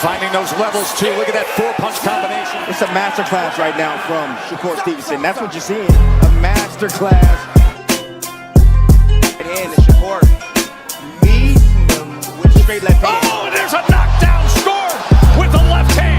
Finding those levels, too. Look at that four-punch combination. It's a masterclass right now from Shakur Stevenson. That's what you're seeing. A masterclass. And Shakur meets him with straight left hand. Oh, there's a knockdown score with the left hand.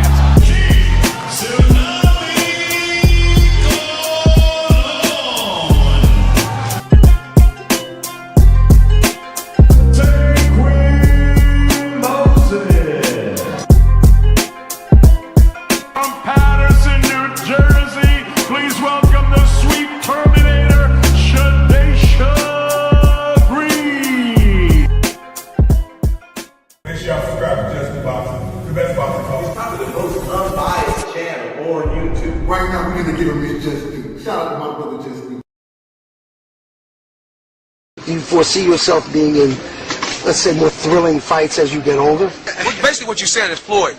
Right now, we're going to give him his just due. Shout out to my brother, Just Due. Do you foresee yourself being in, let's say, more thrilling fights as you get older? Basically, what you're saying is Floyd.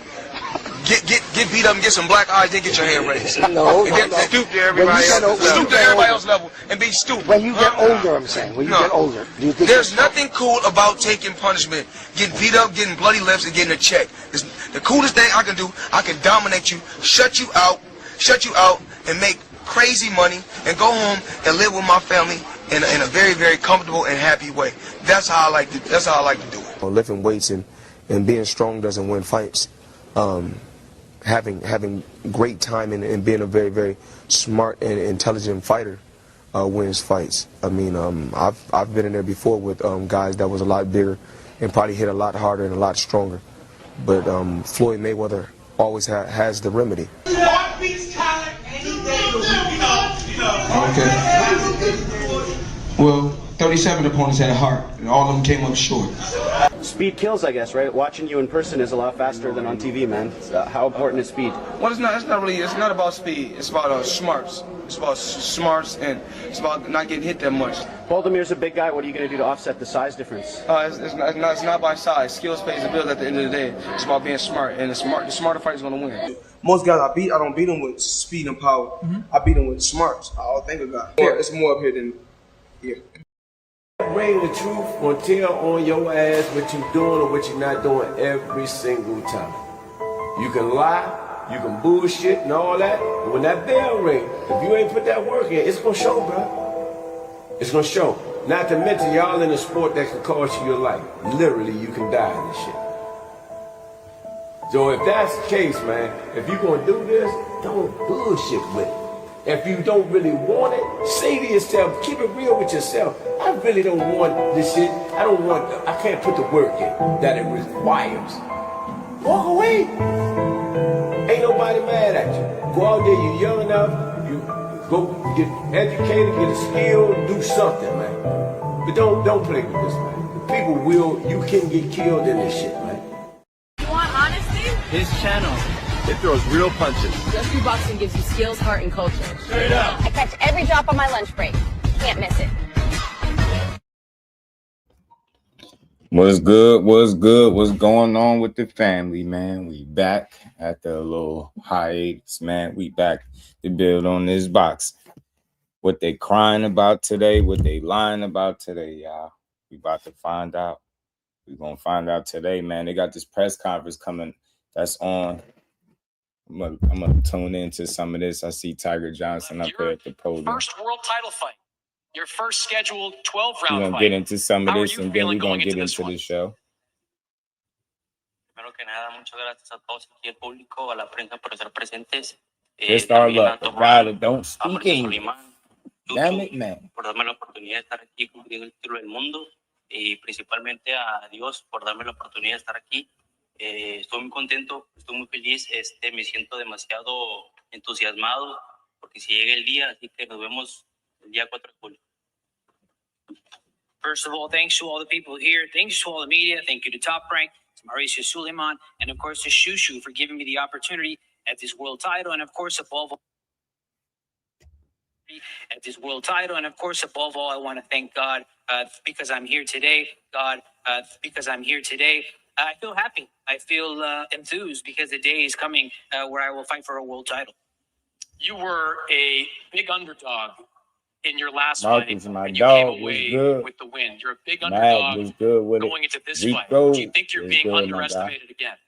Get beat up and get some black eyes, then get your hand raised. No. Stoop to everybody else. Stoop to everybody else's level and be stupid. When you get older, I'm saying. When you get older, do you think there's nothing cool about taking punishment, getting beat up, getting bloody lips, and getting a check. The coolest thing I can do, I can dominate you, shut you out, and make crazy money, and go home and live with my family in a very, very comfortable and happy way. That's how I like to. That's how I like to do it. Lifting weights and being strong doesn't win fights. Having great timing and being a very, very smart and intelligent fighter wins fights. I mean, I've been in there before with guys that was a lot bigger and probably hit a lot harder and a lot stronger. But Floyd Mayweather always has the remedy. Okay. Well, 37 opponents had a heart, and all of them came up short. Speed kills, I guess, right? Watching you in person is a lot faster than on TV, man. How important is speed? Well, it's not about speed. It's about smarts. It's about smarts, and it's about not getting hit that much. Baldamir's a big guy. What are you going to do to offset the size difference? It's not by size. Skills pays the bills at the end of the day. It's about being smart, and the smarter fighter is going to win. Most guys I don't beat them with speed and power. I beat them with smarts. I think about it. It's more up here than here. Bring the truth or tell on your ass what you're doing or what you're not doing every single time. You can lie, you can bullshit and all that, but when that bell rings, if you ain't put that work in, it's gonna show, bro. It's gonna show. Not to mention y'all in a sport that can cost you your life. Literally, you can die in this shit. So if that's the case, man, if you're gonna do this, don't bullshit with it. If you don't really want it, say to yourself, keep it real with yourself. I really don't want this shit. I can't put the work in that it requires. Walk away. Ain't nobody mad at you. Go out there, you're young enough, you go get educated, get a skill, do something, man. But don't play with this, man. You can get killed in this shit, man. You want honesty? His channel. It throws real punches. Just Do Boxing gives you skills, heart, and culture. Straight up. I catch every drop on my lunch break. Can't miss it. What's good? What's good? What's going on with the family, man? We back after a little hiatus, man. We back to build on this box. What they crying about today, what they lying about today, y'all. We about to find out. We're going to find out today, man. They got this press conference coming that's on. I'm gonna tune into some of this. I see Tiger Johnson up there at the podium. First world title fight. Your first scheduled 12-round fight. We're gonna get into some of this, and then we're gonna get into the show. Primero que nada, muchas gracias a todos aquí, el público, a la prensa por estar presentes. Just our luck. God, don't speak English. Damn it, man. Por darme la oportunidad de estar aquí cumpliendo el título del mundo y principalmente a Dios por darme la oportunidad de estar aquí. Estoy muy contento, estoy muy feliz, me siento demasiado entusiasmado porque si llega el día, así que nos vemos el día 4 de julio. First of all, thanks to all the people here. Thanks to all the media. Thank you to Top Rank, to Mauricio Suleiman, and of course to Shushu for giving me the opportunity at this world title. And of course, above all, I want to thank God because I'm here today. Because I'm here today. I feel happy. I feel enthused because the day is coming where I will fight for a world title. You were a big underdog in your last fight, and you came away with the win. You're a big underdog going into this fight. Do you think you're being underestimated again?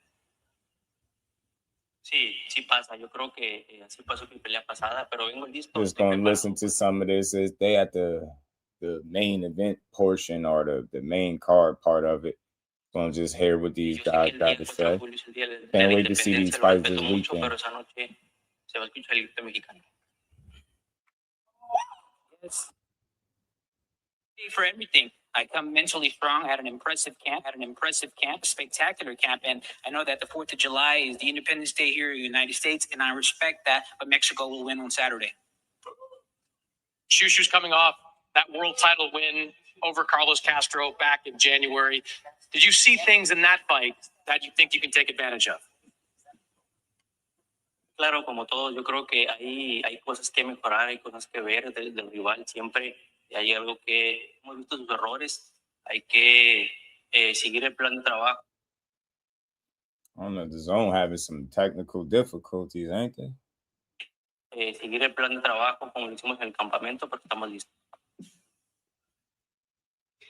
Sí, sí pasa. Yo creo que así pasó mi pelea pasada, pero vengo listo. Just gonna listen to some of this. Is they at the main event portion or the main card part of it. Gonna just hear what these guys got to say. Can't wait to see these fights this weekend. Pero esa noche se va a escuchar el grito mexicano. Yes. For everything. I come mentally strong, had an impressive camp, spectacular camp. And I know that the 4th of July is the Independence Day here in the United States, and I respect that, but Mexico will win on Saturday. Shushu's coming off that world title win over Carlos Castro back in January. Did you see things in that fight that you think you can take advantage of? Claro, como todos, yo creo que hay cosas que mejorar, hay cosas que ver del rival. Siempre hay algo que hemos visto sus errores. Hay que seguir el plan de trabajo. I don't know, the zone having some technical difficulties, ain't they? Seguir el plan de trabajo como lo hicimos en el campamento, porque estamos listos.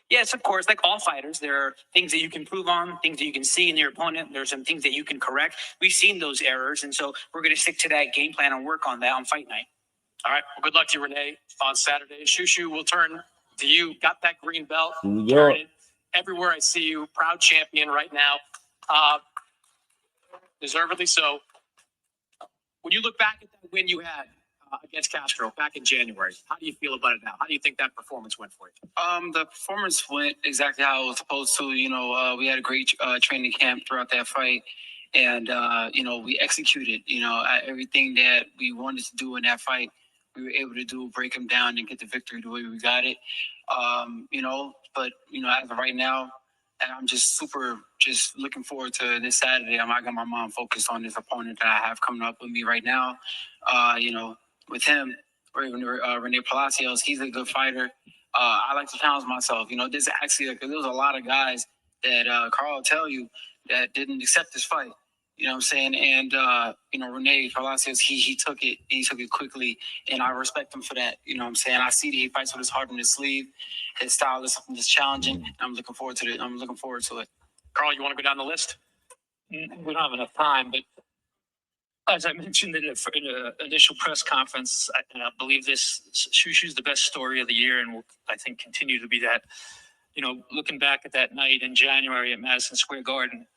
Yes, of course, like all fighters, there are things that you can improve on, things that you can see in your opponent. There's some things that you can correct. We've seen those errors, and so we're going to stick to that game plan and work on that on fight night. All right. Well, good luck to you, Renee, on Saturday. Shushu, we'll turn to you. Got that green belt. Yeah. Everywhere I see you, proud champion right now. Deservedly so. When you look back at that win you had against Castro back in January, how do you feel about it now? How do you think that performance went for you? The performance went exactly how it was supposed to. We had a great training camp throughout that fight. And, we executed, everything that we wanted to do in that fight. We were able to do, break them down and get the victory the way we got it. But as of right now, and I'm just looking forward to this Saturday. I got my mind focused on this opponent that I have coming up with me right now. With him, Rene Palacios, he's a good fighter. I like to challenge myself. There's actually there was a lot of guys that Carl will tell you that didn't accept this fight. You know what I'm saying? And Rene Palacios, he took it quickly, and I respect him for that. You know what I'm saying? I see that he fights with his heart on his sleeve. His style is something that's challenging. And I'm looking forward to it. Carl, you want to go down the list? We don't have enough time, but as I mentioned in the initial press conference, I believe this Shushu's the best story of the year, and will, I think, continue to be that. Looking back at that night in January at Madison Square Garden,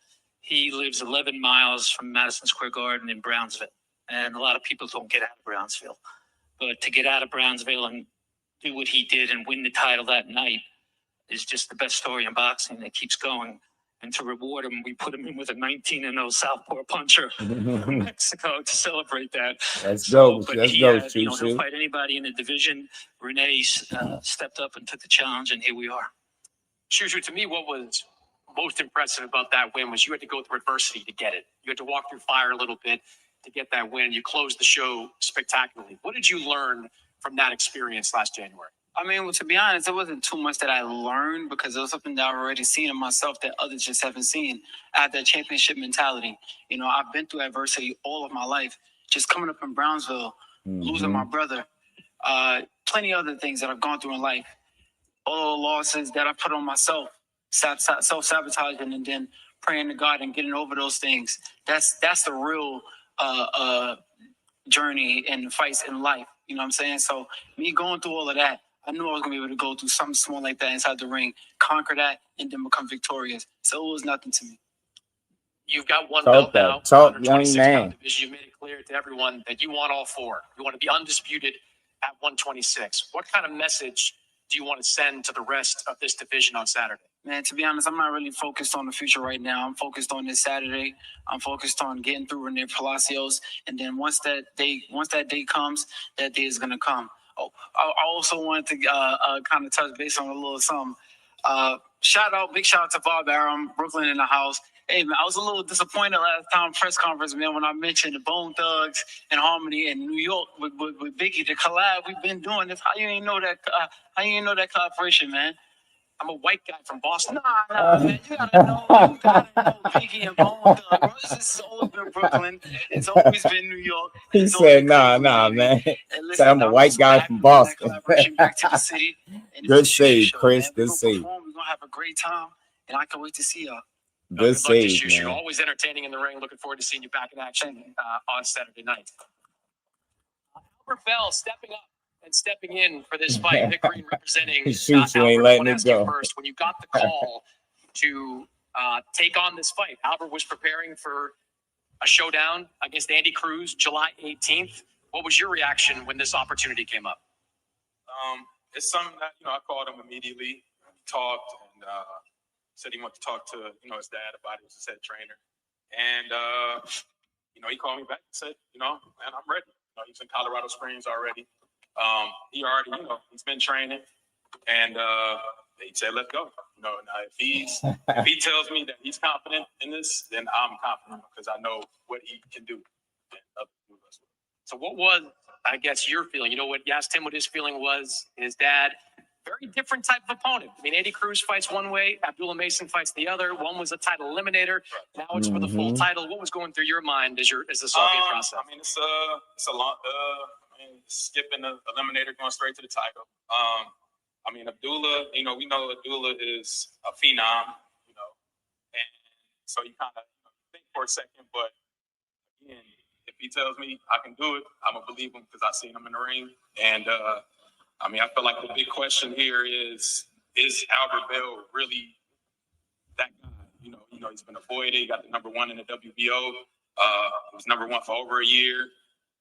he lives 11 miles from Madison Square Garden in Brownsville, and a lot of people don't get out of Brownsville. But to get out of Brownsville and do what he did and win the title that night is just the best story in boxing that keeps going. And to reward him, we put him in with a 19-0 southpaw puncher from Mexico to celebrate that. Let's go. Let's go, He'll fight anybody in the division. Renee stepped up and took the challenge, and here we are. Shushu, to me, what was most impressive about that win was you had to go through adversity to get it. You had to walk through fire a little bit to get that win. You closed the show spectacularly. What did you learn from that experience last January? I mean, well, to be honest, it wasn't too much that I learned because it was something that I've already seen in myself that others just haven't seen. I have that championship mentality. I've been through adversity all of my life. Just coming up in Brownsville, losing my brother, plenty of other things that I've gone through in life. All the losses that I put on myself, self-sabotaging and then praying to God and getting over those things. That's the real journey and fights in life. You know what I'm saying? So me going through all of that, I knew I was going to be able to go through something small like that inside the ring, conquer that, and then become victorious. So it was nothing to me. You've got one belt now. Talk, young man. You've made it clear to everyone that you want all four. You want to be undisputed at 126. What kind of message do you want to send to the rest of this division on Saturday? Man, to be honest, I'm not really focused on the future right now. I'm focused on this Saturday. I'm focused on getting through Rene Palacios. And then once that day comes, that day is going to come. Oh, I also wanted to kind of touch base on a little something. Big shout out to Bob Arum, Brooklyn in the house. Hey, man, I was a little disappointed last time press conference, man, when I mentioned the Bone Thugs and Harmony in New York with Biggie, the collab we've been doing. This how you ain't know that? How you ain't know that collaboration, man? I'm a white guy from Boston. Nah, man, you gotta know Biggie and Bone Thugs, bro. This is all been Brooklyn. It's always been New York. He said, nah, man. Listen, I'm a white guy from Boston. Back to the city. Good save, Chris. Good save. We're gonna have a great time, and I can't wait to see y'all. Good luck to save, Shushu. man. Always entertaining in the ring. Looking forward to seeing you back in action on Saturday night. Albert Bell stepping up and stepping in for this fight. Nick Green representing Shushu Albert. ain't I letting want to it ask you go. first, when you got the call to take on this fight, Albert was preparing for a showdown against Andy Cruz July 18th. What was your reaction when this opportunity came up? It's something that, I called him immediately. He talked and said he wanted to talk to, his dad about it. He was his head trainer. And, he called me back and said, man, I'm ready. He's in Colorado Springs already. He already, he's been training. And he said, let's go. Now if he tells me that he's confident in this, then I'm confident because I know what he can do. So what was, I guess, your feeling? What you asked him what his feeling was, his dad, very different type of opponent. I mean, Andy Cruz fights one way, Abdullah Mason fights the other. One was a title eliminator. Now it's for the full title. What was going through your mind as this all came process? I mean, it's a long, skipping the eliminator, going straight to the title. I mean, Abdullah, we know Abdullah is a phenom, and so you kind of think for a second, but again, if he tells me I can do it, I'm gonna believe him because I've seen him in the ring. And I mean, I feel like the big question here is Albert Bell really that guy? He's been avoided. He got the #1 in the WBO. He was #1 for over a year,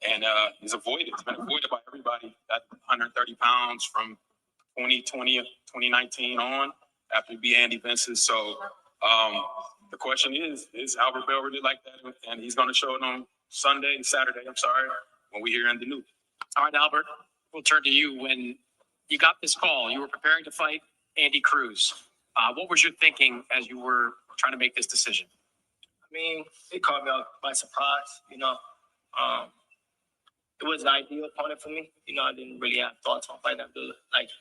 and he's avoided. He's been avoided by everybody at 130 pounds from 2019 on after he beat Andy Vinces. So the question is Albert Bell really like that? And he's going to show it on Saturday, when we hear in the news. All right, Albert, we'll turn to you. When you got this call, you were preparing to fight Andy Cruz. What was your thinking as you were trying to make this decision? I mean, it caught me by surprise, It was an ideal opponent for me. I didn't really have thoughts on fighting Abdullah,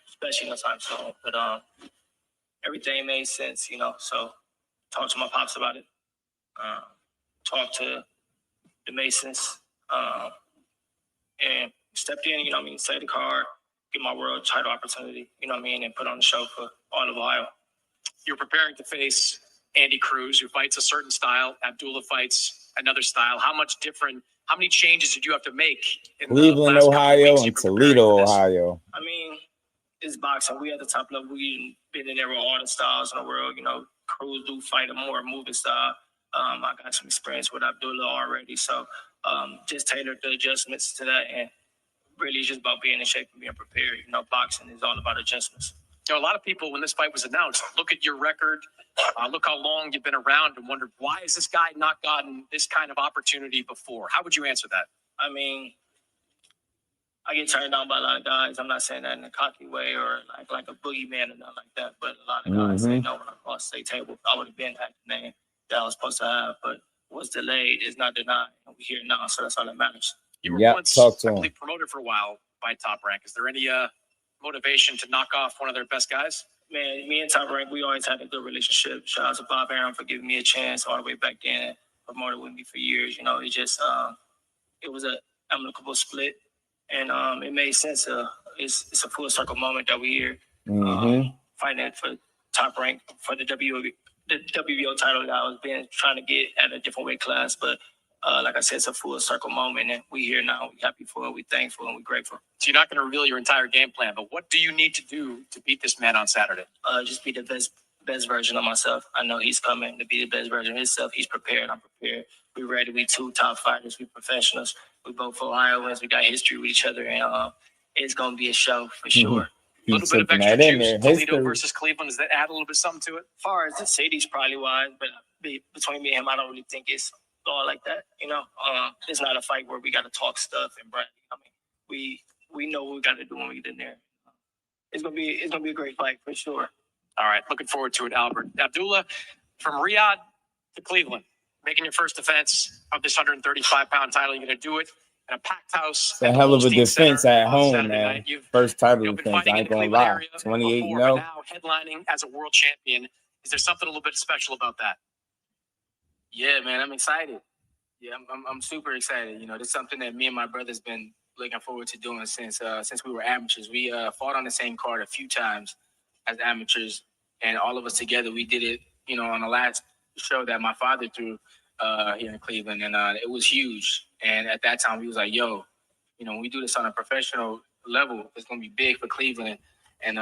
especially no time soon. But everything made sense, So talked to my pops about it. Talked to the Masons. And stepped in, say the card, get my world title opportunity, and put on the show for all of Ohio. You're preparing to face Andy Cruz, who fights a certain style. Abdullah fights another style. How many changes did you have to make in Cleveland, the last couple of Ohio, weeks and Toledo, Ohio. I mean, it's boxing. We at the top level. We been in there with all the styles in the world. Cruz do fight a more moving style. I got some experience with Abdullah already, so just tailored the adjustments to that, and really it's just about being in shape and being prepared. Boxing is all about adjustments. A lot of people, when this fight was announced, look at your record, look how long you've been around, and wondered, why has this guy not gotten this kind of opportunity before? How would you answer that? I mean, I get turned down by a lot of guys. I'm not saying that in a cocky way or like a boogeyman or nothing like that, but a lot of guys say, no, when I crossed the state table, I would have been at the name that I was supposed to have, but was delayed is not denied. And we're here now, so that's all that matters. You were once, I believe, promoted for a while by Top Rank. Is there any motivation to knock off one of their best guys? Man, me and Top Rank, we always had a good relationship. Shout out to Bob Aaron for giving me a chance all the way back then. Promoted with me for years. It just it was an amicable split, and it made sense. It's a full circle moment that we're here fighting for Top Rank for the WBO title that I was trying to get at a different weight class, but like I said, it's a full circle moment, and we here now. We're happy for it. We're thankful, and we're grateful. So you're not going to reveal your entire game plan, but what do you need to do to beat this man on Saturday? Just be the best version of myself. I know he's coming to be the best version of himself. He's prepared. I'm prepared. We're ready. We two top fighters. We professionals. We both Ohioans. We got history with each other, and it's going to be a show for sure. A little bit of extra juice. Toledo versus Cleveland. Does that add a little bit something to it? As far as the city's probably wise, but between me and him, I don't really think it's all like that. It's not a fight where we got to talk stuff and brag. I mean, we know what we got to do when we get in there. It's gonna be a great fight for sure. All right, looking forward to it, Albert. Abdullah, from Riyadh to Cleveland, making your first defense of this 135-pound title. You're gonna do it in a packed house. It's a hell of a defense at home, man. First title defense. I ain't gonna lie. 28-0. Now headlining as a world champion. Is there something a little bit special about that? Yeah, man, I'm excited. Yeah, I'm super excited. This is something that me and my brother's been looking forward to doing since we were amateurs. We fought on the same card a few times as amateurs, and all of us together, we did it, on the last show that my father threw here in Cleveland, and it was huge. And at that time, he was like, "Yo, you know, when we do this on a professional level, it's gonna be big for Cleveland." And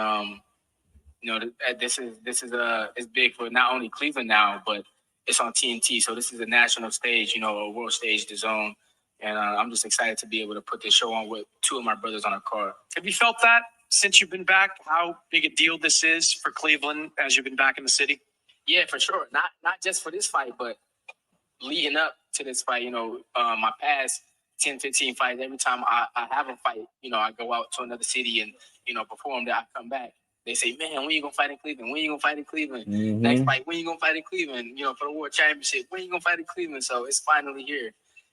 you know, this is it's big for not only Cleveland now, but it's on TNT. So this is a national stage, you know, a world stage, the Zone. And I'm just excited to be able to put this show on with two of my brothers on a car. Have you felt that since you've been back? How big a deal this is for Cleveland as you've been back in the city? Yeah, for sure. Not just for this fight, but leading up to this fight, you know, my past 10, 15 fights, every time I have a fight, you know, I go out to another city and, you know, perform that, I come back. They say, man, when you going to fight in Cleveland? When you going to fight in Cleveland? Mm-hmm. Next fight, when you going to fight in Cleveland? You know, for the World Championship, when you going to fight in Cleveland? So it's finally here.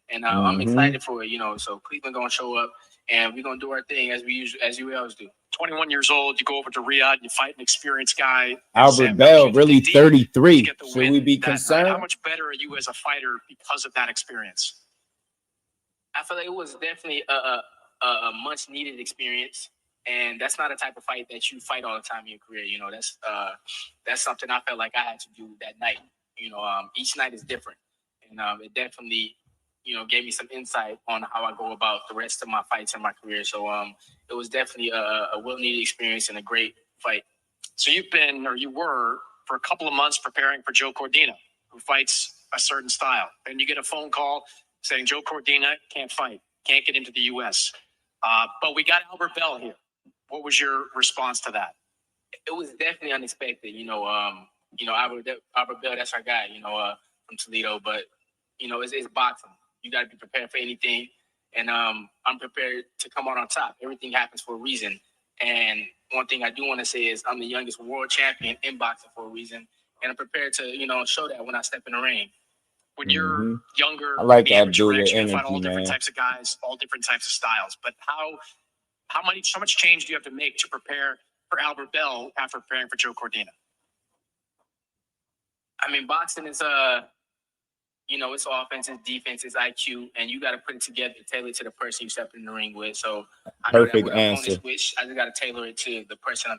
And I'm excited for it, you know. So Cleveland going to show up, and we're going to do our thing as we always do. 21 years old, you go over to Riyadh, you fight an experienced guy. Albert Bell, really 33. Should we be concerned? How much better are you as a fighter because of that experience? I feel like it was definitely a much needed experience, and that's not a type of fight that you fight all the time in your career. You know, that's something I felt like I had to do that night. You know, each night is different, and it definitely, you know, gave me some insight on how I go about the rest of my fights in my career. So it was definitely a well-needed experience and a great fight. So you were, for a couple of months preparing for Joe Cordina, who fights a certain style. And you get a phone call saying Joe Cordina can't fight, can't get into the U.S. But we got Albert Bell here. What was your response to that? It was definitely unexpected. You know, Albert Bell, that's our guy, you know, from Toledo. But, you know, it's boxing. You got to be prepared for anything. And I'm prepared to come out on top. Everything happens for a reason. And one thing I do want to say is I'm the youngest world champion in boxing for a reason. And I'm prepared to, you know, show that when I step in the ring. When you're younger, I like Abdullah Abdullah you fight energy, all different man. types of guys, all different types of styles. But how much change do you have to make to prepare for Albert Bell after preparing for Joe Cordina? I mean, boxing is you know, it's offense, it's defense, it's IQ, and you got to put it together, tailor it to the person you step in the ring with. So I know Perfect that when answer. opponents switch, I just got to tailor it to the person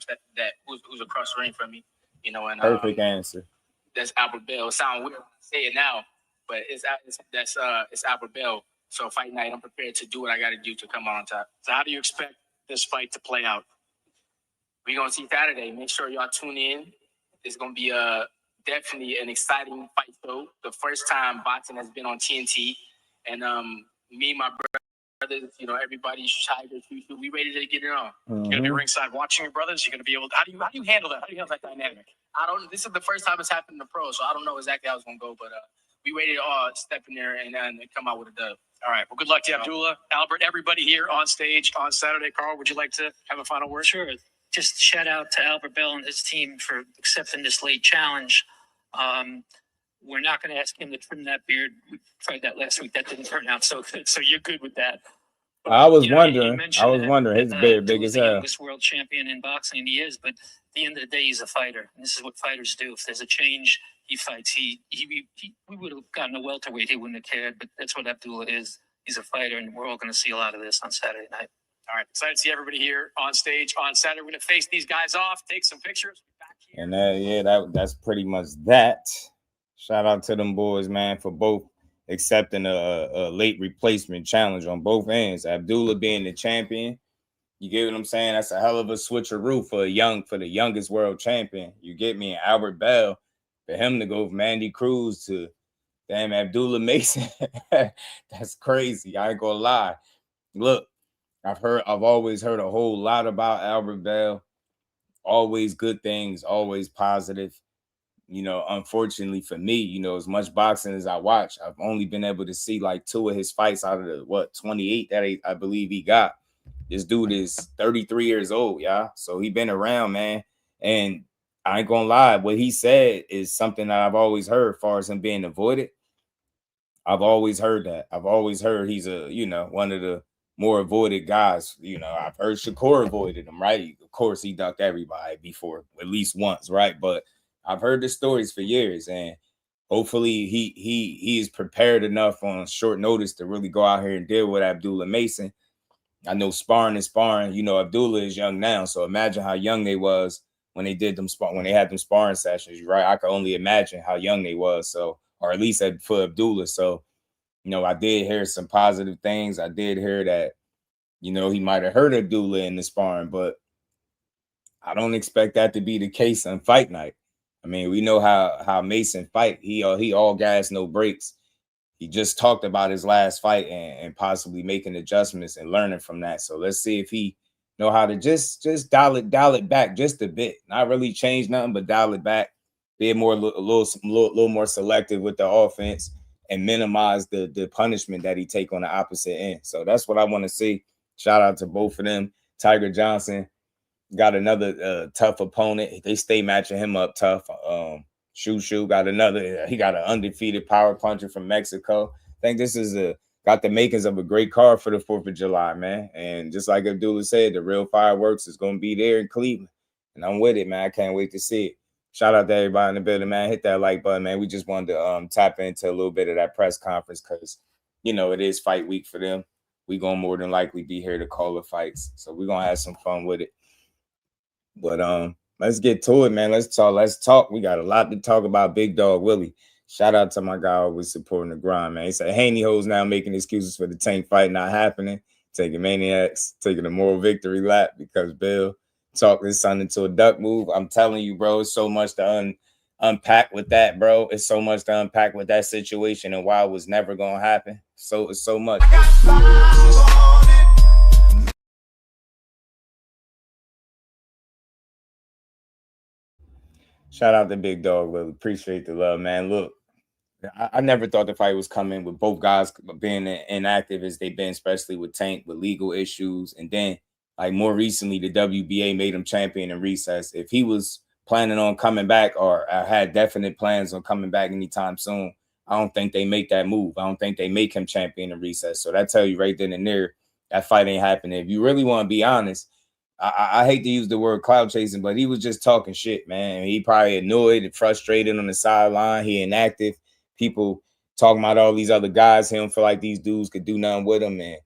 who's across the ring from me. You know, and Perfect answer. That's Albert Bell. It sounds weird when I say it now, but it's Albert Bell. So fight night, I'm prepared to do what I got to do to come out on top. So how do you expect this fight to play out? We're going to see Saturday. Make sure y'all tune in. It's going to be definitely an exciting fight show. The first time boxing has been on TNT. And me and my brothers, you know, everybody, Tiger, we ready to get it on. You're going to be ringside watching your brothers? You're going to be able to, how do you handle that? How do you handle that dynamic? This is the first time it's happened in the pro, so I don't know exactly how it's going to go, but we ready to all step in there and come out with a dub. All right. Well, good luck to you, Abdullah. Albert, everybody here on stage on Saturday. Carl, would you like to have a final word? Sure. Just shout out to Albert Bell and his team for accepting this late challenge. We're not going to ask him to trim that beard. We tried that last week. That didn't turn out so good. So you're good with that. I was You wondering. mentioned His beard big Abdullah's as the hell. youngest world champion in boxing, and he is. But at the end of the day, he's a fighter, and this is what fighters do. If there's a change, he fights. We would have gotten a welterweight. He wouldn't have cared. But that's what Abdullah is. He's a fighter, and we're all going to see a lot of this on Saturday night. All right. Excited to see everybody here on stage on Saturday. We're going to face these guys off, take some pictures. Back here. And that's pretty much that. Shout out to them boys, man, for both accepting a late replacement challenge on both ends. Abdullah being the champion, you get what I'm saying? That's a hell of a switcheroo for the youngest world champion. You get me? And Albert Bell, for him to go from Andy Cruz to damn Abdullah Mason. That's crazy. I ain't gonna lie. Look, I've always heard a whole lot about Albert Bell. Always good things, always positive. You know, unfortunately for me, you know, as much boxing as I watch, I've only been able to see like 2 of his fights out of the 28 that I believe he got. This dude is 33 years old, yeah. So he been around, man. And I ain't gonna lie, what he said is something that I've always heard as far as him being avoided. I've always heard that. I've always heard he's one of the more avoided guys. You know, I've heard Shakur avoided him, right? Of course, he ducked everybody before at least once, right? But I've heard the stories for years, and hopefully he is prepared enough on short notice to really go out here and deal with Abdullah Mason. I know sparring is sparring. You know, Abdullah is young now, so imagine how young they was when they did when they had them sparring sessions. You're right. I could only imagine how young they was. So, or at least for Abdullah. So, I did hear some positive things. I did hear that, he might have hurt Abdullah in the sparring, but I don't expect that to be the case on fight night. I mean, we know how Mason fight. He all gas, no breaks. He just talked about his last fight and possibly making adjustments and learning from that. So let's see if he know how to just dial it back just a bit. Not really change nothing, but dial it back. Be a little more selective with the offense and minimize the punishment that he take on the opposite end. So that's what I want to see. Shout out to both of them. Tiger Johnson got another tough opponent. They stay matching him up tough. Shoo got another. He got an undefeated power puncher from Mexico. I think this is got the makings of a great card for the 4th of July, man. And just like Abdullah said, the real fireworks is going to be there in Cleveland. And I'm with it, man. I can't wait to see it. Shout out to everybody in the building, man. Hit that like button, man. We just wanted to tap into a little bit of that press conference because, it is fight week for them. We're going to more than likely be here to call the fights. So we're going to have some fun with it. But let's get to it, man. Let's talk. We got a lot to talk about. Big Dog Willie. Shout out to my guy always supporting the grind, man. He said Haney hoes now making excuses for the Tank fight not happening, taking maniacs, taking a moral victory lap because Bill talked his son into a duck move. I'm telling you, bro, it's so much to unpack with that, bro. It's so much to unpack with that situation and why it was never gonna happen. So it's so much. Shout out to Big Dog, Willie. Appreciate the love, man. Look, I never thought the fight was coming with both guys being inactive as they've been, especially with Tank, with legal issues. And then, like more recently, the WBA made him champion in recess. If he was planning on coming back or had definite plans on coming back anytime soon, I don't think they make that move. I don't think they make him champion in recess. So that tell you right then and there, that fight ain't happening. If you really want to be honest, I hate to use the word cloud chasing, but he was just talking shit, man. He probably annoyed and frustrated on the sideline. He inactive. People talking about all these other guys. He don't feel like these dudes could do nothing with him. And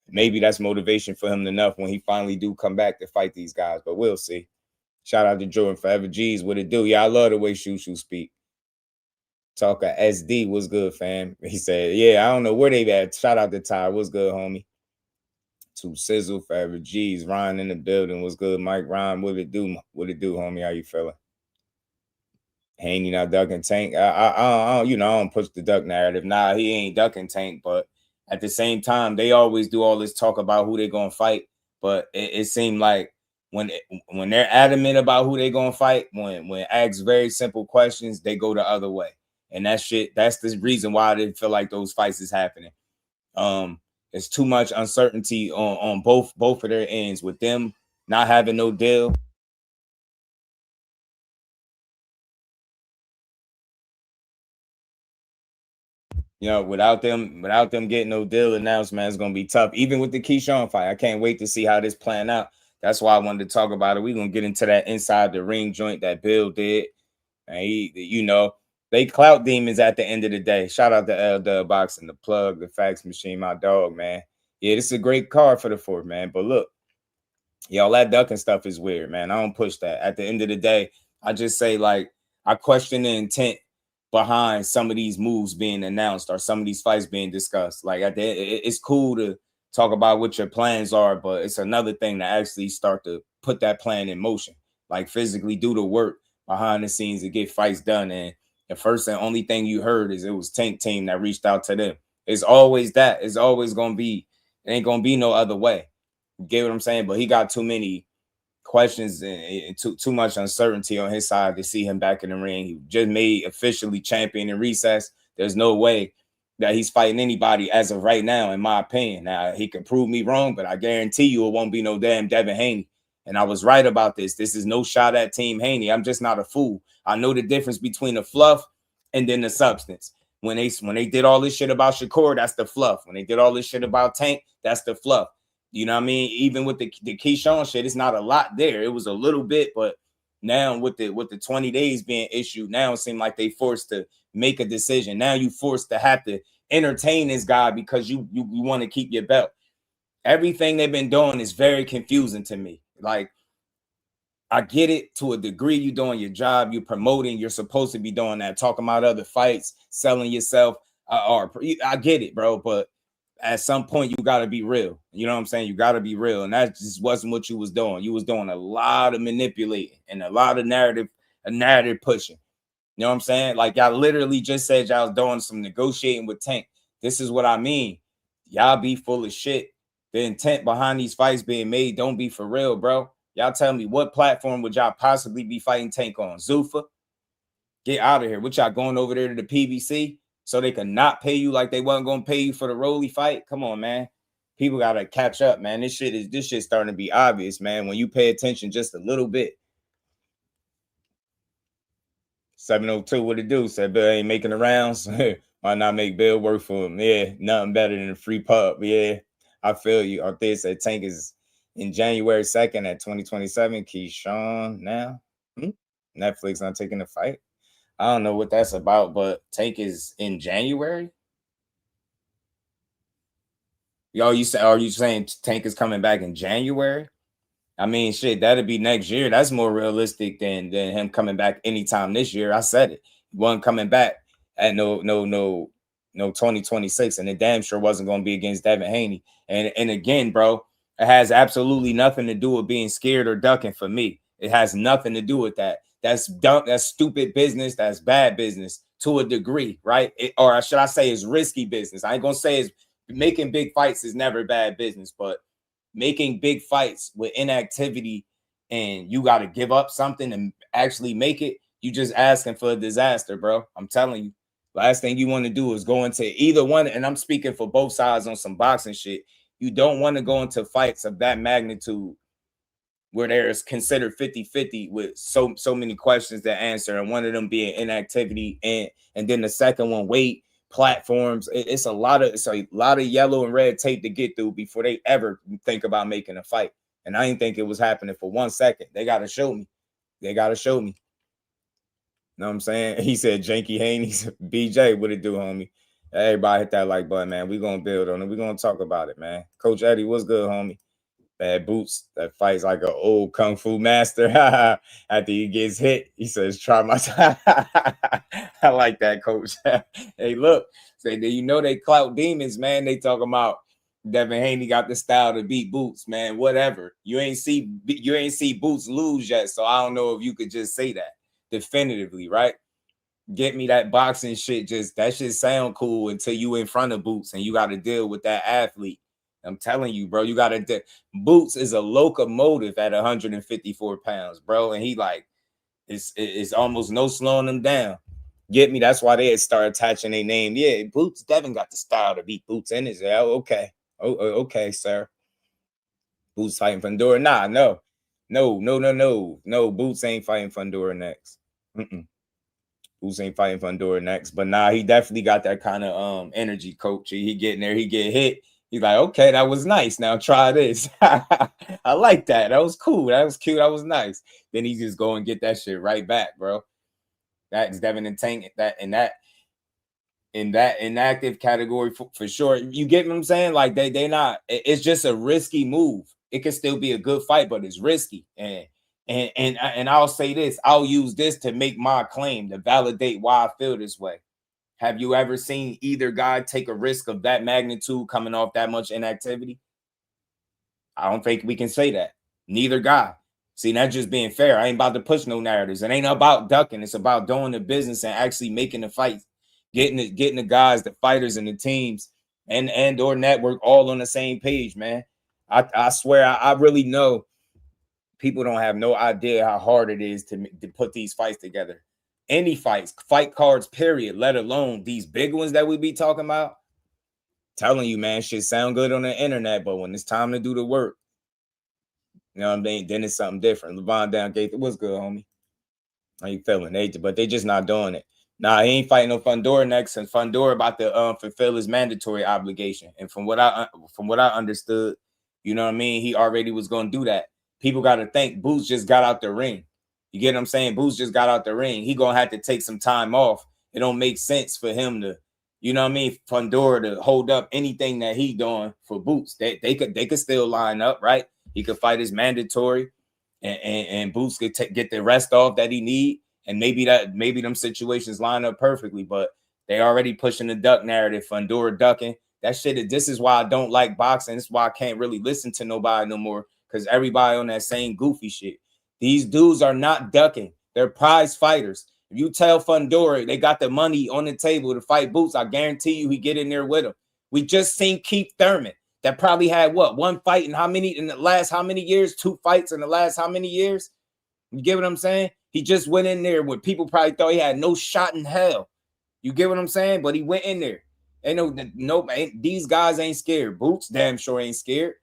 maybe that's motivation for him enough when he finally do come back to fight these guys. But we'll see. Shout out to Jordan Forever G's. What it do? Yeah, I love the way Shoo speak. Talker SD, what's good, fam? He said, yeah, I don't know where they at. Shout out to Ty. What's good, homie? To Sizzle, Forever G's. Ryan in the building. What's good, Mike? Ryan, what it do? What it do, homie? How you feeling? Haney not ducking Tank. I don't push the duck narrative. Nah, he ain't ducking Tank, but at the same time, they always do all this talk about who they gonna fight. But it seemed like when they're adamant about who they gonna fight, when asked very simple questions, they go the other way. And that's the reason why I didn't feel like those fights is happening. It's too much uncertainty on both of their ends with them not having no deal. Without them getting no deal announcement, it's gonna be tough. Even with the Keyshawn fight, I can't wait to see how this plan out. That's why I wanted to talk about it. We're gonna get into that inside the ring joint that Bill did. And they clout demons at the end of the day. Shout out to L Boxing, the plug, the fax machine, my dog, man. Yeah, this is a great card for the 4th, man. But look, y'all, that ducking stuff is weird, man. I don't push that. At the end of the day, I just say, like, I question the intent behind some of these moves being announced or some of these fights being discussed. Like, it's cool to talk about what your plans are, but it's another thing to actually start to put that plan in motion, like physically do the work behind the scenes to get fights done. And the first and only thing you heard is it was Tank Team that reached out to them. It's always that. It's always going to be, it ain't going to be no other way. You get what I'm saying? But he got too many questions and too much uncertainty on his side to see him back in the ring. He just made officially champion in recess. There's no way that he's fighting anybody as of right now, in my opinion. Now, he can prove me wrong, but I guarantee you it won't be no damn Devin Haney. And I was right about this. This is no shot at Team Haney. I'm just not a fool. I know the difference between the fluff and then the substance. When they did all this shit about Shakur, that's the fluff. When they did all this shit about Tank, that's the fluff. You know what I mean? Even with the Keyshawn shit, it's not a lot there. It was a little bit, but now with the 20 days being issued, now it seems like they forced to make a decision. Now you forced to have to entertain this guy because you want to keep your belt. Everything they've been doing is very confusing to me. Like, I get it to a degree. You doing your job, you promoting, you're supposed to be doing that, talking about other fights, selling yourself. I get it, bro. But at some point, you got to be real. You know what I'm saying? You got to be real. And that just wasn't what you was doing. You was doing a lot of manipulating and a lot of narrative pushing. You know what I'm saying? Like y'all literally just said y'all was doing some negotiating with Tank. This is what I mean. Y'all be full of shit. The intent behind these fights being made don't be for real, bro. Y'all tell me what platform would y'all possibly be fighting Tank on? Zuffa? Get out of here. What y'all going over there to the PBC so they can not pay you like they wasn't going to pay you for the Rolly fight? Come on, man. People got to catch up, man. This shit starting to be obvious, man. When you pay attention just a little bit. 702, what it do? Said Bill ain't making the rounds. Why not make Bill work for him? Yeah, nothing better than a free pub. Yeah, I feel you. Arthur said Tank is in January 2nd at 2027. Keyshawn now. Netflix not taking the fight. I don't know what that's about, but Tank is in January. Yo, are you saying Tank is coming back in January? I mean, shit, that'd be next year. That's more realistic than him coming back anytime this year. I said it. He wasn't coming back at no 2026, and it damn sure wasn't going to be against Devin Haney. And again, bro, it has absolutely nothing to do with being scared or ducking for me. It has nothing to do with that. That's dumb. That's stupid business. That's bad business to a degree, right? Or should I say, it's risky business. I ain't gonna say it's making big fights is never bad business, but making big fights with inactivity and you got to give up something and actually make it, you just asking for a disaster, bro. I'm telling you. Last thing you want to do is go into either one, and I'm speaking for both sides on some boxing shit. You don't want to go into fights of that magnitude where there's considered 50-50 with so many questions to answer, and one of them being inactivity, and then the second one, weight, platforms. It's a lot of yellow and red tape to get through before they ever think about making a fight. And I didn't think it was happening for 1 second. They got to show me. They got to show me. Know what I'm saying? He said, Janky Haney's BJ, what it do, homie? Everybody hit that like button, man. We're going to build on it. We're going to talk about it, man. Coach Eddie, what's good, homie? Bad Boots that fights like an old kung fu master. After he gets hit, he says, try my time. I like that, Coach. Hey, look, say, you know they clout demons, man. They talking about Devin Haney got the style to beat Boots, man. Whatever. You ain't see Boots lose yet, so I don't know if you could just say that definitively, right? Get me that boxing shit. Just that shit sound cool until you in front of Boots and you got to deal with that athlete. I'm telling you, bro, you got to. Boots is a locomotive at 154 pounds, bro. And he like, it's almost no slowing him down. Get me? That's why they start attaching their name. Yeah, Boots, Devin got the style to beat Boots in his. Oh, okay. Oh, okay, sir. Boots fighting Fundora. Nah, no. Boots ain't fighting Fundora next. Boots ain't fighting Fundora next. But nah, he definitely got that kind of energy, coach. He getting there, he get hit. He's like, okay, that was nice. Now try this. I like that. That was cool. That was cute. That was nice. Then he just go and get that shit right back, bro. That's Devin and Tank. In that inactive category for sure. You get what I'm saying? Like they not. It's just a risky move. It can still be a good fight, but it's risky. And I'll say this. I'll use this to make my claim to validate why I feel this way. Have you ever seen either guy take a risk of that magnitude coming off that much inactivity? I don't think we can say that. Neither guy. See, that's just being fair. I ain't about to push no narratives. It ain't about ducking. It's about doing the business and actually making the fight, getting the guys, the fighters, and the teams and or network all on the same page, man. I swear, I really know people don't have no idea how hard it is to put these fights together. Any fights, fight cards, period, let alone these big ones that we be talking about. Telling you, man, shit sound good on the internet, but when it's time to do the work, you know what I mean? Then it's something different. LeVon down gate, what's good, homie? How you feeling? But they just not doing it. Nah, he ain't fighting no Fundora next, and Fundora about to fulfill his mandatory obligation. And from what I understood, you know what I mean? He already was going to do that. People got to think Boots just got out the ring. You get what I'm saying? Boots just got out the ring. He going to have to take some time off. It don't make sense for him to, you know what I mean, Fundora to hold up anything that he doing for Boots. They could still line up, right? He could fight his mandatory. and Boots could get the rest off that he need, and maybe them situations line up perfectly. But they already pushing the duck narrative, Fundora ducking. That shit. This is why I don't like boxing. This is why I can't really listen to nobody no more, because everybody on that same goofy shit. These dudes are not ducking. They're prize fighters. If you tell Fundora they got the money on the table to fight Boots, I guarantee you he get in there with him. We just seen Keith Thurman that probably had one fight in the last how many years? 2 fights in the last how many years? You get what I'm saying? He just went in there where people probably thought he had no shot in hell. You get what I'm saying? But he went in there. These guys ain't scared. Boots damn sure ain't scared,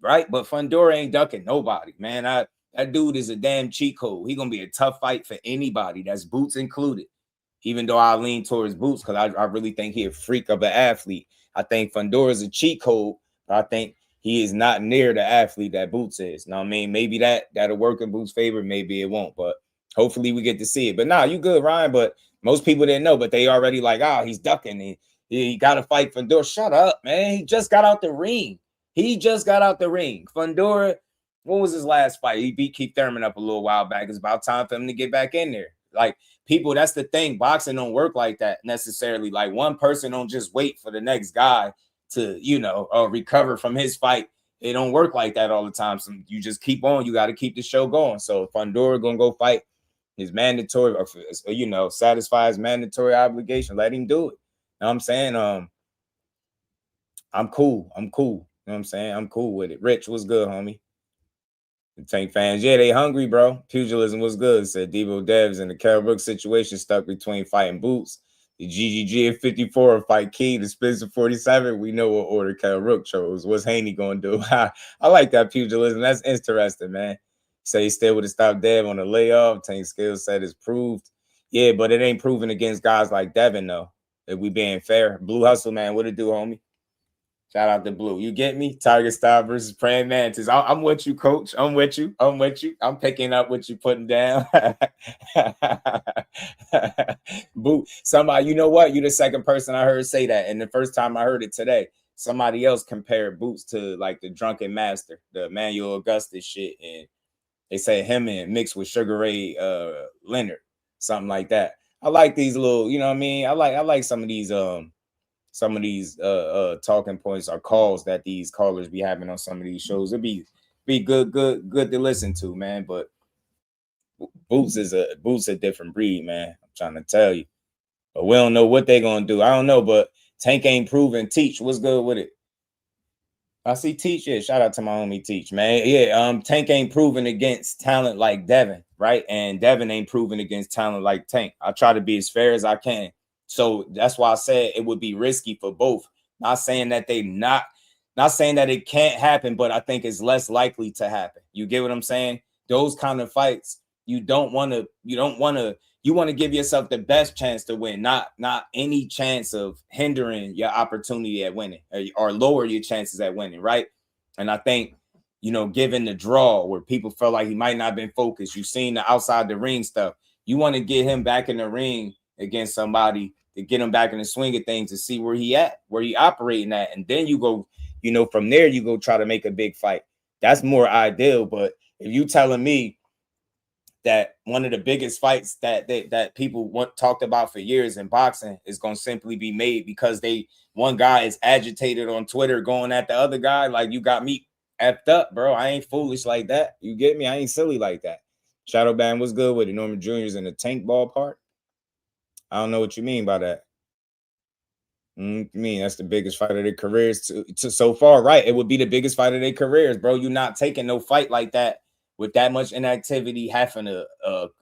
right? But Fundora ain't ducking nobody, man. That dude is a damn cheat code. He gonna be a tough fight for anybody. That's Boots included. Even though I lean towards Boots because I really think he a freak of an athlete. I think Fundora is a cheat code, but I think he is not near the athlete that Boots is. Now, I mean, maybe that'll work in Boots' favor, maybe it won't, but hopefully we get to see it. But nah, you good, Ryan. But most people didn't know, but they already like, he's ducking. He got to fight Fundora. Shut up, man. He just got out the ring. Fundora, what was his last fight? He beat Keith Thurman up a little while back. It's about time for him to get back in there. Like, people, that's the thing. Boxing don't work like that necessarily. Like, one person don't just wait for the next guy to, recover from his fight. It don't work like that all the time. So you just keep on. You got to keep the show going. So if Fundora going to go fight his mandatory, or, satisfy his mandatory obligation, let him do it. You know what I'm saying? I'm cool. You know what I'm saying? I'm cool with it. Rich, what's good, homie? The Tank fans, yeah, they hungry, bro. Pugilism was good, said Devo Devs. And the Kell Brooks situation stuck between fighting Boots, the GGG at 54 or fight Key, the Spencer 47. We know what order Kell Brook chose. What's Haney going to do? I like that pugilism. That's interesting, man. Say he still would have stopped Dev on the layoff. Tank skill set is proved. Yeah, but it ain't proven against guys like Devin, though. If we being fair. Blue Hustle, man, what it do, homie? Shout out to Blue. You get me? Tiger Style versus Praying Mantis. I'm with you, coach. I'm with you. I'm picking up what you putting down. Boo. Somebody, you know what? You're the second person I heard say that. And the first time I heard it today, somebody else compared Boots to like the Drunken Master, the Emmanuel Augustus shit. And they say him and mixed with Sugar Ray Leonard, something like that. I like these little, you know what I mean? I like some of these talking points or calls that these callers be having on some of these shows. It'd be good to listen to, man. But Boots a different breed, man. I'm trying to tell you. But we don't know what they're gonna do. I don't know, but Tank ain't proven. Teach, what's good with it? I see Teach. Yeah, shout out to my homie Teach, man. Yeah, Tank ain't proven against talent like Devin, right? And Devin ain't proven against talent like Tank. I try to be as fair as I can. So that's why I said it would be risky for both. Not saying that not saying that it can't happen, but I think it's less likely to happen. You get what I'm saying? Those kind of fights, you want to give yourself the best chance to win, not any chance of hindering your opportunity at winning or lower your chances at winning, right? And I think, given the draw where people felt like he might not have been focused, you've seen the outside the ring stuff. You want to get him back in the ring against somebody to get him back in the swing of things to see where he operating at. And then you go, from there, you go try to make a big fight. That's more ideal. But if you telling me that one of the biggest fights that people talked about for years in boxing is going to simply be made because one guy is agitated on Twitter going at the other guy, like, you got me effed up, bro. I ain't foolish like that. You get me? I ain't silly like that. Shadow Band, what's good with it? Norman Jr.'s in the Tank ballpark. I don't know what you mean by that. That's the biggest fight of their careers to so far, right? It would be the biggest fight of their careers, bro. You're not taking no fight like that with that much inactivity, having to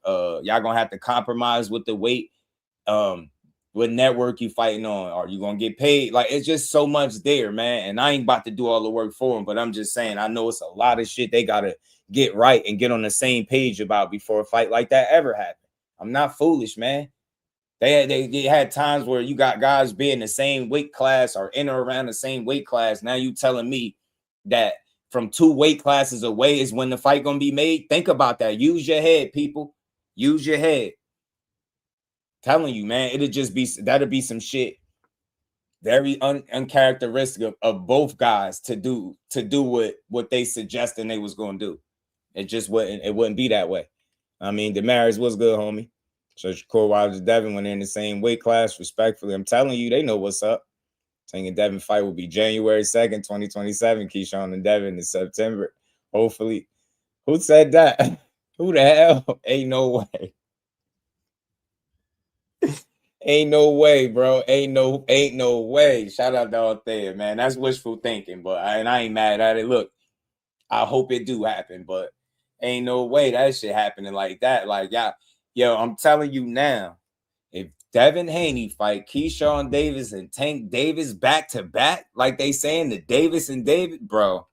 y'all gonna have to compromise with the weight, what network you fighting on, are you gonna get paid? Like, it's just so much there, man. And I ain't about to do all the work for them, but I'm just saying, I know it's a lot of shit they gotta get right and get on the same page about before a fight like that ever happened. I'm not foolish, man. They had times where you got guys being the same weight class or in or around the same weight class. Now you telling me that from 2 weight classes away is when the fight gonna be made? Think about that. Use your head, people. Use your head. Telling you, man, that'll be some shit very uncharacteristic of both guys to do what they suggesting they was gonna do. It just wouldn't. It wouldn't be that way. I mean, Damaris was good, homie. So Shakur Wilder, Devin went in the same weight class. Respectfully, I'm telling you, they know what's up. Saying Devin fight will be January 2nd, 2027. Keyshawn and Devin in September. Hopefully. Who said that? Who the hell? Ain't no way. Ain't no way, bro. Ain't no way. Shout out to all there, man. That's wishful thinking, but I ain't mad at it. Look, I hope it do happen, but ain't no way that shit happening like that. Like, yo, I'm telling you now, if Devin Haney fight Keyshawn Davis and Tank Davis back to back, like they saying the Davis and David, bro,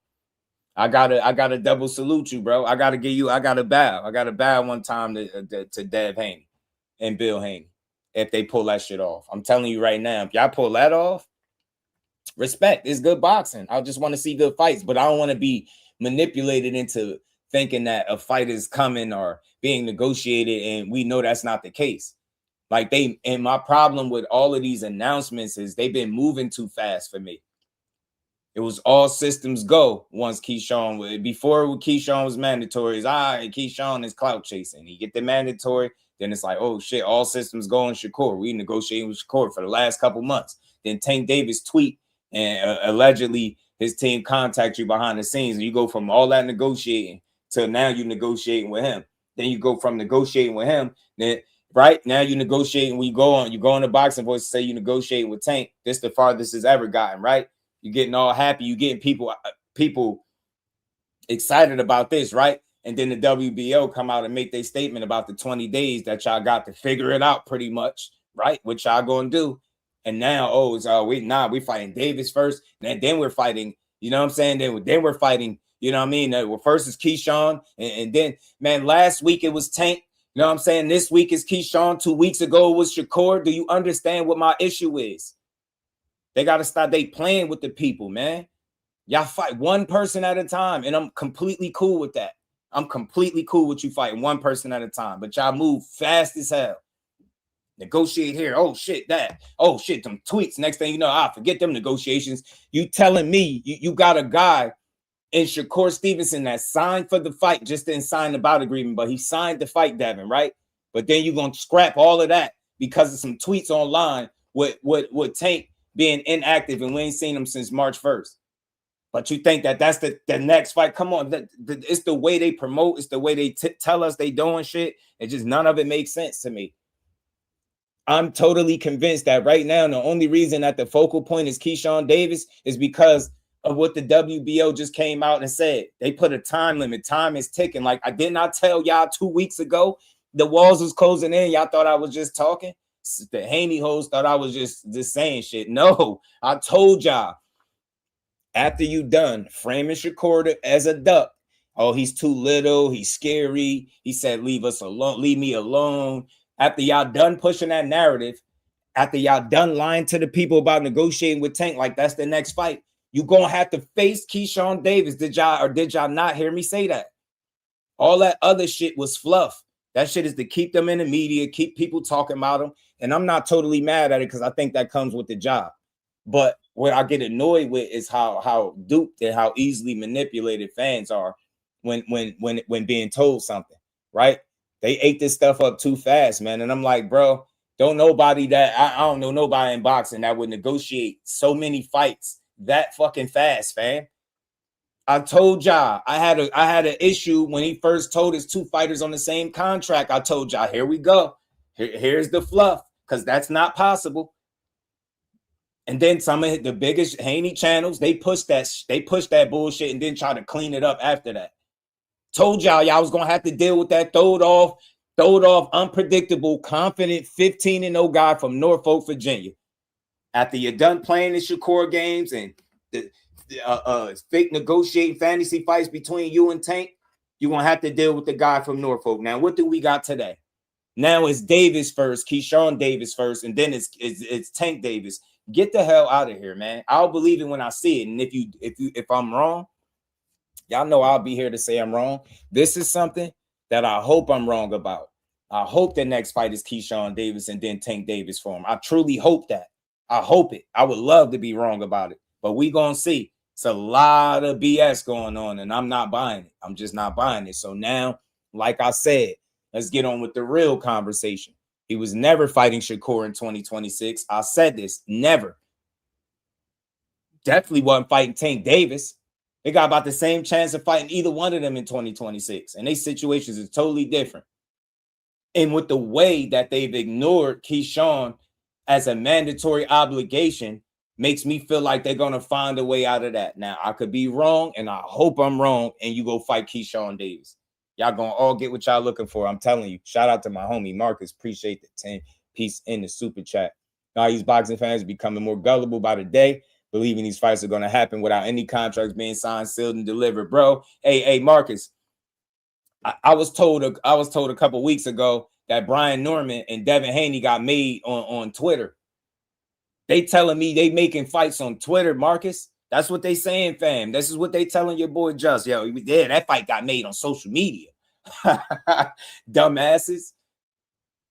I gotta double salute you, bro. I gotta bow. I gotta bow one time to Dev Haney and Bill Haney if they pull that shit off. I'm telling you right now, if y'all pull that off, respect. It's good boxing. I just want to see good fights, but I don't want to be manipulated into thinking that a fight is coming or being negotiated, and we know that's not the case. Like and my problem with all of these announcements is they've been moving too fast for me. It was all systems go once Keyshawn, before Keyshawn was mandatory, is Keyshawn is clout chasing. You get the mandatory, then it's like, oh shit, all systems go on Shakur. We negotiating with Shakur for the last couple months. Then Tank Davis tweet and allegedly his team contact you behind the scenes, and you go from all that negotiating to now you negotiating with him. Then you go from negotiating with him, then right now you negotiating. You go on the Boxing Voice to say you negotiating with Tank. This the farthest it's ever gotten, right? You're getting all happy. You're getting people excited about this, right? And then the WBO come out and make their statement about the 20 days that y'all got to figure it out pretty much, right? What y'all gonna do? And now, we fighting Davis first, and then we're fighting, you know what I'm saying? Then we're fighting, you know what I mean? Well, first is Keyshawn, and then, man, last week it was Tank. You know what I'm saying? This week is Keyshawn. 2 weeks ago it was Shakur. Do you understand what my issue is? They got to stop. They playing with the people, man. Y'all fight one person at a time, and I'm completely cool with that. I'm completely cool with you fighting one person at a time, but y'all move fast as hell. Negotiate here. Oh, shit, that. Oh, shit, them tweets. Next thing you know, forget them negotiations. You telling me you got a guy in Shakur Stevenson that signed for the fight, just didn't sign the bout agreement, but he signed to fight Devin, right? But then you're going to scrap all of that because of some tweets online with Tank being inactive, and we ain't seen him since March 1st. But you think that's the next fight? Come on, it's the way they promote, it's the way they tell us they doing shit. It just, none of it makes sense to me. I'm totally convinced that right now the only reason that the focal point is Keyshawn Davis is because of what the WBO just came out and said. They put a time limit. Time is ticking. Like, I did not tell y'all 2 weeks ago the walls was closing in. Y'all thought I was just talking. The Haney host thought I was just saying shit. No, I told y'all. After you done framing Shakur as a duck, oh, he's too little, he's scary. He said, leave us alone, leave me alone. After y'all done pushing that narrative, after y'all done lying to the people about negotiating with Tank, like that's the next fight, you gonna have to face Keyshawn Davis. Did y'all not hear me say that? All that other shit was fluff. That shit is to keep them in the media, keep people talking about them. And I'm not totally mad at it because I think that comes with the job. But what I get annoyed with is how duped and how easily manipulated fans are when being told something, right? They ate this stuff up too fast, man. And I'm like, bro, I don't know nobody in boxing that would negotiate so many fights that fucking fast, fam. I told y'all I had an issue when he first told his two fighters on the same contract. I told y'all, here we go. Here's the fluff, because that's not possible. And then some of the biggest Haney channels, they pushed that bullshit and then try to clean it up after that. Told y'all was gonna have to deal with that throwed off, unpredictable, confident 15-0 guy from Norfolk, Virginia. After you're done playing the Shakur games and the fake negotiating fantasy fights between you and Tank, you're gonna have to deal with the guy from Norfolk. Now, what do we got today? Now it's Davis first, Keyshawn Davis first, and then it's Tank Davis. Get the hell out of here, man. I'll believe it when I see it. And if I'm wrong, y'all know I'll be here to say I'm wrong. This is something that I hope I'm wrong about. I hope the next fight is Keyshawn Davis and then Tank Davis for him. I truly hope that. I hope it. I would love to be wrong about it, but we gonna see. It's a lot of BS going on, and I'm not buying it. I'm just not buying it. So now, like I said, let's get on with the real conversation. He was never fighting Shakur in 2026. I said this, never. Definitely wasn't fighting Tank Davis. They got about the same chance of fighting either one of them in 2026, and their situations are totally different. And with the way that they've ignored Keyshawn as a mandatory obligation makes me feel like they're going to find a way out of that. Now, I could be wrong, and I hope I'm wrong, and you go fight Keyshawn Davis. Y'all going to all get what y'all looking for. I'm telling you. Shout out to my homie Marcus. Appreciate the 10-piece in the super chat. Now, these boxing fans are becoming more gullible by the day, believing these fights are going to happen without any contracts being signed, sealed, and delivered. Bro, hey, Marcus, I was told a couple weeks ago that Brian Norman and Devin Haney got made on Twitter. They telling me they making fights on Twitter, Marcus. That's what they saying, fam. This is what they telling your boy Just. Yo, yeah, that fight got made on social media. Dumbasses.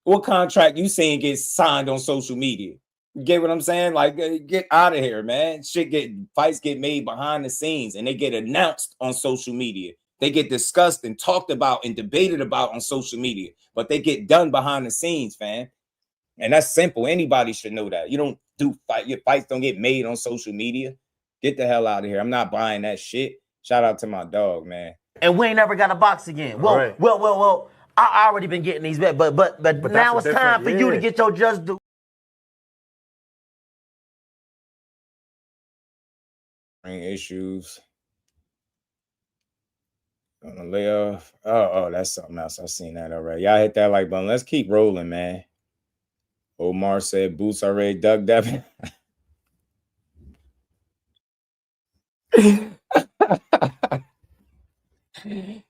What contract you saying gets signed on social media? You get what I'm saying? Like, get out of here, man. Fights get made behind the scenes, and they get announced on social media. They get discussed and talked about and debated about on social media, but they get done behind the scenes, fam. And that's simple. Anybody should know that. You don't your fights don't get made on social media. Get the hell out of here. I'm not buying that shit. Shout out to my dog, man. And we ain't never got a box again. Well, right. well. I already been getting these bets, but now it's time for you to get your just due. Issues. On the layoff. Oh, that's something else. I've seen that already. Y'all hit that like button. Let's keep rolling, man. Omar said Boots already dug Devin.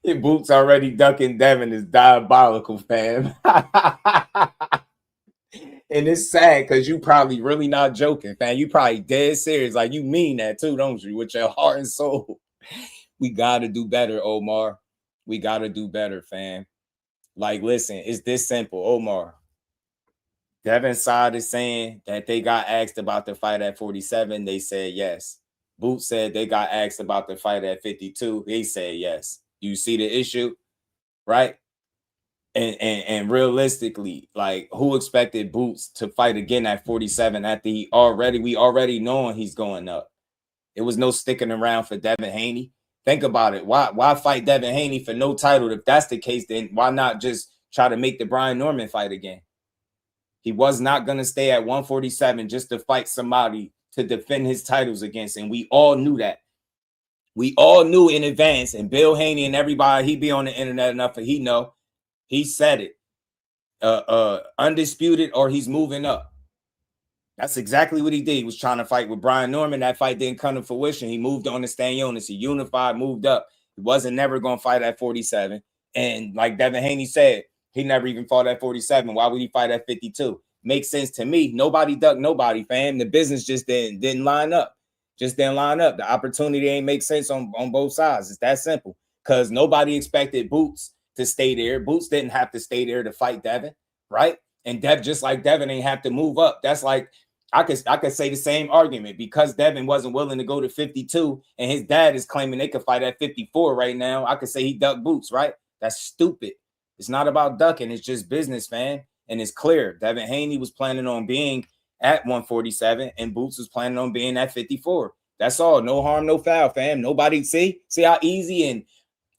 Boots already ducking Devin is diabolical, fam. And it's sad because you probably really not joking, fam. You probably dead serious. Like, you mean that too, don't you? With your heart and soul. We got to do better, Omar. We got to do better, fam. Like, listen, it's this simple, Omar. Devin's side is saying that they got asked about the fight at 47. They said yes. Boots said they got asked about the fight at 52. They said yes. You see the issue, right? And realistically, like, who expected Boots to fight again at 47 after we already knowing he's going up? It was no sticking around for Devin Haney. Think about it. Why fight Devin Haney for no title? If that's the case, then why not just try to make the Brian Norman fight again? He was not going to stay at 147 just to fight somebody to defend his titles against. And we all knew that. We all knew in advance. And Bill Haney and everybody, he be on the internet enough, and he know. He said it. Undisputed, or he's moving up. That's exactly what he did. He was trying to fight with Brian Norman. That fight didn't come to fruition. He moved on to Stanionis. He unified, moved up. He wasn't never going to fight at 47. And like Devin Haney said, he never even fought at 47. Why would he fight at 52? Makes sense to me. Nobody ducked nobody, fam. The business just didn't line up. Just didn't line up. The opportunity ain't make sense on both sides. It's that simple. Because nobody expected Boots to stay there. Boots didn't have to stay there to fight Devin, right? And Dev, just like Devin, ain't have to move up. That's like, I could say the same argument because Devin wasn't willing to go to 52 and his dad is claiming they could fight at 54 right now. I could say he ducked Boots, right? That's stupid. It's not about ducking. It's just business, fam. And it's clear. Devin Haney was planning on being at 147 and Boots was planning on being at 54. That's all. No harm, no foul, fam. Nobody see how easy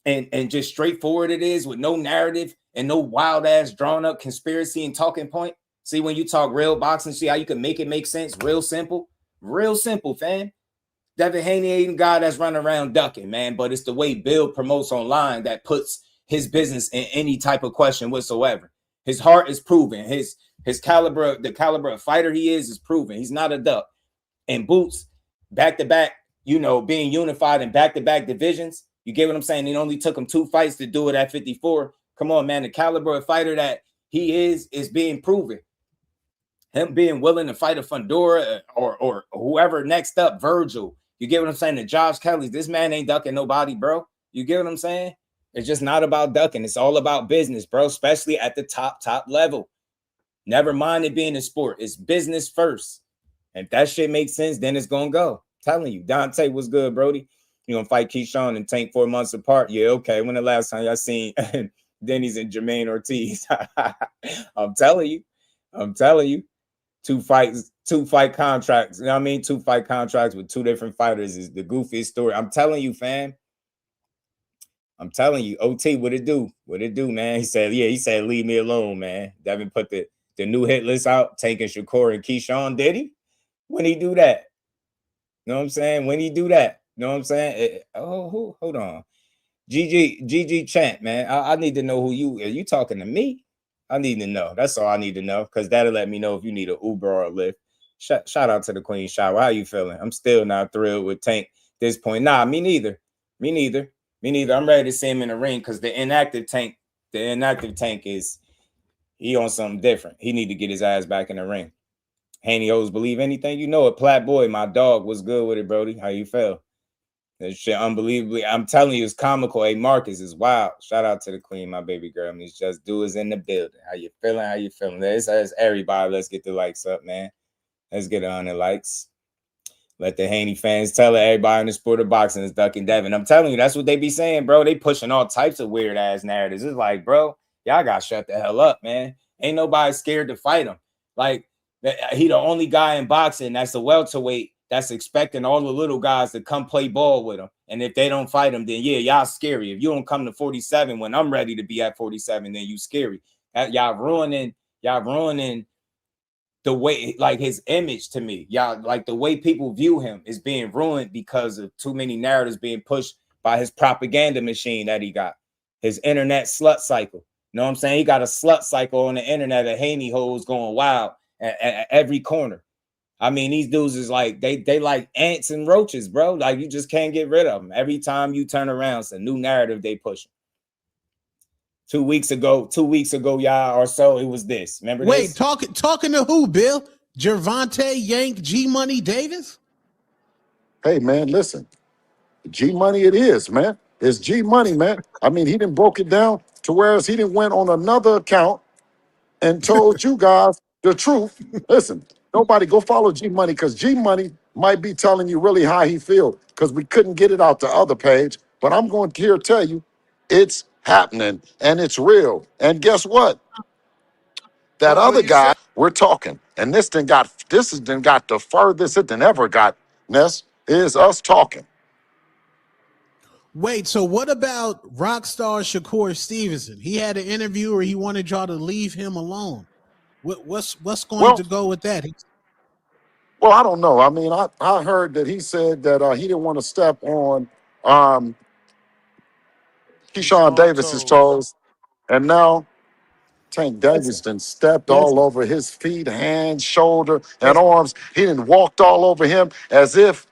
and just straightforward it is with no narrative and no wild ass drawn up conspiracy and talking point. See, when you talk real boxing, see how you can make it make sense. Real simple, fam. Devin Haney ain't a guy that's running around ducking, man. But it's the way Bill promotes online that puts his business in any type of question whatsoever. His heart is proven. His caliber, the caliber of fighter he is proven. He's not a duck. And Boots, back to back, being unified in back-to-back divisions. You get what I'm saying? It only took him 2 fights to do it at 54. Come on, man. The caliber of fighter that he is being proven. Him being willing to fight a Fundora or whoever next up, Virgil. You get what I'm saying? The Josh Kellys. This man ain't ducking nobody, bro. You get what I'm saying? It's just not about ducking. It's all about business, bro, especially at the top level. Never mind it being a sport. It's business first. If that shit makes sense, then it's going to go. Telling you, Dante was good, Brody. You gonna fight Keyshawn and Tank 4 months apart? Yeah, okay. When the last time y'all seen Denny's and Jermaine Ortiz? I'm telling you. 2 fight contracts. You know what I mean? 2 fight contracts with 2 different fighters is the goofiest story. I'm telling you, fam. I'm telling you, OT, what it do? What it do, man? He said, leave me alone, man. Devin put the new hit list out, taking Shakur and Keyshawn. Did he? When he do that? You know what I'm saying? When he do that? You know what I'm saying? Hold on. GG Chant, man. I need to know who you are. You talking to me? I need to know. That's all I need to know, because that'll let me know if you need an Uber or a Lyft. Shout out to the Queen Shower. How you feeling? I'm still not thrilled with Tank at this point. Nah, me neither. I'm ready to see him in the ring, because the inactive Tank is he on something different. He need to get his ass back in the ring. Haney always believe anything. You know it. Plat Boy, my dog, was good with it, Brody. How you feel? That shit unbelievably. I'm telling you, it's comical. Hey, Marcus is wild. Shout out to the Queen, my baby girl. These just doers in the building. How you feeling? That's everybody. Let's get the likes up, man. Let's get 100 likes. Let the Haney fans tell everybody in the sport of boxing is ducking Devin. I'm telling you, that's what they be saying, bro. They pushing all types of weird ass narratives. It's like, bro, y'all got to shut the hell up, man. Ain't nobody scared to fight him. Like, he the only guy in boxing that's a welterweight that's expecting all the little guys to come play ball with him. And if they don't fight him, then yeah, y'all scary. If you don't come to 47 when I'm ready to be at 47, then you scary. Y'all ruining the way, like, his image to me. Y'all, like, the way people view him is being ruined because of too many narratives being pushed by his propaganda machine that he got. His internet slut cycle. You know what I'm saying? He got a slut cycle on the internet of Haney hoes going wild at every corner. I mean, these dudes is like, they like ants and roaches, bro. Like, you just can't get rid of them. Every time you turn around, it's a new narrative they pushing. 2 weeks ago, y'all, or so, it was this. Remember this? Wait, talking to who, Bill? Gervonta, Yank, G-Money, Davis? Hey, man, listen. G-Money it is, man. It's G-Money, man. I mean, he didn't broke it down to whereas he didn't went on another account and told you guys the truth. Listen, nobody go follow G-Money, because G-Money might be telling you really how he feels, because we couldn't get it out the other page. But I'm going to here tell you it's happening and it's real. And guess what? That other guy, we're talking, and this has got the furthest it than ever got, Ness, is us talking. Wait, so what about rock star Shakur Stevenson? He had an interview where he wanted y'all to leave him alone. What's going to go with that? Well, I don't know. I mean, I heard that he said that he didn't want to step on Keyshawn Davis's toes, and now Tank Davis done stepped all over his feet, hands, shoulder, and arms. He done walked all over him as if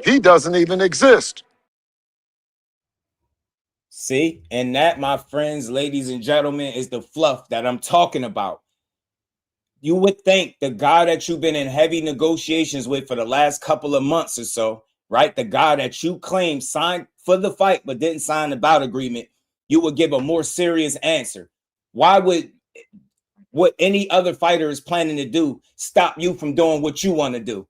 he doesn't even exist. See, and that, my friends, ladies and gentlemen, is the fluff that I'm talking about. You would think the guy that you've been in heavy negotiations with for the last couple of months or so, right? The guy that you claim signed for the fight but didn't sign the bout agreement, you would give a more serious answer. Why would what any other fighter is planning to do stop you from doing what you want to do?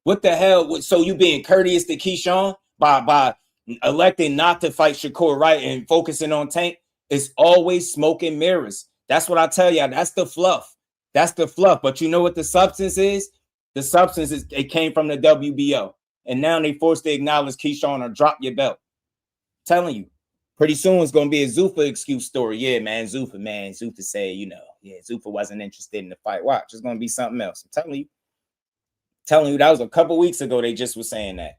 What the hell? So you being courteous to Keyshawn by electing not to fight Shakur, right, and focusing on Tank? It's always smoke and mirrors. That's what I tell y'all. That's the fluff. That's the fluff. But you know what the substance is? The substance is it came from the WBO. And now they forced to acknowledge Keyshawn or drop your belt. I'm telling you. Pretty soon it's going to be a Zuffa excuse story. Yeah, man, Zuffa said, Zuffa wasn't interested in the fight. Watch, it's going to be something else. I'm telling you, that was a couple weeks ago they just was saying that.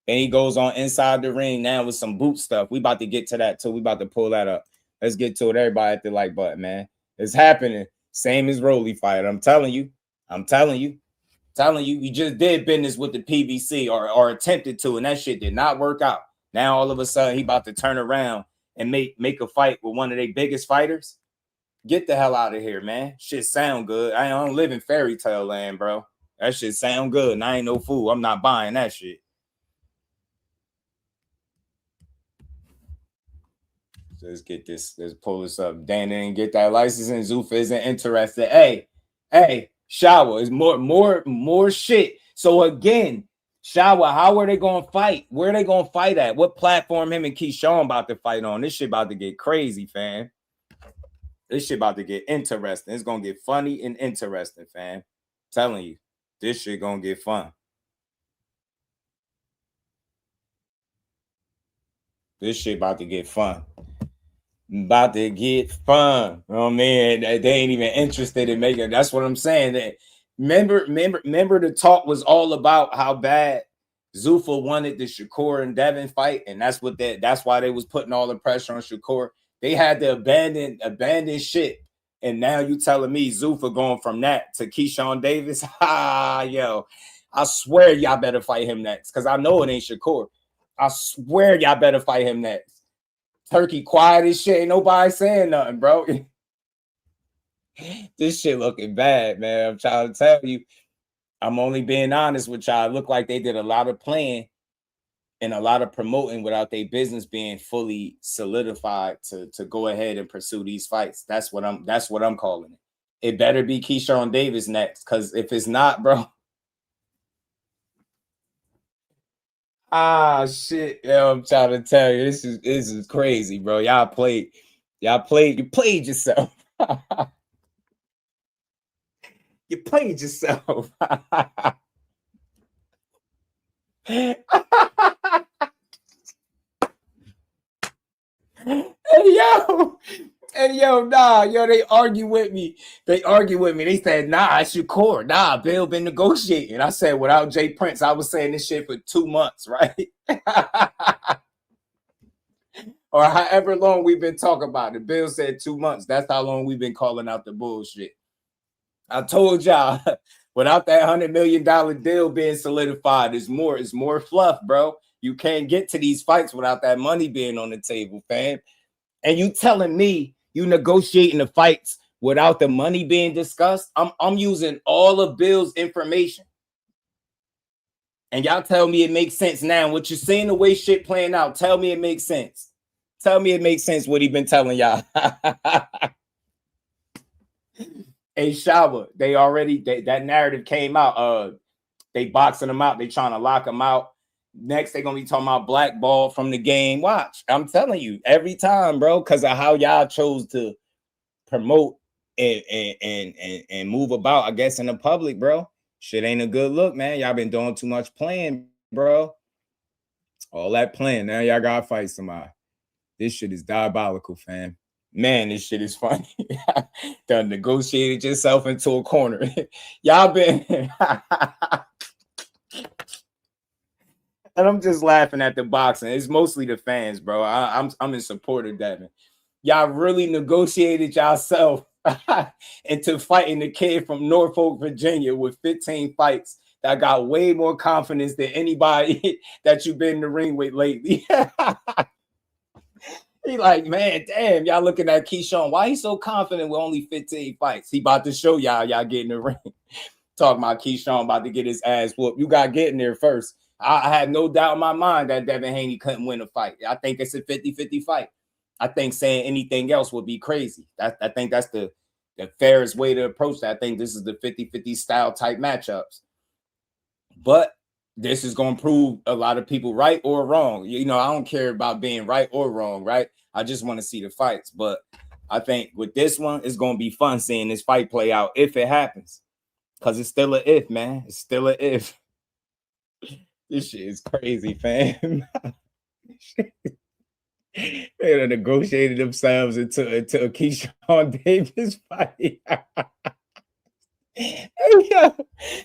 And he goes on inside the ring now with some boot stuff. We about to get to that too. We about to pull that up. Let's get to it. Everybody at the like button, man. It's happening. Same as Rolly fight. I'm telling you. You just did business with the PBC or attempted to, and that shit did not work out. Now all of a sudden he about to turn around and make a fight with one of their biggest fighters. Get the hell out of here, man. Shit sound good. I don't live in fairy tale land, bro. That shit sound good, and I ain't no fool. I'm not buying that shit. So let's get this. Let's pull this up. Dan didn't get that license, and Zuffa isn't interested. Hey, Shower is more shit. So again, Shower, how are they going to fight? Where are they going to fight at? What platform him and Keyshawn about to fight on? This shit about to get crazy, fam. This shit about to get interesting. It's going to get funny and interesting, fam. I'm telling you, this shit going to get fun. This shit about to get fun. About to get fun. You know what I mean? They ain't even interested in making it. That's what I'm saying. That remember the talk was all about how bad Zuffa wanted the Shakur and Devin fight, and that's why they was putting all the pressure on Shakur. They had to abandon shit. And now you telling me Zuffa going from that to Keyshawn Davis? Yo, I swear y'all better fight him next, because I know it ain't Shakur. I swear y'all better fight him next. Turkey quiet as shit. Ain't nobody saying nothing, bro. This shit looking bad, man. I'm trying to tell you. I'm only being honest with y'all. It looked like they did a lot of playing and a lot of promoting without their business being fully solidified to go ahead and pursue these fights. That's what I'm calling it. It better be Keyshawn Davis next, because if it's not, bro. Shit. Yo, I'm trying to tell you, this is crazy, bro. You played yourself. You played yourself. They argue with me. They said, nah, it's Shakur. Nah, Bill been negotiating. I said, without Jay Prince, I was saying this shit for 2 months, right? Or however long we've been talking about it. Bill said 2 months. That's how long we've been calling out the bullshit. I told y'all, without that $100 million deal being solidified, it's more fluff, bro. You can't get to these fights without that money being on the table, fam. And you telling me you negotiating the fights without the money being discussed? I'm using all of Bill's information. And y'all tell me it makes sense now. What you're seeing, the way shit playing out, tell me it makes sense. Tell me it makes sense what he been telling y'all. Hey, Shaba, that narrative came out. They boxing him out. They trying to lock him out. Next, they're going to be talking about blackball from the game. Watch. I'm telling you, every time, bro, because of how y'all chose to promote and move about, I guess, in the public, bro. Shit ain't a good look, man. Y'all been doing too much playing, bro. All that playing. Now y'all got to fight somebody. This shit is diabolical, fam. Man, this shit is funny. Done negotiated yourself into a corner. Y'all been... And I'm just laughing at the boxing. It's mostly the fans, bro. I'm in support of Devin. Y'all really negotiated yourself into fighting the kid from Norfolk, Virginia with 15 fights that got way more confidence than anybody that you've been in the ring with lately. He like, man, damn, y'all looking at Keyshawn. Why he so confident with only 15 fights? He about to show y'all get in the ring. Talking about Keyshawn about to get his ass whooped. You got to get in there first. I had no doubt in my mind that Devin Haney couldn't win a fight. I think it's a 50-50 fight. I think saying anything else would be crazy. I think that's the fairest way to approach that. I think this is the 50-50 style type matchups. But this is going to prove a lot of people right or wrong. You know, I don't care about being right or wrong, right? I just want to see the fights. But I think with this one, it's going to be fun seeing this fight play out if it happens. Because it's still a if, man. It's still a if. This shit is crazy, fam. They done negotiated themselves into a Keyshawn Davis fight.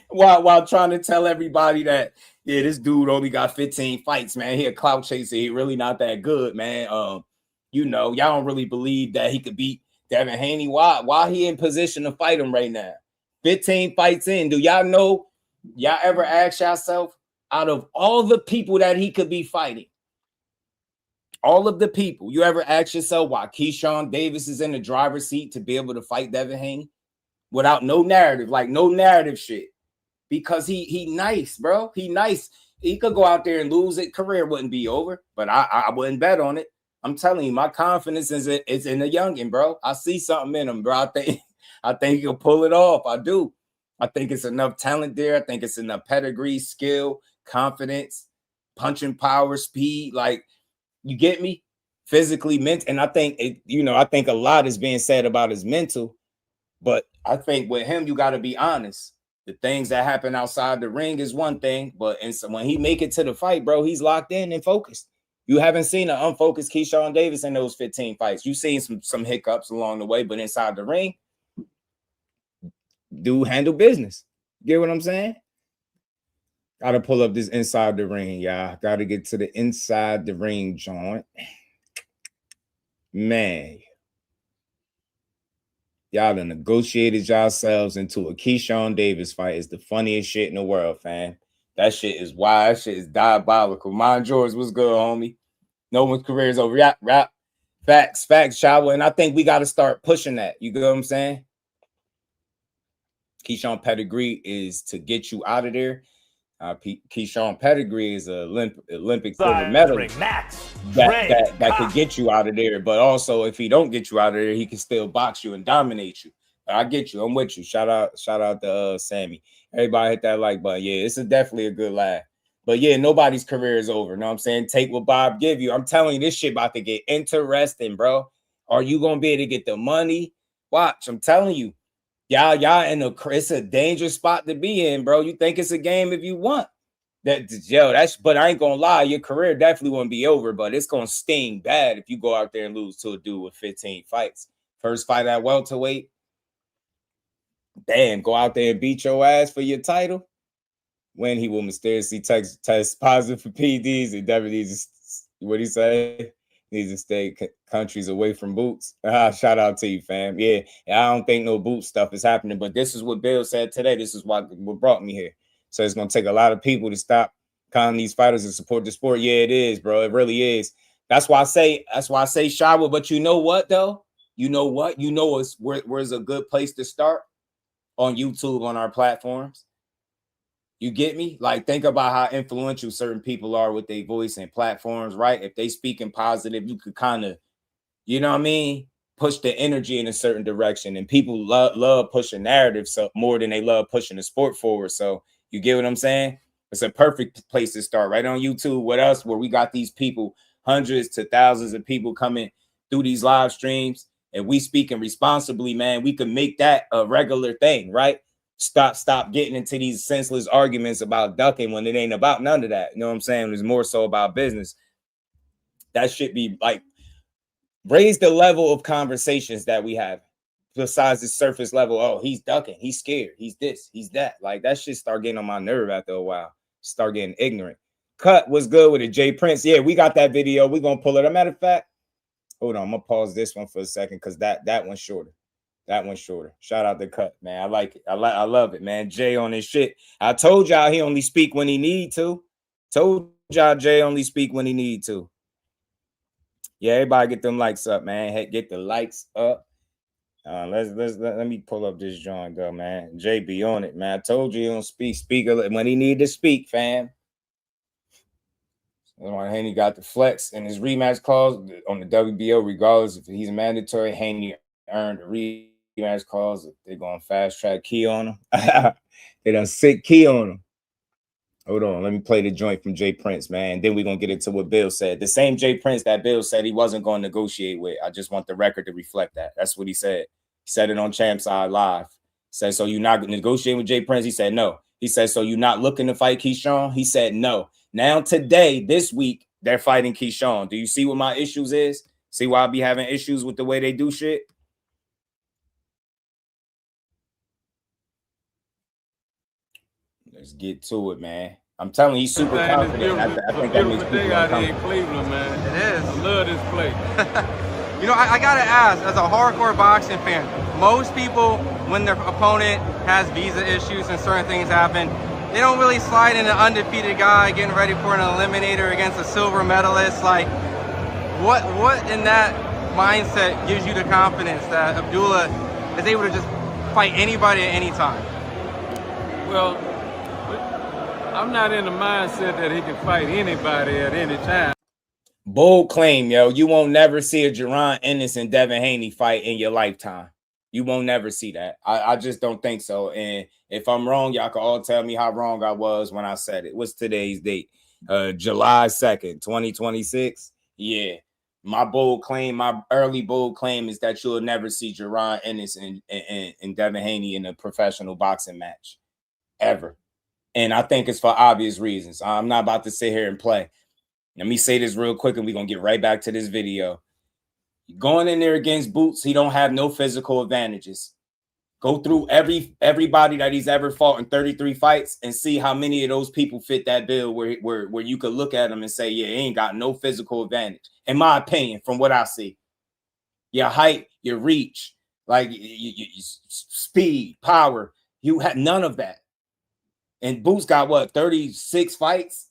While trying to tell everybody that, yeah, this dude only got 15 fights, man. He a clout chaser. He really not that good, man. You know, y'all don't really believe that he could beat Devin Haney. Why he in position to fight him right now? 15 fights in. Do y'all know? Y'all ever ask yourself, out of all the people that he could be fighting, all of the people, you ever ask yourself why Keyshawn Davis is in the driver's seat to be able to fight Devin Haney without no narrative, like no narrative shit? Because he nice, bro. He nice. He could go out there and lose it. Career wouldn't be over, but I wouldn't bet on it. I'm telling you, my confidence is in the youngin, bro. I see something in him, bro. I think he'll pull it off. I do. I think it's enough talent there. I think it's enough pedigree, skill confidence, punching power, speed. Like, you get me? Physically, mental. And I think, I think a lot is being said about his mental. But I think with him, you got to be honest. The things that happen outside the ring is one thing, but when he make it to the fight, bro, he's locked in and focused. You haven't seen an unfocused Keyshawn Davis in those 15 fights. You've seen some hiccups along the way, but inside the ring, dude handle business. Get what I'm saying? Got to pull up this inside the ring, y'all. Got to get to the inside the ring joint. Man. Y'all done negotiated yourselves into a Keyshawn Davis fight. It's the funniest shit in the world, fam. That shit is wild. That shit is diabolical. Mind George, what's good, homie? No one's career is over. Rap. Facts, Shawa. And I think we got to start pushing that. You get what I'm saying? Keyshawn pedigree is to get you out of there. Keyshawn pedigree is an Olympic silver medalist that could get you out of there. But also, if he don't get you out of there, he can still box you and dominate you. But I get you. I'm with you. Shout out to Sammy. Everybody hit that like button. Yeah, it's definitely a good laugh. But yeah, nobody's career is over. You know what I'm saying? Take what Bob give you. I'm telling you, this shit about to get interesting, bro. Are you gonna be able to get the money? Watch. I'm telling you. Y'all it's a dangerous spot to be in, bro. You think it's a game if you want. But I ain't gonna lie, your career definitely won't be over, but it's gonna sting bad if you go out there and lose to a dude with 15 fights. First fight at welterweight. Damn, go out there and beat your ass for your title. When he will mysteriously test positive for PDs, and Devin needs to, what he say? Needs to stay countries away from boots. Shout out to you, fam. Yeah, I don't think no boot stuff is happening, but this is what Bill said today. This is what brought me here. So it's gonna take a lot of people to stop calling these fighters and support the sport. Yeah, it is, bro. It really is. That's why I say Shawa. But you know what, though? You know what? You know where's a good place to start? On YouTube, on our platforms. You get me? Like, think about how influential certain people are with their voice and platforms, right? If they speaking positive, you could kind of, you know what I mean, push the energy in a certain direction. And people love pushing narratives more than they love pushing the sport forward. So you get what I'm saying? It's a perfect place to start, right on YouTube. What else? Where we got these people, hundreds to thousands of people coming through these live streams, and we speaking responsibly, man. We can make that a regular thing, right? Stop getting into these senseless arguments about ducking when it ain't about none of that. You know what I'm saying? It's more so about business. That should be like, raise the level of conversations that we have besides the surface level. Oh, he's ducking, he's scared, he's this, he's that. Like, that shit start getting on my nerve after a while. Start getting ignorant. Cut was good with it. Jay Prince. Yeah, we got that video. We're gonna pull it. As a matter of fact, hold on, I'm gonna pause this one for a second because that one's shorter. That one's shorter. Shout out to Cut, man. I like it. I love it, man. Jay on his shit. I told y'all he only speak when he need to. Told y'all Jay only speak when he need to. Yeah, everybody get them likes up, man. Hey, get the likes up. Let me pull up this joint, though, man. Jay be on it, man. I told you he don't speak when he need to speak, fam. Haney got the flex and his rematch clause on the WBO, regardless if he's mandatory. Haney earned a rematch clause. They're going fast track key on him. They done sick key on him. Hold on, let me play the joint from Jay Prince, man. Then we're going to get into what Bill said. The same Jay Prince that Bill said he wasn't going to negotiate with. I just want the record to reflect that. That's what he said. He said it on Champ's Side Live. He said, so you're not negotiating with Jay Prince? He said, no. He said, so you're not looking to fight Keyshawn? He said, no. Now, today, this week, they're fighting Keyshawn. Do you see what my issues is? See why I be having issues with the way they do shit? Let's get to it, man. I'm telling you, he's super confident. I think that makes people uncomfortable. In Cleveland, man. It is. I love this place. You know, I gotta ask, as a hardcore boxing fan, most people, when their opponent has visa issues and certain things happen, they don't really slide in an undefeated guy getting ready for an eliminator against a silver medalist. Like, what in that mindset gives you the confidence that Abdullah is able to just fight anybody at any time? Well, I'm not in the mindset that he can fight anybody at any time. Bold claim, yo. You won't never see a Gervonta Ennis and Devin Haney fight in your lifetime. You won't never see that. I just don't think so. And if I'm wrong, y'all can all tell me how wrong I was when I said it. What's today's date? July 2nd, 2026. Yeah. My bold claim, my early bold claim is that you'll never see Gervonta Ennis and Devin Haney in a professional boxing match. Ever. And I think it's for obvious reasons. I'm not about to sit here and play. Let me say this real quick and we're going to get right back to this video. Going in there against Boots, he don't have no physical advantages. Go through everybody that he's ever fought in 33 fights and see how many of those people fit that bill where you could look at them and say, yeah, he ain't got no physical advantage. In my opinion, from what I see. Your height, your reach, like your speed, power, you had none of that. And Boots got what, 36 fights?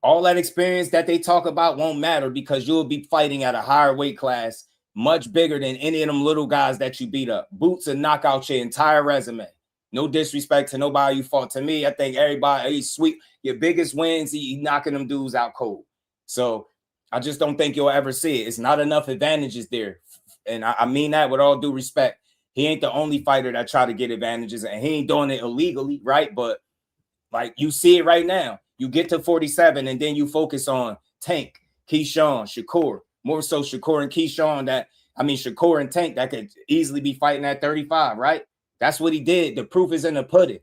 All that experience that they talk about won't matter because you'll be fighting at a higher weight class, much bigger than any of them little guys that you beat up. Boots will knock out your entire resume. No disrespect to nobody you fought. To me, I think everybody, he's sweet. Your biggest wins, he knocking them dudes out cold. So I just don't think you'll ever see it. It's not enough advantages there. And I mean that with all due respect. He ain't the only fighter that try to get advantages, and he ain't doing it illegally, right? But like you see it right now. You get to 47 and then you focus on Tank, Keyshawn, Shakur, more so Shakur and Keyshawn Shakur and Tank that could easily be fighting at 35, right? That's what he did. The proof is in the pudding.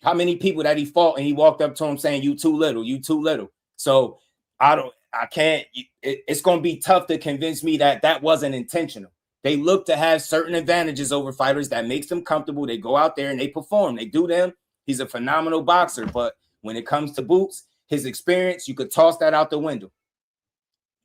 How many people that he fought and he walked up to him saying, you too little, you too little. So it's going to be tough to convince me that that wasn't intentional. They look to have certain advantages over fighters that makes them comfortable. They go out there and they perform. They do them. He's a phenomenal boxer, but when it comes to Boots, his experience, you could toss that out the window.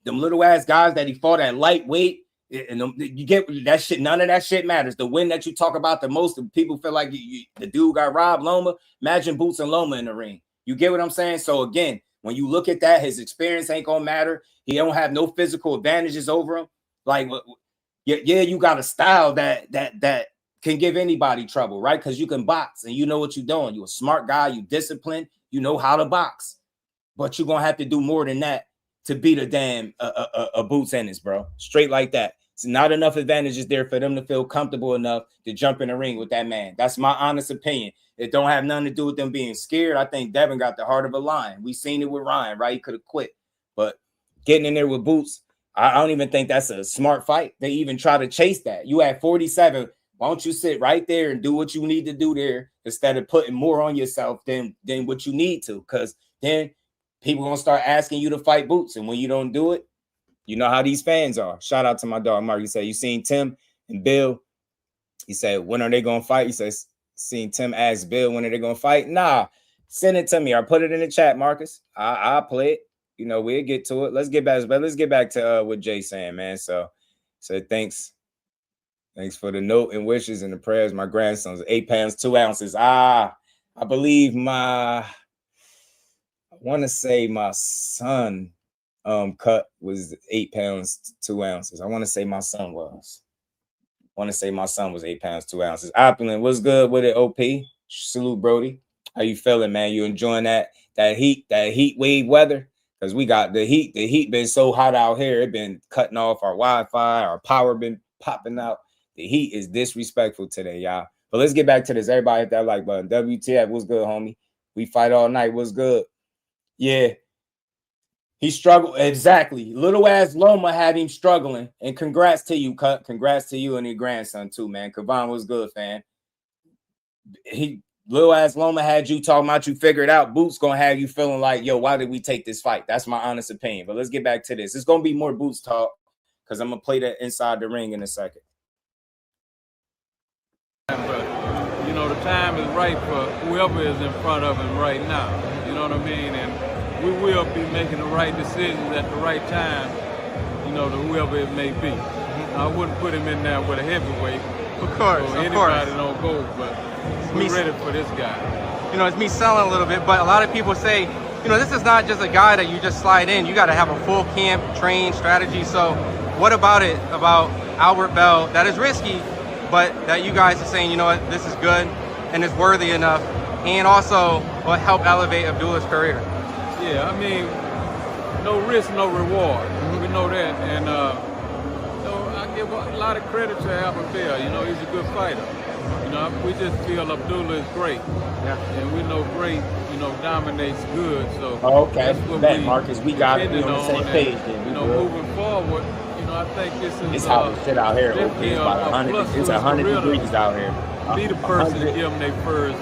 Them little ass guys that he fought at lightweight, and you get that shit. None of that shit matters. The win that you talk about the most, people feel like the dude got robbed. Loma, imagine Boots and Loma in the ring. You get what I'm saying? So again, when you look at that, his experience ain't gonna matter. He don't have no physical advantages over him. Like, yeah, you got a style that can give anybody trouble, right? Because you can box and you know what you're doing. You're a smart guy. You disciplined. You know how to box, but you're gonna have to do more than that to beat a damn Boots Ennis, bro. Straight like that. It's not enough advantages there for them to feel comfortable enough to jump in the ring with that man. That's my honest opinion. It don't have nothing to do with them being scared. I think Devin got the heart of a lion. We seen it with Ryan, right? He could have quit, but getting in there with Boots, I don't even think that's a smart fight. They even try to chase that. You at 47. Why don't you sit right there and do what you need to do there instead of putting more on yourself than what you need to? Because then people going to start asking you to fight Boots. And when you don't do it, you know how these fans are. Shout out to my dog, Mark. He said, you seen Tim and Bill? He said, when are they going to fight? He says, seen Tim ask Bill, when are they going to fight? Nah, send it to me. I'll put it in the chat, Marcus. I'll play it. You know, we'll get to it. Let's get back to what Jay's saying, man. So thanks. Thanks for the note and wishes and the prayers. My grandson's 8 pounds, 2 ounces. I believe I want to say my son cut was 8 pounds, 2 ounces. I want to say my son was. 8 pounds, 2 ounces. Opulent, what's good with it, OP? Salute, Brody. How you feeling, man? You enjoying that heat wave weather? Because we got the heat. The heat been so hot out here. It been cutting off our Wi-Fi. Our power been popping out. The heat is disrespectful today, y'all. But let's get back to this. Everybody hit that like button. WTF, what's good, homie? We fight all night. What's good? Yeah. He struggled. Exactly. Little ass Loma had him struggling. And congrats to you, Cut. Congrats to you and your grandson, too, man. Kavon was good, fam. Little ass Loma had you talking about you figured out. Boots gonna have you feeling like, yo, why did we take this fight? That's my honest opinion. But let's get back to this. It's gonna be more Boots talk because I'm gonna play that inside the ring in a second. But, you know, the time is right for whoever is in front of him right now. You know what I mean? And we will be making the right decisions at the right time, you know, to whoever it may be. I wouldn't put him in there with a heavyweight. Of course, so anybody don't go, but we're ready for this guy. You know, it's me selling a little bit, but a lot of people say, you know, this is not just a guy that you just slide in. You got to have a full camp, train, strategy. So what about Albert Bell? That is risky, but that you guys are saying, you know what, this is good and it's worthy enough, and also will help elevate Abdullah's career. Yeah, I mean, no risk, no reward. We know that, and so I give give a lot of credit to Abdullah. You know, he's a good fighter. You know, we just feel Abdullah is great. Yeah. And we know great, you know, dominates good. So okay, that's what bet, Marcus, we got to be on the same page then. You know, moving forward, you know, I think this is it's hot as shit out here. Okay, it's about 100. It's 100 degrees out here. Be the person to give them their first.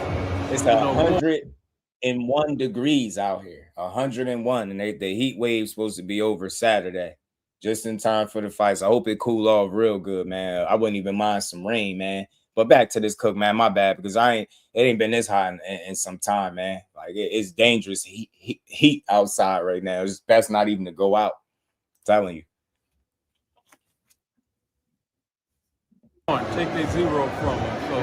It's 101 degrees out here. 101, and the heat wave's supposed to be over Saturday, just in time for the fights. I hope it cool off real good, man. I wouldn't even mind some rain, man. But back to this Cook, man. My bad, because it ain't been this hot in some time, man. Like it's dangerous heat outside right now. It's best not even to go out. I'm telling you. Take their zero from them. So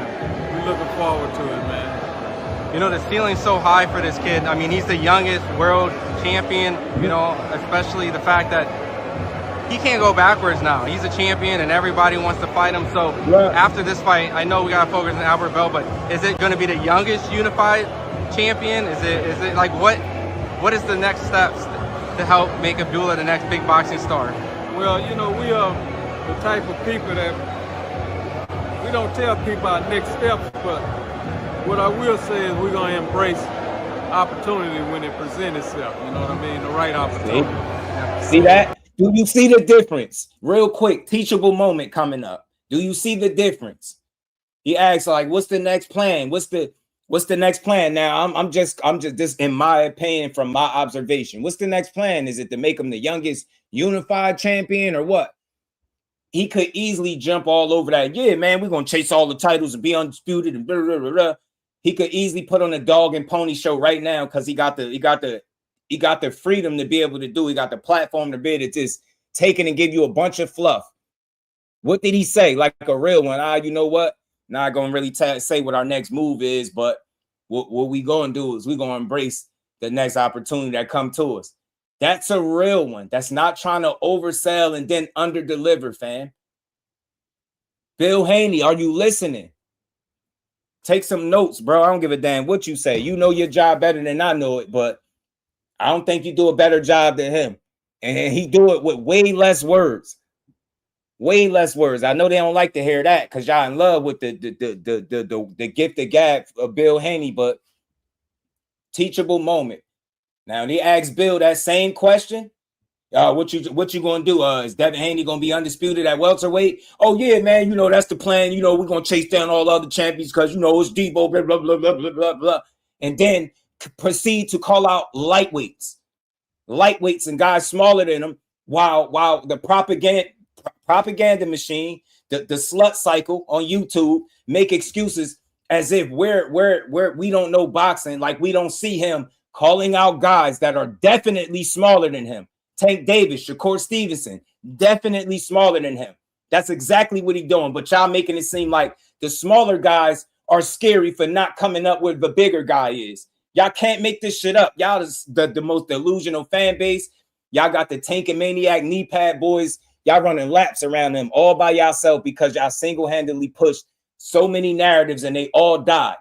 we're looking forward to it, man. You know, the ceiling's so high for this kid. I mean, he's the youngest world champion, you know, especially the fact that he can't go backwards now. He's a champion and everybody wants to fight him. So after this fight, I know we got to focus on Albert Bell, but is it going to be the youngest unified champion? Is it like what is the next steps to help make Abdullah the next big boxing star? Well, you know, we are the type of people that we don't tell people our next steps, but what I will say is we're going to embrace opportunity when it presents itself. You know what I mean? The right opportunity. See that? Do you see the difference? Real quick, teachable moment coming up. Do you see the difference? He asks, like, what's the next plan? What's the next plan? Now, I'm just this, in my opinion, from my observation. What's the next plan? Is it to make him the youngest unified champion or what? He could easily jump all over that. Yeah, man, we're gonna chase all the titles and be undisputed and blah, blah, blah, blah. He could easily put on a dog and pony show right now because he got the freedom to be able to do. He got the platform to be able to just take it and give you a bunch of fluff. What did he say? Like a real one. You know what? Not gonna really say what our next move is, but what we gonna do is we're gonna embrace the next opportunity that come to us. That's a real one. That's not trying to oversell and then underdeliver, fam. Bill Haney, are you listening? Take some notes, bro. I don't give a damn what you say. You know your job better than I know it, but I don't think you do a better job than him. And he do it with way less words. Way less words. I know they don't like to hear that because y'all in love with the gift of gab of Bill Haney, but teachable moment. Now he asked Bill that same question. What you gonna do? Is Devin Haney gonna be undisputed at welterweight? Oh yeah, man. You know that's the plan. You know we're gonna chase down all other champions because you know it's Debo. Blah blah blah blah blah blah blah. And then proceed to call out lightweights and guys smaller than them. While the propaganda machine, the slut cycle on YouTube make excuses as if we don't know boxing, like we don't see him calling out guys that are definitely smaller than him. Tank Davis, Shakur Stevenson, definitely smaller than him. That's exactly what he's doing. But y'all making it seem like the smaller guys are scary for not coming up with the bigger guy is. Y'all can't make this shit up. Y'all is the most delusional fan base. Y'all got the Tank and Maniac knee pad boys. Y'all running laps around them all by yourself because y'all single-handedly pushed so many narratives and they all died.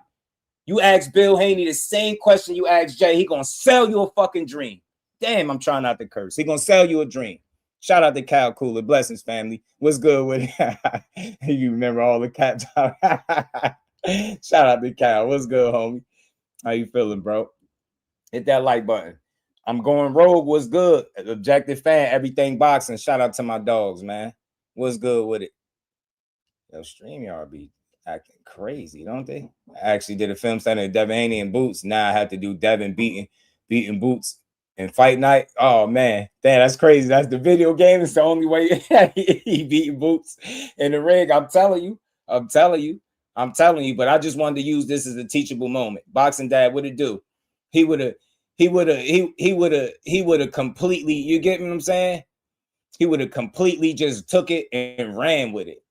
You ask Bill Haney the same question you asked Jay, he gonna sell you a fucking dream. Damn, I'm trying not to curse. He gonna sell you a dream. Shout out to Cal Cooler. Blessings, family. What's good with it? You remember all the cats. Shout out to Cal. What's good, homie? How you feeling, bro? Hit that like button. I'm going rogue. What's good? Objective fan, everything boxing. Shout out to my dogs, man. What's good with it? Yo, StreamYard be acting crazy, don't they? I actually did a film study of Devin Haney and Boots. Now I have to do Devin beating Boots and fight night. Oh man, damn, that's crazy. That's the video game. It's the only way he beating Boots in the ring. I'm telling you. But I just wanted to use this as a teachable moment. Boxing Dad, what it do? He would have completely, you get what I'm saying? He would have completely just took it and ran with it.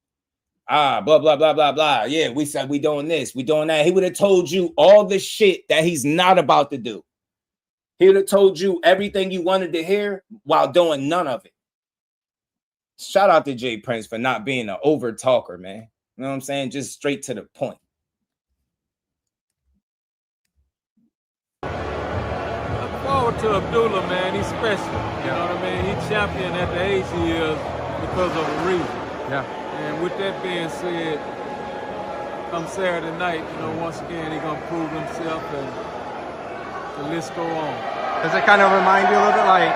Blah, blah, blah, blah, blah. Yeah, we said we doing this, we doing that. He would have told you all the shit that he's not about to do. He would have told you everything you wanted to hear while doing none of it. Shout out to Jay Prince for not being an over talker, man. You know what I'm saying? Just straight to the point. Look forward to Abdullah, man. He's special. You know what I mean? He's champion at the age he is because of a reason. Yeah. And with that being said, come Saturday night, once again, he's going to prove himself, and the list go on. Does it kind of remind you a little bit like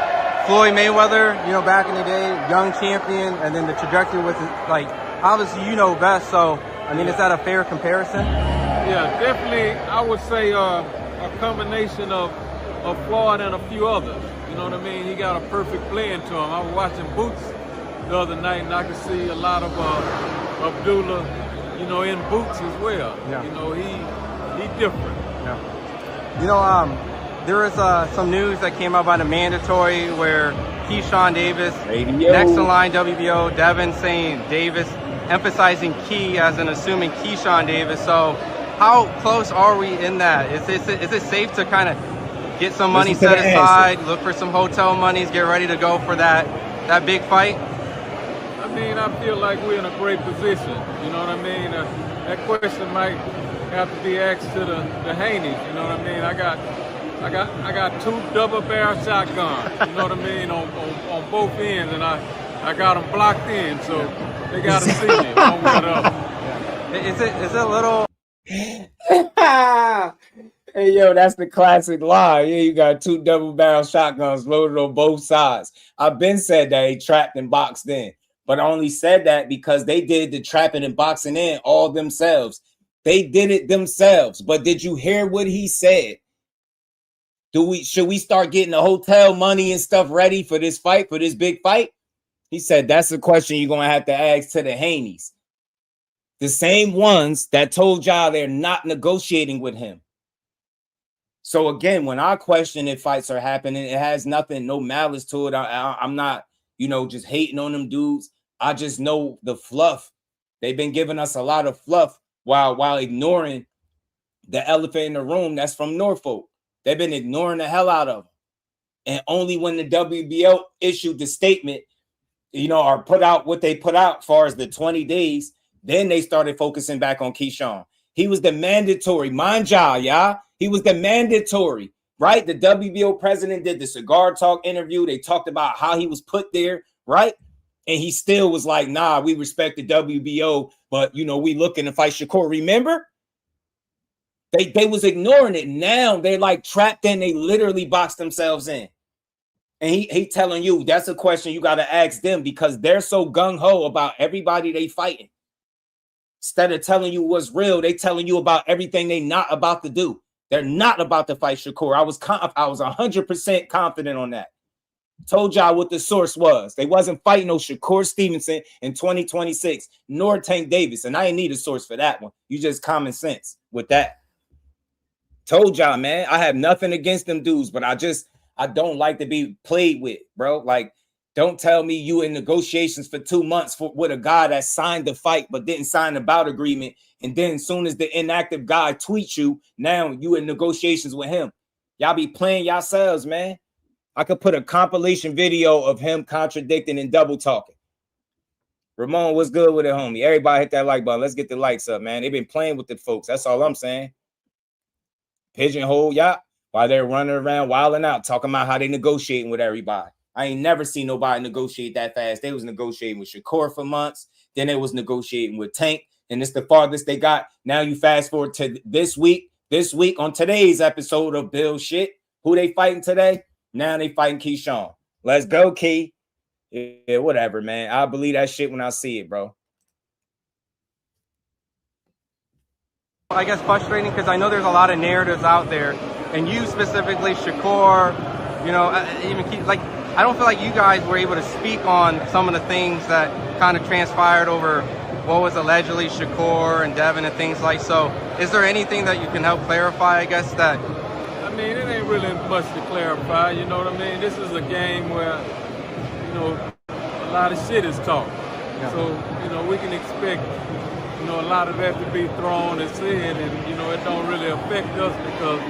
Floyd Mayweather, back in the day, young champion, and then the trajectory with, like, obviously best, so, is that a fair comparison? Yeah, definitely, I would say a combination of Floyd and a few others. You know what I mean? He got a perfect blend to him. I was watching Boots the other night, and I could see a lot of Abdullah, in Boots as well. Yeah. He different. Yeah. There is some news that came out about a mandatory where Keyshawn Davis, next in line WBO, Devin saying Davis, emphasizing Key as in assuming Keyshawn Davis. So how close are we in that? Is it safe to kind of get some money set aside, look for some hotel monies, get ready to go for that big fight? I feel like we're in a great position. You know what I mean? That question might have to be asked to the Haneys. You know what I mean? I got two double-barrel shotguns. You know what I mean? On both ends, and I got them blocked in, so they got to see me one way or the other. Is it a little? Hey, yo, that's the classic lie. Yeah, you got two double-barrel shotguns loaded on both sides. I've been said that he trapped and boxed in, but I only said that because they did the trapping and boxing in all themselves. They did it themselves. But did you hear what he said? Should we start getting the hotel money and stuff ready for this fight, for this big fight? He said that's a question you're going to have to ask to the Haneys. The same ones that told y'all they're not negotiating with him. So again, when I question if fights are happening, it has nothing, no malice to it. I'm not, just hating on them dudes. I just know the fluff. They've been giving us a lot of fluff while ignoring the elephant in the room that's from Norfolk. They've been ignoring the hell out of them. And only when the WBO issued the statement, or put out what they put out as far as the 20 days, then they started focusing back on Keyshawn. He was the mandatory, mind y'all. He was the mandatory, right? The WBO president did the Cigar Talk interview. They talked about how he was put there, right? And he still was like, nah, we respect the WBO, but, we looking to fight Shakur. Remember? They was ignoring it. Now they're like trapped in. They literally boxed themselves in. And he telling you that's a question you got to ask them because they're so gung-ho about everybody they fighting. Instead of telling you what's real, they telling you about everything they not about to do. They're not about to fight Shakur. I was 100% confident on that. Told y'all what the source was. They wasn't fighting no Shakur Stevenson in 2026, nor Tank Davis. And I ain't need a source for that one. You just common sense with that. Told y'all, man, I have nothing against them dudes, but I don't like to be played with, bro. Like, don't tell me you in negotiations for 2 months with a guy that signed the fight but didn't sign the bout agreement. And then as soon as the inactive guy tweets you, now you in negotiations with him. Y'all be playing yourselves, man. I could put a compilation video of him contradicting and double talking. Ramon, what's good with it, homie? Everybody hit that like button. Let's get the likes up, man. They've been playing with the folks. That's all I'm saying. Pigeonhole y'all while they're running around wilding out, talking about how they negotiating with everybody. I ain't never seen nobody negotiate that fast. They was negotiating with Shakur for months. Then they was negotiating with Tank. And it's the farthest they got. Now you fast forward to this week on today's episode of Bill Shit. Who they fighting today? Now they fighting Keyshawn. Let's go, Key. Yeah, whatever, man. I believe that shit when I see it, bro. I guess frustrating because I know there's a lot of narratives out there, and you specifically, Shakur, even Keith, like I don't feel like you guys were able to speak on some of the things that kind of transpired over what was allegedly Shakur and Devin and things like so. Is there anything that you can help clarify, I guess, that? I mean, it ain't really much to clarify, you know what I mean? This is a game where, a lot of shit is talked. Yeah. So, we can expect, a lot of that to be thrown and said, and, it don't really affect us because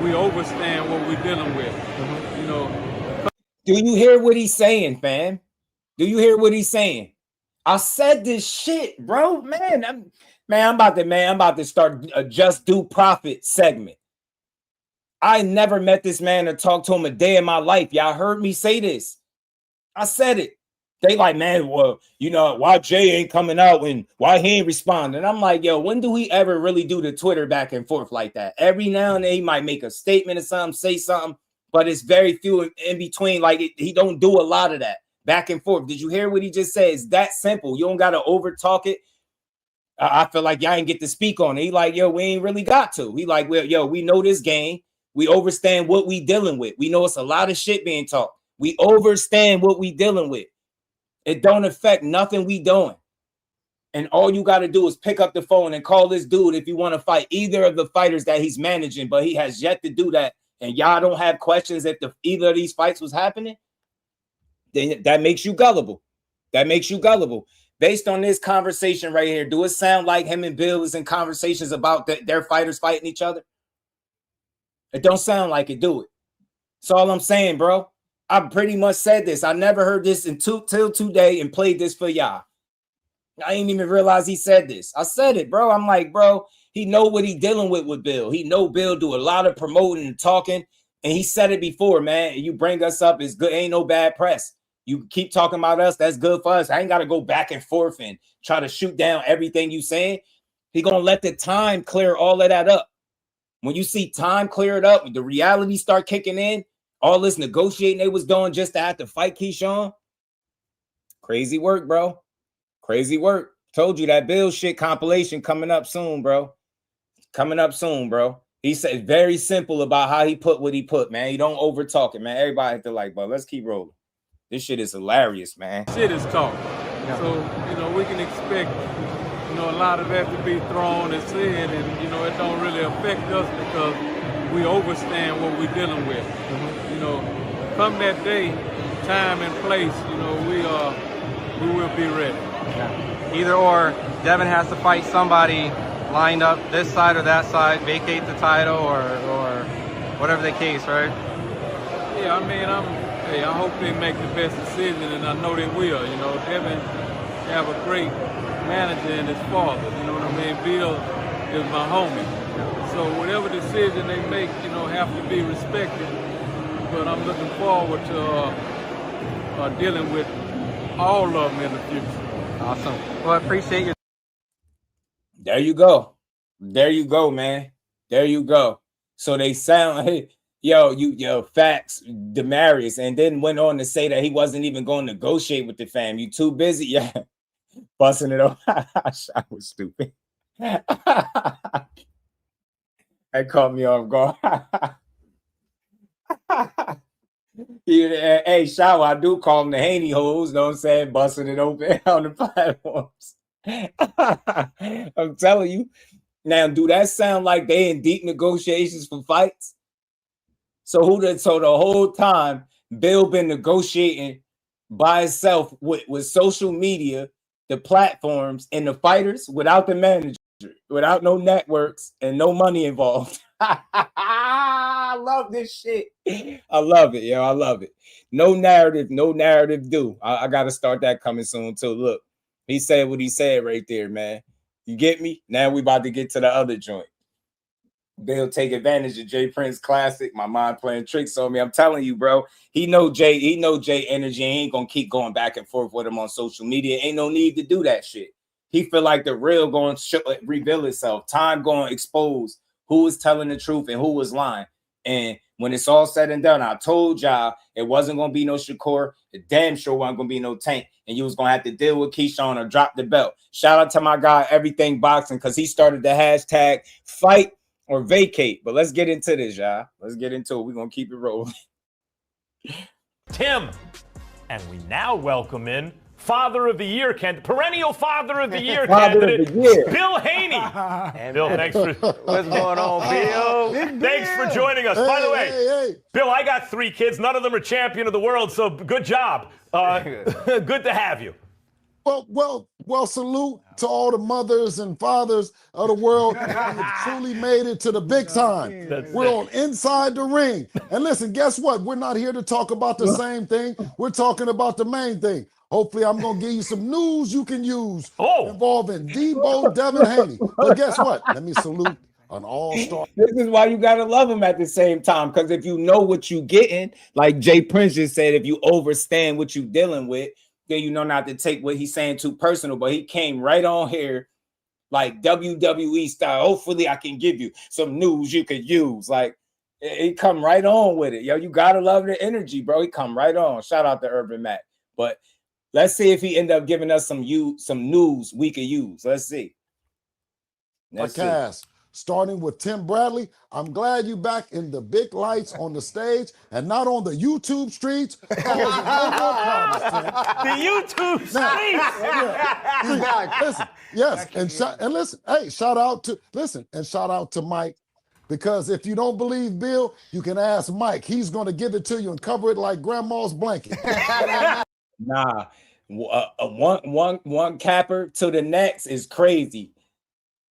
we understand what we're dealing with, Do you hear what he's saying, fam? Do you hear what he's saying? I said this shit, bro. I'm about to start a Just Do Profit segment. I never met this man or talked to him a day in my life. Y'all heard me say this. I said it. They like, man, well, you know, why Jay ain't coming out and why he ain't responding? I'm like, yo, when do we ever really do the Twitter back and forth like that? Every now and then he might make a statement or something, say something, but it's very few in between. Like he don't do a lot of that back and forth. Did you hear what he just said? It's that simple. You don't got to over talk it. I feel like y'all ain't get to speak on it. He like, yo, we ain't really got to. He like, well, yo, we know this game. We understand what we dealing with. We know it's a lot of shit being talked. We understand what we dealing with. It don't affect nothing we doing. And all you got to do is pick up the phone and call this dude if you want to fight either of the fighters that he's managing, but he has yet to do that. And y'all don't have questions if either of these fights was happening. Then that makes you gullible. That makes you gullible. Based on this conversation right here, do it sound like him and Bill is in conversations about their fighters fighting each other? It don't sound like it, do it? That's all I'm saying, bro. I pretty much said this. I never heard this till today and played this for y'all. I didn't even realize he said this. I said it, bro. I'm like, bro, he know what he dealing with Bill. He know Bill do a lot of promoting and talking. And he said it before, man. You bring us up, it's good. Ain't no bad press. You keep talking about us, that's good for us. I ain't got to go back and forth and try to shoot down everything you saying. He going to let the time clear all of that up. When you see time clear it up, the reality start kicking in, all this negotiating they was doing just to have to fight Keyshawn. Crazy work, bro. Crazy work. Told you that Bill shit compilation coming up soon, bro. Coming up soon, bro. He said very simple about how he put what he put, man. You don't over talk it, man. Everybody have to like, but let's keep rolling. This shit is hilarious, man. Shit is talk. Yeah. So, you know, we can expect, you know, a lot of that to be thrown and said, and, you know, it don't really affect us because we understand what we're dealing with. Mm-hmm. You know, come that day, time and place, you know, we will be ready. Yeah. Either or, Devin has to fight somebody lined up this side or that side, vacate the title or whatever the case, right? Yeah, I mean, I hope they make the best decision, and I know they will. You know, Devin have a great manager in his father. You know what I mean? Bill is my homie. So whatever decision they make, you know, have to be respected. But I'm looking forward to dealing with all of them in the future. Awesome. Well, I appreciate you. There you go. There you go, man. There you go. So they sound like, yo, facts, Demarius, and then went on to say that he wasn't even going to negotiate with the fam. You too busy? Yeah. Busting it off. I was stupid. That caught me off guard. Yeah, hey, Shower, I do call them the Haney hoes, know what I'm saying? Busting it open on the platforms. I'm telling you. Now, do that sound like they in deep negotiations for fights? So the whole time Bill been negotiating by himself with social media, the platforms, and the fighters without the manager, without no networks and no money involved. I love this shit. I love it, yo. I love it. No narrative due. I got to start that coming soon too. Look, he said what he said right there, man. You get me? Now we about to get to the other joint. They'll take advantage of Jay Prince Classic. My mind playing tricks on me. I'm telling you, bro. He know Jay energy. He ain't gonna keep going back and forth with him on social media. Ain't no need to do that shit. He feel like the real going to reveal itself. Time going to expose who is telling the truth and who was lying. And when it's all said and done, I told y'all it wasn't gonna be no Shakur. It damn sure wasn't gonna be no Tank. And you was gonna have to deal with Keyshawn or drop the belt. Shout out to my guy, Everything Boxing, because he started the hashtag fight or vacate. But let's get into this, y'all. Let's get into it. We're going to keep it rolling. Tim. And we now welcome in Father of the Year, perennial Father of the Year candidate, Bill Haney. Bill, thanks for what's going on, Bill? Thanks for joining us. By the way, Bill, I got 3 kids. None of them are champion of the world, so good job. Good to have you. Well, salute to all the mothers and fathers of the world who have truly made it to the big time. We're on Inside the Ring. And listen, guess what? We're not here to talk about the same thing. We're talking about the main thing. Hopefully, I'm going to give you some news you can use involving Debo Devin Haney. But guess what? Let me salute an all-star. This is why you got to love him at the same time. Because if you know what you're getting, like Jay Prince just said, if you understand what you're dealing with, then you know not to take what he's saying too personal. But he came right on here like WWE style. Hopefully I can give you some news you could use. Like, he come right on with it. Yo, you gotta love the energy, bro. He come right on. Shout out to Urban Mac. But let's see if he end up giving us some news we could use. Let's see. Cast, starting with Tim Bradley. I'm glad you back in the big lights on the stage and not on the YouTube streets. The YouTube streets. Listen, yes, and listen. Hey, shout out to Mike, because if you don't believe Bill, you can ask Mike. He's going to give it to you and cover it like grandma's blanket. Nah, one capper to the next is crazy.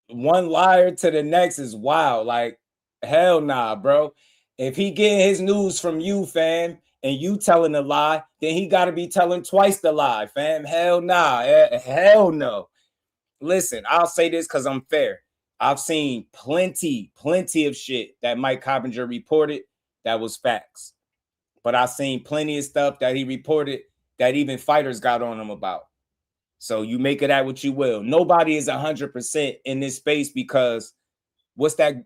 One liar to the next is wild. Like, hell nah, bro. If he getting his news from you, fam, and you telling a lie, then he got to be telling twice the lie, fam. Hell nah. Hell no. Listen, I'll say this because I'm fair. I've seen plenty of shit that Mike Coppinger reported that was facts. But I've seen plenty of stuff that he reported that even fighters got on him about. So you make it out what you will. Nobody is 100% in this space because what's that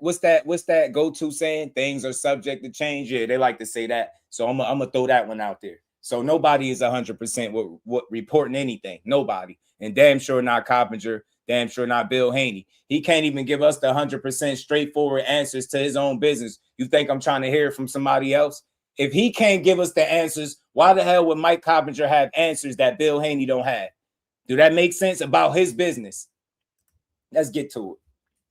go-to saying? Things are subject to change. Yeah, they like to say that. So I'm gonna throw that one out there. So nobody is 100% with reporting anything. Nobody. And damn sure not Coppinger. Damn sure not Bill Haney. He can't even give us the 100% straightforward answers to his own business. You think I'm trying to hear it from somebody else? If he can't give us the answers, why the hell would Mike Coppinger have answers that Bill Haney don't have? Do that make sense about his business? Let's get to it.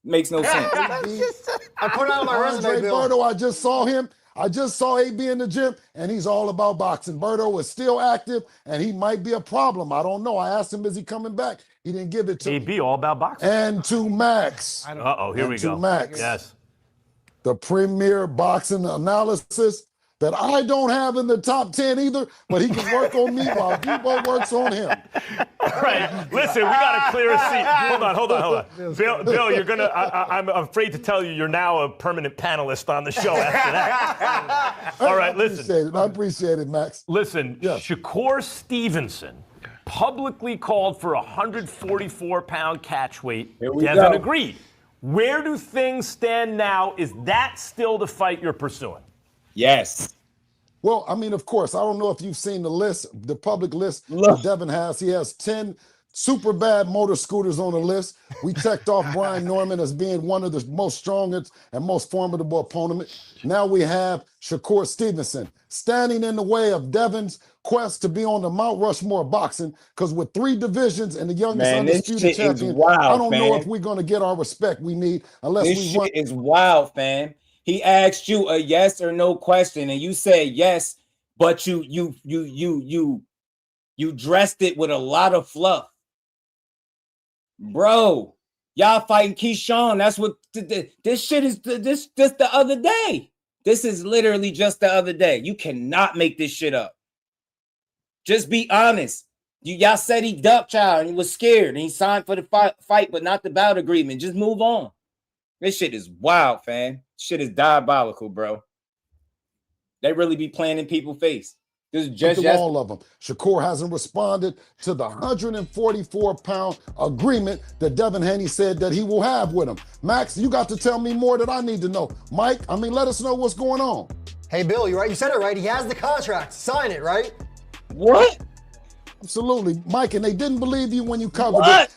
Makes no sense. I put it on my resume, Bill. Berto, I just saw him. I just saw AB in the gym, and he's all about boxing. Berto is still active, and he might be a problem. I don't know. I asked him, is he coming back? He didn't give it to me. AB all about boxing. And to Max. Uh-oh, here we go. Max. Yes. The premier boxing analysis that I don't have in the top 10 either, but he can work on me while Debo works on him. All right, listen, we got to clear a seat. Hold on. Bill, you're going to, I'm afraid to tell you, you're now a permanent panelist on the show after that. All right, listen. I appreciate it, Max. Listen, yes. Shakur Stevenson publicly called for a 144-pound catch weight. Devin agreed. Where do things stand now? Is that still the fight you're pursuing? Yes. Well, I mean, of course, I don't know if you've seen the list, the public list that Devin has. He has 10 super bad motor scooters on the list. We checked off Brian Norman as being one of the most strongest and most formidable opponent. Now we have Shakur Stevenson standing in the way of Devin's quest to be on the Mount Rushmore of boxing, because with 3 divisions and the youngest undisputed champion, wild, I don't know if we're going to get our respect we need unless this shit is wild, fam. He asked you a yes or no question, and you said yes, but you dressed it with a lot of fluff, bro. Y'all fighting Keyshawn. That's what this shit is. This just the other day. This is literally just the other day. You cannot make this shit up. Just be honest. Y'all said he ducked y'all and he was scared and he signed for the fight, but not the bout agreement. Just move on. This shit is wild, fam. Shit is diabolical, bro. They really be playing in people's face. This is just all of them. Shakur hasn't responded to the 144-pound agreement that Devin Haney said that he will have with him. Max, you got to tell me more that I need to know. Mike, I mean, let us know what's going on. Hey, Bill, you're right. You said it right. He has the contract. Sign it, right? What? Absolutely, Mike, and they didn't believe you when you covered it.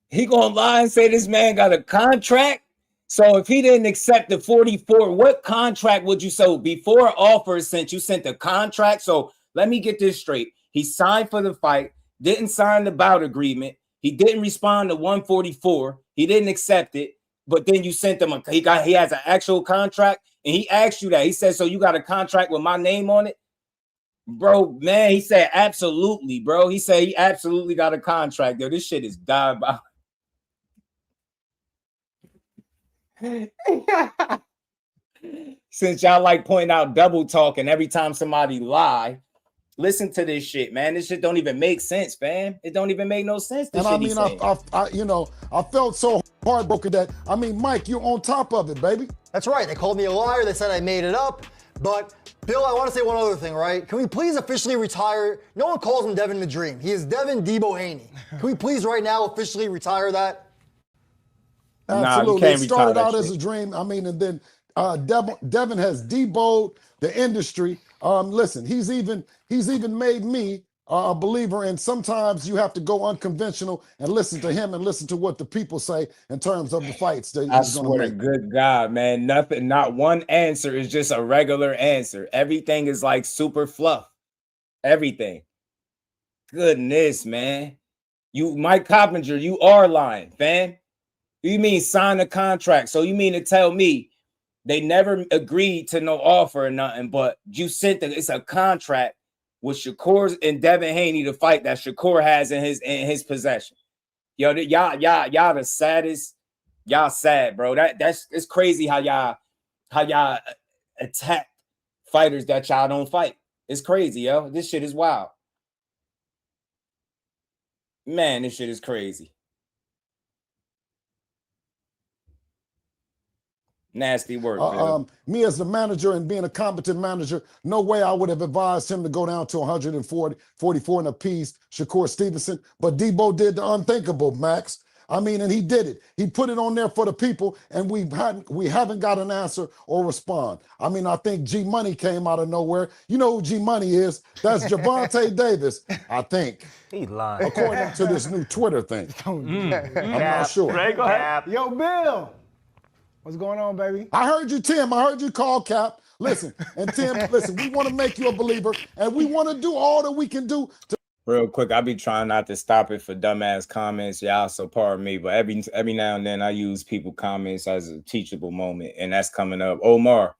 He gonna lie and say this man got a contract? So if he didn't accept the 44, what contract would you so before offer sent? You sent the contract. So let me get this straight. He signed for the fight, didn't sign the bout agreement. He didn't respond to 144. He didn't accept it. But then you sent him he has an actual contract, and he asked you that. He said, so you got a contract with my name on it? Bro, man, he said absolutely, bro. He said he absolutely got a contract. Yo, this shit is diabolical. Since y'all like pointing out double talking every time somebody lie, listen to this shit, man. This shit don't even make sense, fam. It don't even make no sense. And I mean, I felt so heartbroken that, I mean, Mike, you're on top of it, baby. That's right. They called me a liar. They said I made it up. But, Bill, I want to say one other thing, right? Can we please officially retire? No one calls him Devin the Dream. He is Devin Debo Haney. Can we please right now officially retire that? Absolutely. It started out as a dream. I mean, and then Devin has deboed the industry. Listen, he's even made me a believer, and sometimes you have to go unconventional and listen to him and listen to what the people say in terms of the fights that I he's going to swear to make. good God, man, not one answer is just a regular answer. Everything is like super fluff. Everything. Goodness, man. You, Mike Coppinger, you are lying, fam. You mean sign a contract? So you mean to tell me they never agreed to no offer or nothing, but you sent it's a contract with Shakur and Devin Haney to fight that Shakur has in his possession. Yo, y'all the saddest. Y'all sad, bro. It's crazy how y'all attack fighters that y'all don't fight. It's crazy, yo. This shit is wild. Man, this shit is crazy. Nasty work, Bill. Me as the manager and being a competent manager, no way I would have advised him to go down to 144 and appease Shakur Stevenson. But Debo did the unthinkable, Max. I mean, and he did it. He put it on there for the people, and we haven't got an answer or respond. I mean, I think G Money came out of nowhere. You know who G Money is? That's Gervonta Davis, I think. He lying. According to this new Twitter thing. I'm not sure. Ray, go ahead. Yo, Bill. What's going on, baby? I heard you, Tim. I heard you call, Cap. Listen, and Tim, listen, we want to make you a believer, and we want to do all that we can do to. Real quick, I be trying not to stop it for dumbass comments, y'all, so pardon me, but every now and then I use people comments as a teachable moment, and that's coming up. Omar,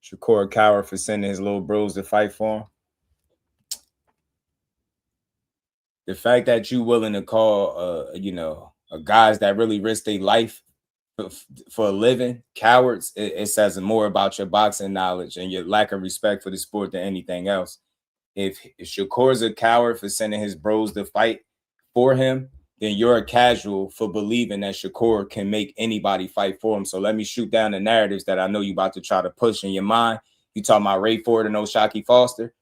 Shakur coward for sending his little bros to fight for him. The fact that you willing to call, guys that really risk their life for a living cowards, it says more about your boxing knowledge and your lack of respect for the sport than anything else. If Shakur's a coward for sending his bros to fight for him, then you're a casual for believing that Shakur can make anybody fight for him. So let me shoot down the narratives that I know you about to try to push in your mind. You talking about Ray Ford and O'Shaquie Foster?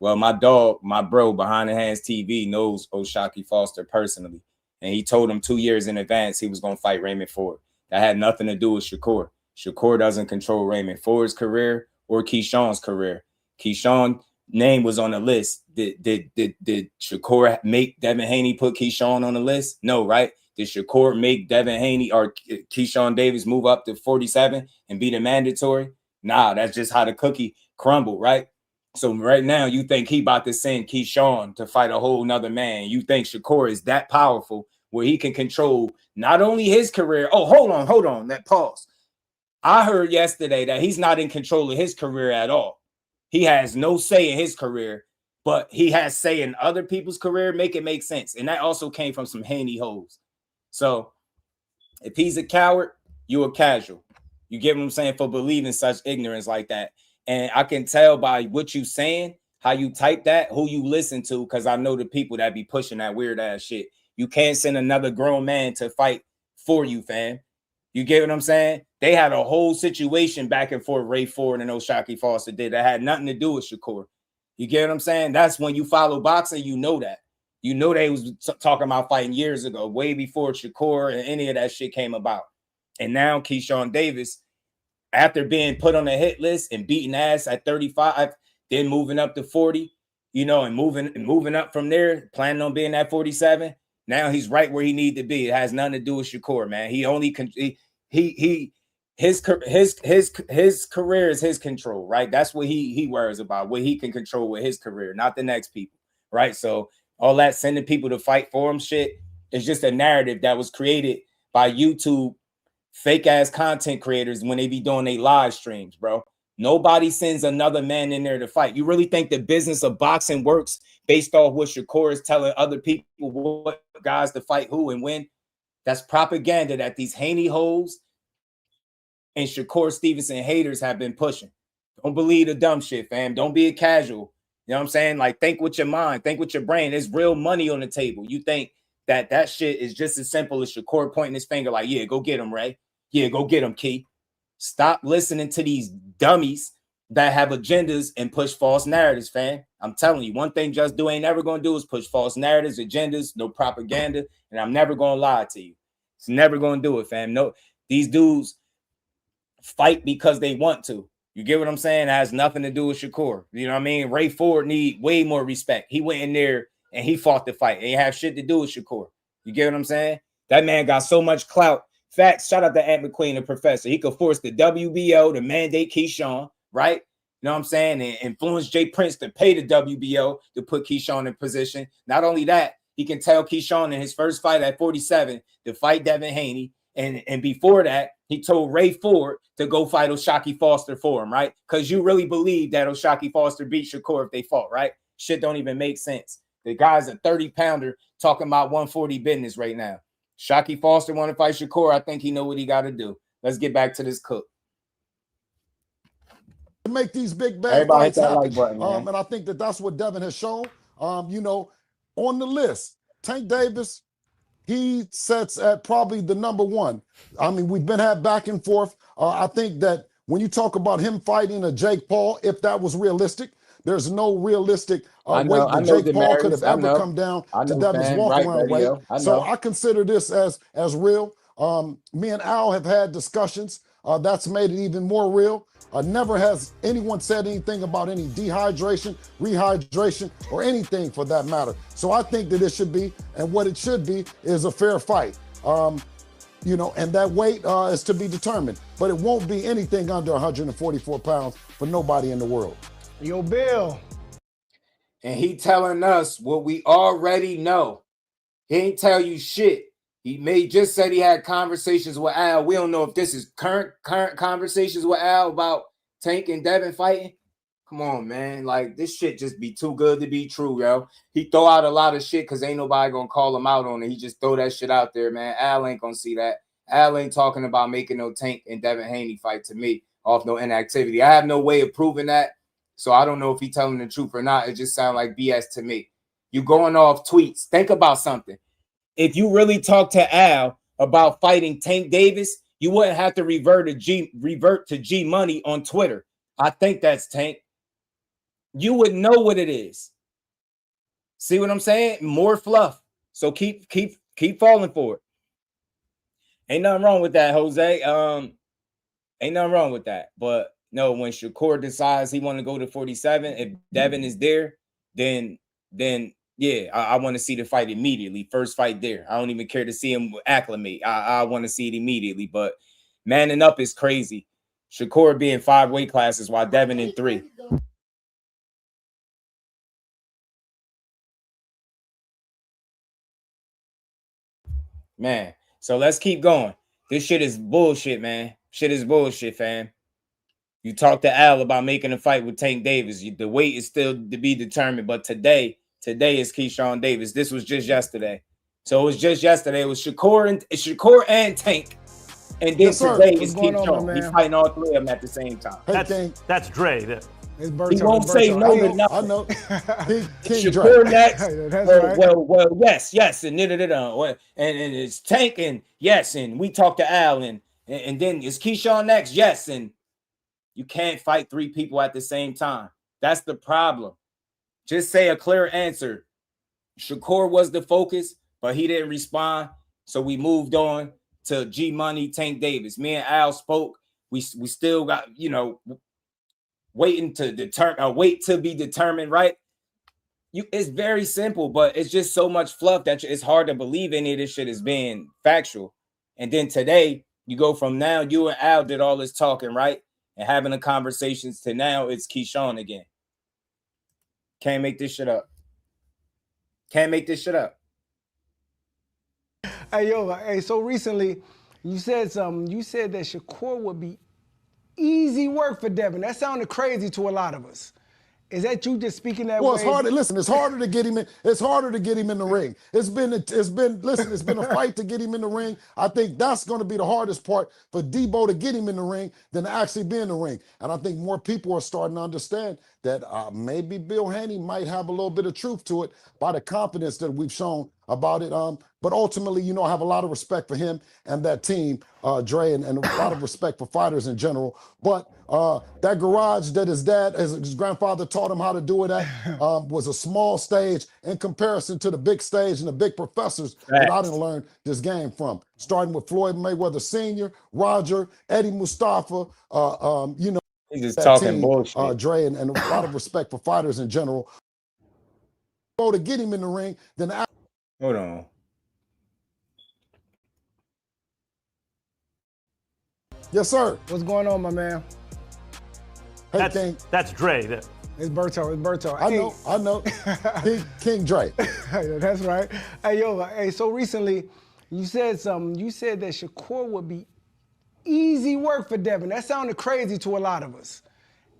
Well, my dog, my bro, Behind the Hands TV knows O'Shaquie Foster personally. And he told him 2 years in advance he was going to fight Raymond Ford. That had nothing to do with Shakur. Shakur doesn't control Raymond Ford's career or Keyshawn's career. Keyshawn's name was on the list. Did Shakur make Devin Haney put Keyshawn on the list? No, right? Did Shakur make Devin Haney or Keyshawn Davis move up to 47 and be the mandatory? Nah, that's just how the cookie crumbled, right? So right now you think he about to send Keyshawn to fight a whole nother man. You think Shakur is that powerful where he can control not only his career. Oh, hold on. That pause. I heard yesterday that he's not in control of his career at all. He has no say in his career, but he has say in other people's career. Make it make sense. And that also came from some Haney hoes. So if he's a coward, you a casual. You get what I'm saying? For believing such ignorance like that. And I can tell by what you saying, how you type that, who you listen to, because I know the people that be pushing that weird ass shit. You can't send another grown man to fight for you, fam. You get what I'm saying? They had a whole situation back and forth, Ray Ford and O'Shaquie Foster did that had nothing to do with Shakur. You get what I'm saying? That's when you follow boxing, you know that. You know they was talking about fighting years ago, way before Shakur and any of that shit came about. And now Keyshawn Davis, after being put on the hit list and beating ass at 35, then moving up to 40, and moving up from there, planning on being at 47. Now he's right where he need to be. It has nothing to do with Shakur, man. He only his career is his control, right? That's what he worries about, what he can control with his career, not the next people, right? So all that sending people to fight for him shit is just a narrative that was created by YouTube fake ass content creators when they be doing their live streams, bro. Nobody sends another man in there to fight. You really think the business of boxing works based off what Shakur is telling other people what guys to fight who and when? That's propaganda that these Haney hoes and Shakur Stevenson haters have been pushing. Don't believe the dumb shit, fam. Don't be a casual. You know what I'm saying? Like, think with your mind, think with your brain. There's real money on the table. You think that shit is just as simple as Shakur pointing his finger like, yeah, go get him, Ray. Yeah, go get him, Key. Stop listening to these dummies that have agendas and push false narratives, fam. I'm telling you, one thing Just Do ain't never gonna do is push false narratives, agendas, no propaganda, and I'm never gonna lie to you. It's never gonna do it, fam. No, these dudes fight because they want to. You get what I'm saying? It has nothing to do with Shakur. You know what I mean? Ray Ford need way more respect. He went in there and he fought the fight. It ain't have shit to do with Shakur. You get what I'm saying? That man got so much clout. Facts, shout out to Ant McQueen, the professor. He could force the WBO to mandate Keyshawn, right? You know what I'm saying? And influence Jay Prince to pay the WBO to put Keyshawn in position. Not only that, he can tell Keyshawn in his first fight at 47 to fight Devin Haney. And before that, he told Ray Ford to go fight O'Shaquie Foster for him, right? Because you really believe that O'Shaquie Foster beat Shakur if they fought, right? Shit don't even make sense. The guy's a 30-pounder talking about 140 business right now. O'Shaquie Foster want to fight Shakur. I think he know what he got to do. Let's get back to this cook. Make these big bad fights happen. Like button, and I think that that's what Devin has shown. You know, on the list, Tank Davis, he sets at probably the number one. I mean, we've been had back and forth. I think that when you talk about him fighting a Jake Paul, if that was realistic, there's no realistic weight that Jake Paul could have ever come down to Devin's walk-around weight. So I consider this as real. Me and Al have had discussions. That's made it even more real. Never has anyone said anything about any dehydration, rehydration, or anything for that matter. So I think that it should be, and what it should be, is a fair fight. You know, and that weight is to be determined. But it won't be anything under 144 pounds for nobody in the world. Yo, Bill. And he telling us what we already know. He ain't tell you shit. He just said he had conversations with Al. We don't know if this is current conversations with Al about Tank and Devin fighting. Come on, man. Like, this shit just be too good to be true, yo. He throw out a lot of shit because ain't nobody gonna call him out on it. He just throw that shit out there, man. Al ain't gonna see that. Al ain't talking about making no Tank and Devin Haney fight to me off no inactivity. I have no way of proving that. So I don't know if he telling the truth or not. It just sounds like BS to me. You going off tweets. Think about something. If you really talk to Al about fighting Tank Davis, you wouldn't have to revert to G Money on Twitter. I think that's Tank. You would know what it is. See what I'm saying? More fluff. So keep falling for it. Ain't nothing wrong with that, Jose. Ain't nothing wrong with that. But no, when Shakur decides he want to go to 47, if Devin is there, then yeah, I want to see the fight immediately. First fight there. I don't even care to see him acclimate. I want to see it immediately. But manning up is crazy. Shakur being 5 weight classes while Devin in 3. Man, so let's keep going. This shit is bullshit, man. Shit is bullshit, fam. You talk to Al about making a fight with Tank Davis. The weight is still to be determined. But today is Keyshawn Davis. This was just yesterday. So it was just yesterday. It was Shakur and Tank. And then today is Keyshawn. He's fighting all 3 of them at the same time. That's Dre. He won't say no to nothing. I know. Shakur next. Well, yes, and and it's Tank, and yes, and we talk to Al, and then is Keyshawn next? Yes, and you can't fight 3 people at the same time. That's the problem. Just say a clear answer. Shakur was the focus, but he didn't respond, so we moved on to G Money, Tank Davis. Me and Al spoke. We still got, waiting to wait to be determined, right? It's very simple, but it's just so much fluff that it's hard to believe any of this shit is being factual. And then today, you go from now, you and Al did all this talking, right? And having the conversations to now it's Keyshawn again. Can't make this shit up. Can't make this shit up. Hey, so recently you said something. You said that Shakur would be easy work for Devin. That sounded crazy to a lot of us. Is that you just speaking that way? Well, it's harder. Listen, it's harder to get him in. It's harder to get him in the ring. It's been a fight to get him in the ring. I think that's going to be the hardest part for Debo to get him in the ring than to actually be in the ring. And I think more people are starting to understand that maybe Bill Haney might have a little bit of truth to it by the confidence that we've shown about it. But ultimately, you know, I have a lot of respect for him and that team, Dre, and a lot of respect for fighters in general. But that garage that his dad, his grandfather taught him how to do it at, was a small stage in comparison to the big stage and the big professors that I didn't learn this game from. Starting with Floyd Mayweather Sr., Roger, Eddie Mustafa, you know, he's just that talking team, bullshit. Dre, and a lot of respect for fighters in general. Go to get him in the ring, then hold on. Yes, sir. What's going on, my man? Hey, that's Dre. It's Berto. It's Berto. I know. King Dre. Yeah, that's right. Hey, yo, hey, so recently you said something. You said that Shakur would be easy work for Devin. That sounded crazy to a lot of us.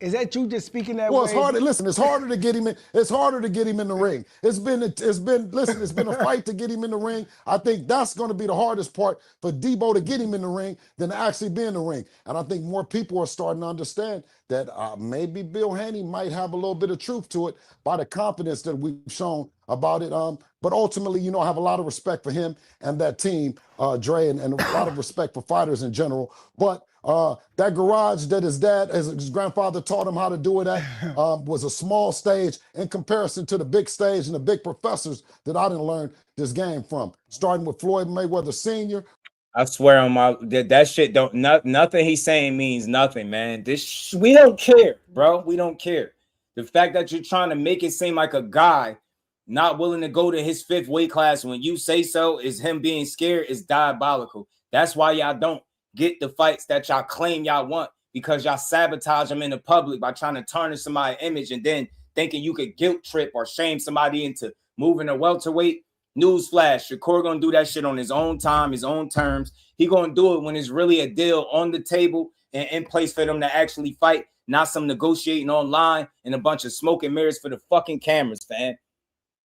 Is that you just speaking that way? Well, it's harder. Listen, it's harder to get him in. It's harder to get him in the ring. It's been a fight to get him in the ring. I think that's going to be the hardest part for Debo to get him in the ring than to actually be in the ring. And I think more people are starting to understand that maybe Bill Haney might have a little bit of truth to it by the confidence that we've shown about it. But ultimately, you know, I have a lot of respect for him and that team, Dre, and a lot of respect for fighters in general. But that garage that his dad, his grandfather taught him how to do it at, was a small stage in comparison to the big stage and the big professors that I didn't learn this game from. Starting with Floyd Mayweather Sr. I swear on my that shit don't nothing he's saying means nothing, man. We don't care, bro. We don't care. The fact that you're trying to make it seem like a guy not willing to go to his 5th weight class when you say so is him being scared is diabolical. That's why y'all don't get the fights that y'all claim y'all want, because y'all sabotage them in the public by trying to tarnish somebody's image and then thinking you could guilt trip or shame somebody into moving a welterweight. Newsflash, Shakur gonna do that shit on his own time, his own terms. He gonna do it when it's really a deal on the table and in place for them to actually fight, not some negotiating online and a bunch of smoke and mirrors for the fucking cameras, fam.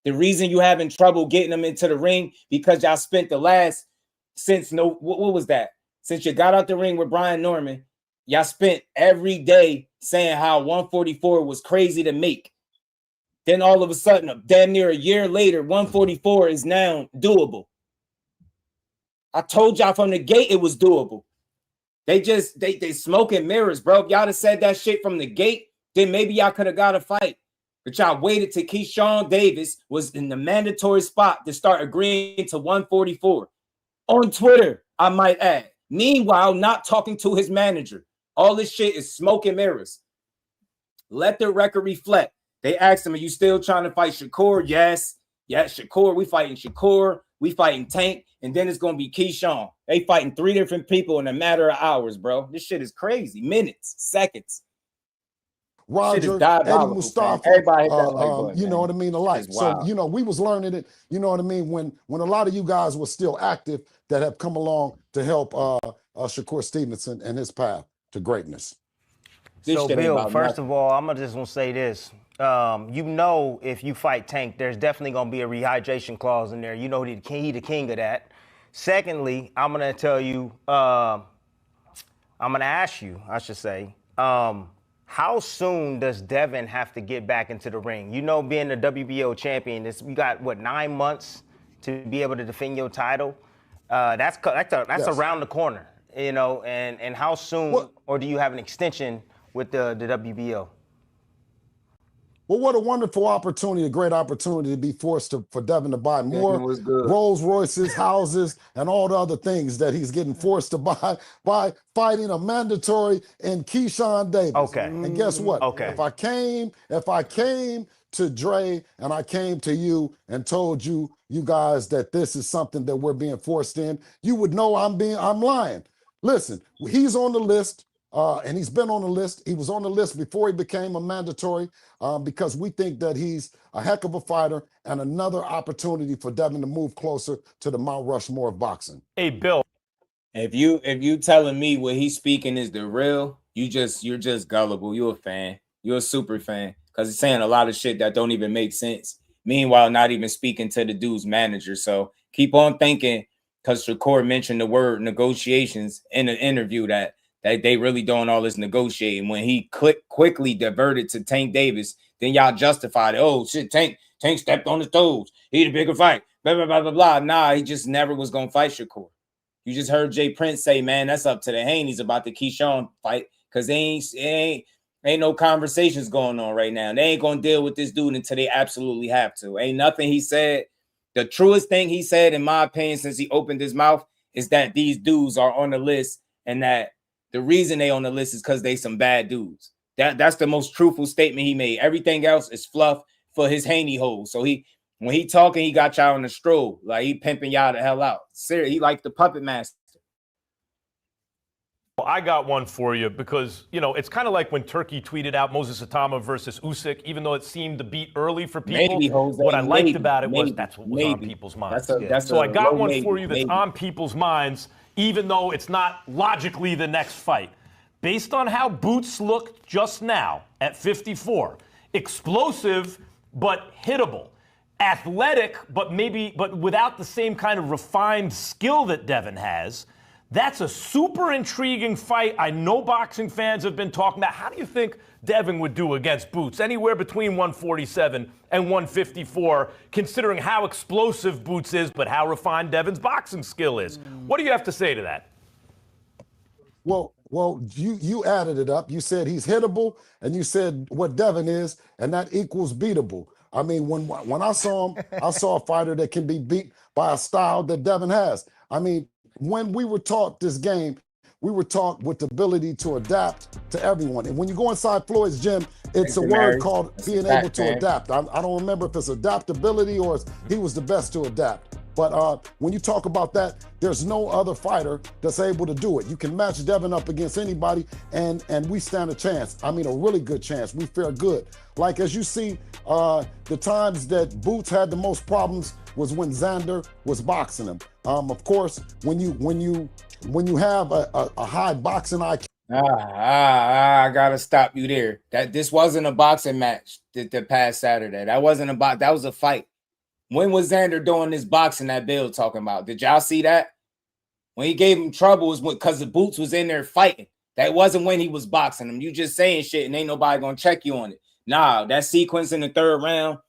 The reason you having trouble getting them into the ring because y'all spent the last what was that? Since you got out the ring with Brian Norman, y'all spent every day saying how 144 was crazy to make. Then all of a sudden, damn near a year later, 144 is now doable. I told y'all from the gate it was doable. They smoking mirrors, bro. If y'all have said that shit from the gate, then maybe y'all could have got a fight. But y'all waited till Keyshawn Davis was in the mandatory spot to start agreeing to 144. On Twitter, I might add. Meanwhile, not talking to his manager. All this shit is smoke and mirrors. Let the record reflect. They asked him, are you still trying to fight Shakur? Yes. Yes, Shakur. We fighting Shakur. We fighting Tank. And then it's going to be Keyshawn. They fighting 3 different people in a matter of hours, bro. This shit is crazy. Minutes, seconds. Roger, Eddie Mustafa, everybody hit that like button, you know what I mean, alike. So, you know, we was learning it, you know what I mean, when a lot of you guys were still active that have come along to help Shakur Stevenson and his path to greatness. So, Bill, first of all, I'm just going to say this. You know, if you fight Tank, there's definitely going to be a rehydration clause in there. You know, he the king of that. Secondly, I'm going to tell you, I'm going to ask you, I should say, how soon does Devin have to get back into the ring? You know, being the WBO champion, you got, what, 9 months to be able to defend your title? That's around the corner, you know, and how soon, or do you have an extension with the WBO? Well, what a wonderful opportunity, a great opportunity to be forced for Devin to buy more Rolls Royces, houses, and all the other things that he's getting forced to buy by fighting a mandatory in Keyshawn Davis. Okay. And guess what? Okay. If I came to Dre and I came to you and told you guys that this is something that we're being forced in, you would know I'm lying. Listen, he's on the list. And he's been on the list. He was on the list before he became a mandatory because we think that he's a heck of a fighter and another opportunity for Devin to move closer to the Mount Rushmore of boxing. Hey, Bill. If you telling me what he's speaking is the real, you're just gullible. You're a fan. You're a super fan because he's saying a lot of shit that don't even make sense. Meanwhile, not even speaking to the dude's manager. So keep on thinking, because Shakur mentioned the word negotiations in an interview that they really doing all this negotiating. When he quickly diverted to Tank Davis, then y'all justified it. Oh, shit, Tank stepped on his toes. He the bigger fight. blah, blah, blah, blah, blah. Nah, he just never was going to fight Shakur. You just heard Jay Prince say, man, that's up to the Haneys about the Keyshawn fight because ain't no conversations going on right now. They ain't going to deal with this dude until they absolutely have to. Ain't nothing he said. The truest thing he said, in my opinion, since he opened his mouth, is that these dudes are on the list and that the reason they on the list is because they some bad dudes. That's the most truthful statement he made. Everything else is fluff for his Haney hole. So when he talking, he got y'all on the stroll. Like he pimping y'all the hell out. Seriously, he like the puppet master. Well, I got one for you because, it's kind of like when Turkey tweeted out Moses Atama versus Usyk, even though it seemed to beat early for people. Maybe, Jose, what I liked maybe, about it was maybe, that's what was maybe. on people's minds. So I got one maybe, for you that's maybe. on people's minds, even though it's not logically the next fight. Based on how Boots looked just now at 54, explosive but hittable, athletic but without the same kind of refined skill that Devin has. That's a super intriguing fight. I know boxing fans have been talking about. How do you think Devin would do against Boots? Anywhere between 147 and 154, considering how explosive Boots is, but how refined Devin's boxing skill is. What do you have to say to that? Well, you added it up. You said he's hittable, and you said what Devin is, and that equals beatable. I mean, when I saw him, I saw a fighter that can be beat by a style that Devin has. I mean, when we were taught this game, we were taught with the ability to adapt to everyone. And when you go inside Floyd's gym, it's a word called being able to adapt. I don't remember if it's adaptability or he was the best to adapt. But when you talk about that, there's no other fighter that's able to do it. You can match Devin up against anybody, and we stand a chance. I mean, a really good chance. We fare good. Like, as you see, the times that Boots had the most problems was when Xander was boxing him. Of course, when you have a high boxing IQ. I gotta stop you there. This wasn't a boxing match the past Saturday. That wasn't that was a fight. When was Xander doing this boxing that Bill talking about? Did y'all see that? When he gave him trouble was because the Boots was in there fighting. That wasn't when he was boxing him. You just saying shit and ain't nobody gonna check you on it. Nah, that sequence in the third round,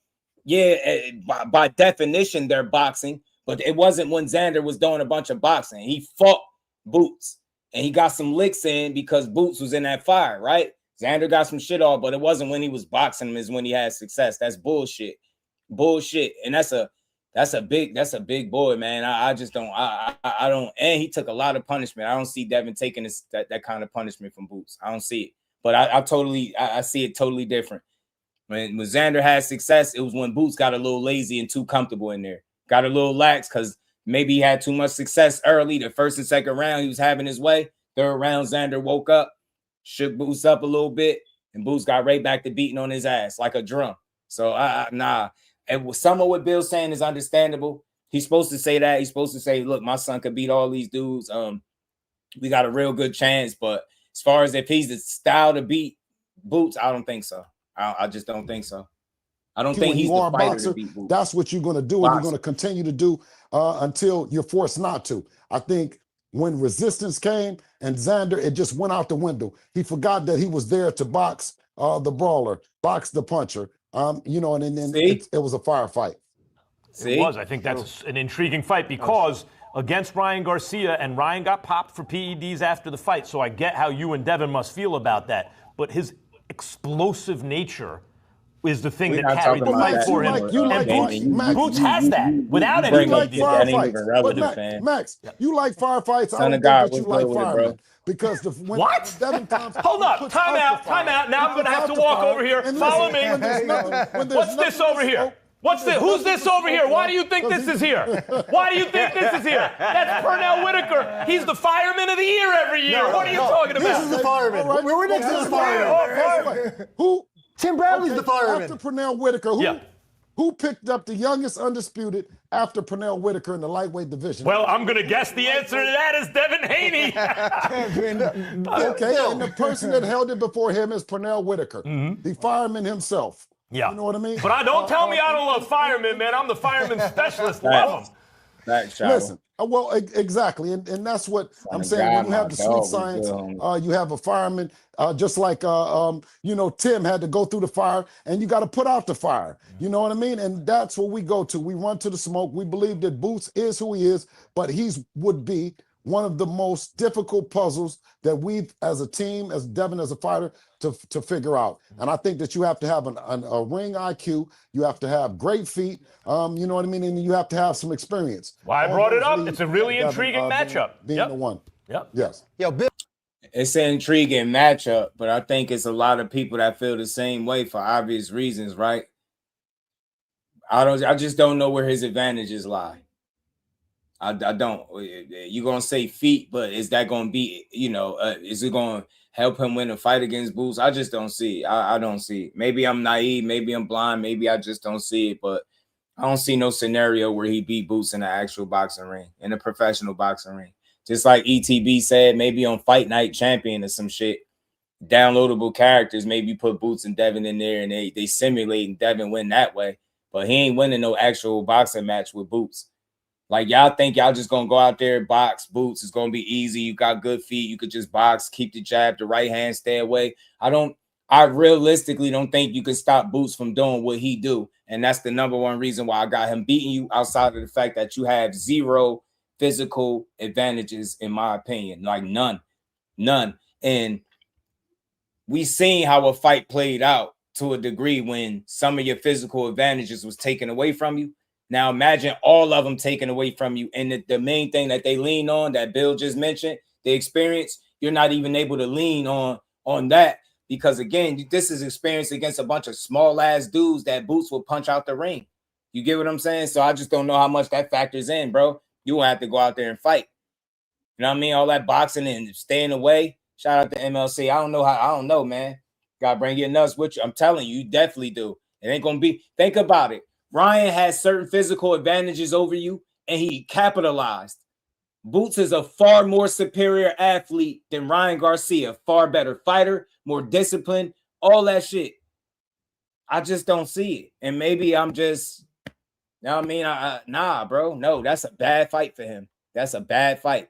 yeah, by definition, they're boxing, but it wasn't when Xander was doing a bunch of boxing. He fought Boots and he got some licks in because Boots was in that fire, right? Xander got some shit off, but it wasn't when he was boxing him, is when he had success. That's bullshit. And that's a big boy, man. I just don't, I don't, and he took a lot of punishment. I don't see Devin taking that kind of punishment from Boots. I don't see it, but I see it totally different. When Xander had success, it was when Boots got a little lazy and too comfortable in there, got a little lax because maybe he had too much success early. The first and second round, he was having his way. Third round, Xander woke up, shook Boots up a little bit, and Boots got right back to beating on his ass like a drum. So nah. And some of what Bill's saying is understandable. He's supposed to say that. He's supposed to say, look, my son could beat all these dudes. We got a real good chance. But as far as if he's the style to beat Boots, I don't think so. I just don't think so. I don't think he's the fighter to beat Boots. That's what you're going to do, and you're going to continue to do until you're forced not to. I think when resistance came and Xander, it just went out the window. He forgot that he was there to box the brawler, box the puncher. And then it was a firefight. It was. I think that's an intriguing fight because against Ryan Garcia, and Ryan got popped for PEDs after the fight, so I get how you and Devin must feel about that. But his explosive nature is the thing that carried the fight for him. Boots has that without any firefights. Max, you like firefights. I don't think that you like firemen. Because when Devin comes, hold up, time out. Now I'm going to have to walk over here. Follow me. What's this over here? What's this? Who's this over here? Why do you think this is here? Why do you think this is here? That's Pernell Whitaker. He's the fireman of the year every year. What are you talking about? This is the fireman. We're next to the fireman. Who? Tim Bradley's the fireman. After Pernell Whitaker, who picked up the youngest undisputed after Pernell Whitaker in the lightweight division? Well, I'm going to guess the answer to that is Devin Haney. Okay, and the person that held it before him is Pernell Whitaker, the fireman himself. Yeah. You know what I mean? But don't tell me I don't love firemen, man. I'm the fireman specialist. Love them. Listen, well, exactly, and that's what I'm saying. When you have the sweet science, you have a fireman, just like Tim had to go through the fire, and you got to put out the fire. You know what I mean? And that's what we go to. We run to the smoke. We believe that Boots is who he is, but would be one of the most difficult puzzles that we've, as a team, as Devin, as a fighter, to figure out. And I think that you have to have a ring IQ. You have to have great feet. You know what I mean? And you have to have some experience. Why I brought it up. It's a really intriguing matchup. Being the one. Yep. Yes. Yo, Bill. It's an intriguing matchup, but I think it's a lot of people that feel the same way for obvious reasons, right? I just don't know where his advantages lie. I don't. You're gonna say feet, but is that gonna be, is it gonna help him win a fight against Boots? I just don't see it. I don't see it. Maybe I'm naive, maybe I'm blind, maybe I just don't see it, but I don't see no scenario where he beat Boots in an actual boxing ring, in a professional boxing ring. Just like ETB said, maybe on Fight Night Champion or some shit, downloadable characters, maybe put Boots and Devin in there and they simulate and Devin win that way. But he ain't winning no actual boxing match with Boots. Like, y'all think y'all just gonna go out there, box Boots, it's gonna be easy. You got good feet, you could just box, keep the jab, the right hand, stay away. I realistically don't think you can stop Boots from doing what he do. And that's the number one reason why I got him beating you, outside of the fact that you have zero physical advantages, in my opinion. Like none. And we seen how a fight played out to a degree when some of your physical advantages was taken away from you. Now imagine all of them taken away from you. And the main thing that they lean on, that Bill just mentioned, the experience, you're not even able to lean on that, because again, this is experience against a bunch of small ass dudes that Boots will punch out the ring. You get what I'm saying? So I just don't know how much that factors in, bro. You will have to go out there and fight. You know what I mean? All that boxing and staying away. Shout out to MLC. I don't know, man. Gotta bring your nuts with you. I'm telling you, you definitely do. It ain't gonna be. Think about it. Ryan has certain physical advantages over you, and he capitalized. Boots is a far more superior athlete than Ryan Garcia. Far better fighter, more disciplined, all that shit. I just don't see it. And maybe I'm just, you know what I mean? Nah, bro. No, that's a bad fight for him. That's a bad fight.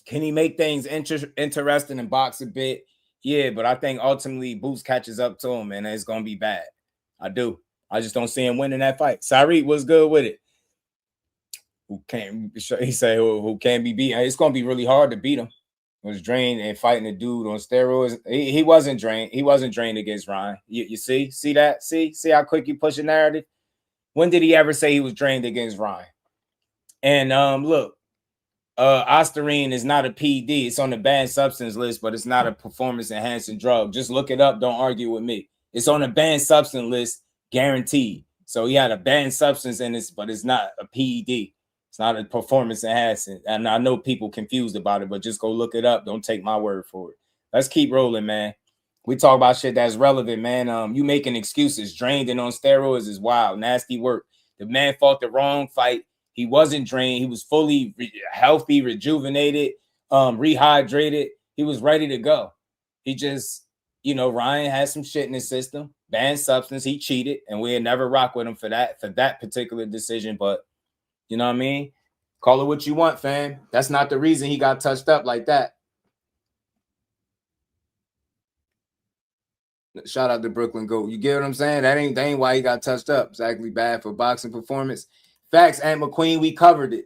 Can he make things interesting and box a bit? Yeah, but I think ultimately Boots catches up to him, and it's going to be bad. I do. I just don't see him winning that fight. Sari, what's good with it? He said who can't be beat. It's going to be really hard to beat him. Was drained and fighting a dude on steroids. He wasn't drained. He wasn't drained against Ryan. You see that? See how quick you push a narrative? When did he ever say he was drained against Ryan? And look, Ostarine is not a PD. It's on the banned substance list, but it's not a performance enhancing drug. Just look it up. Don't argue with me. It's on the banned substance list, guaranteed. So he had a banned substance in this, but it's not a PED. It's not a performance enhancing. And I know people confused about it, but just go look it up. Don't take my word for it. Let's keep rolling, man. We talk about shit that's relevant, man. You making excuses. Drained and on steroids is wild. Nasty work. The man fought the wrong fight. He wasn't drained. He was fully healthy, rejuvenated, rehydrated. He was ready to go. He just, Ryan had some shit in his system. Banned substance. He cheated, and we'll never rock with him for that particular decision. But you know what I mean? Call it what you want, fam. That's not the reason he got touched up like that. Shout out to Brooklyn Goat. You get what I'm saying? That ain't why he got touched up. It's actually bad for boxing performance. Facts, Aunt McQueen, we covered it.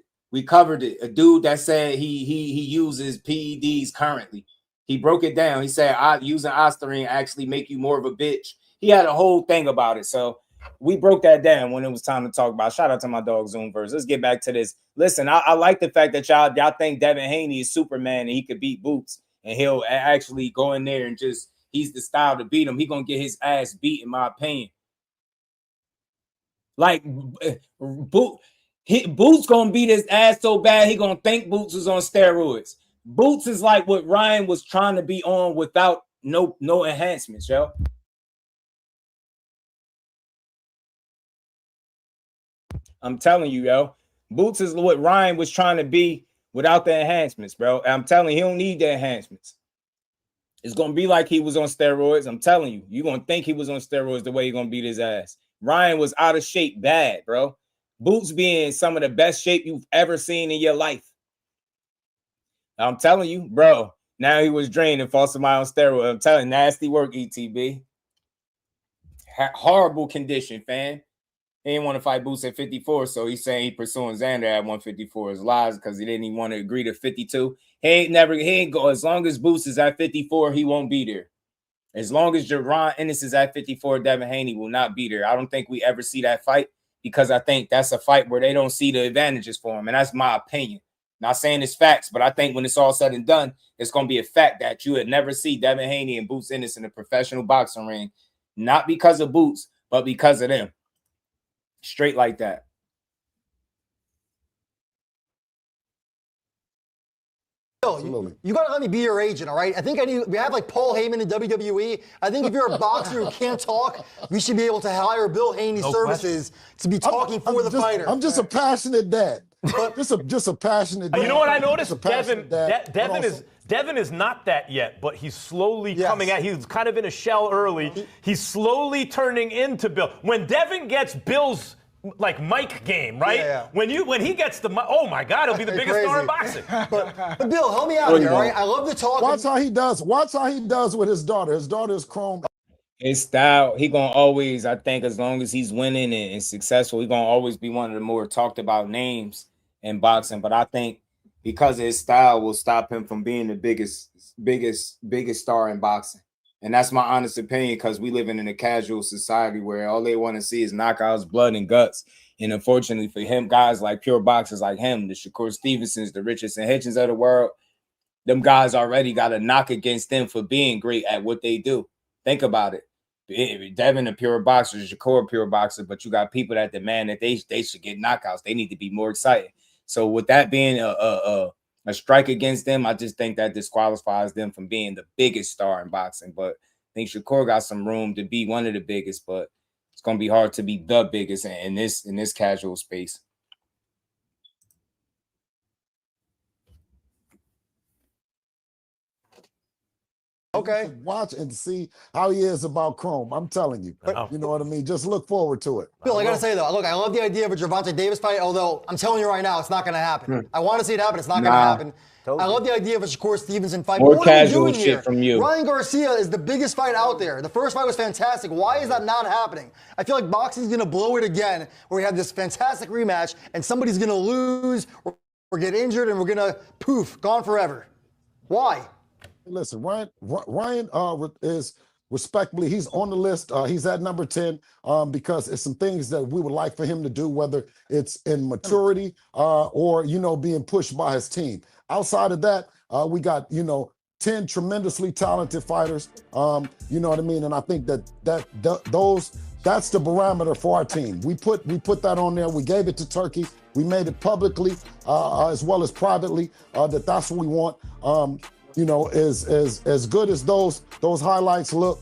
A dude that said he uses PEDs currently. He broke it down. He said using Ostarine actually make you more of a bitch. He had a whole thing about it. So we broke that down when it was time to talk about. Shout out to my dog Zoomverse. Let's get back to this. Listen, I like the fact that y'all think Devin Haney is Superman and he could beat Boots, and he'll actually go in there and just, he's the style to beat him. He gonna get his ass beat, in my opinion. Like Boots gonna beat his ass so bad he gonna think Boots is on steroids. Boots is like what Ryan was trying to be on without no enhancements, yo. I'm telling you, yo. Boots is what Ryan was trying to be without the enhancements, bro. I'm telling you, he don't need the enhancements. It's going to be like he was on steroids. I'm telling you. You're going to think he was on steroids the way you're going to beat his ass. Ryan was out of shape bad, bro. Boots be in some of the best shape you've ever seen in your life. I'm telling you, bro. Now he was drained and fought somebody on steroids. I'm telling you, nasty work, ETB. Horrible condition, fam. He didn't want to fight Boots at 54, so he's saying he pursuing Xander at 154 is lies because he didn't even want to agree to 52. He ain't go. As long as Boots is at 54, he won't be there. As long as Gervonta Ennis is at 54, Devin Haney will not be there. I don't think we ever see that fight because I think that's a fight where they don't see the advantages for him, and that's my opinion. Not saying it's facts, but I think when it's all said and done, it's going to be a fact that you would never see Devin Haney and Boots Ennis in a professional boxing ring, not because of Boots, but because of them. Straight like that. You gotta let me be your agent, all right? I think we have like Paul Heyman in WWE. I think if you're a boxer who can't talk, we should be able to hire Bill Haney's services to be talking for the fighter. I'm just a passionate dad. just a passionate dad. You know what I noticed? Devin is not that yet, but he's slowly coming out. He's kind of in a shell early. He's slowly turning into Bill. When Devin gets Bill's like mic game, right? Yeah. When he gets the oh my God, he'll be the biggest star in boxing. But Bill, help me out here, all right? I love the talk. Watch how he does. Watch how he does with his daughter. His daughter is Chrome. His style, he gonna always, I think, as long as he's winning and successful, he gonna always be one of the more talked about names in boxing. But I think because of his style will stop him from being the biggest star in boxing. And that's my honest opinion, because we live in a casual society where all they want to see is knockouts, blood, and guts. And unfortunately for him, guys like pure boxers like him, the Shakur Stevensons, the Richardson Hitchens of the world, them guys already got a knock against them for being great at what they do. Think about it. Devin a pure boxer, Shakur a pure boxer, but you got people that demand that they should get knockouts. They need to be more excited. So with that being a strike against them, I just think that disqualifies them from being the biggest star in boxing. But I think Shakur got some room to be one of the biggest, but it's going to be hard to be the biggest in this casual space. Okay. Watch and see how he is about Chrome. I'm telling you. You know what I mean? Just look forward to it. Bill, I got to say, though, look, I love the idea of a Gervonta Davis fight, although I'm telling you right now, it's not going to happen. I want to see it happen. It's not going to happen. I love the idea of a Shakur Stevenson fight. More what casual are we doing shit here? from you. Ryan Garcia is the biggest fight out there. The first fight was fantastic. Why is that not happening? I feel like boxing's going to blow it again, where we have this fantastic rematch, and somebody's going to lose or get injured, and we're going to, poof, gone forever. Why? Listen, Ryan is respectfully, he's on the list. He's at number 10 because it's some things that we would like for him to do, whether it's in maturity or, being pushed by his team. Outside of that, we got, 10 tremendously talented fighters. You know what I mean? And I think that's the barometer for our team. We put that on there. We gave it to Turkey. We made it publicly as well as privately that's what we want. As good as those highlights look,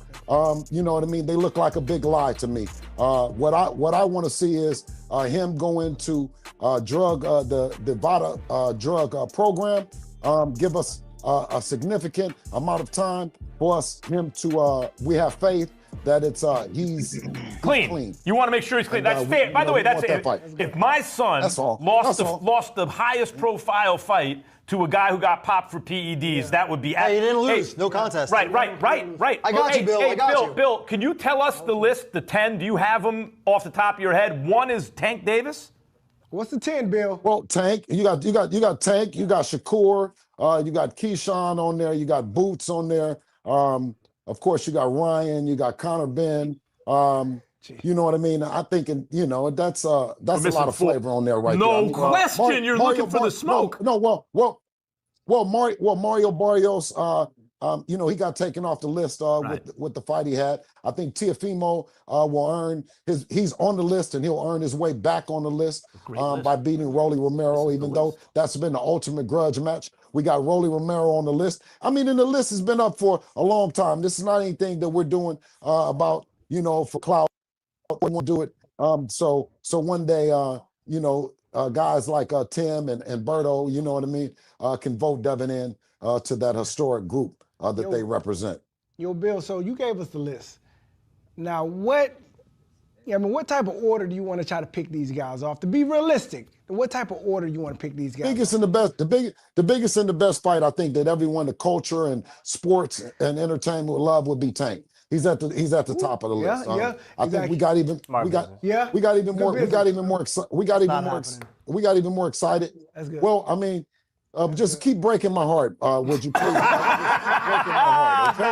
you know what I mean? They look like a big lie to me. What I want to see is him go into the VADA drug program, give us a significant amount of time for him to. We have faith that he's clean. You want to make sure he's clean. That's fair. By the way, that's it. If my son lost the highest profile fight to a guy who got popped for PEDs, that would be. Hey, he didn't lose. No contest. Right. I got you, Bill. I got you. Bill, can you tell us the list, the 10? Do you have them off the top of your head? One is Tank Davis. What's the 10, Bill? Well, Tank, you got Tank, you got Shakur, you got Keyshawn on there, you got Boots on there. Of course, you got Ryan, you got Connor Ben. You know what I mean? I think, that's a lot of flavor on there right there. No question, you're looking for the smoke. Mario Barrios, he got taken off the list with the fight he had. I think Teofimo will earn he's on the list, and he'll earn his way back on the list by beating Rolly Romero, even though that's been the ultimate grudge match. We got Rolly Romero on the list. I mean, and the list has been up for a long time. This is not anything that we're doing about, for clout. We want to do it. So one day, guys like Tim and Berto, you know what I mean, can vote Devin in to that historic group that they represent. Bill, so you gave us the list. Now, what Yeah, I mean, what type of order do you want to try to pick these guys off? To be realistic, what type of order you want to pick these guys? Biggest and the best, the biggest and the best fight I think that everyone, the culture and sports and entertainment would love would be Tank. He's at the top of the list. Yeah, I think we got even more excited. That's good. Well, I mean, just keep breaking my heart, would you please? Breaking my heart. Okay?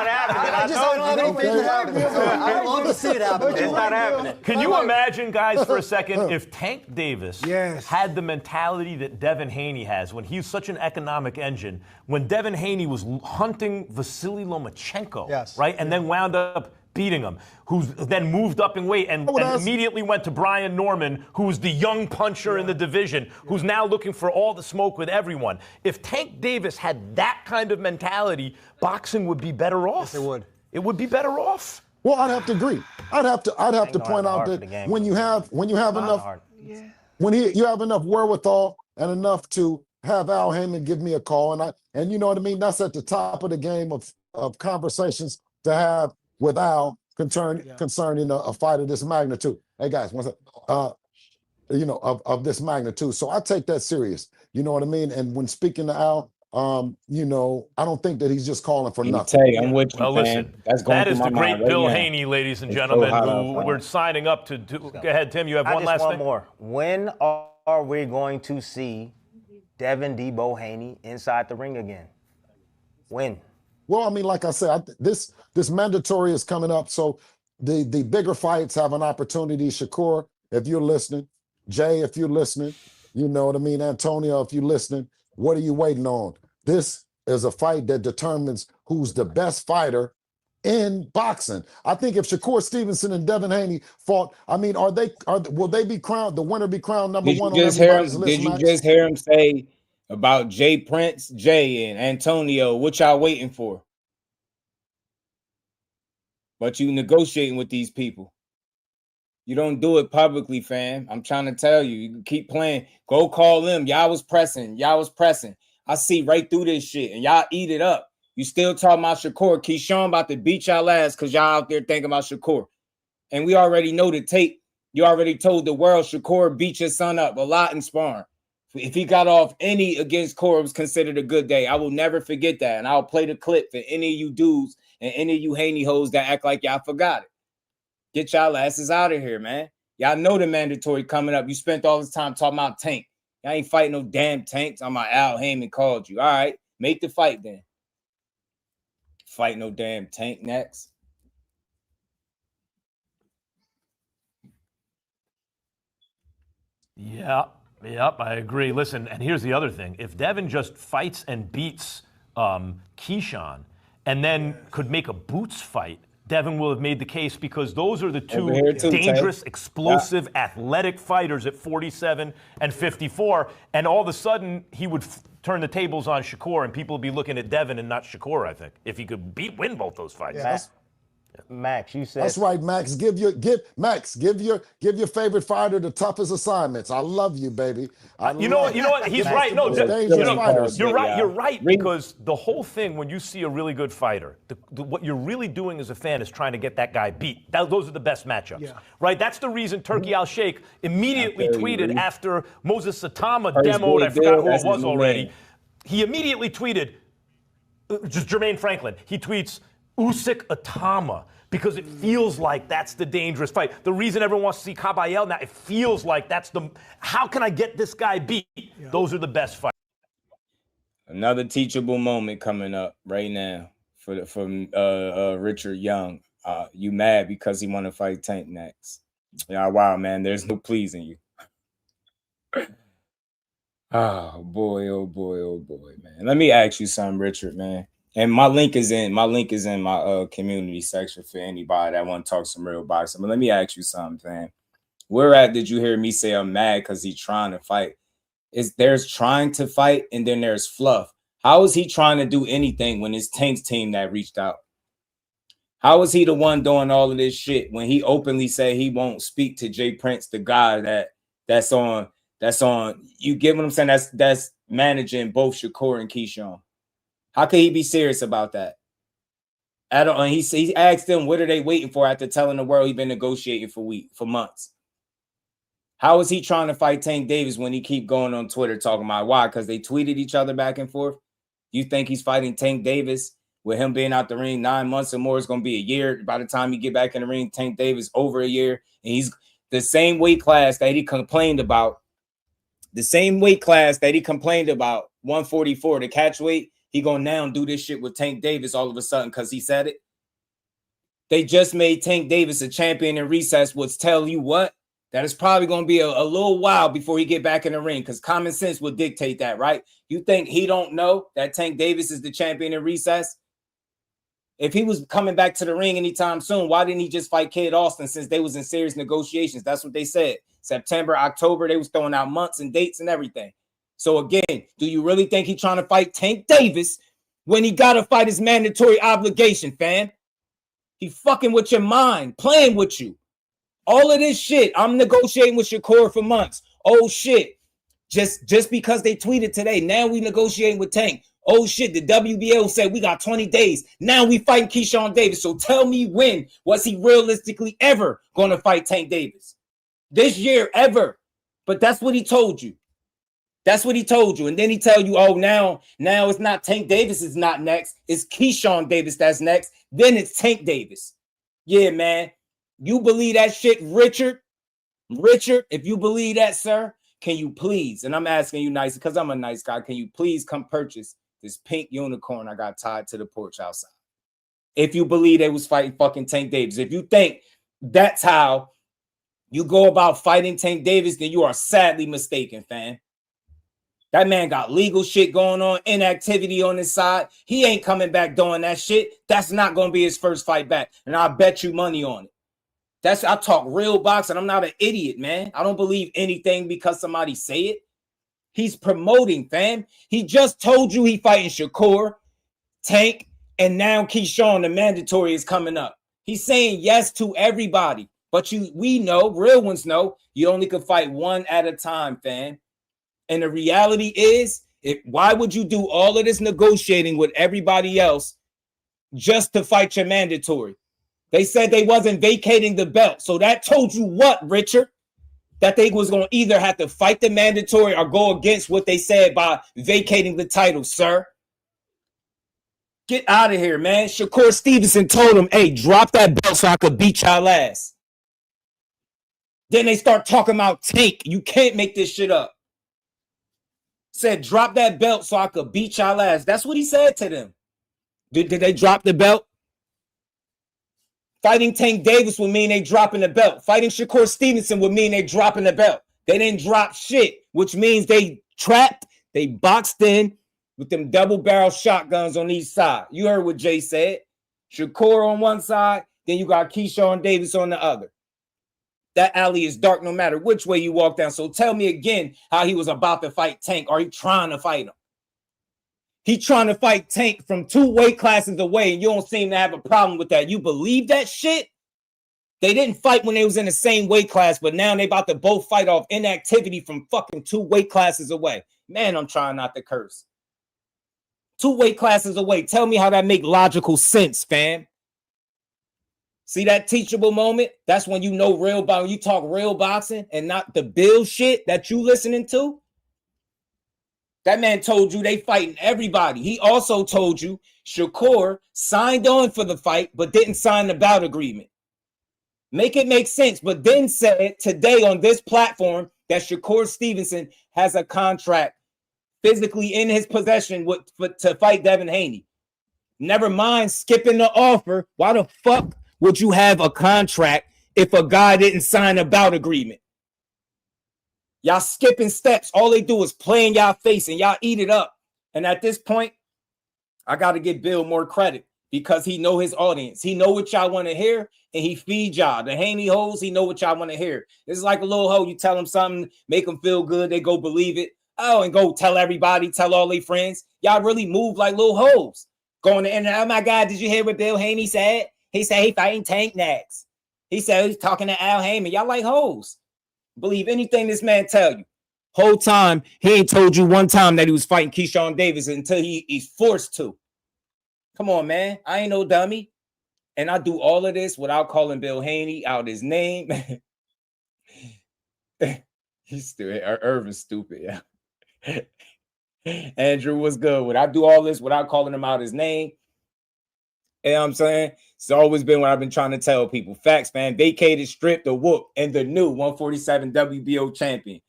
I don't have any faith in happening. I would love to see it happen. It's not happening. Can you imagine, guys, for a second, if Tank Davis had the mentality that Devin Haney has when he's such an economic engine, when Devin Haney was hunting Vasily Lomachenko, right, and then wound up beating him, who's then moved up in weight and immediately went to Brian Norman, who was the young puncher in the division, who's now looking for all the smoke with everyone. If Tank Davis had that kind of mentality, boxing would be better off. Yes, it would. It would be better off. Well, I'd have to agree. I'd have to point out that when you have enough you have enough wherewithal and enough to have Al Heyman give me a call, and you know what I mean, that's at the top of the game of conversations to have with Al concerning a fight of this magnitude. Hey guys, of this magnitude. So I take that serious. You know what I mean? And when speaking to Al, I don't think that he's just calling for nothing. Tell you, I'm with you, well, listen, that is the great Bill Haney, ladies and gentlemen, who we're signing up to do. Go ahead, Tim. You have one last thing. More. When are we going to see Devin Debo Haney inside the ring again? When? Well, I mean, like I said, this mandatory is coming up, so the bigger fights have an opportunity. Shakur, if you're listening, Jay, if you're listening, you know what I mean. Antonio, if you're listening, what are you waiting on? This is a fight that determines who's the best fighter in boxing. I think if Shakur Stevenson and Devin Haney fought, I mean, will they be crowned? The winner be crowned number one on everybody's list? Did you just hear him say about Jay Prince, Jay and Antonio? What y'all waiting for? But you negotiating with these people. You don't do it publicly, fam. I'm trying to tell you. You keep playing. Go call them. Y'all was pressing. I see right through this shit, and y'all eat it up. You still talking about Shakur. Keyshawn about to beat y'all ass because y'all out there thinking about Shakur. And we already know the tape. You already told the world Shakur beat your son up a lot in sparring. If he got off any against Cora, it was considered a good day. I will never forget that. And I'll play the clip for any of you dudes and any of you Haney hoes that act like y'all forgot it. Get y'all asses out of here, man. Y'all know the mandatory coming up. You spent all this time talking about Tank. Y'all ain't fighting no damn Tanks. I'm about Al Heyman called you. All right, make the fight then. Fight no damn Tank next. Yep, I agree. Listen, and here's the other thing. If Devin just fights and beats Keyshawn and then could make a boots fight, Devin will have made the case because those are the two dangerous, explosive, athletic fighters at 47 and 54. And all of a sudden, he would turn the tables on Shakur, and people would be looking at Devin and not Shakur, I think, if he could win both those fights. Yeah, Max, you said that's right, Max. Give your favorite fighter the toughest assignments. I love you, baby. You know what? He's right. No, you're right. You're right because the whole thing, when you see a really good fighter, what you're really doing as a fan is trying to get that guy beat. Those are the best matchups, right? That's the reason Turkey Al-Sheikh immediately tweeted after Moses Satama demoed. I forgot who it was already. He immediately tweeted, just Jermaine Franklin. He tweets Usyk Atama, because it feels like that's the dangerous fight. The reason everyone wants to see Kabayel now, it feels like that's how can I get this guy beat? Yeah. Those are the best fights. Another teachable moment coming up right now from Richard Young. You mad because he want to fight Tank next. Yeah, wow, man, there's no pleasing you. Oh boy, man. Let me ask you something, Richard, man. And my link is in my community section for anybody that want to talk some real boxing. But let me ask you something, man. Where at did you hear me say I'm mad because he's trying to fight? There's trying to fight and then there's fluff. How is he trying to do anything when it's Tank's team that reached out? How is he the one doing all of this shit when he openly said he won't speak to Jay Prince, the guy that's on? You get what I'm saying? That's managing both Shakur and Keyshawn. How could he be serious about that? And he asked them, what are they waiting for after telling the world he's been negotiating for months? How is he trying to fight Tank Davis when he keep going on Twitter talking about why? Because they tweeted each other back and forth. You think he's fighting Tank Davis with him being out the ring 9 months or more? It's going to be a year. By the time he get back in the ring, Tank Davis over a year. And he's the same weight class that he complained about. The same weight class that he complained about, 144, the catch weight. He going to now do this shit with Tank Davis all of a sudden because he said it. They just made Tank Davis a champion in recess, which tell you what? That it's probably going to be a little while before he get back in the ring because common sense will dictate that, right? You think he don't know that Tank Davis is the champion in recess? If he was coming back to the ring anytime soon, why didn't he just fight Kid Austin since they was in serious negotiations? That's what they said. September, October, they was throwing out months and dates and everything. So again, do you really think he's trying to fight Tank Davis when he got to fight his mandatory obligation, fam? He fucking with your mind, playing with you. All of this shit, I'm negotiating with Shakur for months. Oh shit, just because they tweeted today, now we negotiating with Tank. Oh shit, the WBO said we got 20 days. Now we fighting Keyshawn Davis. So tell me, when was he realistically ever going to fight Tank Davis? This year, ever. But that's what he told you. That's what he told you. And then he tell you, oh, now it's not Tank Davis is not next. It's Keyshawn Davis that's next. Then it's Tank Davis. Yeah, man. You believe that shit, Richard? Richard, if you believe that, sir, can you please, and I'm asking you nice because I'm a nice guy, can you please come purchase this pink unicorn I got tied to the porch outside? If you believe they was fighting fucking Tank Davis. If you think that's how you go about fighting Tank Davis, then you are sadly mistaken, fam. That man got legal shit going on, inactivity on his side. He ain't coming back doing that shit. That's not going to be his first fight back. And I'll bet you money on it. I talk real boxing. I'm not an idiot, man. I don't believe anything because somebody say it. He's promoting, fam. He just told you he fighting Shakur, Tank, and now Keyshawn, the mandatory, is coming up. He's saying yes to everybody. But we know, real ones know, you only can fight one at a time, fam. And the reality is, why would you do all of this negotiating with everybody else just to fight your mandatory? They said they wasn't vacating the belt. So that told you what, Richard? That they was going to either have to fight the mandatory or go against what they said by vacating the title, sir. Get out of here, man. Shakur Stevenson told him, hey, drop that belt so I could beat y'all ass. Then they start talking about Tank. You can't make this shit up. Said, drop that belt so I could beat y'all ass. That's what he said to them. Did they drop the belt? Fighting Tank Davis would mean they dropping the belt. Fighting Shakur Stevenson would mean they dropping the belt. They didn't drop shit, which means they trapped, they boxed in with them double barrel shotguns on each side. You heard what Jay said. Shakur on one side, then you got Keyshawn Davis on the other. That alley is dark no matter which way you walk down. So tell me again how he was about to fight Tank. Are you trying to fight him? He trying to fight Tank from 2 weight classes away, and you don't seem to have a problem with that. You believe that shit? They didn't fight when they was in the same weight class, but now they about to both fight off inactivity from fucking 2 weight classes away. Man, I'm trying not to curse. 2 weight classes away. Tell me how that make logical sense, fam. See that teachable moment? That's when you know real boxing. You talk real boxing and not the bill shit that you listening to. That man told you they fighting everybody. He also told you Shakur signed on for the fight, but didn't sign the bout agreement. Make it make sense, but then said today on this platform that Shakur Stevenson has a contract physically in his possession to fight Devin Haney. Never mind skipping the offer. Why the fuck would you have a contract if a guy didn't sign a bout agreement? Y'all skipping steps. All they do is play in y'all face and y'all eat it up. And at this point, I got to give Bill more credit because he know his audience. He know what y'all want to hear and he feed y'all. The Haney hoes, he know what y'all want to hear. This is like a little hoe. You tell them something, make them feel good. They go believe it. Oh, and go tell everybody, tell all their friends. Y'all really move like little hoes. Go on the internet. Oh my God, did you hear what Bill Haney said? He said he fighting Tank next. He said he's talking to Al Heyman. Y'all like hoes. Believe anything this man tell you. Whole time, he ain't told you one time that he was fighting Keyshawn Davis until he's forced to. Come on, man. I ain't no dummy. and I do all of this without calling Bill Haney out his name. He's stupid. Irvin's stupid. Yeah. Andrew was good. Would I do all this without calling him out his name? You know what I'm saying? It's always been what I've been trying to tell people. Facts, man. Vacated, stripped, or whooped, and the new 147 WBO champion.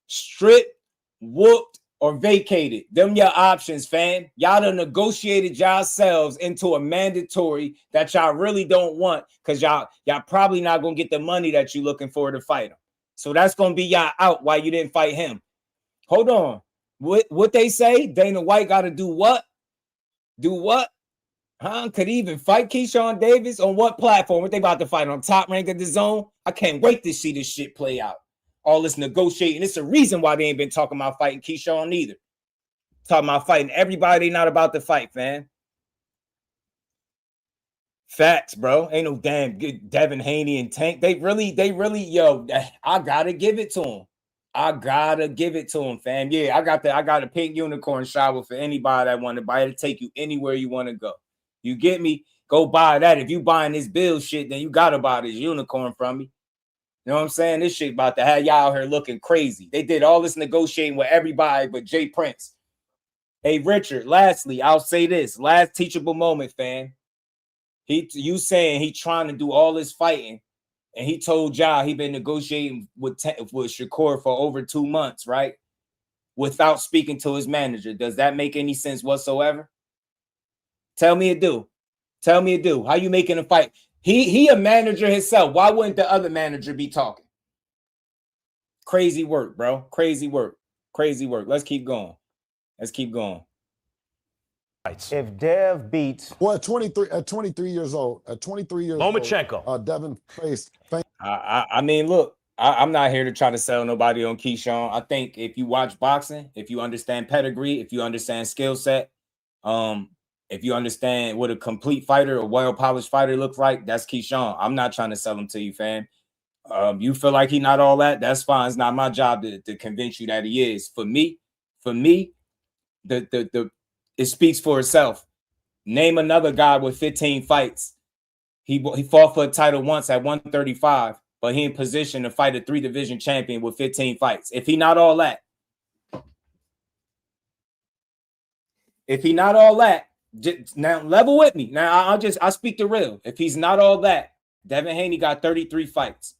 Stripped, whooped, or vacated. Them your options, fam. Y'all done negotiated yourselves into a mandatory that y'all really don't want because y'all probably not going to get the money that you looking for to fight him. So that's going to be y'all out why you didn't fight him. Hold on. What they say? Dana White got to do what? Do what? Huh? Could he even fight Keyshawn Davis? On what platform? What they about to fight on Top Rank of the Zone? I can't wait to see this shit play out. All this negotiating. It's a reason why they ain't been talking about fighting Keyshawn either. Talking about fighting everybody not about to fight, fam. Facts, bro. Ain't no damn good Devin Haney and Tank. They really, yo, I gotta give it to him. I gotta give it to him, fam. Yeah, I got a pink unicorn shower for anybody that want to buy it. It'll take you anywhere you want to go. You get me? Go buy that. If you buying this bill shit, then you gotta buy this unicorn from me. You know what I'm saying? This shit about to have y'all out here looking crazy. They did all this negotiating with everybody but Jay Prince. Hey, Richard, lastly, I'll say this. Last teachable moment, fam. You saying he trying to do all this fighting, and he told y'all he been negotiating with Shakur for over 2 months, right? Without speaking to his manager. Does that make any sense whatsoever? Tell me it do. Tell me it do. How you making a fight? He a manager himself. Why wouldn't the other manager be talking? Crazy work, bro. Crazy work. Crazy work. Let's keep going. Let's keep going. If Dev beats... Well, at 23 years old, Lomachenko. Devin faced... I mean, look, I'm not here to try to sell nobody on Keyshawn. I think if you watch boxing, if you understand pedigree, if you understand skill set, if you understand what a complete fighter, a well-polished fighter looks like, that's Keyshawn. I'm not trying to sell him to you, fam. You feel like he's not all that, that's fine. It's not my job to convince you that he is. For me, it speaks for itself. Name another guy with 15 fights. He fought for a title once at 135, but he in position to fight a 3-division champion with 15 fights. If he not all that, now level with me. Now I speak the real. If he's not all that, Devin Haney got 33 fights.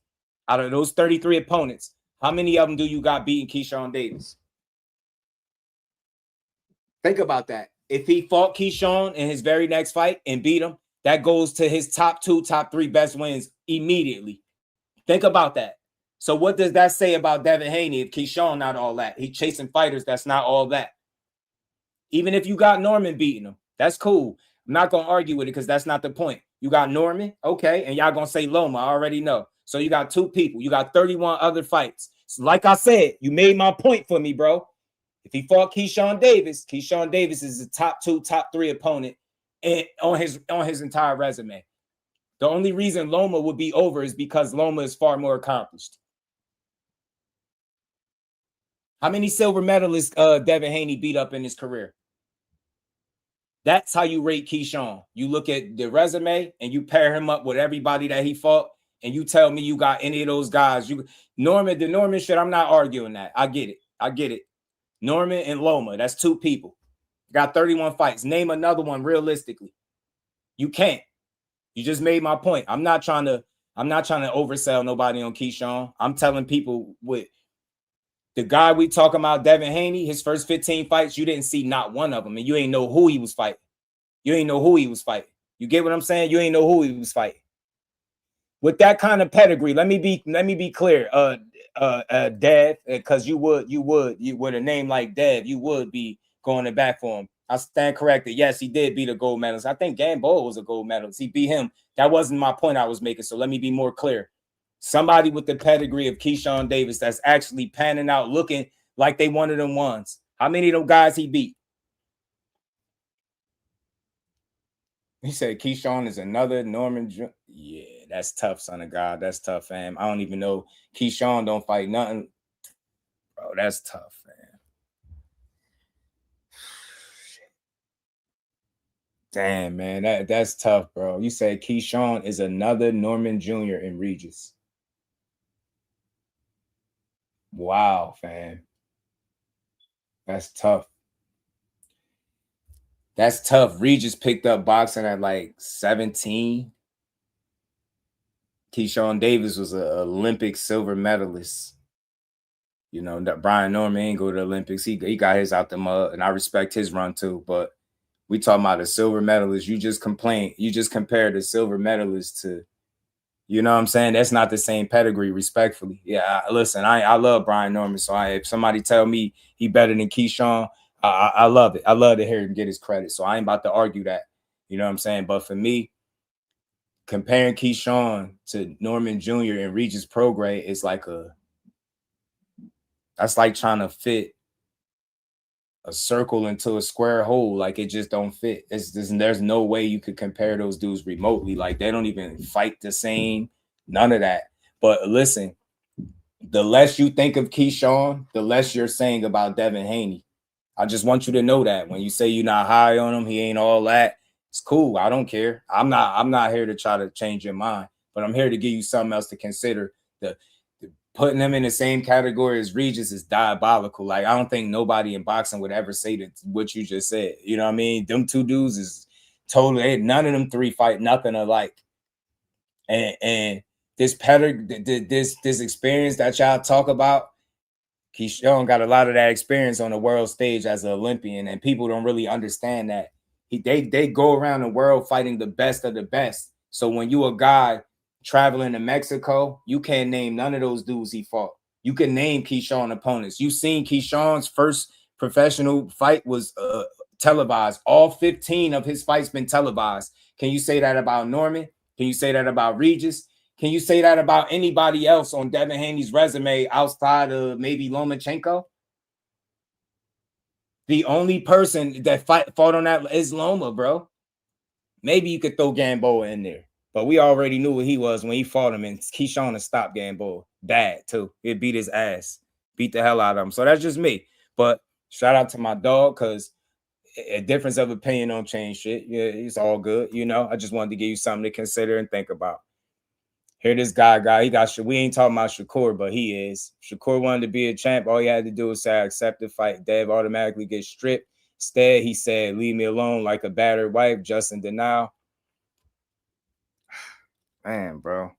Out of those 33 opponents, how many of them do you got beating Keyshawn Davis? Think about that. If he fought Keyshawn in his very next fight and beat him, that goes to his top 2, top 3 best wins immediately. Think about that. So what does that say about Devin Haney if Keyshawn not all that? He chasing fighters that's not all that. Even if you got Norman beating him, that's cool. I'm not going to argue with it because that's not the point. You got Norman, okay, and y'all going to say Loma, I already know. So you got 2 people. You got 31 other fights. So like I said, you made my point for me, bro. If he fought Keyshawn Davis is the top 2, top 3 opponent on his entire resume. The only reason Loma would be over is because Loma is far more accomplished. How many silver medalists Devin Haney beat up in his career? That's how you rate Keyshawn. You look at the resume and you pair him up with everybody that he fought, and you tell me you got any of those guys. The Norman shit, I'm not arguing that. I get it. Norman and Loma, that's 2 people. Got 31 fights. Name another one realistically. You can't. You just made my point. I'm not trying to oversell nobody on Keyshawn. I'm telling people with the guy we talking about, Devin Haney, his first 15 fights, you didn't see not one of them, and you ain't know who he was fighting. You get what I'm saying? You ain't know who he was fighting. With that kind of pedigree, let me be clear, Dev, because you with a name like Dev, you would be going to bat for him. I stand corrected. Yes, he did beat a gold medalist. I think Gamboa was a gold medalist. He beat him. That wasn't my point I was making. So let me be more clear. Somebody with the pedigree of Keyshawn Davis that's actually panning out, looking like they one of them ones. How many of them guys he beat? He said Keyshawn is another Norman. Yeah, that's tough, son of God. That's tough, fam. I don't even know. Keyshawn don't fight nothing. Bro, that's tough, fam. Damn, man, that's tough, bro. You said Keyshawn is another Norman Jr. in Regis. Wow, fam. That's tough. That's tough. Regis picked up boxing at like 17. Keyshawn Davis was an Olympic silver medalist. You know, that Brian Norman ain't go to the Olympics. He got his out the mud, and I respect his run too. But we talking about a silver medalist. You just compared the silver medalist to, you know what I'm saying? That's not the same pedigree, respectfully. Yeah, listen, I love Brian Norman. So if somebody tell me he better than Keyshawn, I love it. I love to hear him get his credit. So I ain't about to argue that. You know what I'm saying? But for me, comparing Keyshawn to Norman Jr. and Regis Prograis is like that's like trying to fit a circle into a square hole. Like, it just don't fit. There's no way you could compare those dudes remotely. Like, they don't even fight the same, none of that. But listen, the less you think of Keyshawn, the less you're saying about Devin Haney. I just want you to know that when you say you're not high on him, he ain't all that. It's cool. I don't care. I'm not here to try to change your mind, but I'm here to give you something else to consider. Putting him in the same category as Regis is diabolical. Like, I don't think nobody in boxing would ever say that what you just said. You know what I mean? Them two dudes is totally, none of them three fight nothing alike. And this this experience that y'all talk about, Keyshawn got a lot of that experience on the world stage as an Olympian, and people don't really understand that. They go around the world fighting the best of the best. So when you a guy traveling to Mexico, you can't name none of those dudes he fought. You can name Keyshawn opponents. You've seen Keyshawn's first professional fight was televised. All 15 of his fights been televised. Can you say that about Norman? Can you say that about Regis? Can you say that about anybody else on Devin Haney's resume outside of maybe Lomachenko? The only person that fought on that is Loma, bro. Maybe you could throw Gamboa in there, but we already knew what he was when he fought him, and Keyshawn stopped Gamboa bad too. It beat his ass, beat the hell out of him. So that's just me. But shout out to my dog, because a difference of opinion don't change shit. Yeah, it's all good. You know, I just wanted to give you something to consider and think about. Here, this guy, we ain't talking about Shakur, but he is. Shakur wanted to be a champ. All he had to do was say, I accept the fight. Dev automatically gets stripped. Instead, he said, leave me alone like a battered wife, just in denial. Man, bro.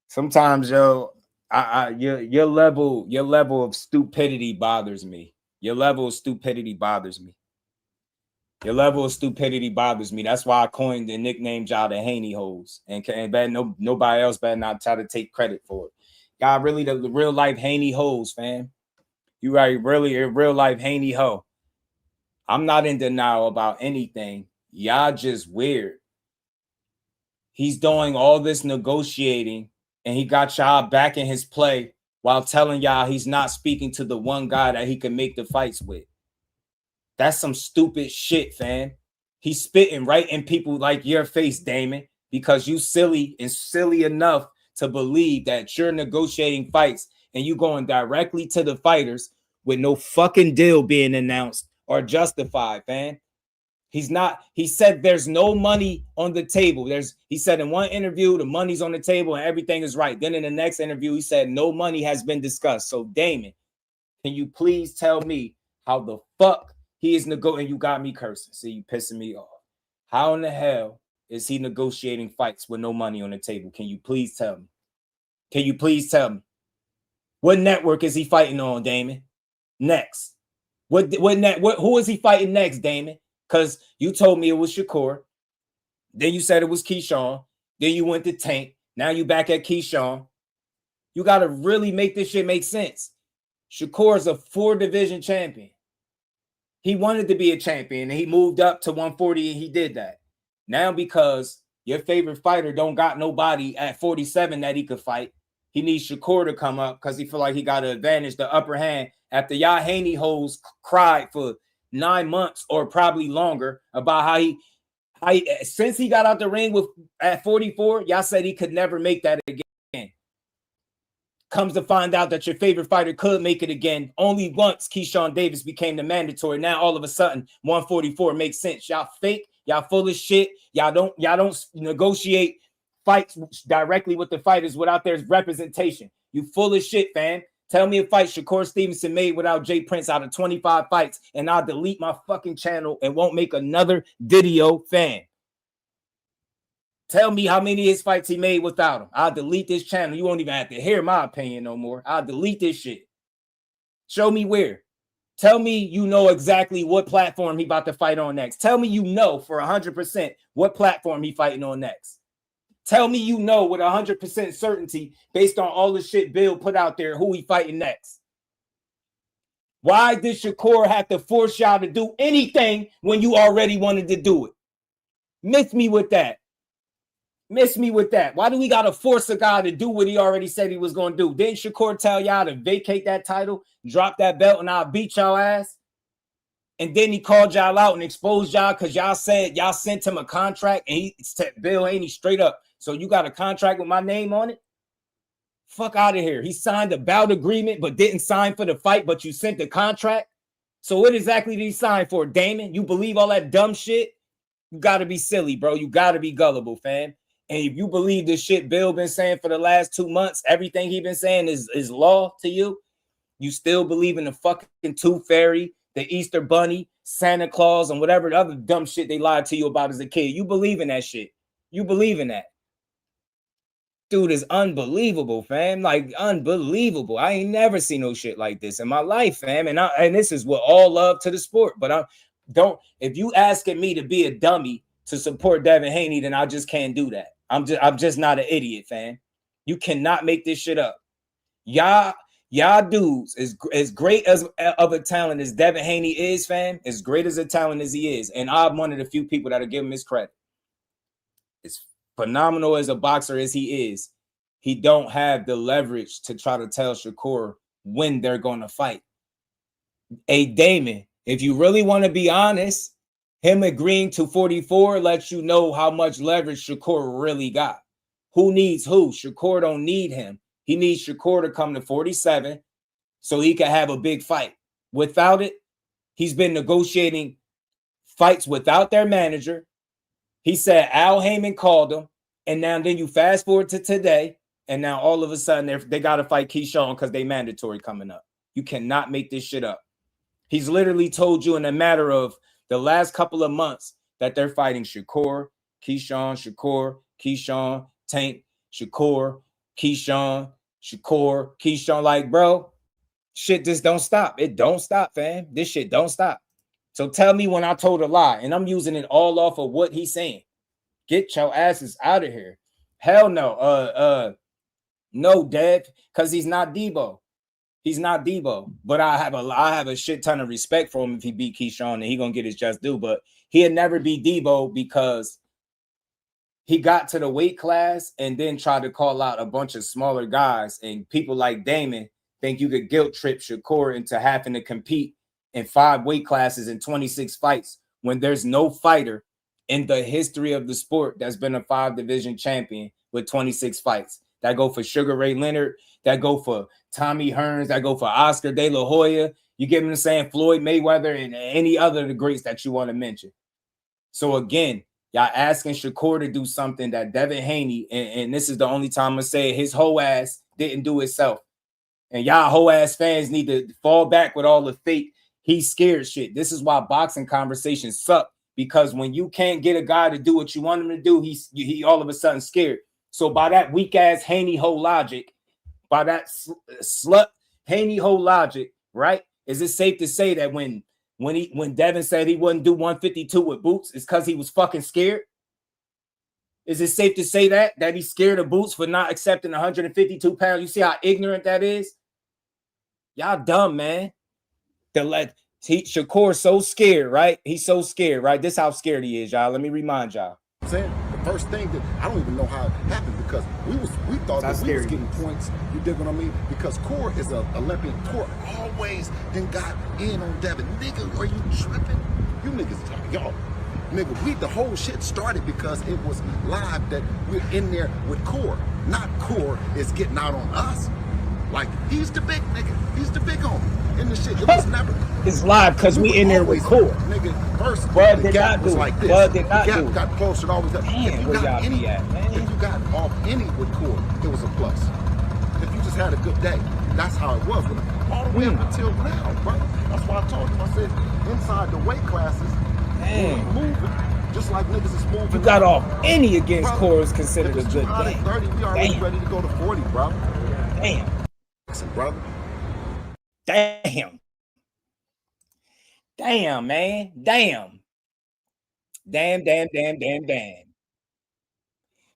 Sometimes, yo, your level of stupidity bothers me. Your level of stupidity bothers me. Your level of stupidity bothers me. That's why I coined the nickname y'all the Haney hoes. And nobody else better not try to take credit for it. Y'all really the real life Haney hoes, fam. You right, really a real life Haney hoe. I'm not in denial about anything. Y'all just weird. He's doing all this negotiating, and he got y'all back in his play while telling y'all he's not speaking to the one guy that he can make the fights with. That's some stupid shit, fam. He's spitting right in people like your face, Damon, because you silly enough to believe that you're negotiating fights and you going directly to the fighters with no fucking deal being announced or justified, fam. He's not. He said there's no money on the table. He said in one interview, the money's on the table and everything is right. Then in the next interview, he said no money has been discussed. So, Damon, can you please tell me how the fuck he is negotiating? You got me cursing. See, you pissing me off. How in the hell is he negotiating fights with no money on the table? Can you please tell me? Can you please tell me? What network is he fighting on, Damon? Next. Who is he fighting next, Damon? Because you told me it was Shakur. Then you said it was Keyshawn. Then you went to Tank. Now you back at Keyshawn. You got to really make this shit make sense. Shakur is a 4-division champion. He wanted to be a champion, and he moved up to 140, and he did that. Now, because your favorite fighter don't got nobody at 47 that he could fight, he needs Shakur to come up because he feel like he got an advantage, the upper hand, after y'all Haney hoes cried for 9 months or probably longer about how he since he got out the ring at 44, y'all said he could never make that again. Comes to find out that your favorite fighter could make it again only once Keyshawn Davis became the mandatory. Now all of a sudden 144 makes sense. Y'all fake Y'all full of shit. Y'all don't negotiate fights directly with the fighters without their representation. You full of shit, fam. Tell me a fight Shakur Stevenson made without Jay Prince out of 25 fights, and I'll delete my fucking channel and won't make another video, fam. Tell me how many of his fights he made without him. I'll delete this channel. You won't even have to hear my opinion no more. I'll delete this shit. Show me where. Tell me you know exactly what platform he about to fight on next. Tell me you know for 100% what platform he fighting on next. Tell me you know with 100% certainty based on all the shit Bill put out there who he fighting next. Why did Shakur have to force y'all to do anything when you already wanted to do it? Miss me with that. Miss me with that. Why do we got to force a guy to do what he already said he was going to do? Didn't Shakur tell y'all to vacate that title, drop that belt, and I'll beat y'all ass? And then he called y'all out and exposed y'all because y'all said y'all sent him a contract and he said Bill Haney straight up. So you got a contract with my name on it? Fuck out of here. He signed a bout agreement but didn't sign for the fight, but you sent the contract? So what exactly did he sign for, Damon? You believe all that dumb shit? You got to be silly, bro. You got to be gullible, fam. And if you believe the shit Bill been saying for the last 2 months, everything he been saying is law to you, you still believe in the fucking Tooth Fairy, the Easter Bunny, Santa Claus, and whatever other dumb shit they lied to you about as a kid. You believe in that shit. You believe in that. Dude is unbelievable, fam. Like, unbelievable. I ain't never seen no shit like this in my life, fam. And this is what all love to the sport. But if you asking me to be a dummy to support Devin Haney, then I just can't do that. I'm just not an idiot, fam. You cannot make this shit up. Y'all dudes, as great as of a talent as Devin Haney is, fam, as great as a talent as he is, and I'm one of the few people that'll give him his credit. As phenomenal as a boxer as he is, he don't have the leverage to try to tell Shakur when they're going to fight. Hey, Damon, if you really want to be honest, him agreeing to 44 lets you know how much leverage Shakur really got. Who needs who? Shakur don't need him. He needs Shakur to come to 47 so he can have a big fight. Without it, he's been negotiating fights without their manager. He said Al Heyman called him, and then you fast forward to today, and now all of a sudden they got to fight Keyshawn because they mandatory coming up. You cannot make this shit up. He's literally told you in a matter of the last couple of months that they're fighting Shakur, Keyshawn, Tank, Shakur, Keyshawn. Like, bro, shit just don't stop. It don't stop, fam. This shit don't stop. So tell me when I told a lie, and I'm using it all off of what he's saying. Get your asses out of here. Hell no. No, Dev, because he's not Debo. He's not Debo, but I have a shit ton of respect for him if he beat Keyshawn, and he gonna get his just due. But he'll never be Debo because he got to the weight class and then tried to call out a bunch of smaller guys. And people like Damon think you could guilt trip Shakur into having to compete in 5 weight classes and 26 fights when there's no fighter in the history of the sport that's been a 5-division champion with 26 fights. That go for Sugar Ray Leonard, that go for Tommy Hearns, that go for Oscar De La Hoya. You get what I'm saying? Floyd Mayweather and any other of the greats that you want to mention. So again, y'all asking Shakur to do something that Devin Haney, and this is the only time I'm going to say it, his whole ass didn't do itself. And y'all whole ass fans need to fall back with all the fake, he's scared shit. This is why boxing conversations suck, because when you can't get a guy to do what you want him to do, he all of a sudden scared. So by that weak ass Haney whole logic, by that slut Haney whole logic, right? Is it safe to say that when Devin said he wouldn't do 152 with Boots, it's because he was fucking scared? Is it safe to say that he's scared of Boots for not accepting 152 pounds? You see how ignorant that is? Y'all dumb, man. Shakur's so scared, right? He's so scared, right? This is how scared he is, y'all. Let me remind y'all. I'm saying the first thing that I don't even know how it happened, because we thought that we was getting points. You dig what I mean? Because Core is an Olympian. Core always then got in on Devin. Nigga, are you tripping? You niggas, y'all. Nigga, the whole shit started because it was live that we're in there with Core. Not Core is getting out on us. Like, he's the big nigga. He's the big homie. in the shit. It was never. It's live because we in there with Core. Nigga, first Bud the did gap not was do like it. this. Bud did not the do gap it. got closer. It always got. Man, where y'all be at, man? If you got off any with Core, it was a plus. If you just had a good day, that's how it was with him. All the way up until now, bro. That's why I told him. I said inside the weight classes, moving. Just like niggas is moving. You got off any against Core is considered a good day. 30, we already ready to go to 40, bro. Damn. Listen, brother. Damn. Damn, man. Damn. Damn.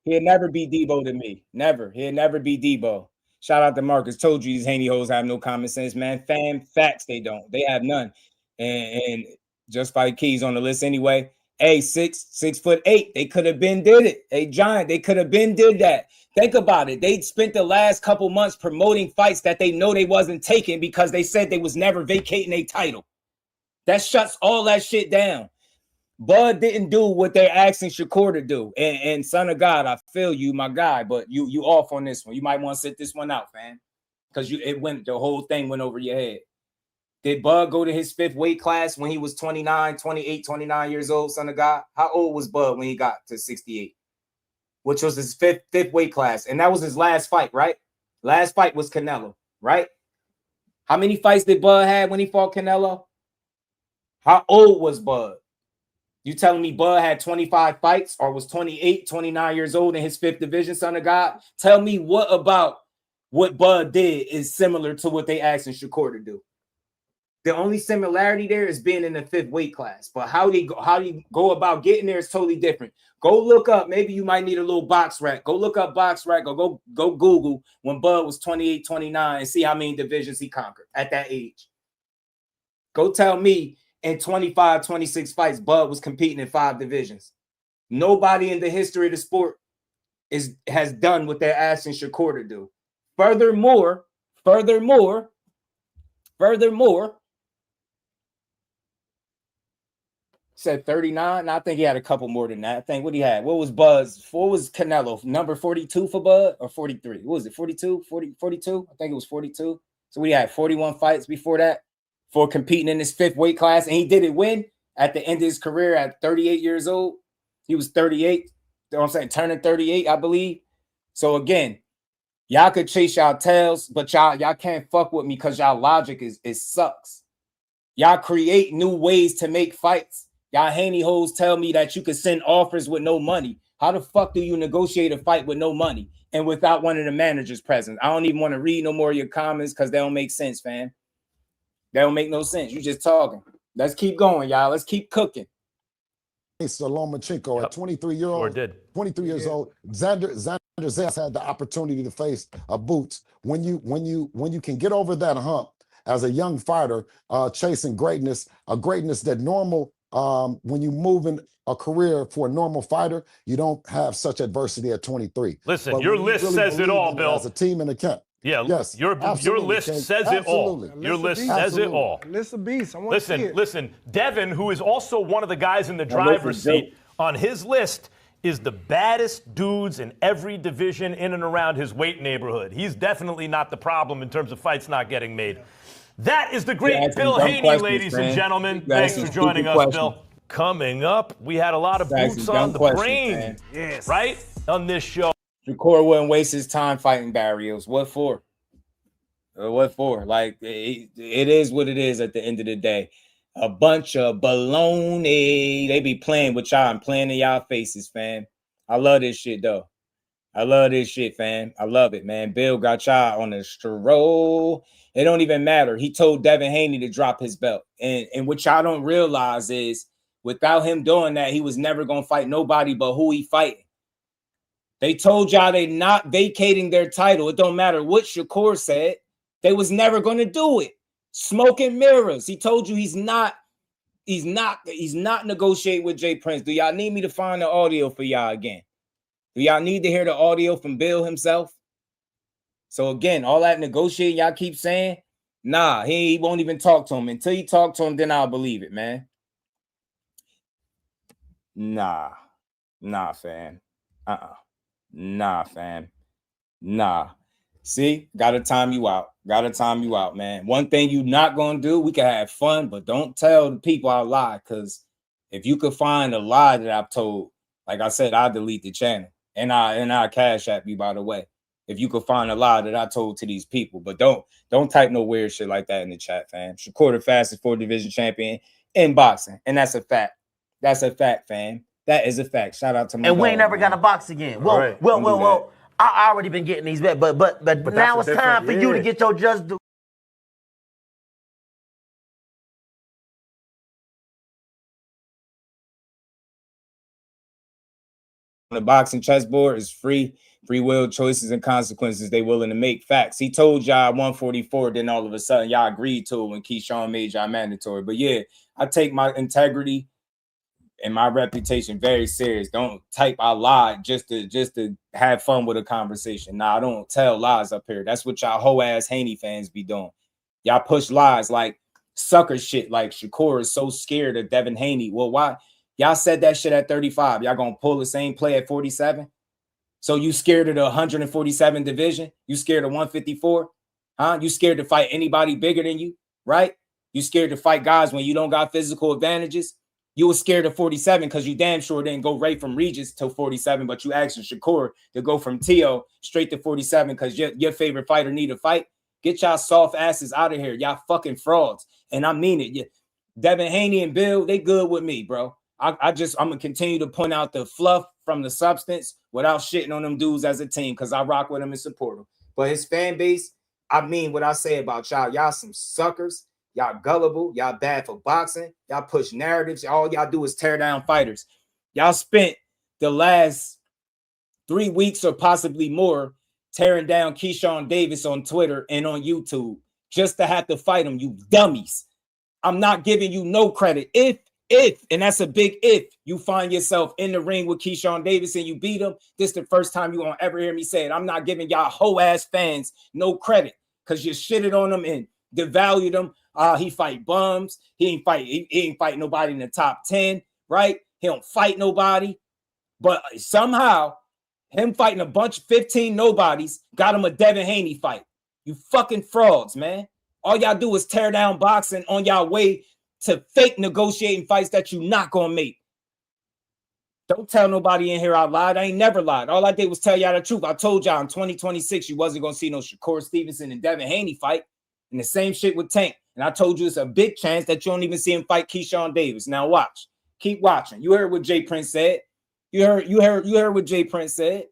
He'll never be Debo to me. Never. He'll never be Debo. Shout out to Marcus. Told you these Haney hoes have no common sense, man. Facts, they don't. They have none. And just by Keys on the list anyway. Hey, 6'8". They could have been did it. Hey, Giant, they could have been did that. Think about it. They spent the last couple months promoting fights that they know they wasn't taking because they said they was never vacating a title. That shuts all that shit down. Bud didn't do what they're asking Shakur to do. And son of God, I feel you, my guy, but you off on this one. You might want to sit this one out, fam. Because the whole thing went over your head. Did Bud go to his 5th weight class when he was 29 years old, son of God? How old was Bud when he got to 68? Which was his fifth weight class. And that was his last fight, right? Last fight was Canelo, right? How many fights did Bud have when he fought Canelo? How old was Bud? You telling me Bud had 25 fights or was 28, 29 years old in his 5th division, son of God? Tell me what about what Bud did is similar to what they asking Shakur to do. The only similarity there is being in the 5th weight class. But how do you go about getting there is totally different. Go look up. Maybe you might need a little box rack. Go look up box rack or go Google when Bud was 28, 29 and see how many divisions he conquered at that age. Go tell me in 25, 26 fights, Bud was competing in 5 divisions. Nobody in the history of the sport has done what they're asking Shakur to do. Furthermore, said 39. I think he had a couple more than that. I think what he had. What was Bud's? What was Canelo? Number 42 for Bud or 43? What was it? 42? 42? I think it was 42. So we had 41 fights before that for competing in his 5th weight class. And he did it when? At the end of his career at 38 years old. He was 38. You know what I'm saying? Turning 38, I believe. So again, y'all could chase y'all tails, but y'all can't fuck with me because y'all logic is sucks. Y'all create new ways to make fights. Y'all Haney hoes tell me that you could send offers with no money. How the fuck do you negotiate a fight with no money and without one of the managers present? I don't even want to read no more of your comments because they don't make sense, fam. They don't make no sense. You just talking. Let's keep going, y'all. Let's keep cooking. Lomachenko at 23 years old. Xander Zayas had the opportunity to face a Boots. When you can get over that hump as a young fighter, chasing greatness, a greatness that normal. When you move in a career for a normal fighter, you don't have such adversity at 23. Listen, but your list says it all, Bill. As a team in the camp. Yeah, yes, your list says it all. Your list says it all. List of beasts. I want to see it. Listen, Devin, who is also one of the guys in the driver's seat, on his list is the baddest dudes in every division in and around his weight neighborhood. He's definitely not the problem in terms of fights not getting made. That is the great Bill Haney, ladies and gentlemen. Thanks for joining us, Bill. Coming up, we had a lot of boots on the brain, right, on this show. Shakur wouldn't waste his time fighting Barrios. What for? What for? Like, it is what it is at the end of the day. A bunch of baloney. They be playing with y'all and playing in y'all faces, fam. I love this shit, though. I love this shit, fam. I love it, man. Bill got y'all on a stroll. It don't even matter. He told Devin Haney to drop his belt. And what y'all don't realize is without him doing that, he was never going to fight nobody but who he fighting. They told y'all they not vacating their title. It don't matter what Shakur said. They was never going to do it. Smoke and mirrors. He told you he's not negotiating with Jay Prince. Do y'all need me to find the audio for y'all again? Do y'all need to hear the audio from Bill himself? So again, all that negotiating y'all keep saying, nah, he won't even talk to him. Until he talk to him, then I'll believe it, man. Nah, fam. Nah, fam. Nah. See, gotta time you out. Gotta time you out, man. One thing you not gonna do, we can have fun, but don't tell the people I lie. Cause if you could find a lie that I've told, like I said, I'll delete the channel. And I cash app you, by the way. If you could find a lie that I told to these people, but don't type no weird shit like that in the chat, fam. Shakur the fastest 4-division champion in boxing, and that's a fact. That's a fact, fam. That is a fact. Shout out to my and we ain't dog, never man. got to box again. Well, Right. well. I already been getting these bets, but now it's time for you to get your just due. The boxing chessboard is free will, choices, and consequences they willing to make. Facts. He told y'all 144, then all of a sudden y'all agreed to it when Keyshawn made y'all mandatory. But yeah, I take my integrity and my reputation very serious. Don't type I lied just to have fun with a conversation. Nah, I don't tell lies up here. That's what y'all hoe ass Haney fans be doing. Y'all push lies like sucker shit. Like Shakur is so scared of Devin Haney. Well, why? Y'all said that shit at 35. Y'all gonna pull the same play at 47? So you scared of the 147 division? You scared of 154? Huh? You scared to fight anybody bigger than you, right? You scared to fight guys when you don't got physical advantages? You were scared of 47 because you damn sure didn't go right from Regis to 47, but you asked Shakur to go from Tio straight to 47 because your favorite fighter need a fight. Get y'all soft asses out of here. Y'all fucking frauds. And I mean it. Devin Haney and Bill, they good with me, bro. I'm gonna continue to point out the fluff from the substance without shitting on them dudes as a team because I rock with them and support them. But his fan base, I mean what I say about y'all. Y'all some suckers. Y'all gullible. Y'all bad for boxing. Y'all push narratives. All y'all do is tear down fighters. Y'all spent the last 3 weeks or possibly more tearing down Keyshawn Davis on Twitter and on YouTube just to have to fight him, you dummies. I'm not giving you no credit. If, and that's a big if, you find yourself in the ring with Keyshawn Davis and you beat him, this is the first time you won't ever hear me say it. I'm not giving y'all hoe-ass fans no credit because you shitted on them and devalued them. He fight bums. He ain't fight nobody in the top 10, right? He don't fight nobody. But somehow, him fighting a bunch of 15 nobodies got him a Devin Haney fight. You fucking frauds, man. All y'all do is tear down boxing on y'all way to fake negotiating fights that you not gonna make. Don't tell nobody in here I lied. I ain't never lied. All I did was tell y'all the truth. I told y'all in 2026 you wasn't gonna see no Shakur Stevenson and Devin Haney fight. And the same shit with Tank. And I told you it's a big chance that you don't even see him fight Keyshawn Davis. Now watch. Keep watching. You heard what Jay Prince said. You heard what Jay Prince said.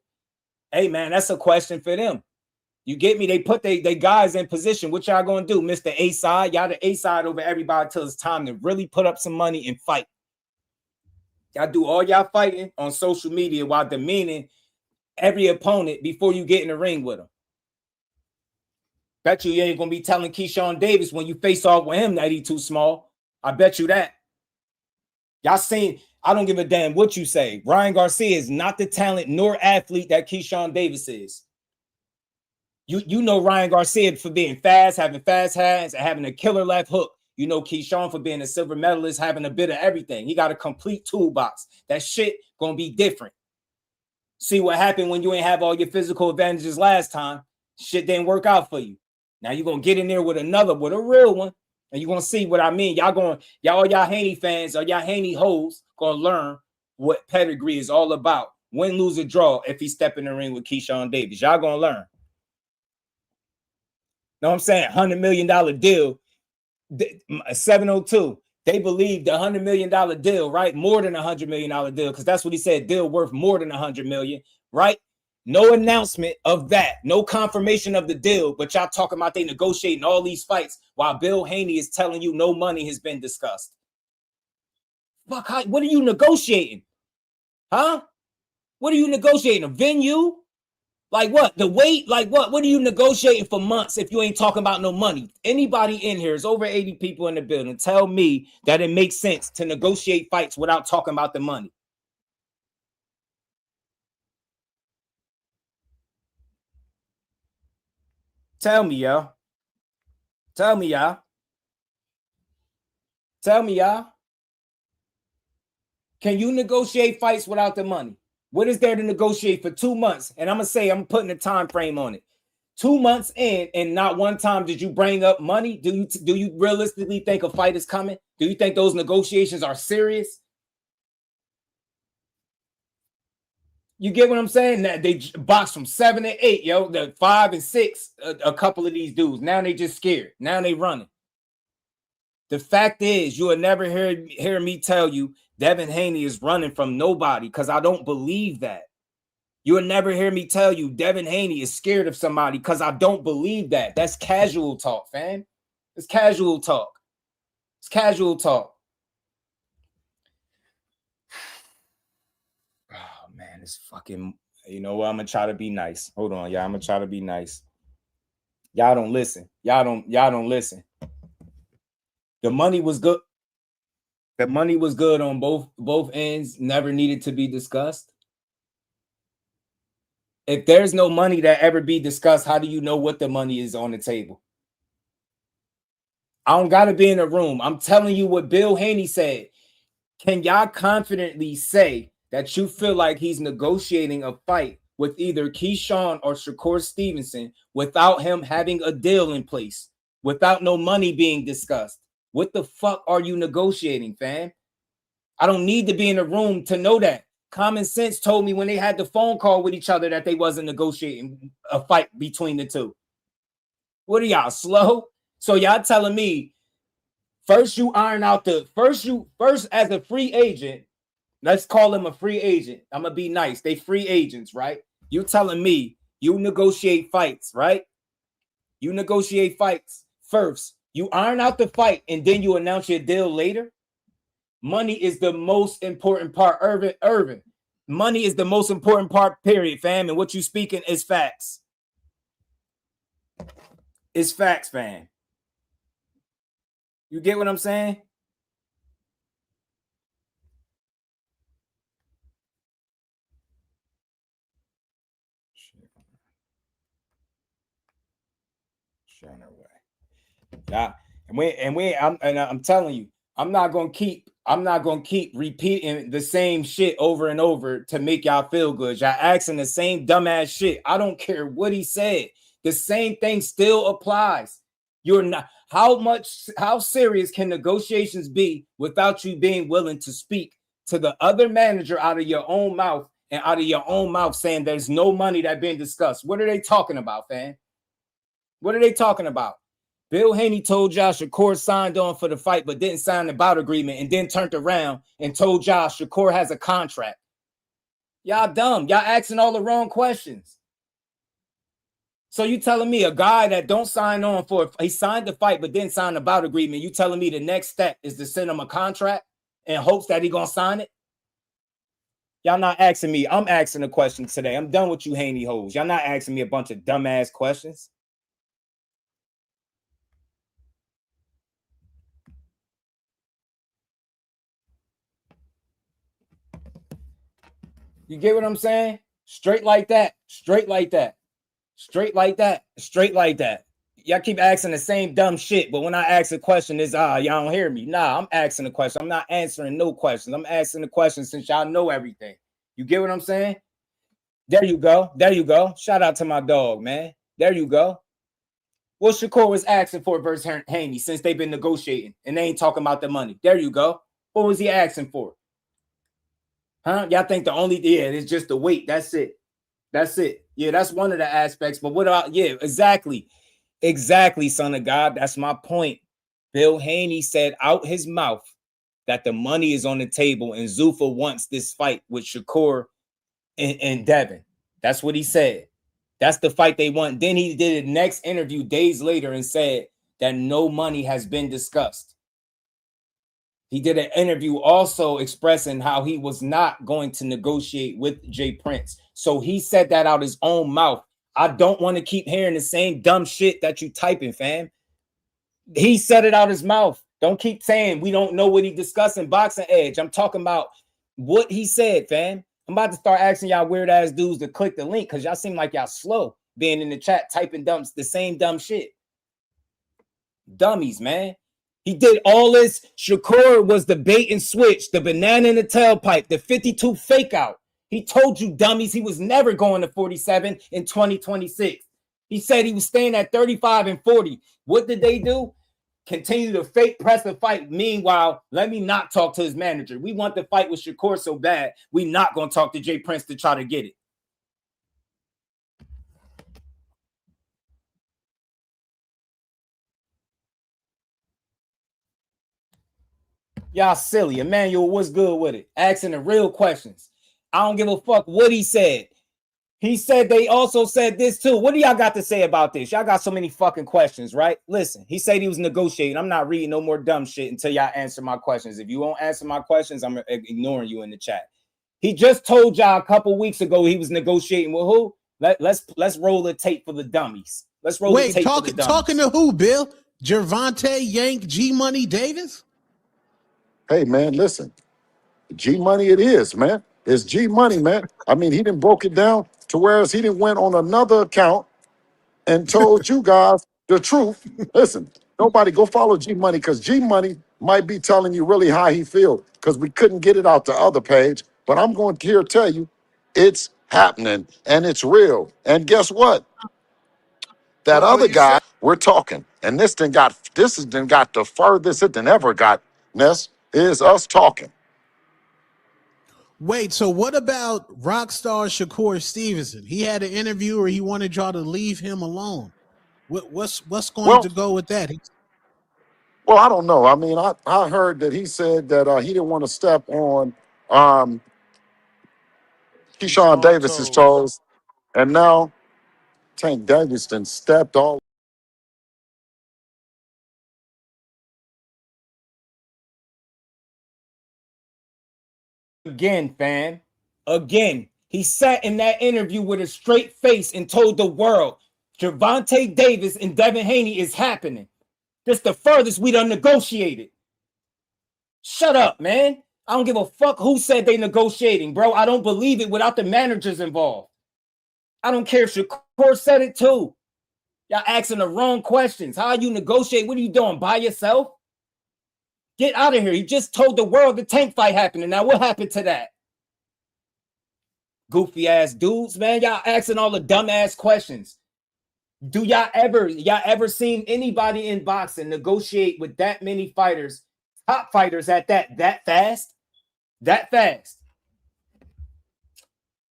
Hey man, that's a question for them. You get me? They put they guys in position. What y'all gonna do, Mr. A side? Y'all the A side over everybody till it's time to really put up some money and fight. Y'all do all y'all fighting on social media while demeaning every opponent before you get in the ring with them. Bet you ain't gonna be telling Keyshawn Davis when you face off with him that he too small. I bet you that. Y'all seen, I don't give a damn what you say. Ryan Garcia is not the talent nor athlete that Keyshawn Davis is. You know Ryan Garcia for being fast, having fast hands, and having a killer left hook. You know Keyshawn for being a silver medalist, having a bit of everything. He got a complete toolbox. That shit gonna be different. See what happened when you ain't have all your physical advantages last time. Shit didn't work out for you. Now you're gonna get in there with a real one, and you're gonna see what I mean. All y'all Haney fans, or y'all Haney hoes gonna learn what pedigree is all about. Win, lose, or draw if he step in the ring with Keyshawn Davis. Y'all gonna learn. Know what I'm saying? $100 million deal. 702. They believe the $100 million deal, right? More than $100 million deal, because that's what he said. Deal worth more than $100 million, right? No announcement of that, no confirmation of the deal, but y'all talking about they negotiating all these fights while Bill Haney is telling you no money has been discussed. Fuck, what are you negotiating? Huh? What are you negotiating? A venue? Like what? The weight? Like what? What are you negotiating for months if you ain't talking about no money? Anybody in here, is over 80 people in the building, tell me that it makes sense to negotiate fights without talking about the money. Tell me, y'all. Tell me, y'all. Tell me, y'all. Can you negotiate fights without the money? What is there to negotiate for 2 months? And I'm going to say, I'm putting a time frame on it. 2 months in, and not one time did you bring up money? Do you realistically think a fight is coming? Do you think those negotiations are serious? You get what I'm saying? That they boxed from 7 to 8, yo, the 5 and 6, a couple of these dudes. Now they just scared. Now they running. The fact is, you will never hear me tell you Devin Haney is running from nobody, because I don't believe that. You will never hear me tell you Devin Haney is scared of somebody, because I don't believe that. That's casual talk, fam. It's casual talk. It's casual talk. Oh, man, it's fucking... You know what? I'm going to try to be nice. Hold on, y'all. I'm going to try to be nice. Y'all don't listen. Y'all don't listen. The money was good. The money was good on both ends. Never needed to be discussed. If there's no money that ever be discussed, how do you know what the money is on the table? I don't got to be in a room. I'm telling you what Bill Haney said. Can y'all confidently say that you feel like he's negotiating a fight with either Keyshawn or Shakur Stevenson without him having a deal in place, without no money being discussed? What the fuck are you negotiating, fam? I don't need to be in a room to know that. Common sense told me when they had the phone call with each other that they wasn't negotiating a fight between the two. What are y'all, slow? So y'all telling me first you iron out the first as a free agent, let's call him a free agent. I'm gonna be nice. They free agents, right? You telling me you negotiate fights, right? You negotiate fights first. You iron out the fight and then you announce your deal later. Money is the most important part, Irvin. Money is the most important part, period, fam. And what you speaking is facts. It's facts, fam. You get what I'm saying? Shine her way. Yeah, I'm telling you, I'm not gonna keep repeating the same shit over and over to make y'all feel good. Y'all asking the same dumbass shit. I don't care what he said. The same thing still applies. You're not. How serious can negotiations be without you being willing to speak to the other manager out of your own mouth and out of your own mouth saying there's no money that been discussed? What are they talking about, fam? What are they talking about? Bill Haney told y'all Shakur signed on for the fight, but didn't sign the bout agreement, and then turned around and told y'all Shakur has a contract. Y'all dumb. Y'all asking all the wrong questions. So you telling me a guy that don't sign on he signed the fight, but didn't sign the bout agreement, you telling me the next step is to send him a contract in hopes that he gonna sign it? Y'all not asking me. I'm asking a question today. I'm done with you Haney hoes. Y'all not asking me a bunch of dumbass questions. You get what I'm saying? Straight like that. Straight like that. Straight like that. Straight like that. Y'all keep asking the same dumb shit, but when I ask a question, it's y'all don't hear me. Nah, I'm asking a question. I'm not answering no questions. I'm asking the question since y'all know everything. You get what I'm saying? There you go. There you go. Shout out to my dog, man. There you go. What Shakur was asking for versus Haney since they've been negotiating and they ain't talking about the money. There you go. What was he asking for? Huh? Y'all think the only, it's just the weight. That's it. That's it. Yeah, that's one of the aspects. But what about, exactly. Exactly, son of God. That's my point. Bill Haney said out his mouth that the money is on the table and Zuffa wants this fight with Shakur and Devin. That's what he said. That's the fight they want. Then he did a next interview days later and said that no money has been discussed. He did an interview also expressing how he was not going to negotiate with Jay Prince. So he said that out his own mouth. I don't want to keep hearing the same dumb shit that you typing, fam. He said it out his mouth. Don't keep saying we don't know what he discussed in Boxing Edge. I'm talking about what he said, fam. I'm about to start asking y'all weird ass dudes to click the link because y'all seem like y'all slow being in the chat typing the same dumb shit. Dummies, man. He did all this. Shakur was the bait and switch, the banana in the tailpipe, the 52 fake out. He told you dummies he was never going to 47 in 2026. He said he was staying at 35 and 40. What did they do? Continue to fake press the fight. Meanwhile, let me not talk to his manager. We want the fight with Shakur so bad, we not going to talk to Jay Prince to try to get it. Y'all silly. Emmanuel, what's good with it? Asking the real questions. I don't give a fuck what he said. He said they also said this too. What do y'all got to say about this? Y'all got so many fucking questions, right? Listen, he said he was negotiating. I'm not reading no more dumb shit until y'all answer my questions. If you won't answer my questions, I'm ignoring you in the chat. He just told y'all a couple weeks ago he was negotiating with who? Let's roll the tape for the dummies. Let's roll the tape for the dummies. Talking to who, Bill? Gervonta, Yank, G Money, Davis? Hey, man, listen. G Money it is, man. It's G Money, man. I mean, he didn't broke it down to whereas he didn't went on another account and told you guys the truth. Listen, nobody go follow G Money because G Money might be telling you really how he feels because we couldn't get it out the other page. But I'm going to here tell you it's happening and it's real. And guess what? That other guy, we're talking, and this has got the furthest it than ever got, Ness, is us talking. Wait, so what about rock star Shakur Stevenson? He had an interview where he wanted y'all to leave him alone. What's going to go with that? Well, I don't know. I mean, I heard that he said that he didn't want to step on Keyshawn Davis's toes, and now Tank Davis done stepped all. Again, fam. Again, he sat in that interview with a straight face and told the world, Gervonta Davis and Devin Haney is happening. That's the furthest we done negotiated. Shut up, man. I don't give a fuck who said they negotiating, bro. I don't believe it without the managers involved. I don't care if Shakur said it too. Y'all asking the wrong questions. How you negotiate? What are you doing, by yourself? Get out of here. He just told the world the Tank fight happening. Now, what happened to that? Goofy ass dudes, man. Y'all asking all the dumb ass questions. Do y'all ever seen anybody in boxing negotiate with that many fighters, top fighters at that fast? That fast?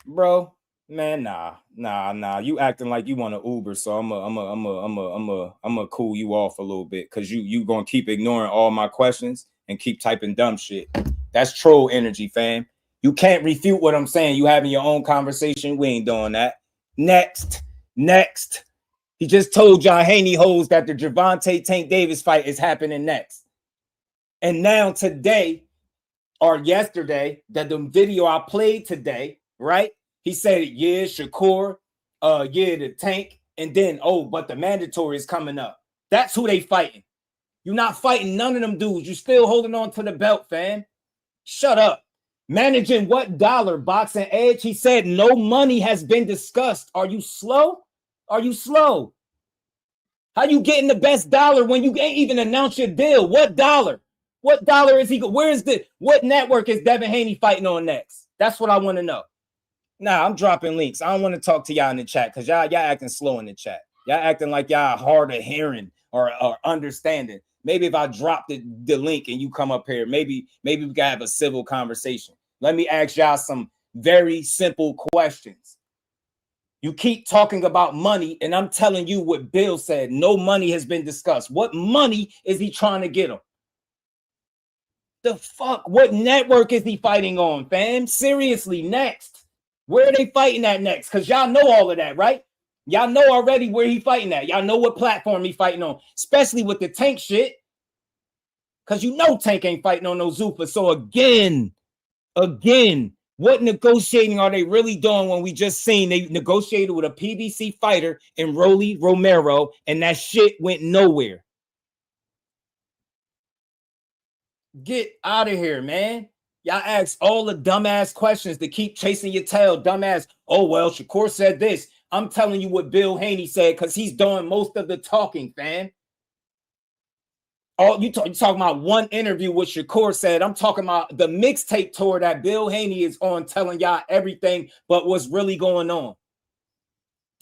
Bro, man, nah. You acting like you want to Uber, so I'm a cool you off a little bit because you gonna keep ignoring all my questions and keep typing dumb shit. That's troll energy, fam. You can't refute what I'm saying. You having your own conversation. We ain't doing that. Next. He just told y'all Haney hoes that the Gervonta Tank Davis fight is happening next. And now today, or yesterday, that the video I played today, right? He said, yeah, Shakur, yeah, the Tank, and then, but the mandatory is coming up. That's who they fighting. You're not fighting none of them dudes. You're still holding on to the belt, fam. Shut up. Managing what dollar? Boxing Edge? He said no money has been discussed. Are you slow? How you getting the best dollar when you ain't even announced your deal? What dollar? What dollar is he? What network is Devin Haney fighting on next? That's what I want to know. Nah, I'm dropping links. I don't want to talk to y'all in the chat because y'all acting slow in the chat. Y'all acting like y'all hard of hearing or understanding. Maybe if I drop the link and you come up here, maybe we can have a civil conversation. Let me ask y'all some very simple questions. You keep talking about money, and I'm telling you what Bill said. No money has been discussed. What money is he trying to get him? The fuck? What network is he fighting on, fam? Seriously, next. Where are they fighting at next? Because y'all know all of that, right? Y'all know already where he fighting at. Y'all know what platform he fighting on, especially with the Tank shit. Because you know Tank ain't fighting on no Zuffa. So again, what negotiating are they really doing when we just seen they negotiated with a PBC fighter in Rolly Romero and that shit went nowhere? Get out of here, man. Y'all ask all the dumbass questions to keep chasing your tail. Dumbass. Oh, well, Shakur said this. I'm telling you what Bill Haney said because he's doing most of the talking, fam. You talking about one interview with Shakur said. I'm talking about the mixtape tour that Bill Haney is on, telling y'all everything but what's really going on.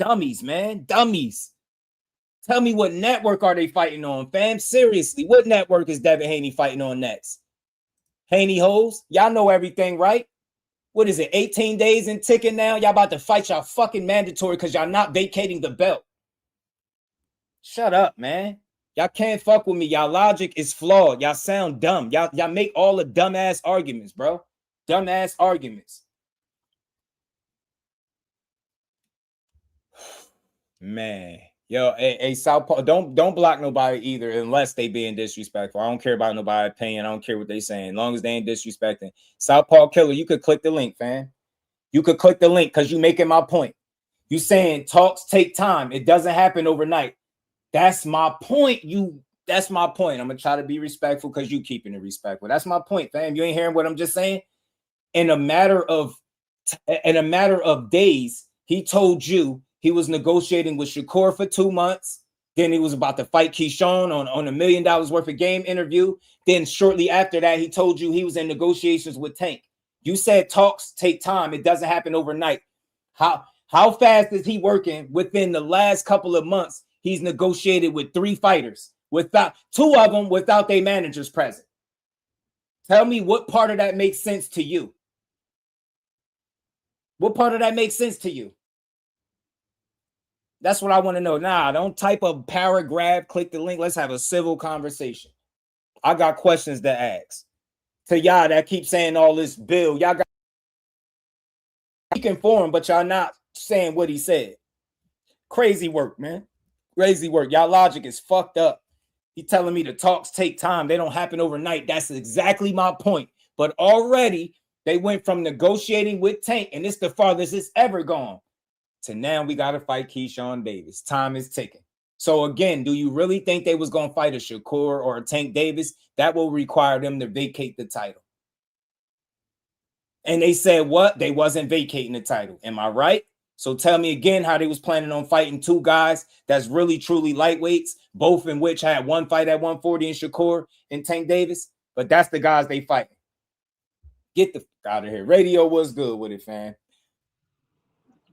Dummies, man. Dummies. Tell me what network are they fighting on, fam? Seriously, what network is Devin Haney fighting on next? Haney hoes? Y'all know everything, right? What is it, 18 days and ticking now? Y'all about to fight y'all fucking mandatory because y'all not vacating the belt. Shut up, man. Y'all can't fuck with me. Y'all logic is flawed. Y'all sound dumb. Y'all make all the dumbass arguments, bro. Dumbass arguments. Man. Yo, hey, Southpaw, don't block nobody either unless they being disrespectful. I don't care about nobody's opinion. I don't care what they saying. As long as they ain't disrespecting. Southpaw Killer, you could click the link, fam. You could click the link because you making my point. You saying talks take time. It doesn't happen overnight. That's my point. That's my point. I'm gonna try to be respectful because you keeping it respectful. That's my point, fam. You ain't hearing what I'm just saying? In a matter of days, he told you he was negotiating with Shakur for 2 months. Then he was about to fight Keyshawn on $1 million worth of game interview. Then shortly after that, he told you he was in negotiations with Tank. You said talks take time. It doesn't happen overnight. How fast is he working within the last couple of months? He's negotiated with 3 fighters, without 2 of them without their managers present. Tell me what part of that makes sense to you. What part of that makes sense to you? That's what I want to know. Nah, don't type a paragraph, click the link. Let's have a civil conversation. I got questions to ask. To y'all that keep saying all this bill, y'all got speaking for him, but y'all not saying what he said. Crazy work, man. Crazy work. Y'all logic is fucked up. He telling me the talks take time. They don't happen overnight. That's exactly my point. But already they went from negotiating with Tank, and it's the farthest it's ever gone, to now we got to fight Keyshawn Davis. Time is ticking. So again, do you really think they was going to fight a Shakur or a Tank Davis? That will require them to vacate the title. And they said what? They wasn't vacating the title. Am I right? So tell me again how they was planning on fighting 2 guys that's really, truly lightweights, both in which had 1 fight at 140 in Shakur and Tank Davis. But that's the guys they fighting. Get the fuck out of here. Radio was good with it, fam.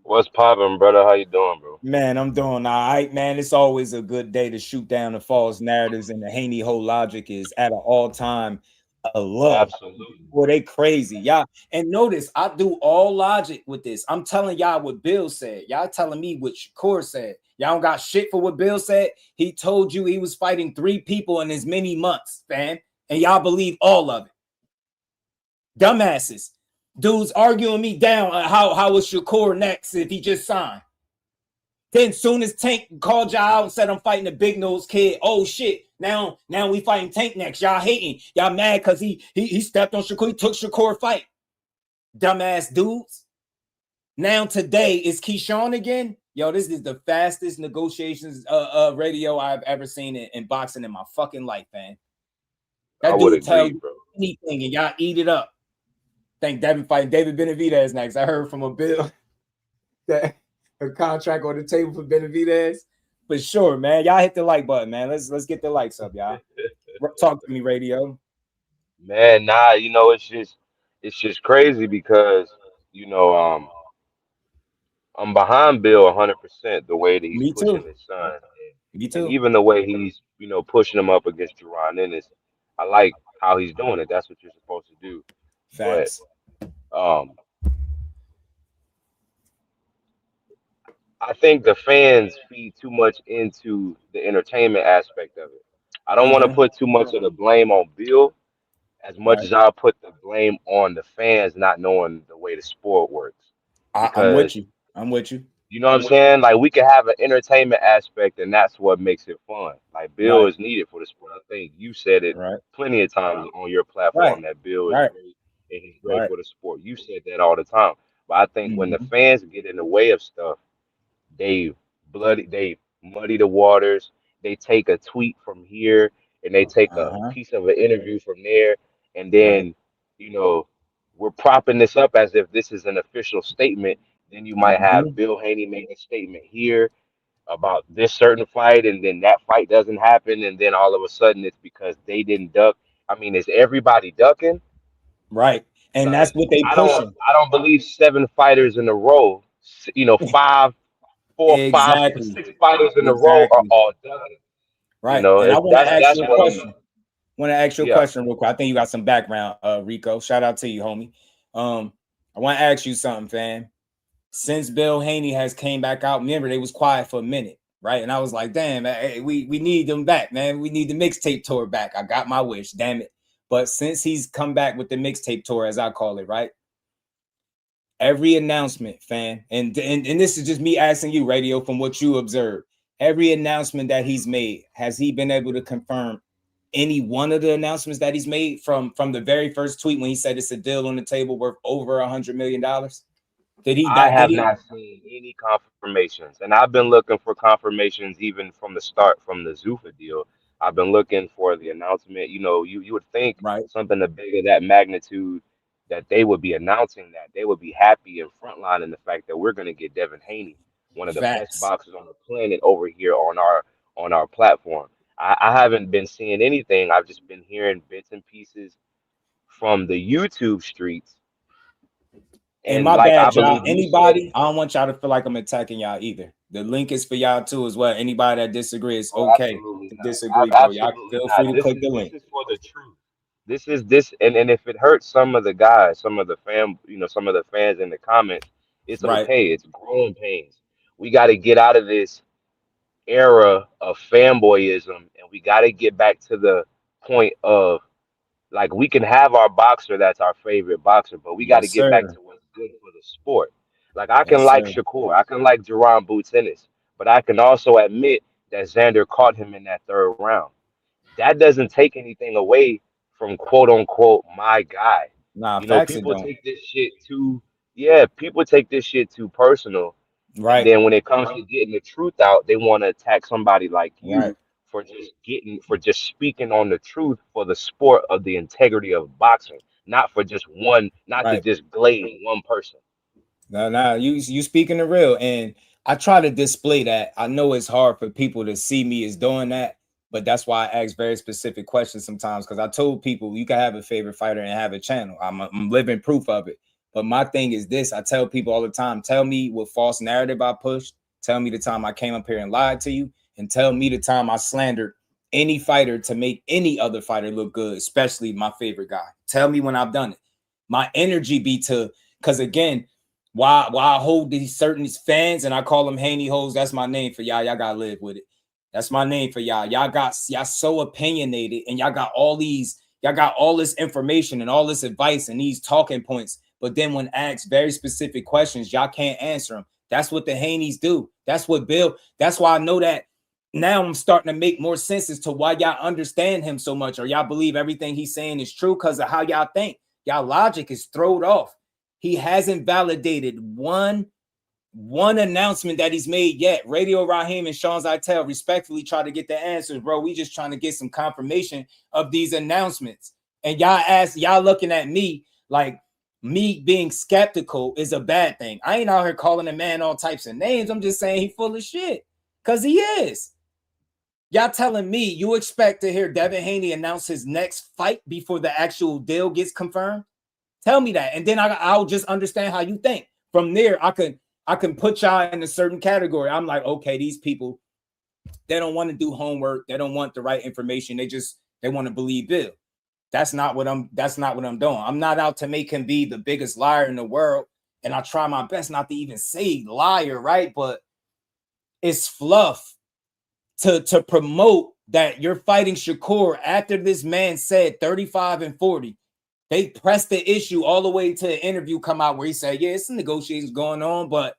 What's poppin', brother? How you doing, bro? Man, I'm doing all right, man. It's always a good day to shoot down the false narratives, and the Haney whole logic is at an all-time low. Absolutely. Boy, they crazy. Y'all, and notice I do all logic with this. I'm telling y'all what Bill said. Y'all telling me what Shakur said. Y'all don't got shit for what Bill said. He told you he was fighting 3 people in as many months, fam, and y'all believe all of it. Dumbasses. Dudes arguing me down how was Shakur next if he just signed. Then soon as Tank called y'all out and said I'm fighting the big nose kid, oh shit, now we fighting Tank next. Y'all hating. Y'all mad because he stepped on Shakur. He took Shakur fight. Dumbass dudes. Now today is Keyshawn again. Yo, this is the fastest negotiations radio I've ever seen in boxing in my fucking life, man. That dude tells you anything and y'all eat it up. Think Devin fighting David Benavidez next. I heard from a bill that a contract on the table for Benavidez. But sure, man. Y'all hit the like button, man. Let's get the likes up, y'all. Talk to me, radio. Man, nah, you know, it's just crazy because, you know, I'm behind Bill 100% the way that he's pushing his son. Me too. And even the way he's, you know, pushing him up against Jerron Ennis. I like how he's doing it. That's what you're supposed to do. Facts. But I think the fans feed too much into the entertainment aspect of it. I don't want to put too much of the blame on Bill as much as I put the blame on the fans not knowing the way the sport works. I'm with you. I'm with you. You know what I'm saying? Like, we can have an entertainment aspect, and that's what makes it fun. Like, Bill is needed for the sport. I think you said it plenty of times on your platform that Bill is great and he's great for the sport. You said that all the time. But I think when the fans get in the way of stuff, they muddy the waters. They take a tweet from here and they take a piece of an interview from there, and then you know, we're propping this up as if this is an official statement. Then you might have Bill Haney make a statement here about this certain fight, and then that fight doesn't happen, and then all of a sudden it's because they didn't duck. I mean, is everybody ducking? Right. And that's what they pushing. I don't believe 7 fighters in a row, you know, 5 4, 5, 6 fighters in a row are all done. Right. You know, And I want to ask that's you a what question. Want to ask you a yeah. question real quick. I think you got some background, Rico. Shout out to you, homie. I want to ask you something, fam. Since Bill Haney has came back out, remember they was quiet for a minute, right? And I was like, damn, hey, we need them back, man. We need the mixtape tour back. I got my wish, damn it. But since he's come back with the mixtape tour, as I call it, right? Every announcement, fam, and this is just me asking you, Radio, from what you observed. Every announcement that he's made, has he been able to confirm any one of the announcements that he's made from the very first tweet when he said it's a deal on the table worth over $100 million? I have not seen any confirmations, and I've been looking for confirmations even from the start, from the Zuffa deal. I've been looking for the announcement. You know, you would think something of bigger that magnitude that they would be announcing that. They would be happy and frontlining the fact that we're going to get Devin Haney, one of the best boxers on the planet, over here on our platform. I haven't been seeing anything. I've just been hearing bits and pieces from the YouTube streets. And my bad, y'all. Anybody, I don't want y'all to feel like I'm attacking y'all either. The link is for y'all too as well. Anybody that disagrees, okay to disagree, bro. Y'all feel free to click the link. This is for the truth. This, and if it hurts some of the guys, some of the some of the fans in the comments, it's okay. It's growing pains. We got to get out of this era of fanboyism, and we got to get back to the point of, like, we can have our boxer that's our favorite boxer, but we got to get back to what's good for the sport. Like, I can like Shakur, I can like Jerron Boots Ennis, but I can also admit that Xander caught him in that 3rd round. That doesn't take anything away from quote unquote my guy. Nah, you know, people take this shit too. Yeah, people take this shit too personal. Right. And then when it comes to getting the truth out, they want to attack somebody like you for just speaking on the truth for the sport of the integrity of boxing, not for just one, not to just glaze one person. No, you speaking the real, and I try to display that. I know it's hard for people to see me as doing that, but that's why I ask very specific questions sometimes, because I told people you can have a favorite fighter and have a channel. I'm living proof of it. But my thing is this: I tell people all the time, tell me what false narrative I pushed, tell me the time I came up here and lied to you, and tell me the time I slandered any fighter to make any other fighter look good, especially my favorite guy. Tell me when I've done it. My energy be to, because again, why I hold these certain fans and I call them Haney hoes, that's my name for y'all. Y'all gotta live with it. That's my name for y'all. Y'all so opinionated, and y'all got all this information and all this advice and these talking points. But then when asked very specific questions, y'all can't answer them. That's what the Haneys do. That's what Bill. That's why I know that now I'm starting to make more sense as to why y'all understand him so much, or y'all believe everything he's saying is true because of how y'all think. Y'all logic is thrown off. He hasn't validated one announcement that he's made yet. Radio Raheem and Sean Zeitel respectfully try to get the answers, bro. We just trying to get some confirmation of these announcements. And y'all looking at me like me being skeptical is a bad thing. I ain't out here calling a man all types of names. I'm just saying he full of shit, because he is. Y'all telling me you expect to hear Devin Haney announce his next fight before the actual deal gets confirmed? Tell me that, and then I'll just understand how you think. From there, I can put y'all in a certain category. I'm like, okay, these people, they don't want to do homework. They don't want the right information. They want to believe Bill. That's not what I'm doing. I'm not out to make him be the biggest liar in the world. And I try my best not to even say liar, right? But it's fluff to promote that you're fighting Shakur after this man said 35 and 40. They pressed the issue all the way to the interview come out where he said, yeah, it's some negotiations going on, but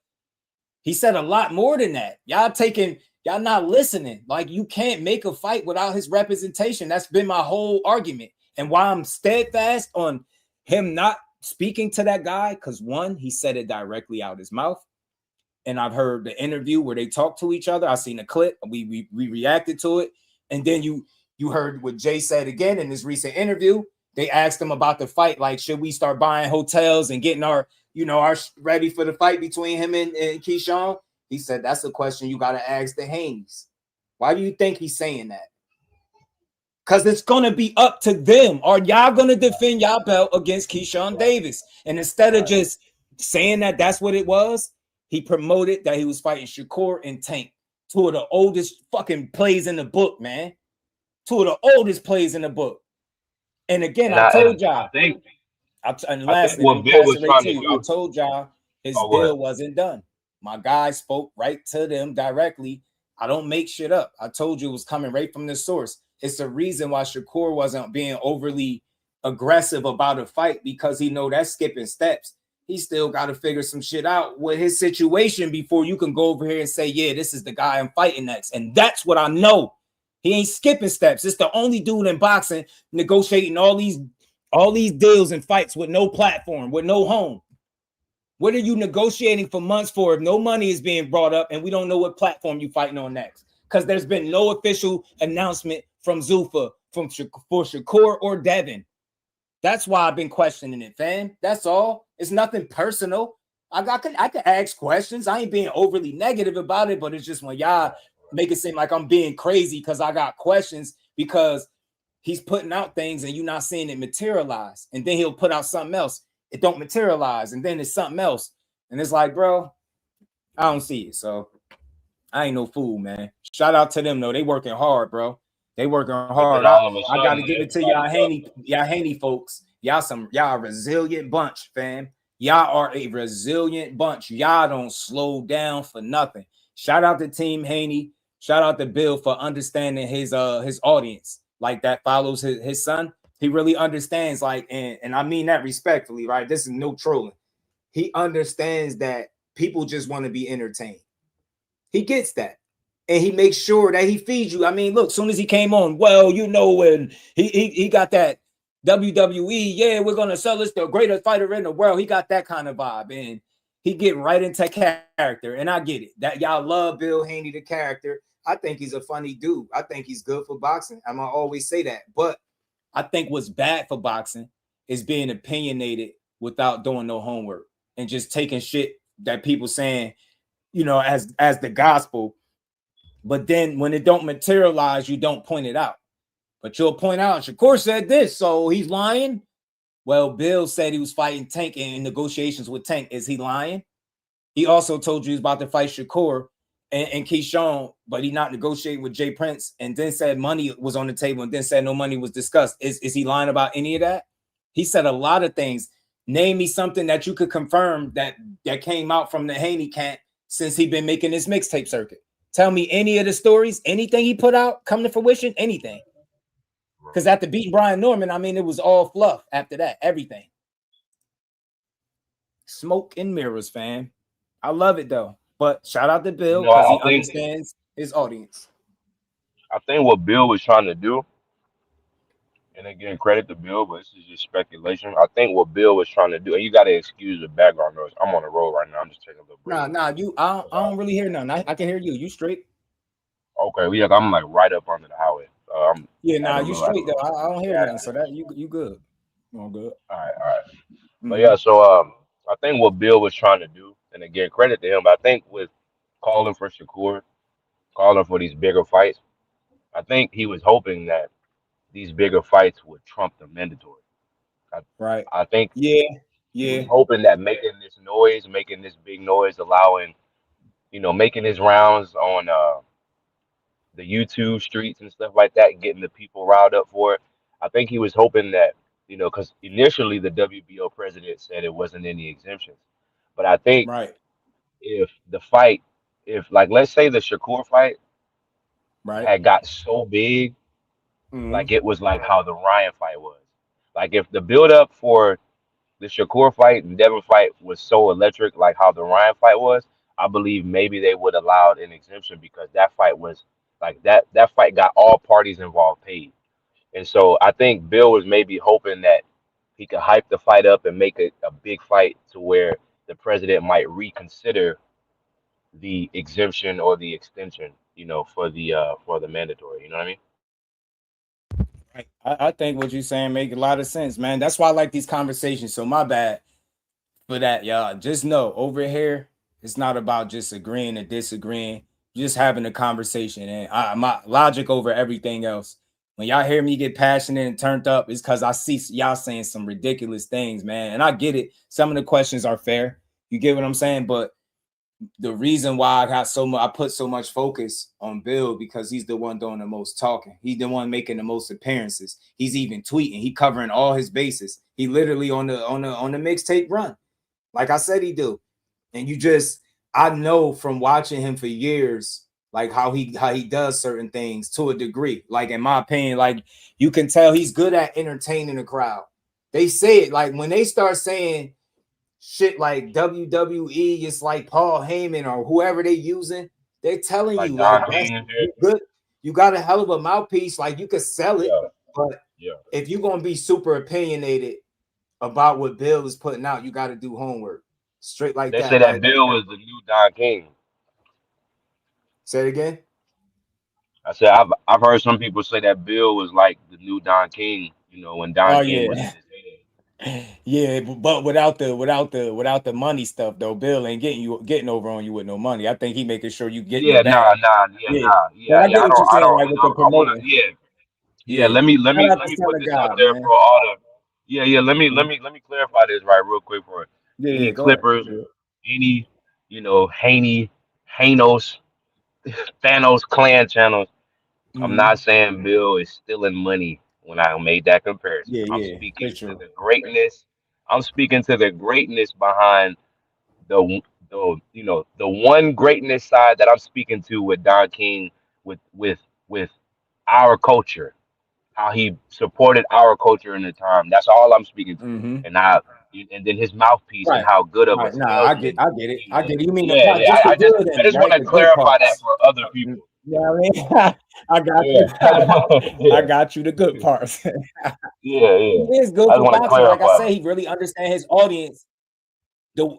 he said a lot more than that. Y'all not listening. Like, you can't make a fight without his representation. That's been my whole argument. And why I'm steadfast on him not speaking to that guy, because one, he said it directly out his mouth. And I've heard the interview where they talk to each other. I seen a clip. We reacted to it. And then you heard what Jay said again in this recent interview. They asked him about the fight, like, should we start buying hotels and getting our ready for the fight between him and Keyshawn? He said, that's a question you got to ask the Haneys. Why do you think he's saying that? Because it's going to be up to them. Are y'all going to defend y'all belt against Keyshawn Davis? And instead of just saying that that's what it was, He promoted that he was fighting Shakur and Tank, two of the oldest fucking plays in the book, man. Two of the oldest plays in the book. And again, I told y'all. And lastly, what Bill was trying to do, I told y'all his deal wasn't done. My guy spoke right to them directly. I don't make shit up. I told you it was coming right from the source. It's the reason why Shakur wasn't being overly aggressive about a fight, because he know that's skipping steps. He still got to figure some shit out with his situation before you can go over here and say, yeah, this is the guy I'm fighting next. And that's what I know. He ain't skipping steps. It's the only dude in boxing negotiating all these deals and fights with no platform, with no home. What are you negotiating for months for if no money is being brought up and we don't know what platform you're fighting on next? Because there's been no official announcement from Zuffa, for Shakur or Devin. That's why I've been questioning it, fam. That's all. It's nothing personal. I can ask questions. I ain't being overly negative about it, but it's just when y'all make it seem like I'm being crazy because I got questions, because he's putting out things and you're not seeing it materialize. And then he'll put out something else. It don't materialize. And then it's something else. And it's like, bro, I don't see it. So I ain't no fool, man. Shout out to them, though. They working hard, bro. They working hard. I got to give it to y'all Haney folks. Y'all a resilient bunch, fam. Y'all are a resilient bunch. Y'all don't slow down for nothing. Shout out to Team Haney. Shout out to Bill for understanding his audience, like that follows his son. He really understands, like, and I mean that respectfully, right? This is no trolling. He understands that people just want to be entertained. He gets that. And he makes sure that he feeds you. I mean, look, soon as he came on, well, you know, when he got that WWE, yeah, we're gonna sell this the greatest fighter in the world. He got that kind of vibe, and he getting right into character. And I get it that y'all love Bill Haney, the character. I think he's a funny dude. I think he's good for boxing. I'm gonna always say that. But I think what's bad for boxing is being opinionated without doing no homework and just taking shit that people saying, you know, as the gospel. But then when it don't materialize, you don't point it out. But you'll point out, Shakur said this, so he's lying. Well, Bill said he was fighting Tank in negotiations with Tank. Is he lying? He also told you he's about to fight Shakur and Keyshawn, but he not negotiating with Jay Prince, and then said money was on the table, and then said no money was discussed. Is he lying about any of that? He said a lot of things. Name me something that you could confirm that came out from the Haney camp since he been making this mixtape circuit. Tell me any of the stories, anything he put out come to fruition, anything. Because after beating Brian Norman, I mean, it was all fluff after that, everything. Smoke and mirrors, fam. I love it, though. But shout out to Bill because he understands his audience. I think what Bill was trying to do, and again, credit to Bill, but this is just speculation. I think what Bill was trying to do, and you got to excuse the background noise. I'm on the road right now. I'm just taking a little break. I don't really hear nothing. I can hear you. You straight? Okay, yeah, I'm like right up under the highway. You straight though. I don't hear nothing. So that you good. You all good. All right. But yeah, so I think what Bill was trying to do, and again, credit to him, but I think with calling for Shakur, calling for these bigger fights, I think he was hoping that these bigger fights would trump the mandatory. I think he was hoping that making this big noise, allowing, making his rounds on the YouTube streets and stuff like that, getting the people riled up for it. I think he was hoping that, because initially the WBO president said it wasn't any exemptions. But I think if the fight, like, let's say the Shakur fight had got so big, like it was like how the Ryan fight was. Like if the build-up for the Shakur fight and Devin fight was so electric, like how the Ryan fight was, I believe maybe they would allowed an exemption because that fight was like that fight got all parties involved paid. And so I think Bill was maybe hoping that he could hype the fight up and make a big fight to where the president might reconsider the exemption or the extension, for the mandatory. You know what I mean? I think what you're saying make a lot of sense, man. That's why I like these conversations. So my bad for that, y'all. Just know over here, it's not about just agreeing and disagreeing, just having a conversation. And my logic over everything else. When y'all hear me get passionate and turned up, it's because I see y'all saying some ridiculous things, man. And I get it. Some of the questions are fair. You get what I'm saying? But the reason why I put so much focus on Bill because he's the one doing the most talking. He's the one making the most appearances. He's even tweeting. He covering all his bases. He literally on the mixtape run, like I said he do. And I know from watching him for years, like how he does certain things to a degree. Like in my opinion, like you can tell he's good at entertaining the crowd. They say it like when they start saying shit like WWE, it's like Paul Heyman or whoever they using. They're telling like you like that's good. You got a hell of a mouthpiece. Like you could sell it, but if you're gonna be super opinionated about what Bill is putting out, you got to do homework. Straight like they that. They say that Bill is the new Don King. Say it again. I said I've heard some people say that Bill was like the new Don King. You know when Don King was in his head. Yeah, but without the money stuff though, Bill ain't getting over on you with no money. I think he making sure you get your bag. I get what you're saying, like with the promoting. Let me put this out there for all the. Let me clarify this right real quick for any Clippers, any Haney, Hanos, Thanos clan channels. I'm not saying Bill is stealing money when I made that comparison. I'm speaking to the greatness. I'm speaking to the greatness behind the one greatness side that I'm speaking to with Don King with our culture, how he supported our culture in the time. That's all I'm speaking to. And then his mouthpiece and how good of a salesman. I get it. You mean I just want to clarify that for other people. Yeah, I mean, I got you. I got you the good parts. He is good for boxing. Like I say, he really understands his audience.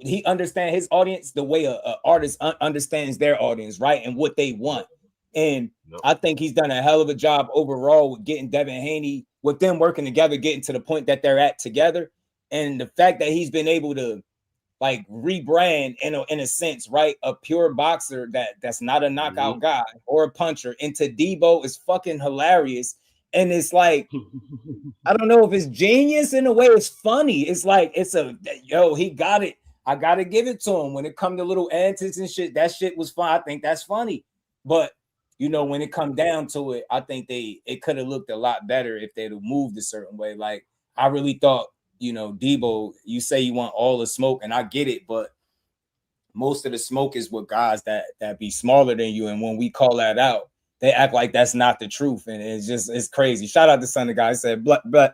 He understands his audience the way a artist understands their audience, right? And what they want. And I think he's done a hell of a job overall with getting Devin Haney, with them working together, getting to the point that they're at together. And the fact that he's been able to like rebrand in a sense, right? A pure boxer that's not a knockout guy or a puncher into Debo is fucking hilarious. And it's like, I don't know if it's genius in a way, it's funny. It's like, he got it. I gotta give it to him. When it come to little antics and shit, that shit was fun. I think that's funny. But when it come down to it, I think it could have looked a lot better if they'd have moved a certain way. Like I really thought, Debo, you say you want all the smoke, and I get it, but most of the smoke is with guys that be smaller than you. And when we call that out, they act like that's not the truth. And it's crazy. Shout out to Son of God. I said,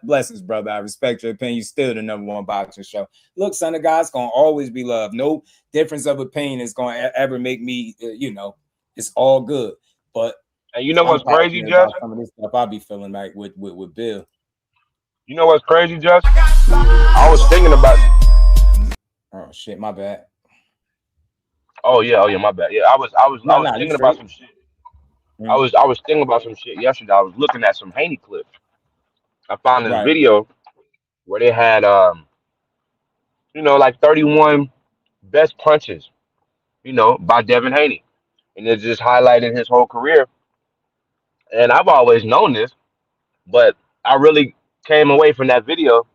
blessings, brother. I respect your opinion. You still the #1 boxing show. Look, Son of God's going to always be loved. No difference of opinion is going to ever make me, it's all good. But and you know what's crazy, Judge? Some of this stuff I be feeling like with Bill. You know what's crazy, Judge? I was thinking about. Oh shit, my bad. Oh yeah, my bad. Yeah, I was thinking about some shit. I was thinking about some shit yesterday. I was looking at some Haney clips. I found this video where they had like 31 best punches, by Devin Haney. And it's just highlighting his whole career. And I've always known this, but I really came away from that video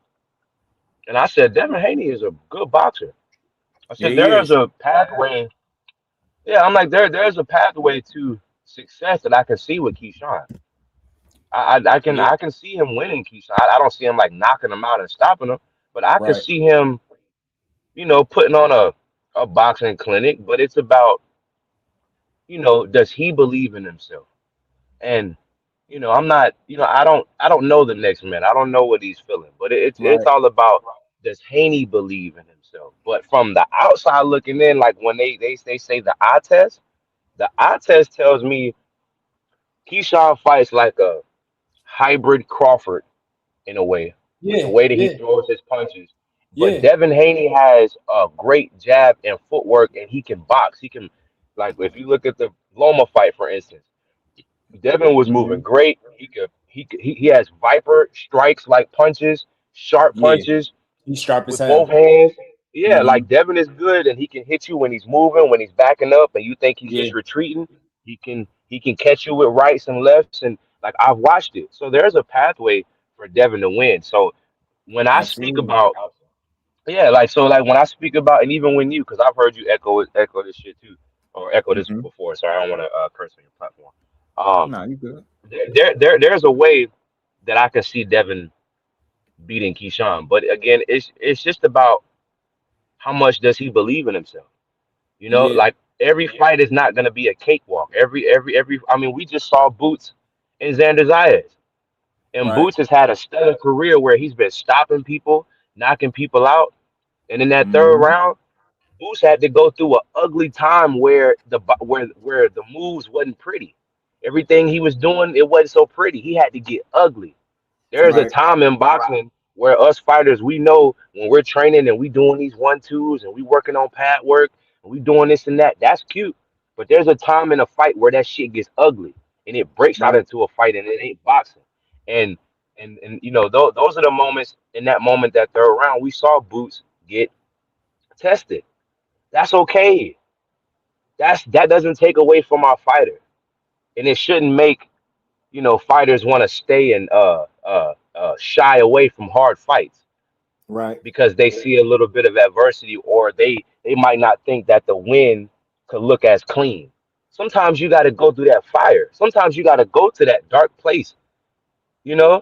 and I said, Devin Haney is a good boxer. I said, there's a pathway. Yeah, I'm like, there's a pathway to success that I can see with Keyshawn. I can see him winning Keyshawn. I don't see him like knocking him out and stopping him, but I can see him, putting on a boxing clinic. But it's about, does he believe in himself? And I'm not, I don't know the next man. I don't know what he's feeling, but it's all about, does Haney believe in himself? But from the outside looking in, like when they say the eye test tells me Keyshawn fights like a hybrid Crawford in a way, with the way that he throws his punches. But Devin Haney has a great jab and footwork, and he can box. He can, like, if you look at the Loma fight, for instance, Devin was moving great. He has viper strikes, like punches, sharp punches. He's sharp with as hell. both hands. Yeah, like Devin is good, and he can hit you when he's moving, when he's backing up, and you think he's just retreating. He can catch you with rights and lefts, and like I've watched it. So there's a pathway for Devin to win. So when I speak about Yeah, like so, like when I speak about, and even when you, because I've heard you echo this shit too, or echo this Mm-hmm. before. So I don't want to curse on your platform. Um, No, you good. there's a way that I can see Devin beating Keyshawn, but again, it's just about how much does he believe in himself. You know, Yeah. like every fight is not gonna be a cakewalk. Every. I mean, we just saw Boots and Xander Zayas, and Right. Boots has had a stellar career where he's been stopping people, knocking people out, and in that third Mm-hmm. round. Boots had to go through an ugly time where where the moves wasn't pretty. Everything he was doing, it wasn't so pretty. He had to get ugly. There's a Right. time in boxing where us fighters, we know when we're training and we doing these 1-2s and we working on pad work and we doing this and that. That's cute. But there's a time in a fight where that shit gets ugly and it breaks out Right. into a fight and it ain't boxing. And and you know those are the moments in that moment that they're around. We saw Boots get tested. That's okay. That doesn't take away from our fighter, and it shouldn't make fighters want to stay and shy away from hard fights Right. because they see a little bit of adversity, or they might not think that the win could look as clean. Sometimes you got to go through that fire. Sometimes you got to go to that dark place.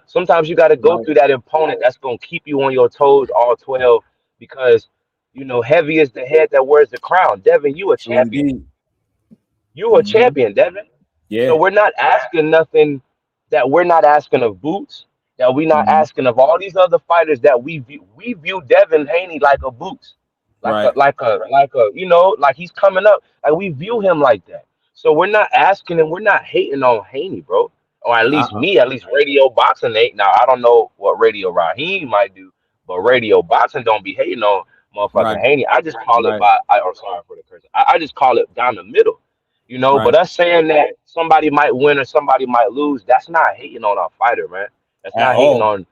Sometimes you got to go Right. through that opponent that's gonna keep you on your toes all 12 because heavy is the head that wears the crown. Devin, you a True champion. indeed. You a Mm-hmm. champion, Devin. So Yeah. we're not asking nothing that we're not asking of Boots, that we're not Mm-hmm. asking of all these other fighters that we view Devin Haney like a Boots, Right. like he's coming up, like we view him like that. So we're not asking and we're not hating on Haney, bro, or at least Uh-uh. me, at least Radio Boxing ain't. Now I don't know what Radio Raheem might do, but Radio Boxing don't be hating on motherfucking Right. Haney. I just call it Right. I'm sorry for the curse. I just call it down the middle. But Right. us saying that somebody might win or somebody might lose, that's not hating on our fighter, man. That's At not hating all.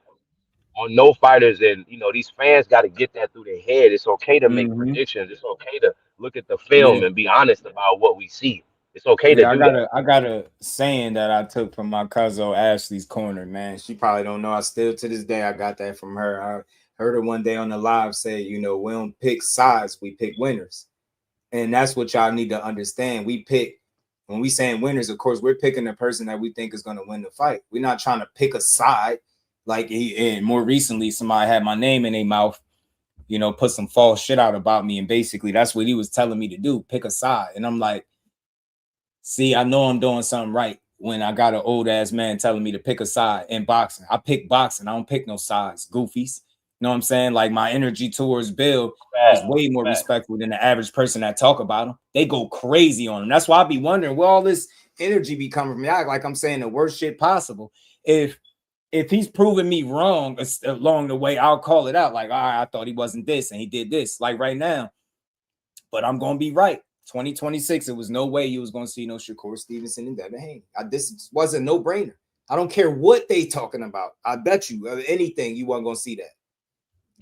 on no fighters. And these fans got to get that through their head. It's okay to make Mm-hmm. predictions. It's okay to look at the Yeah. film and be honest about what we see. It's okay to Yeah, I do got that. a saying that I took from my cousin Ashley's corner, man. She probably don't know. I still to this day I got that from her. I heard her one day on the live say, we don't pick sides, we pick winners. And that's what y'all need to understand. We pick when we saying winners, of course, we're picking the person that we think is going to win the fight. We're not trying to pick a side. Like and more recently, somebody had my name in their mouth, put some false shit out about me. And basically that's what he was telling me to do, pick a side. And I'm like, see, I know I'm doing something right when I got an old ass man telling me to pick a side in boxing. I pick boxing. I don't pick no sides, goofies. You know what I'm saying? Like my energy towards Bill is way more respectful than the average person that talk about him. They go crazy on him. That's why I be wondering where all this energy be coming from. I act like I'm saying the worst shit possible. If he's proving me wrong along the way, I'll call it out. Like, all right, I thought he wasn't this and he did this. Like right now, but I'm gonna be right. 2026, it was no way you was gonna see no Shakur Stevenson and Devin Haney. This was a no-brainer. I don't care what they talking about. I bet you anything you weren't gonna see that.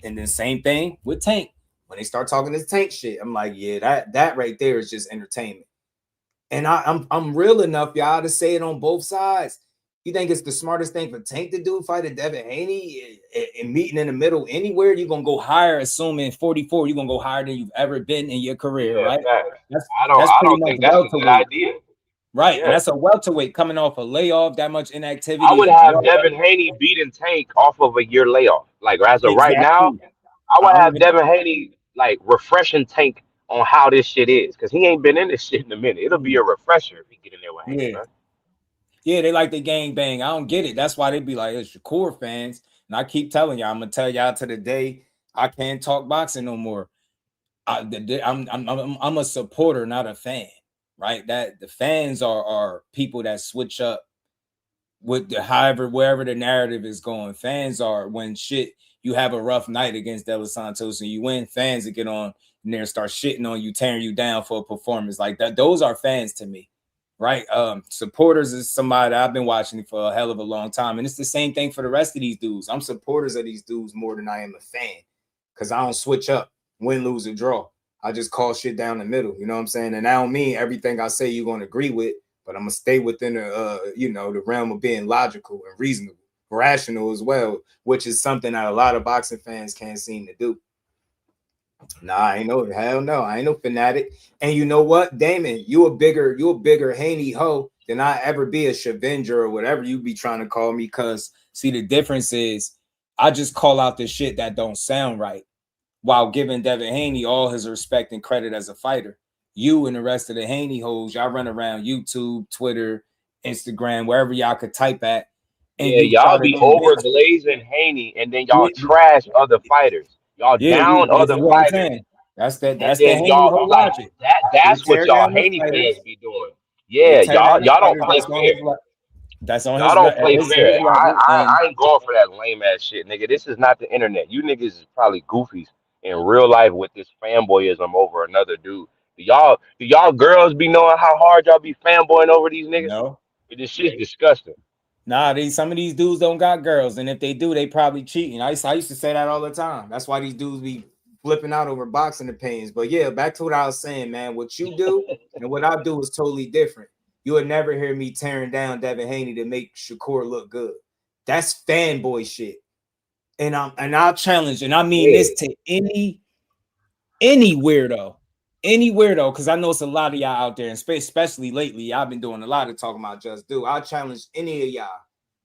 And then same thing with Tank. When they start talking this Tank shit, I'm like, yeah, that right there is just entertainment. And I'm real enough, y'all, to say it on both sides. You think it's the smartest thing for Tank to do, fight a Devin Haney and meeting in the middle anywhere? You're gonna go higher, assuming 44, you're gonna go higher than you've ever been in your career, Yeah, right? facts. I That's pretty don't much think that's a good welterweight, idea. right? And Yeah. that's a welterweight coming off a layoff, that much I inactivity would and have drugs. Devin Haney beating Tank off of a year layoff. Like as of right now, Exactly. I I would don't have even. Devin Haney like refreshing Tank on how this shit is, because he ain't been in this shit in a minute. It'll be a refresher if he get in there with Haney, Yeah. man. Yeah, they like the gang bang. I don't get it. That's why they be like, it's Shakur fans. And I keep telling y'all, I'm gonna tell y'all to the day I can't talk boxing no more. I'm a supporter, not a fan, right? That the fans are people that switch up with wherever the narrative is going. Fans are when shit you have a rough night against De Los Santos and you win, fans that get on and there start shitting on you, tearing you down for a performance like that. Those are fans to me. Right. Supporters is somebody that I've been watching for a hell of a long time. And it's the same thing for the rest of these dudes. I'm supporters of these dudes more than I am a fan. Because I don't switch up, win, lose, or draw. I just call shit down the middle. You know what I'm saying? And I don't mean everything I say you're gonna agree with, but I'm gonna stay within the realm of being logical and reasonable, rational as well, which is something that a lot of boxing fans can't seem to do. Nah, I ain't no hell no. I ain't no fanatic. And you know what, Damon, you a bigger Haney hoe than I ever be a Shavenger or whatever you be trying to call me. Cause see, the difference is I just call out the shit that don't sound right while giving Devin Haney all his respect and credit as a fighter. You and the rest of the Haney hoes, y'all run around YouTube, Twitter, Instagram, wherever y'all could type at. And Yeah, you try y'all to be convince. overglazing Haney, and then y'all trash other fighters. Y'all Yeah, down this other is what I'm fighters, saying. That's the and Haney then whole y'all like logic. that. They That's what tear y'all down the Haney fighters. fans be doing. They Yeah, tear down the y'all don't fighters. play fair. That's on Y'all his don't play fair. his level. And I ain't going for that lame ass shit, nigga. This is not the internet. You niggas is probably goofies in real life with this fanboyism over another dude. Do y'all girls be knowing how hard y'all be fanboying over these niggas? no. This shit's disgusting. Nah, some of these dudes don't got girls, and if they do, they probably cheating. I used to say that all the time. That's why these dudes be flipping out over boxing opinions. But yeah, back to what I was saying, man. What you do and what I do is totally different. You would never hear me tearing down Devin Haney to make Shakur look good. That's fanboy shit. And I'll challenge, and I mean this to any weirdo. Any weirdo, because I know it's a lot of y'all out there, and especially lately, I've been doing a lot of talking about Just Do. I challenge any of y'all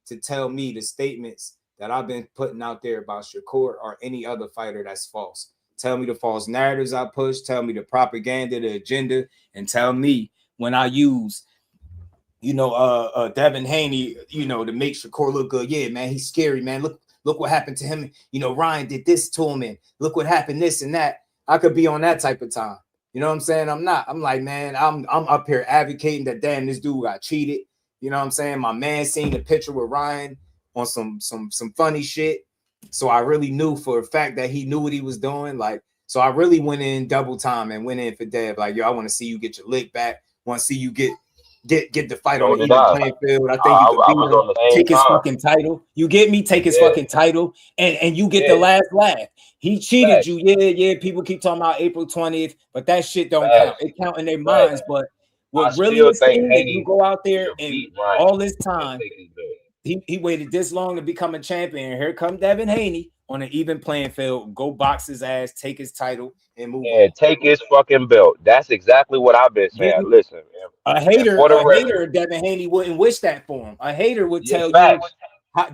to tell me the statements that I've been putting out there about Shakur or any other fighter that's false. Tell me the false narratives I push, tell me the propaganda, the agenda, and tell me when I use, Devin Haney, to make Shakur look good. Yeah, man, he's scary, man. Look what happened to him. Ryan did this to him, and look what happened, this and that. I could be on that type of time. You know what I'm saying? I'm not. I'm like, man, I'm up here advocating that damn this dude got cheated. You know what I'm saying? My man seen the picture with Ryan on some funny shit. So I really knew for a fact that he knew what he was doing. Like, so I really went in double time and went in for Dev. Like, yo, I want to see you get your lick back. Want to see you get the fight So on the did even I. playing field. I I, think you could I beat was him. on the same Take his time. fucking title. You get me? Take his Yeah. fucking title, and you get Yeah. the last laugh. He cheated Facts. you. Yeah. People keep talking about April 20th, but that shit don't Facts. count. It count in their Facts. minds. But I what really still is think seen, if you Haney go out there should and beat Ryan all this and time, take his belt. he waited this long to become a champion. Here come Devin Haney on an even playing field. Go box his ass, take his title, and move on. And take his fucking belt. That's exactly what I've been saying. Listen, A and hater, for the record, Devin Haney wouldn't wish that for him. A hater would yeah, tell you facts.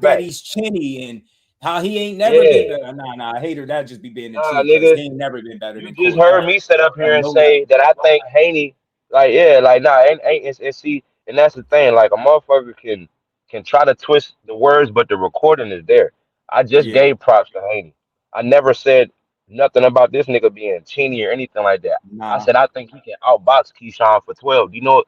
that he's chinny and how he ain't never Yeah. been better. Nah, a hater, that just be being the Nah, truth because nigga. he ain't never been better You than just Corey. heard me sit up here On and no say level. that I think Haney, and see, and that's the thing. Like a motherfucker can try to twist the words, but the recording is there. I just Yeah. gave props to Haney. I never said nothing about this nigga being teeny or anything like that. I Nah. said I think he can outbox Keyshawn for 12. You know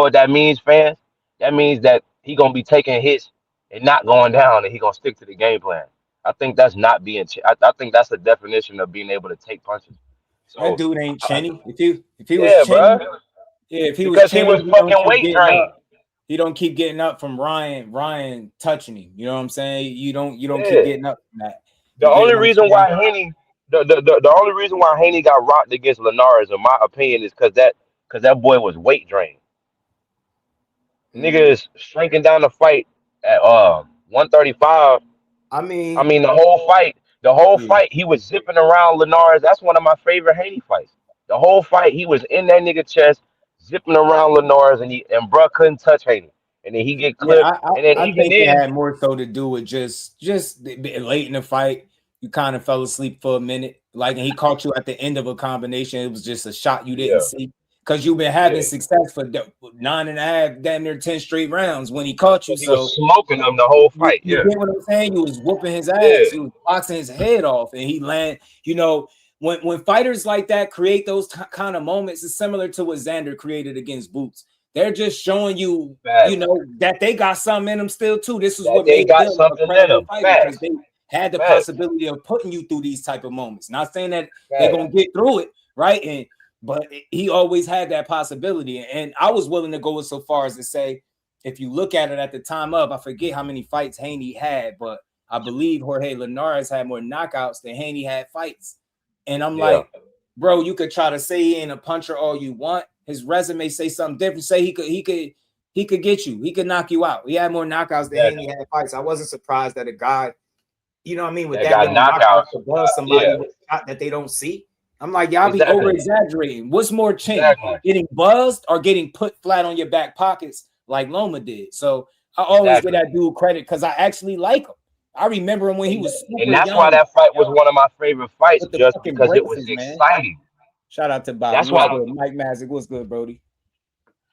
what that means, fans? That means that he gonna be taking hits and not going down, and he gonna stick to the game plan. I think that's not being. I think that's the definition of being able to take punches. That So, dude ain't chinny. If he was yeah, chinny, bro. if he was Because he chinny, was he don't fucking keep weight getting drained. up. He don't keep getting up from Ryan touching him. You know what I'm saying? You don't keep Yeah. getting up from that. The You only get what I'm reason saying? why Haney, the only reason why Haney got rocked against Linares, in my opinion, is because that boy was weight drained. Nigga is shrinking down the fight at 135. I mean, The whole fight, he was zipping around Linares. That's one of my favorite Haney fights. The whole fight, he was in that nigga chest, zipping around Linares, and bruh couldn't touch Haney. And then he get yeah, clipped, and then I even think it then, had more so to do with just late in the fight. You kind of fell asleep for a minute, like, and he caught you at the end of a combination. It was just a shot you didn't yeah, see because you've been having success for 9.5, damn near 10 straight rounds when he caught you. he was So smoking them the whole you fight. Yeah, get what I'm saying? You was whooping his yeah, ass. You was boxing his head off, and he land. When fighters like that create those kind of moments, it's similar to what Xander created against Boots. They're just showing you, facts. that they got something in them still too. This is That what they made got them a something in credible them. fighter because Facts, they had the facts, possibility of putting you through these type of moments. Not saying that they're facts. gonna get through it, right? But he always had that possibility, and I was willing to go so far as to say, if you look at it at the time of, I forget how many fights Haney had, but I believe Jorge Linares had more knockouts than Haney had fights. And I'm Yeah, like, bro, you could try to say he ain't a puncher all you want. His resume say something different. Say he could get you. He could knock you out. He had more knockouts than exactly. Haney had fights. I wasn't surprised that a guy, with That that got many knockouts knockouts. above somebody Yeah, with a shot that they don't see. I'm like, y'all be over exaggerating. What's more chink, getting buzzed or getting put flat on your back pockets like Loma did? So I always give that dude credit because I actually like him. I remember him when he was super and that's young. why that fight was one of my favorite fights, just because it was exciting. Shout out to Bobby. That's why Mike Mazik. What's good, Brody?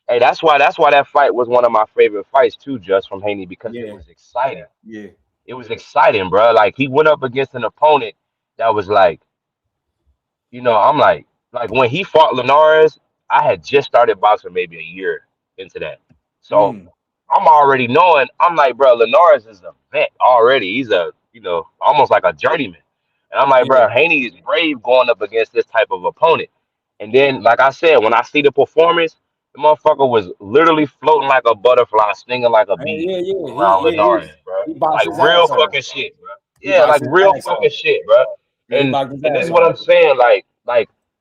Hey, that's why that fight was one of my favorite fights too, just from Haney, because it was exciting. Yeah. It was exciting, bro. Like he went up against an opponent that was like, I'm like when he fought Linares, I had just started boxing maybe a year into that. So I'm already knowing, I'm like, bro, Linares is a vet already. He's a, almost like a journeyman. And I'm like, bro, Haney is brave going up against this type of opponent. And then, like I said, when I see the performance, the motherfucker was literally floating like a butterfly, stinging like a bee around Linares, bro. Like real fucking shit, bro. Yeah, like real fucking shit, bro. And this is what I'm saying, like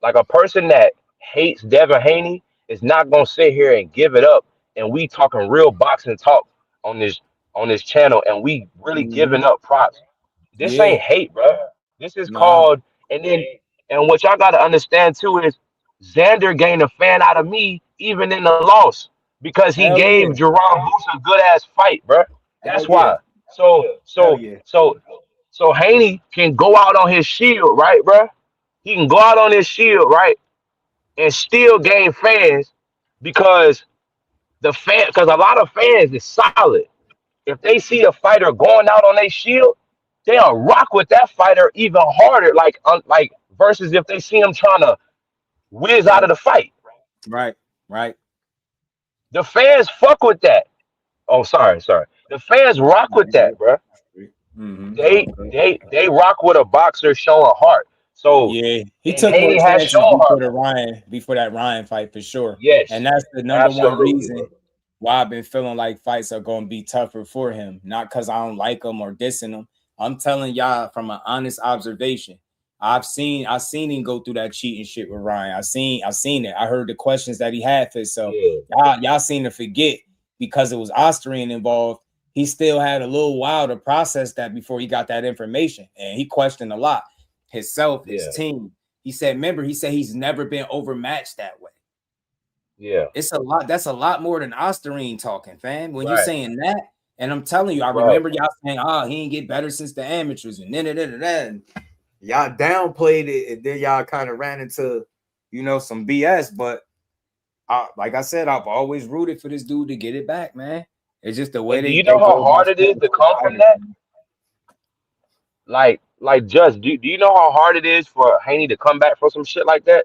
a person that hates Devin Haney is not gonna sit here and give it up. And we talking real boxing talk on this channel, and we really giving up props. This ain't hate, bro. This is called, and what y'all gotta understand too is Xander gained a fan out of me even in the loss because he gave Jerome Boots a good ass fight, bro. That's why. So Haney can go out on his shield, right, bro? He can go out on his shield, right, and still gain fans because because a lot of fans is solid. If they see a fighter going out on their shield, they'll rock with that fighter even harder, like versus if they see him trying to whiz out of the fight. Right. The fans fuck with that. Oh, sorry. The fans rock with that, bro. They rock with a boxer showing heart. So yeah, he took more chances before that Ryan fight for sure. Yes, and that's the number one reason why I've been feeling like fights are going to be tougher for him. Not because I don't like him or dissing him. I'm telling y'all from an honest observation. I've seen him go through that cheating shit with Ryan. I seen it. I heard the questions that he had for himself. Y'all seem to forget because it was Austrian involved. He still had a little while to process that before he got that information, and he questioned a lot. Himself, his team. He said he's never been overmatched that way. Yeah. It's a lot. That's a lot more than Osterine talking, fam. When you're saying that, and I'm telling you, I remember y'all saying, he ain't get better since the amateurs, and then y'all downplayed it, and then y'all kind of ran into, some BS. But like I said, I've always rooted for this dude to get it back, man. It's just the way do you know how hard it is to come from that? Like just do you know how hard it is for Haney to come back from some shit like that?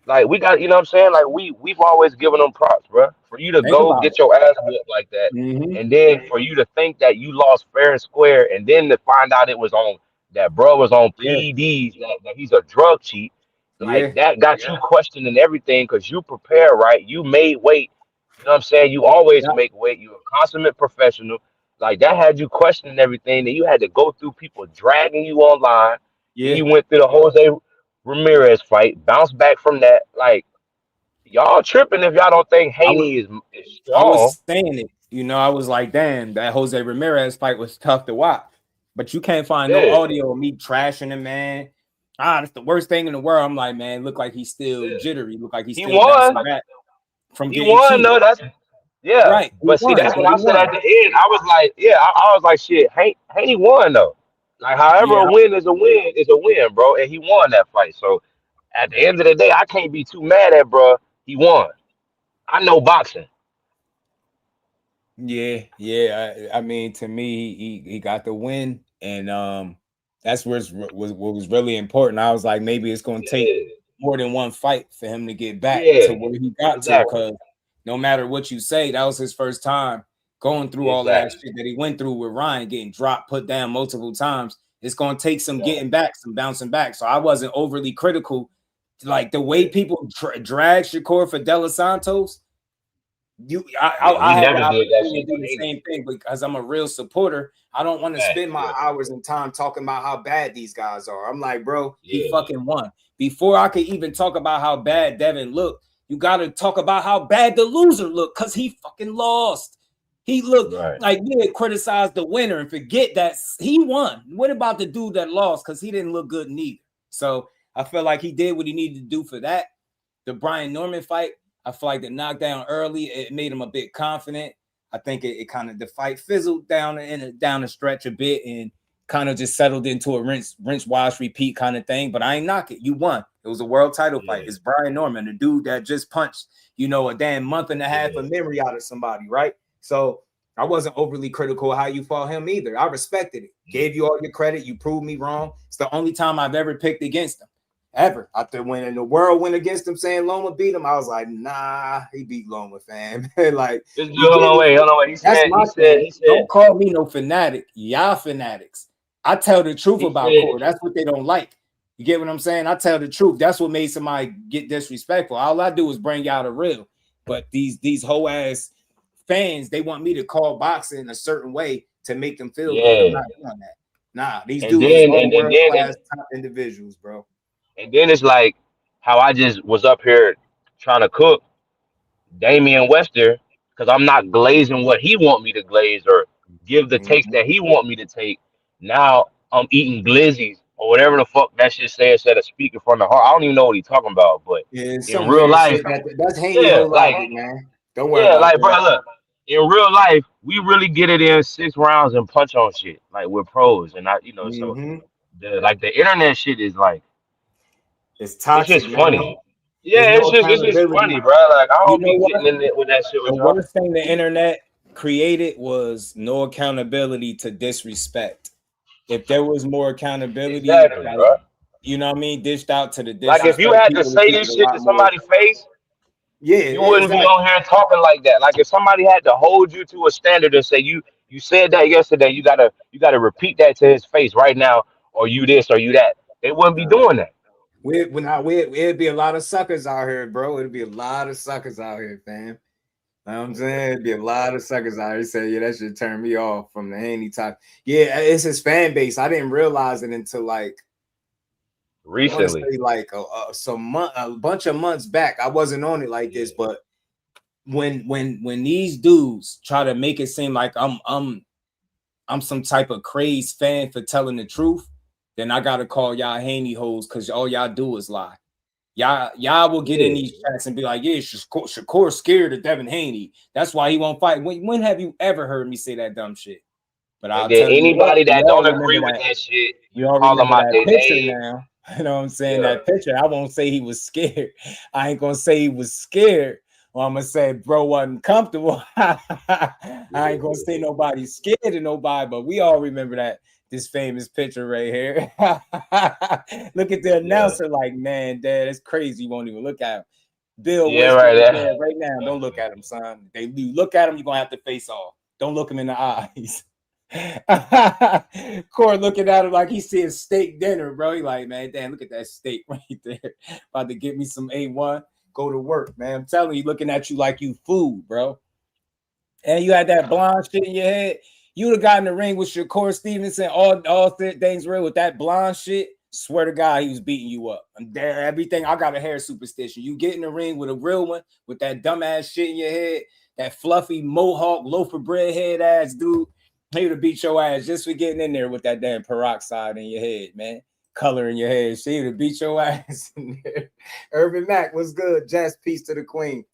Like we got, you know what I'm saying? Like we've always given them props, bro. For you to go get your ass whipped like that, and then for you to think that you lost fair and square, and then to find out it was on that bro was on PEDs, that he's a drug cheat, like that got you questioning everything because you prepare right, you made weight. You know what I'm saying? You always make weight. You're a consummate professional. Like that had you questioning everything. That you had to go through people dragging you online. Yeah, you went through the Jose Ramirez fight, bounce back from that. Like y'all tripping if y'all don't think Haney is strong. I was saying it. I was like, damn, that Jose Ramirez fight was tough to watch. But you can't find no audio of me trashing him, man. That's the worst thing in the world. I'm like, man, look like he's still jittery. Look like he's still won. Back from He getting won, cheated. though. That's right. But see, that's what I said at the end. I was like, I was like, shit, Haney won though. Like, however, a win is a win, bro. And he won that fight. So at the end of the day, I can't be too mad at bro. He won. I know boxing. Yeah. I mean, to me, he got the win, and that's what was really important. I was like, maybe it's going to take more than one fight for him to get back to where he got to, because no matter what you say, that was his first time going through all that shit that he went through with Ryan, getting dropped, put down multiple times. It's going to take some getting back, some bouncing back. So I wasn't overly critical. Like the way people drag Shakur for De Los Santos, I had the opportunity to do the same thing because I'm a real supporter. I don't want to spend my hours and time talking about how bad these guys are. I'm like, bro, he fucking won. Before I could even talk about how bad Devin looked, you got to talk about how bad the loser looked because he fucking lost. He looked like we had criticized the winner and forget that he won. What about the dude that lost? Because he didn't look good neither. So I feel like he did what he needed to do for that. The Brian Norman fight, I feel like the knockdown early, it made him a bit confident. I think it kind of the fight fizzled down the stretch a bit and kind of just settled into a rinse, wash, repeat kind of thing. But I ain't knock it. You won. It was a world title fight. It's Brian Norman, the dude that just punched, a damn month and a half of memory out of somebody, right? So I wasn't overly critical of how you fought him either. I respected it. Gave you all your credit. You proved me wrong. It's the only time I've ever picked against him. Ever. After when the world went against him saying Loma beat him, I was like, nah, he beat Loma, fam. Like, hold on, wait. He said, don't call me no fanatic. Y'all fanatics. I tell the truth about Corey. That's what they don't like. You get what I'm saying? I tell the truth. That's what made somebody get disrespectful. All I do is bring y'all the real. But these whole ass fans, they want me to call boxing a certain way to make them feel good. I'm not doing that. Nah, these dudes are world-class top individuals, bro. And then it's like how I just was up here trying to cook Damian Wester because I'm not glazing what he want me to glaze or give the takes that he want me to take. Now I'm eating glizzies or whatever the fuck that shit says instead of speaking from the heart. I don't even know what he's talking about, but in real life, that's Haney whole logic, man. Don't worry about that. Bro, look, in real life, we really get it in 6 rounds and punch on shit. Like we're pros, and so the internet shit is like it's toxic. It's just funny. Yeah, it's just funny, bro. Like I don't be getting in there with that shit. The worst thing the internet created was no accountability to disrespect. If there was more accountability, bro. You know what I mean, dished out to the disrespect. Like if you had to say this shit to somebody's face, you wouldn't be on here talking like that. Like if somebody had to hold you to a standard and say you said that yesterday, you gotta repeat that to his face right now, or you this or you that. They wouldn't be doing that. It'd be a lot of suckers out here, bro. It'd be a lot of suckers out here, fam. You know what I'm saying? It'd be a lot of suckers out here say, yeah, that should turn me off from the Haney type. Yeah, it's his fan base. I didn't realize it until like recently, like a bunch of months back. I wasn't on it like this, but when these dudes try to make it seem like I'm some type of crazed fan for telling the truth, then I gotta call y'all Haney hoes because all y'all do is lie. Y'all will get in these chats and be like, yeah, Shakur's scared of Devin Haney. That's why he won't fight. When have you ever heard me say that dumb shit? But I'll tell anybody you that don't agree with that shit, you all remember that picture now. You know what I'm saying? That picture. I won't say he was scared. I ain't gonna say he was scared. Or I'm gonna say bro wasn't comfortable. I ain't gonna say nobody's scared of nobody, but we all remember that. This famous picture right here. Look at the announcer like, man, dad, it's crazy. You won't even look at him. Bill, right now. Don't look at him, son. You look at him, you're gonna have to face off. Don't look him in the eyes. Corey looking at him like he seeing steak dinner, bro. He like, man, damn, look at that steak right there. About to get me some A1. Go to work, man. I'm telling you, looking at you like you food, bro. And you had that blonde shit in your head. You would have gotten in the ring with Shakur Stevenson, all things real with that blonde shit. Swear to God, he was beating you up. I'm there, everything. I got a hair superstition. You get in the ring with a real one, with that dumbass shit in your head, that fluffy mohawk, loaf of bread head ass dude. He would have beat your ass just for getting in there with that damn peroxide in your head, man. Color in your head. She would have beat your ass in there. Urban Mac, what's good? Just peace to the queen.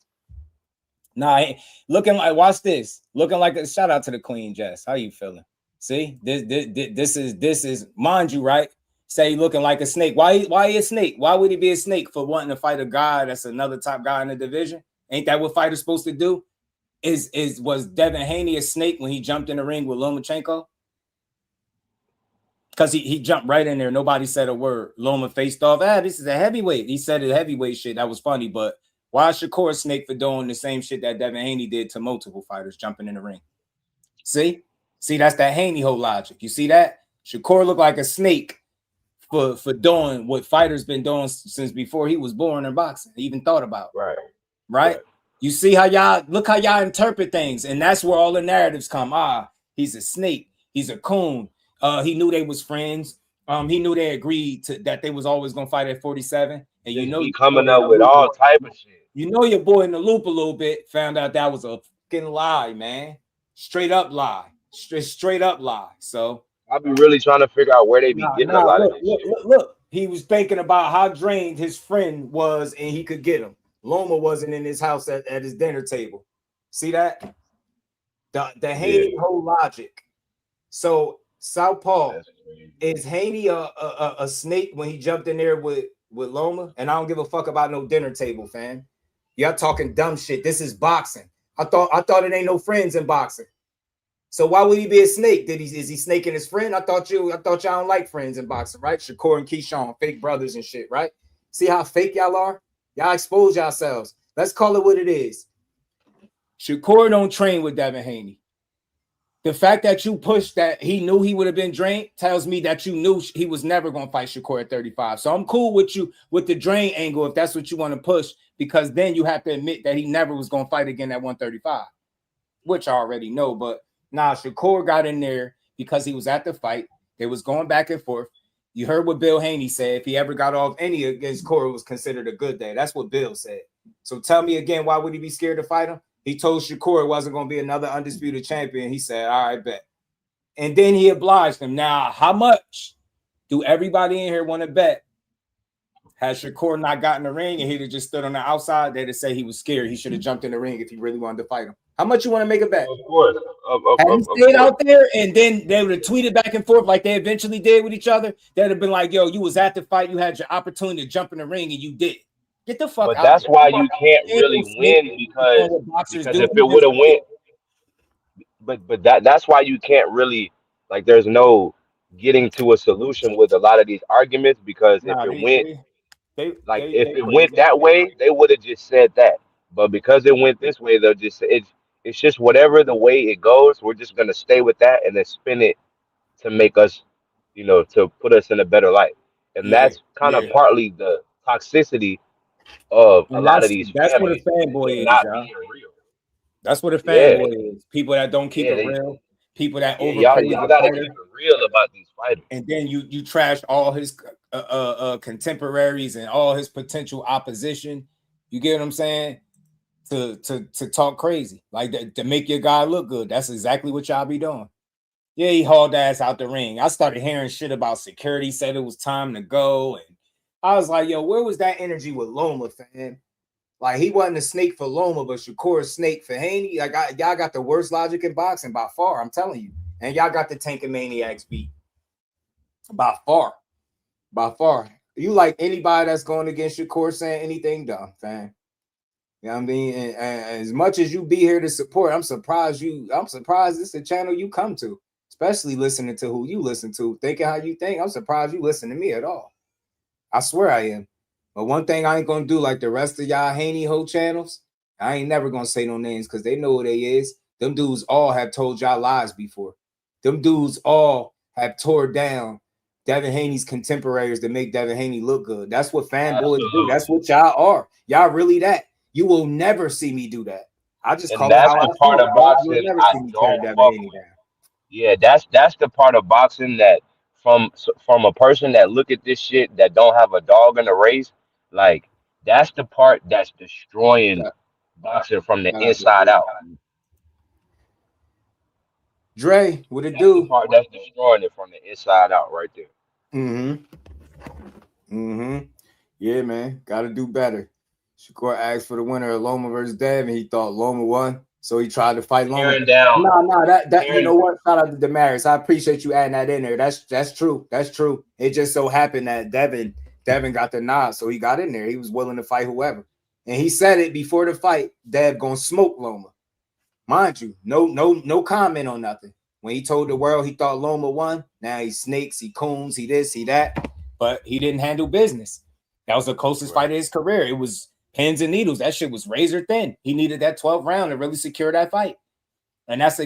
Nah, looking like, watch this. Looking like a shout out to the Queen, Jess. How you feeling? See, this is, mind you, right? Say looking like a snake. Why he a snake? Why would he be a snake for wanting to fight a guy that's another top guy in the division? Ain't that what fighters supposed to do? Was Devin Haney a snake when he jumped in the ring with Lomachenko? Because he jumped right in there. Nobody said a word. Loma faced off. This is a heavyweight. He said a heavyweight shit. That was funny, but why is Shakur a snake for doing the same shit that Devin Haney did to multiple fighters jumping in the ring? See, that's that Haney whole logic. You see that? Shakur looked like a snake for doing what fighters been doing since before he was born in boxing. He even thought about. Right? You see how y'all interpret things, and that's where all the narratives come. He's a snake. He's a coon. He knew they was friends. He knew they agreed to that they was always gonna fight at 47. And you know he coming up with all type of shit. You know your boy in the loop a little bit. Found out that was a fucking lie, man. Straight up lie. Straight up lie. So I be really trying to figure out where they be getting a lot of this shit. Look. he was thinking about how drained his friend was and he could get him. Loma wasn't in his house at his dinner table. See that? The Haney whole logic. So Southpaw, is Haney a snake when he jumped in there with Loma? And I don't give a fuck about no dinner table, fam. Y'all talking dumb shit. This is boxing. I thought it ain't no friends in boxing. So why would he be a snake? Is he snaking his friend? I thought y'all don't like friends in boxing, right? Shakur and Keyshawn, fake brothers and shit, right? See how fake y'all are? Y'all expose yourselves. Let's call it what it is. Shakur don't train with Devin Haney. The fact that you pushed that he knew he would have been drained tells me that you knew he was never going to fight Shakur at 35. So I'm cool with you with the drain angle if that's what you want to push, because then you have to admit that he never was going to fight again at 135, which I already know. But nah, Shakur got in there because he was at the fight. They was going back and forth. You heard what Bill Haney said. If he ever got off any against Corey, it was considered a good day. That's what Bill said. So tell me again, why would he be scared to fight him? He told Shakur it wasn't going to be another undisputed champion. He said, all right, bet. And then he obliged him. Now, how much do everybody in here want to bet? Had Shakur not gotten the ring and he'd have just stood on the outside, they'd have said he was scared. He should have jumped in the ring if he really wanted to fight him. How much you want to make a bet? Of course. Had he stayed out there and then they would have tweeted back and forth like they eventually did with each other, they'd have been like, yo, you was at the fight. You had your opportunity to jump in the ring and you did. Get the fuck out. But that's why you can't really win because if it would have went, but that's why you can't really, like, there's no getting to a solution with a lot of these arguments, because if it went that way, they would have just said that. But because it went this way, they'll just say it's just whatever the way it goes, we're just gonna stay with that and then spin it to make us, to put us in a better light. And that's kind of partly the toxicity of a lot of these. That's what a fanboy is, y'all. That's what a fanboy is. People that don't keep it real. People that overpraise y'all gotta keep it real about these fighters. And then you trash all his contemporaries and all his potential opposition. You get what I'm saying? To talk crazy, like that, to make your guy look good. That's exactly what y'all be doing. Yeah, he hauled ass out the ring. I started hearing shit about security, said it was time to go, and I was like, yo, where was that energy with Loma, fam? Like, he wasn't a snake for Loma, but Shakur a snake for Haney. Like, y'all got the worst logic in boxing by far, I'm telling you. And y'all got the Tank and Maniacs beat. By far. By far. You like anybody that's going against Shakur saying anything dumb, fam. You know what I mean? And as much as you be here to support, I'm surprised this is the channel you come to, especially listening to who you listen to, thinking how you think. I'm surprised you listen to me at all. I swear I am. But one thing I ain't gonna do, like the rest of y'all Haney ho channels, I ain't never gonna say no names because they know who they is. Them dudes all have told y'all lies before. Them dudes all have tore down Devin Haney's contemporaries to make Devin Haney look good. That's what fanboys do. That's what y'all are. Y'all really that. You will never see me do that. I just call it how I part of boxing. Yeah, that's the part of boxing that from a person that look at this shit that don't have a dog in the race, like that's the part that's destroying boxing from the inside out. Dre, what it do? The part that's destroying it from the inside out right there. Yeah, man, gotta do better. Shakur asked for the winner of Loma versus Dev, and he thought Loma won, so he tried to fight Loma. That you know what? Shout out to Damaris. I appreciate you adding that in there. That's true. That's true. It just so happened that Devin got the nod, so he got in there. He was willing to fight whoever, and he said it before the fight. Dev gonna smoke Loma, mind you. No comment on nothing. When he told the world he thought Loma won, now he snakes, he coons, he this, he that, but he didn't handle business. That was the closest fight of his career. It was pins and needles. That shit was razor thin. He needed that 12th round to really secure that fight. And that's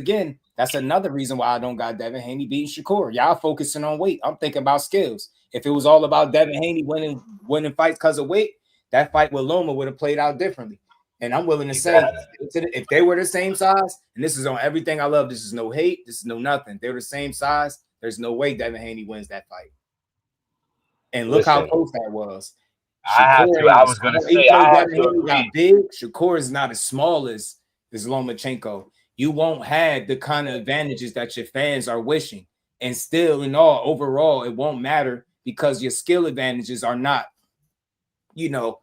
another reason why I don't got Devin Haney beating Shakur. Y'all focusing on weight. I'm thinking about skills. If it was all about Devin Haney winning fights because of weight, that fight with Loma would have played out differently. And I'm willing to say, if they were the same size, and this is on everything I love, this is no hate, this is no nothing. They're the same size. There's no way Devin Haney wins that fight. And look how close that was. I was gonna say got big. Shakur is not as small as Lomachenko. You won't have the kind of advantages that your fans are wishing, and still, in all, overall, it won't matter because your skill advantages are not, you know,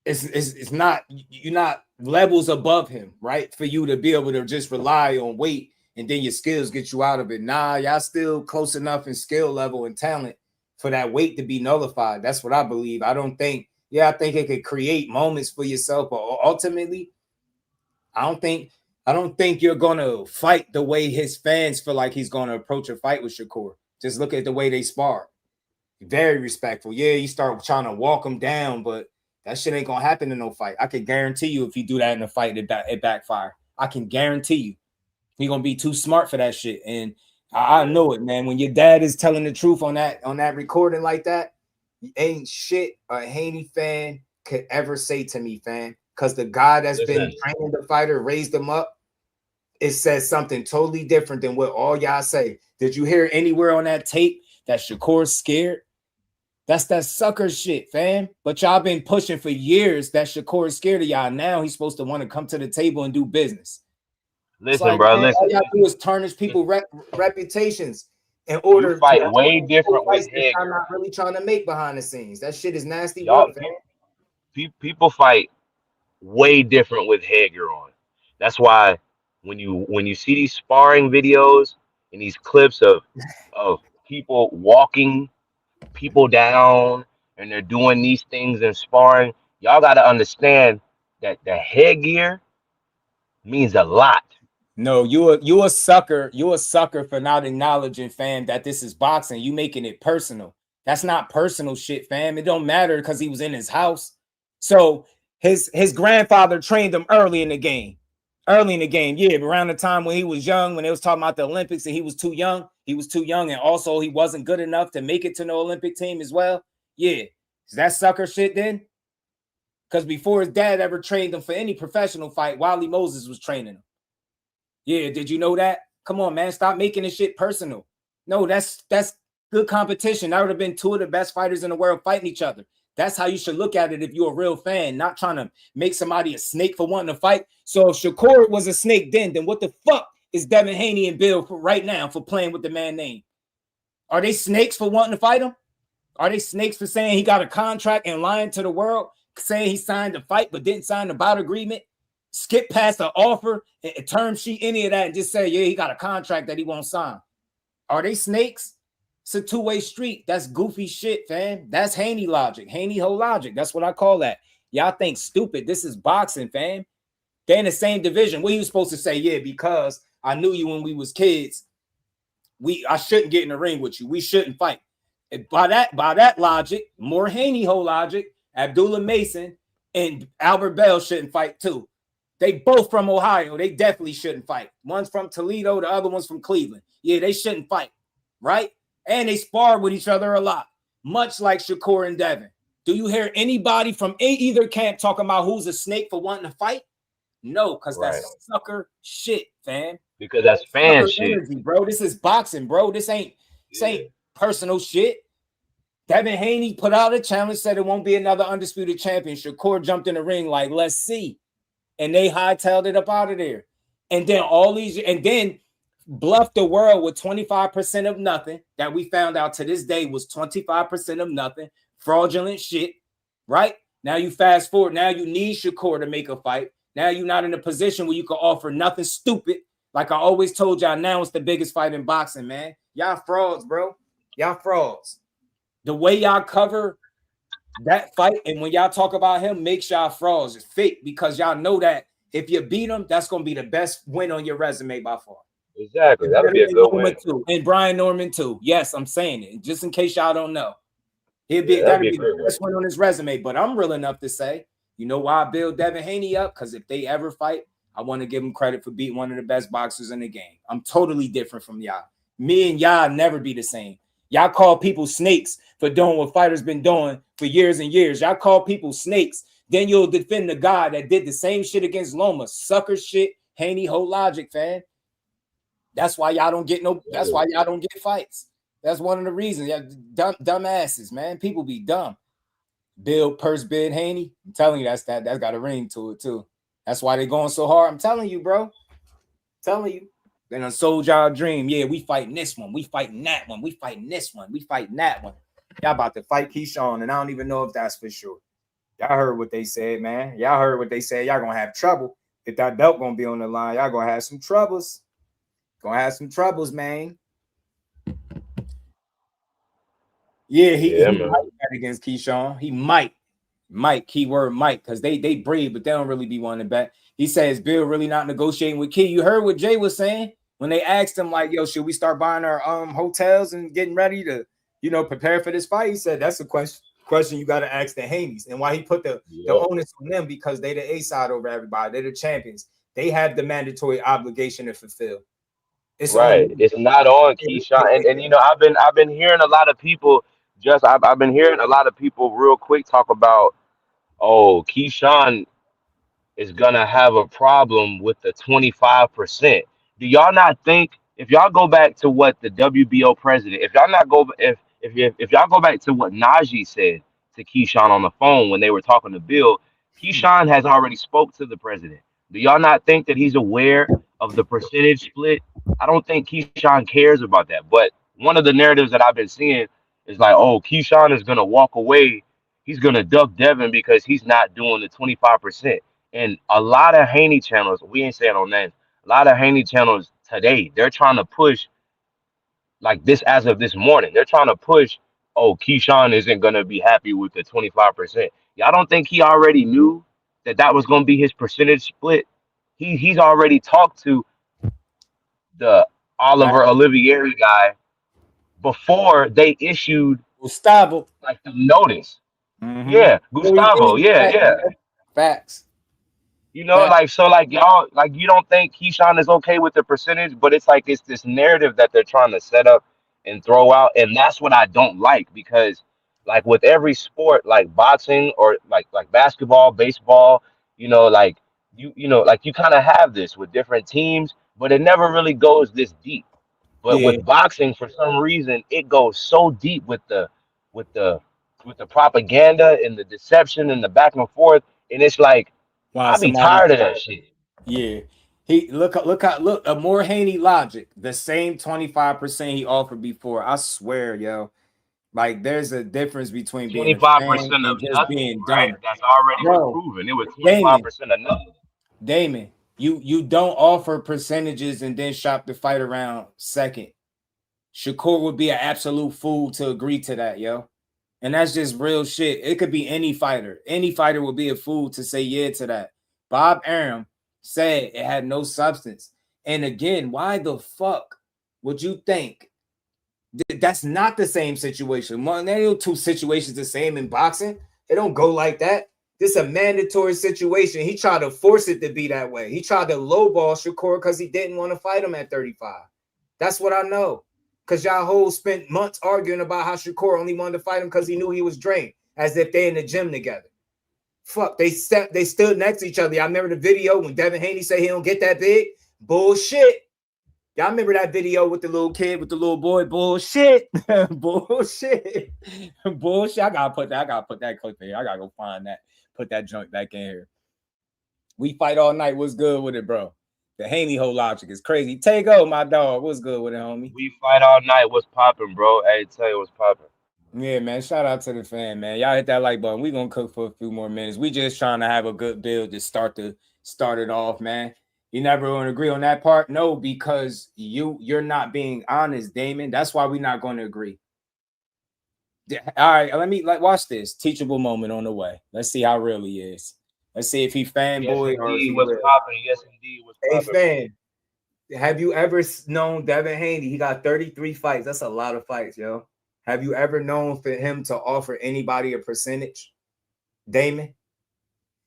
it's not, you're not levels above him, right? For you to be able to just rely on weight and then your skills get you out of it. Nah, y'all still close enough in skill level and talent for that weight to be nullified. That's what I believe. I think it could create moments for yourself, but ultimately, I don't think you're gonna fight the way his fans feel like he's gonna approach a fight with Shakur. Just look at the way they spar. Very respectful. Yeah, you start trying to walk him down, but that shit ain't gonna happen in no fight. I can guarantee you if you do that in a fight, it backfire. I can guarantee you. He's gonna be too smart for that shit. And I know it, man. When your dad is telling the truth on that recording like that, ain't shit a Haney fan could ever say to me, fam. Because the guy that's been training the fighter, raised him up, it says something totally different than what all y'all say. Did you hear anywhere on that tape that Shakur's scared? That's that sucker shit, fam. But y'all been pushing for years that Shakur is scared of y'all. Now he's supposed to want to come to the table and do business. Listen, bro, listen. All y'all do is tarnish people's reputations in order to fight to way different with head. I'm not really trying to make behind the scenes. That shit is nasty Y'all, work, fam. People fight way different with headgear on. That's why when you see these sparring videos and these clips of people walking people down and they're doing these things in sparring, y'all got to understand that the headgear means a lot. No, you a sucker. You a sucker for not acknowledging, fam, that this is boxing. You making it personal. That's not personal shit, fam. It don't matter because he was in his house. So his grandfather trained him early in the game. Yeah, around the time when he was young, when they was talking about the Olympics and he was too young. And also he wasn't good enough to make it to no Olympic team as well. Yeah. Is that sucker shit then? Because before his dad ever trained him for any professional fight, Wally Moses was training him. Yeah, did you know that? Come on, man. Stop making this shit personal. No, that's good competition. That would have been two of the best fighters in the world fighting each other. That's how you should look at it if you're a real fan, not trying to make somebody a snake for wanting to fight. So if Shakur was a snake then what the fuck is Devin Haney and Bill for right now for playing with the man name? Are they snakes for wanting to fight him? Are they snakes for saying he got a contract and lying to the world, saying he signed a fight but didn't sign the bout agreement? Skip past the offer, a term sheet, any of that, and just say, yeah, he got a contract that he won't sign. Are they snakes? It's a two-way street. That's goofy shit, fam. That's Haney logic, Haney whole logic. That's what I call that. Y'all think stupid. This is boxing, fam. They're in the same division. What he was supposed to say, yeah, because I knew you when we was kids. I shouldn't get in the ring with you. We shouldn't fight. And by that logic, more Haney whole logic, Abdullah Mason and Albert Bell shouldn't fight too. They both from Ohio. They definitely shouldn't fight. One's from Toledo, the other one's from Cleveland. Yeah, they shouldn't fight, right? And they spar with each other a lot, much like Shakur and Devin. Do you hear anybody from either camp talking about who's a snake for wanting to fight? No, because that's sucker shit, fam. Because that's fan shit, energy, bro. This is boxing, bro. This ain't personal shit. Devin Haney put out a challenge, said it won't be another undisputed champion. Shakur jumped in the ring like, let's see. And they hightailed it up out of there. And then bluffed the world with 25% of nothing that we found out to this day was 25% of nothing. Fraudulent shit, right? Now you fast forward. Now you need Shakur to make a fight. Now you're not in a position where you can offer nothing stupid. Like I always told y'all, now it's the biggest fight in boxing, man. Y'all frauds, bro. Y'all frauds. The way y'all cover that fight, and when y'all talk about him, makes y'all frauds. It's fake because y'all know that if you beat him, that's going to be the best win on your resume by far. Exactly. That'll be a good win. Too. And Brian Norman, too. Yes, I'm saying it. Just in case y'all don't know. That'd be the best win on his resume. But I'm real enough to say, you know why I build Devin Haney up? Because if they ever fight, I want to give him credit for beating one of the best boxers in the game. I'm totally different from y'all. Me and y'all never be the same. Y'all call people snakes for doing what fighters been doing for years and years. Y'all call people snakes. Then you'll defend the guy that did the same shit against Loma. Sucker shit, Haney whole logic, fam. That's why y'all don't get that's why y'all don't get fights. That's one of the reasons. Y'all dumb asses, man. People be dumb. Bill purse bid Haney. I'm telling you, that's got a ring to it too. That's why they going so hard. I'm telling you, bro. Telling you. They done sold y'all a dream. Yeah, we fighting this one. We fighting that one. We fighting this one. We fighting that one. Y'all about to fight Keyshawn, and I don't even know if that's for sure. Y'all heard what they said, man. Y'all heard what they said. Y'all gonna have trouble. If that belt gonna be on the line, y'all gonna have some troubles. Gonna have some troubles, man. Yeah, he might fight against Keyshawn. He might, keyword might, because they brave, but they don't really be wanting to bet. He says Bill really not negotiating with Key. You heard what Jay was saying when they asked him, like, yo, should we start buying our hotels and getting ready to, prepare for this fight? He said that's a question you got to ask the Haneys, and why he put the onus on them, because they the A side over everybody. They're the champions. They have the mandatory obligation to fulfill. It's not on Keyshawn, and I've been hearing a lot of people I've been hearing a lot of people real quick talk about, oh, Keyshawn is gonna have a problem with the 25%. Do y'all not think, if y'all go back to what the WBO president, if y'all go back to what Najee said to Keyshawn on the phone when they were talking to Bill, Keyshawn has already spoke to the president. Do y'all not think that he's aware of the percentage split? I don't think Keyshawn cares about that. But one of the narratives that I've been seeing is like, oh, Keyshawn is gonna walk away. He's gonna duck Devin because he's not doing the 25%. And a lot of Haney channels, we ain't saying on names, a lot of Haney channels today, they're trying to push, like this as of this morning, they're trying to push, oh, Keyshawn isn't going to be happy with the 25%. Y'all don't think he already knew that was going to be his percentage split? He's already talked to the Oliver Olivieri guy before they issued Gustavo, like the notice. Yeah, Gustavo. Yeah. Facts. Y'all, like, you don't think Keyshawn is okay with the percentage, but it's like it's this narrative that they're trying to set up and throw out, and that's what I don't like, because like with every sport, like boxing or like basketball, baseball, like you kind of have this with different teams, but it never really goes this deep. But with boxing, for some reason, it goes so deep with the propaganda and the deception and the back and forth, and it's like, wow, I be tired of that shit. Yeah. He look a more Haney logic. The same 25% he offered before. I swear, yo. Like, there's a difference between being 25% of just being dumb. Right? That's already proven. It was 25% of nothing. Damon, you don't offer percentages and then shop the fight around second. Shakur would be an absolute fool to agree to that, yo. And that's just real shit. It could be any fighter. Any fighter would be a fool to say yeah to that. Bob Arum said it had no substance. And again, why the fuck would you think that's not the same situation? There are two situations the same in boxing. It don't go like that. This is a mandatory situation. He tried to force it to be that way. He tried to lowball Shakur because he didn't want to fight him at 35. That's what I know. Because y'all hoes spent months arguing about how Shakur only wanted to fight him because he knew he was drained, as if they in the gym together. Fuck, they stood next to each other. I remember the video when Devin Haney said he don't get that big. Bullshit. Y'all remember that video with the little kid, with the little boy? Bullshit. Bullshit. Bullshit. I gotta put that clip in here. I gotta go find that. Put that junk back in here. We fight all night. What's good with it, bro? The Haney whole logic is crazy. Tego, my dog. What's good with it, homie? We fight all night. What's popping, bro? Hey, tell you what's popping. Yeah, man. Shout out to the fan, man. Y'all hit that like button. We gonna cook for a few more minutes. We just trying to have a good build to start it off, man. You never gonna agree on that part? No, because you're not being honest, Damon. That's why we're not gonna agree. All right, let me watch this teachable moment on the way. Let's see how real he is. Let's see if he fanboy or if he was popping. Yes, indeed, was popping. Hey, fan, have you ever known Devin Haney? He got 33 fights. That's a lot of fights, yo. Have you ever known for him to offer anybody a percentage, Damon?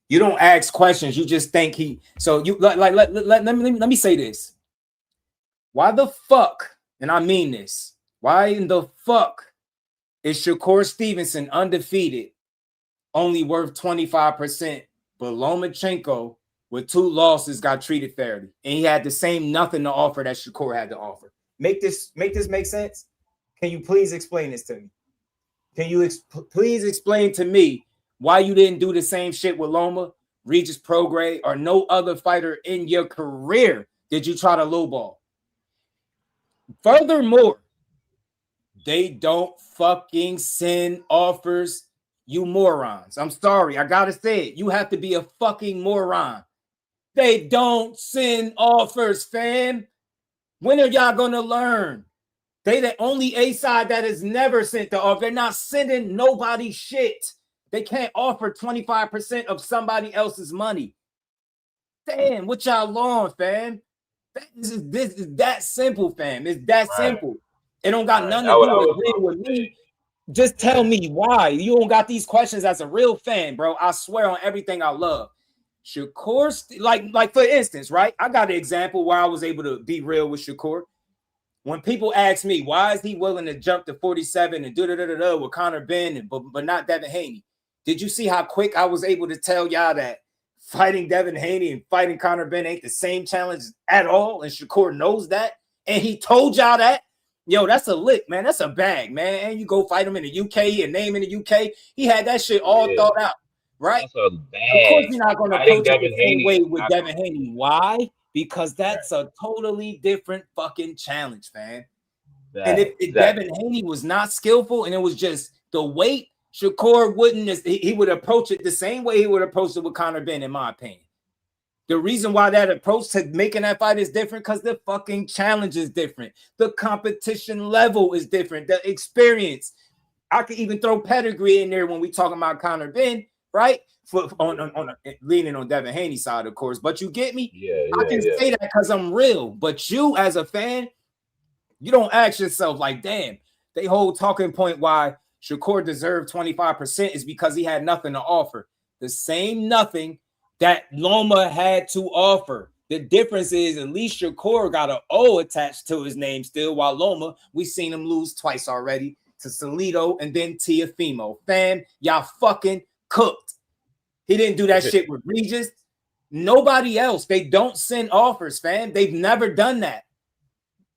You don't ask questions. You just think he. So you let me say this. Why the fuck? And I mean this. Why in the fuck is Shakur Stevenson undefeated, only worth 25%? But Lomachenko, with 2 losses, got treated fairly, and he had the same nothing to offer that Shakur had to offer. Make this make sense? Can you please explain this to me? Can you please explain to me why you didn't do the same shit with Loma, Regis Prograis, or no other fighter in your career did you try to lowball? Furthermore, They don't fucking send offers, you morons. I'm sorry, I gotta say it. You have to be a fucking moron. They don't send offers, fam. When are y'all gonna learn? They the only A side that has never sent the offer. They're not sending nobody shit. They can't offer 25% of somebody else's money. Damn, what y'all on, fam? This is that simple, fam. It's that simple. It don't got nothing to do with agreeing with me. Just tell me why. You don't got these questions as a real fan, bro. I swear on everything I love. Shakur, like for instance, right? I got an example where I was able to be real with Shakur. When people ask me, why is he willing to jump to 47 and do with Conor Benn, but not Devin Haney? Did you see how quick I was able to tell y'all that fighting Devin Haney and fighting Conor Benn ain't the same challenge at all? And Shakur knows that. And he told y'all that. Yo, that's a lick, man. That's a bag, man. And you go fight him in the UK and name in the UK. He had that shit all thought out, right? That's a bag. Of course, you're not going to approach it the same way with Devin Devin Haney. Why? Because that's a totally different fucking challenge, man. And if Devin Haney was not skillful and it was just the weight, Shakur wouldn't. He would approach it the same way he would approach it with Conor Benn, in my opinion. The reason why that approach to making that fight is different because the fucking challenge is different. The competition level is different. The experience. I could even throw pedigree in there when we talking about Conor Benn, right? Leaning on Devin Haney's side, of course. But you get me? I can say that because I'm real. But you, as a fan, you don't ask yourself like, damn, they whole talking point why Shakur deserved 25% is because he had nothing to offer. The same nothing that Loma had to offer. The difference is at least Shakur got an O attached to his name still, while Loma, we seen him lose twice already to Salido and then Teofimo. Fam, y'all fucking cooked. He didn't do that shit with Regis. Nobody else. They don't send offers, fam. They've never done that.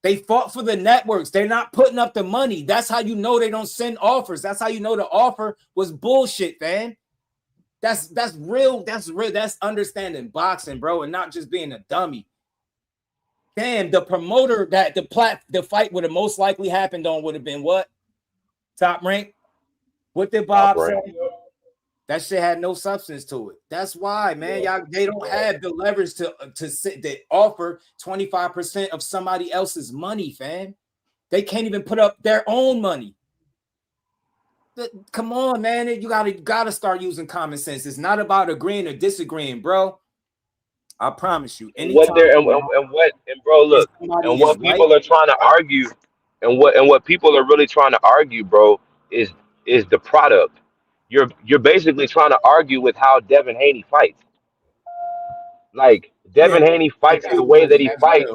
They fought for the networks. They're not putting up the money. That's how you know they don't send offers. That's how you know the offer was bullshit, fam. That's real. That's real. That's understanding boxing, bro, and not just being a dummy. Damn, the promoter that the fight would have most likely happened on would have been what? Top Rank. What did Bob say? That shit had no substance to it. That's why, man. Y'all, they don't have the leverage to offer 25% of somebody else's money, fam. They can't even put up their own money. Come on, man. You gotta start using common sense. It's not about agreeing or disagreeing, bro. I promise you. What people are trying to argue, and what people are really trying to argue, bro, is the product. You're basically trying to argue with how Devin Haney fights. Like Devin Haney fights the way that he fights.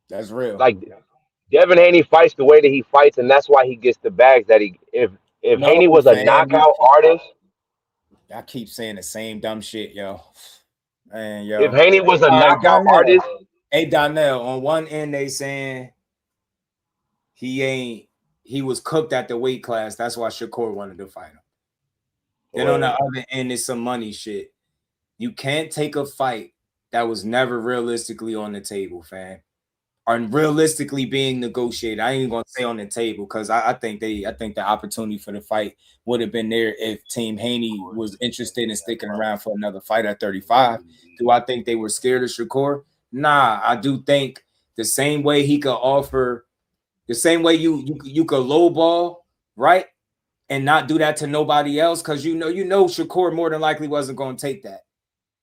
That's real. Like Devin Haney fights the way that he fights, and that's why he gets the bags that he. If Haney was a knockout artist, I keep saying the same dumb shit, yo. Man, yo. If Haney was a knockout artist, hey Donnell, on one end they saying he was cooked at the weight class. That's why Shakur wanted to fight him. Then on the other end is some money shit. You can't take a fight that was never realistically on the table, fam. Or realistically being negotiated. I ain't even gonna say on the table because I think the opportunity for the fight would have been there if Team Haney was interested in sticking around for another fight at 35. Do I think they were scared of Shakur? Nah, I do think the same way he could offer, the same way you could lowball, right? And not do that to nobody else because you know Shakur more than likely wasn't going to take that.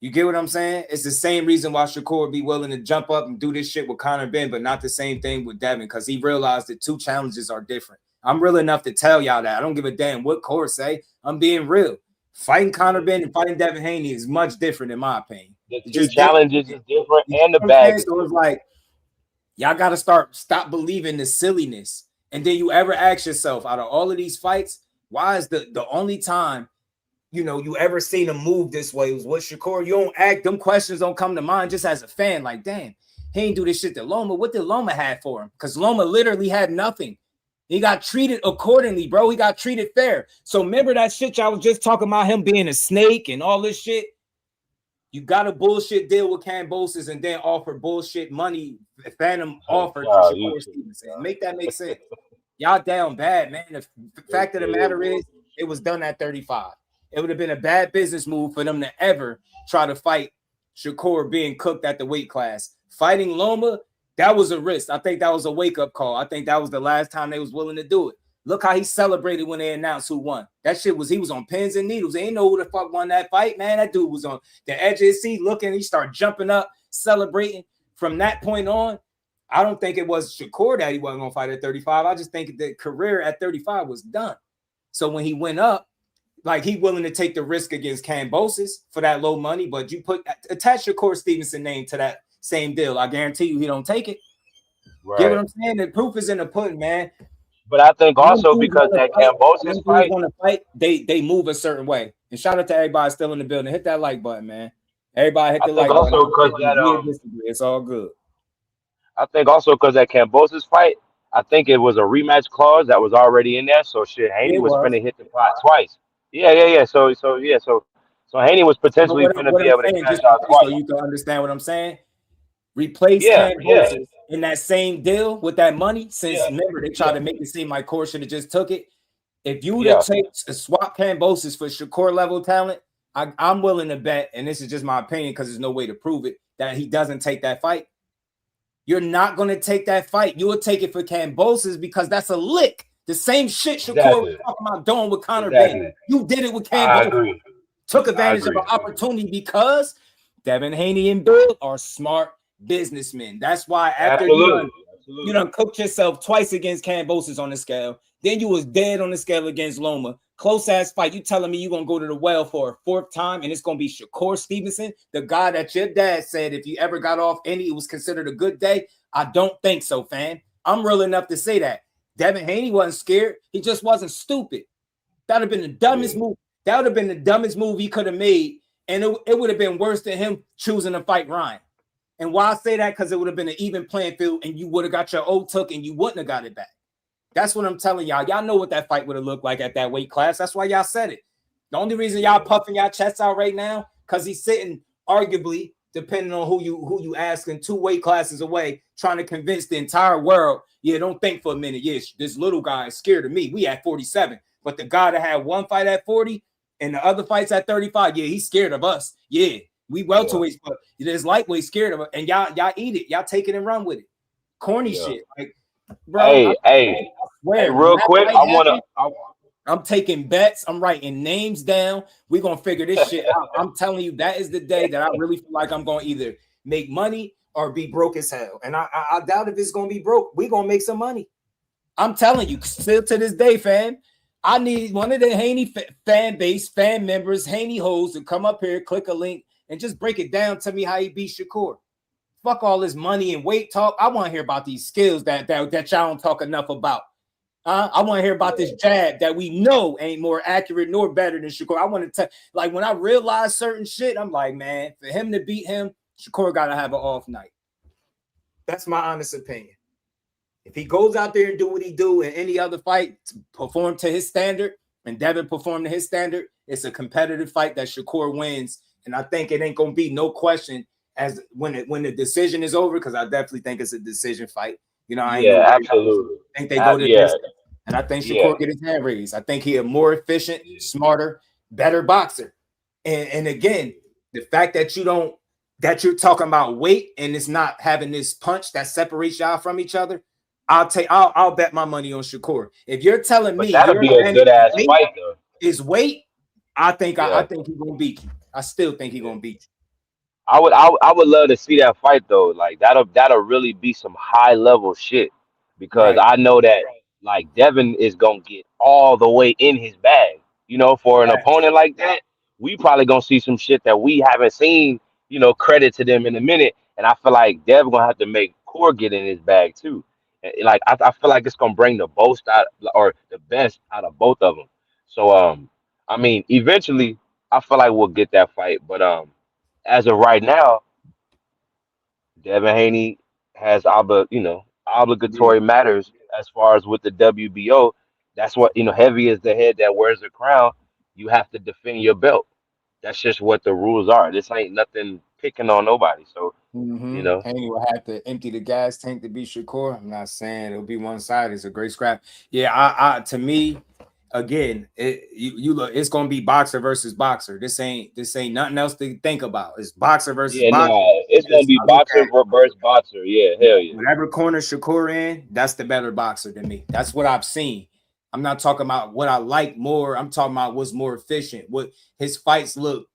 You get what I'm saying? It's the same reason why Shakur would be willing to jump up and do this shit with Conor Benn, but not the same thing with Devin because he realized that two challenges are different. I'm real enough to tell y'all that. I don't give a damn what Core say. I'm being real. Fighting Conor Benn and fighting Devin Haney is much different in my opinion. The two challenges is different and the bag. So it's like, y'all got to stop believing the silliness. And then you ever ask yourself, out of all of these fights, why is the only time you ever seen him move this way was with Shakur? You don't act, them questions don't come to mind just as a fan. Like, damn, he ain't do this shit to Loma. What did Loma have for him? Because Loma literally had nothing. He got treated accordingly, bro. He got treated fair. So remember that shit y'all was just talking about him being a snake and all this shit? You got a bullshit deal with Cambosis and then offer bullshit money, phantom offer to Shakur Stevenson. Make that make sense. Y'all down bad, man. The fact of the matter is, it was done at 35. It would have been a bad business move for them to ever try to fight Shakur being cooked at the weight class. Fighting Loma, that was a risk. I think that was a wake-up call. I think that was the last time they was willing to do it. Look how he celebrated when they announced who won. That shit was, he was on pins and needles. They ain't know who the fuck won that fight, man. That dude was on the edge of his seat looking. He started jumping up, celebrating. From that point on, I don't think it was Shakur that he wasn't going to fight at 35. I just think the career at 35 was done. So when he went up, like he willing to take the risk against Kambosos for that low money, but you attach Shakur Stevenson name to that same deal. I guarantee you he don't take it. Right. Get what I'm saying? The proof is in the pudding, man. But I think also because that Kambosos fight, want to fight, they move a certain way. And shout out to everybody still in the building. Hit that like button, man. Everybody hit the like button. Also because that it's all good. I think also because that Kambosos fight, I think it was a rematch clause that was already in there. So shit, Haney was finna hit the pot twice. Yeah. So Haney was potentially finna be able to cash out twice. So you can understand what I'm saying. Replace Kambosos in that same deal with that money. Since remember they tried to make it seem like Core should have just took it. If you would have swap Kambosos for Shakur level talent, I'm willing to bet, and this is just my opinion because there's no way to prove it, that he doesn't take that fight. You're not going to take that fight. You will take it for Kambosos because that's a lick. The same shit Shakur was talking about doing with Conor Benn. You did it with Kambosos. Took advantage of an opportunity because Devin Haney and Bill are smart businessmen. That's why after you done cooked yourself twice against Kambosos on the scale, then you was dead on the scale against Loma. Close ass fight. You telling me you're gonna go to the well for a fourth time and it's gonna be Shakur Stevenson, the guy that your dad said if you ever got off any, it was considered a good day? I don't think so, fam. I'm real enough to say that. Devin Haney wasn't scared. He just wasn't stupid. That would have been the dumbest move. That would have been the dumbest move he could have made. And it would have been worse than him choosing to fight Ryan. And why I say that? Because it would have been an even playing field and you would have got your old took and you wouldn't have got it back. That's what I'm telling y'all. Y'all know what that fight would have looked like at that weight class. That's why y'all said it. The only reason y'all puffing y'all chests out right now, because he's sitting, arguably, depending on who you asking, 2 weight classes away, trying to convince the entire world, don't think for a minute. Yes, this little guy is scared of me. We at 47. But the guy that had one fight at 40 and the other fights at 35, he's scared of us. Yeah, we welterweights, but there's lightweight scared of us. And y'all eat it. Y'all take it and run with it. Corny shit. Like, bro, hey, real quick, I'm taking bets. I'm writing names down. We're going to figure this shit out. I'm telling you, that is the day that I really feel like I'm going to either make money or be broke as hell. And I doubt if it's going to be broke. We're going to make some money. I'm telling you, still to this day, fam. I need one of the Haney fan members, Haney hoes, to come up here, click a link, and just break it down to me how he beat Shakur. Fuck all this money and weight talk. I want to hear about these skills that y'all don't talk enough about. I want to hear about this jab that we know ain't more accurate nor better than Shakur. I want to tell, like, when I realize certain shit, I'm like, man, for him to beat him, Shakur got to have an off night. That's my honest opinion. If he goes out there and do what he do in any other fight, perform to his standard, and Devin perform to his standard, it's a competitive fight that Shakur wins. And I think it ain't going to be no question as when the decision is over, because I definitely think it's a decision fight. You know, absolutely. I think they go to this, and I think Shakur get his hand raised. I think he a more efficient, smarter, better boxer. And again, the fact that you're talking about weight and it's not having this punch that separates y'all from each other, I'll bet my money on Shakur. If you're telling me that'll be a good ass fight though. His weight, I think he's gonna beat you. I still think he's gonna beat you. I would love to see that fight though. Like that'll really be some high level shit, because I know that like Devin is gonna get all the way in his bag. You know, for an opponent like that, we probably gonna see some shit that we haven't seen. You know, credit to them in a minute. And I feel like Devin gonna have to make Core get in his bag too. And, like I feel like it's gonna bring the most out or the best out of both of them. So I mean, eventually I feel like we'll get that fight, but as of right now, Devin Haney has obligatory matters as far as with the WBO. That's what, heavy is the head that wears the crown. You have to defend your belt. That's just what the rules are. This ain't nothing picking on nobody. So you know, Haney will have to empty the gas tank to beat Shakur. I'm not saying it'll be one side. It's a great scrap. Yeah, I to me, again, you look, it's gonna be boxer versus boxer. This ain't nothing else to think about. It's boxer versus yeah, boxer. nah, it's gonna be boxer versus boxer. Yeah, hell yeah. Whatever corner Shakur in, that's the better boxer than me. That's what I've seen. I'm not talking about what I like more. I'm talking about what's more efficient. What his fights look.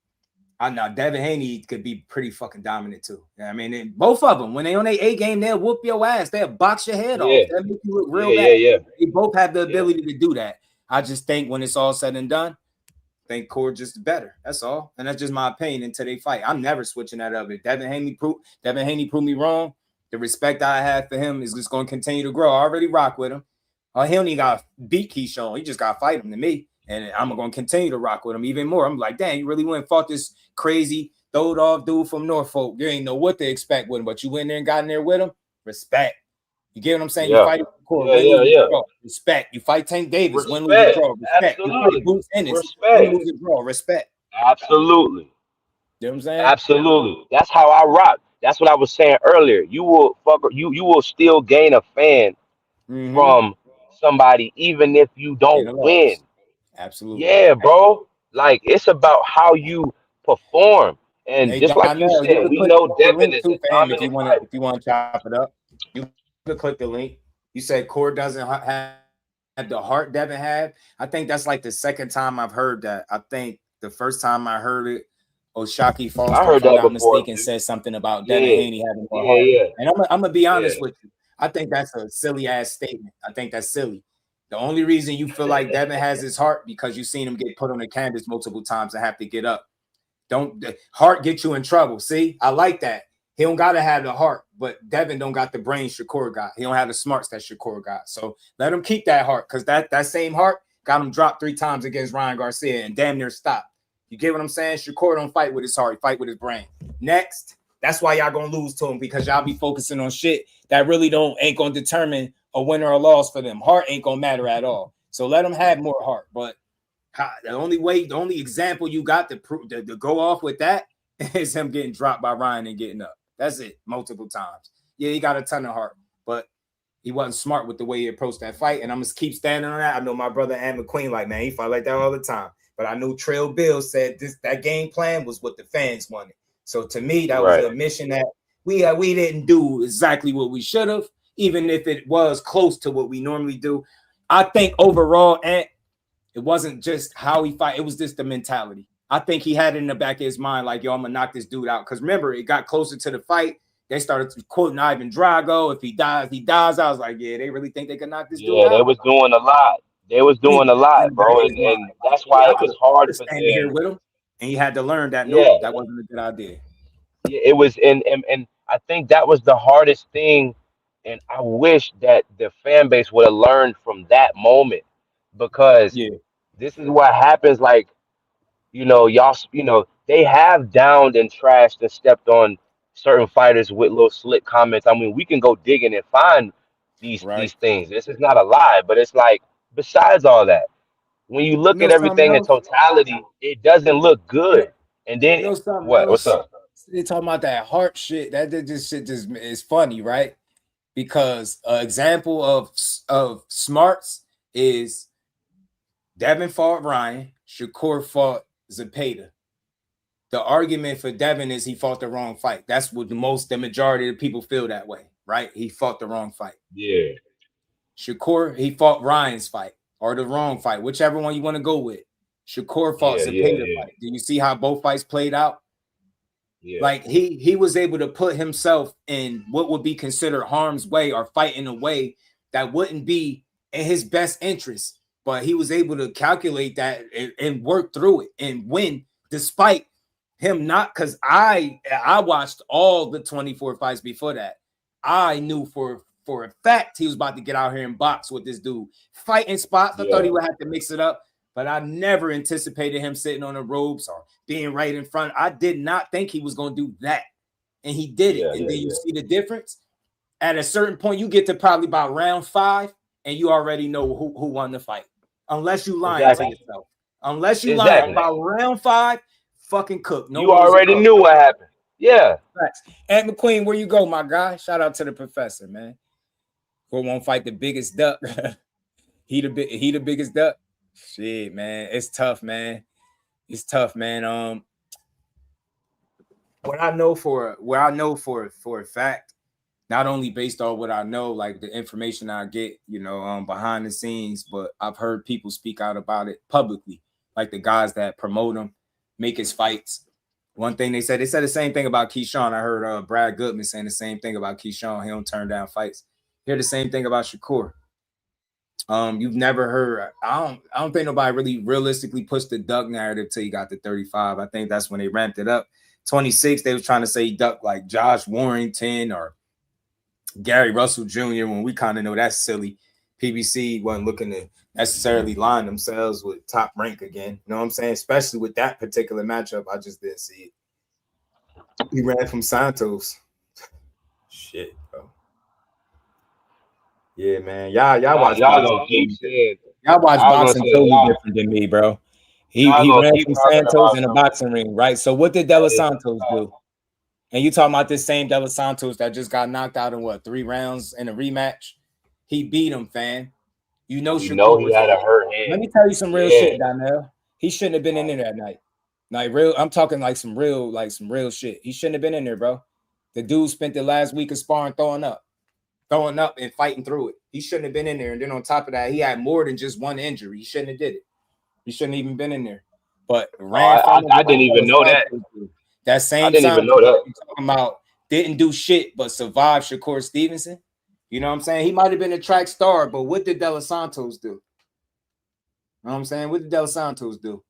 I know Devin Haney could be pretty fucking dominant too. I mean, both of them, when they on their A game, they'll whoop your ass. They'll box your head off. They'll make you look real bad. Yeah. They both have the ability to do that. I just think when it's all said and done, I think Core just better. That's all. And that's just my opinion until they fight. I'm never switching that up. If Devin Haney proved me wrong, the respect I have for him is just going to continue to grow. I already rock with him. He don't even got to beat Keyshawn. He just got to fight him to me. And I'm going to continue to rock with him even more. I'm like, dang, you really went and fought this crazy throwed-off dude from Norfolk. You ain't know what to expect with him, but you went there and got in there with him. Respect. You get what I'm saying? Yeah. You fight Core, respect. You fight Tank Davis, win, lose, and draw. Respect. Absolutely. You fight Boots Ennis, Respect. win, lose, and draw. Respect. Absolutely. You know what I'm saying? Absolutely. That's how I rock. That's what I was saying earlier. You will still gain a fan from somebody even if you don't win. Absolutely. Yeah, bro. Like it's about how you perform. And Hey, just like you Donnell, said, could we click know the Devin link is too a for him if dominant you want to chop it up. You could click the link. You said Core doesn't have the heart Devin had. I think that's like the second time I've heard that. I think the first time I heard it, Oshaki Foster, I heard if I'm that not before. mistaken, said something about Yeah. Devin Haney having more heart. And I'm gonna be honest with you. I think that's a silly ass statement. I think that's silly. The only reason you feel like Devin has his heart because you've seen him get put on the canvas multiple times and have to get up. The heart get you in trouble. See, I like that. He don't gotta have the heart, but Devin don't got the brain Shakur got. He don't have the smarts that Shakur got. So let him keep that heart, because that same heart got him dropped 3 times against Ryan Garcia and damn near stopped. You get what I'm saying? Shakur don't fight with his heart, he fight with his brain. Next, that's why y'all gonna lose to him, because y'all be focusing on shit that really ain't gonna determine a winner or loss for them. Heart ain't gonna matter at all. So let him have more heart. But the only example you got to go off with that is him getting dropped by Ryan and getting up. That's it, multiple times. Yeah, he got a ton of heart, but he wasn't smart with the way he approached that fight. And I'm gonna keep standing on that. I know my brother Ann McQueen, like, man, he fight like that all the time. But I know Trail Bill said that game plan was what the fans wanted. So to me, that was an admission that we didn't do exactly what we should have, even if it was close to what we normally do. I think overall, and it wasn't just how he fight, it was just the mentality. I think he had it in the back of his mind, like, yo, I'm gonna knock this dude out. Because remember, it got closer to the fight. They started quoting Ivan Drago. If he dies, he dies. I was like, yeah, they really think they could knock this dude out? Yeah, they was doing a lot. They was doing a lot, bro. And that's why it was hard for them. Here with him, and he had to learn that no, that wasn't a good idea. Yeah, it was, and I think that was the hardest thing. And I wish that the fan base would have learned from that moment, because this is what happens. Like, y'all, they have downed and trashed and stepped on certain fighters with little slick comments. I mean, we can go digging and find these things. This is not a lie, but it's like, besides all that, when you look at everything in totality, it doesn't look good. And then what's up? They talking about that heart shit. That just shit just is funny, right? Because an example of smarts is Devin fought Ryan, Shakur fought Zepeda. The argument for Devin is he fought the wrong fight. That's what the majority of the people feel that way, right? He fought the wrong fight. Yeah. Shakur, he fought Ryan's fight or the wrong fight, whichever one you want to go with. Shakur fought Zepeda fight. Do you see how both fights played out? Yeah. Like he was able to put himself in what would be considered harm's way or fight in a way that wouldn't be in his best interest. But he was able to calculate that and work through it and win despite him not, because I watched all the 24 fights before that. I knew for a fact he was about to get out here and box with this dude. Fighting spots, I thought he would have to mix it up, but I never anticipated him sitting on the ropes or being right in front. I did not think he was going to do that, and he did it. And then you see the difference. At a certain point, you get to probably about round 5, and you already know who won the fight. Unless you lying to yourself. Unless you lying about round 5, fucking cook. No, you already knew what happened. Yeah. Ant McQueen, where you go, my guy? Shout out to the professor, man. Who won't fight the biggest duck? he the biggest duck. Shit, man, it's tough, man. It's tough, man. What I know for a fact, not only based on what I know, like the information I get, behind the scenes, but I've heard people speak out about it publicly, like the guys that promote him, make his fights. One thing they said the same thing about Keyshawn. I heard Brad Goodman saying the same thing about Keyshawn. He don't turn down fights. Hear the same thing about Shakur. You've never heard. I don't think nobody really realistically pushed the duck narrative till he got to 35. I think that's when they ramped it up. 26, they was trying to say he ducked like Josh Warrington or Gary Russell Jr. when we kind of know that's silly. PBC wasn't looking to necessarily line themselves with top rank again. You know what I'm saying? Especially with that particular matchup, I just didn't see it. He ran from Santos. Shit, bro. Yeah, man. Y'all watch boxing. Y'all watch boxing totally different than me, bro. He ran from Santos in a boxing ring, right? So what did De Los Santos do? And you talking about this same De Los Santos that just got knocked out in 3 rounds in a rematch? He beat him, fam. You know he had a hurt hand. Let me tell you some real shit, Donnell. He shouldn't have been in there that night. Like real, I'm talking like some real shit. He shouldn't have been in there, bro. The dude spent the last week of sparring throwing up and fighting through it. He shouldn't have been in there. And then on top of that, he had more than just one injury. He shouldn't have did it. He shouldn't have even been in there. But I didn't even know that. That same I didn't even know that. Talking about didn't do shit but survived Shakur Stevenson. You know what I'm saying? He might have been a track star, but what did De Los Santos do? You know what I'm saying? What did De Los Santos do?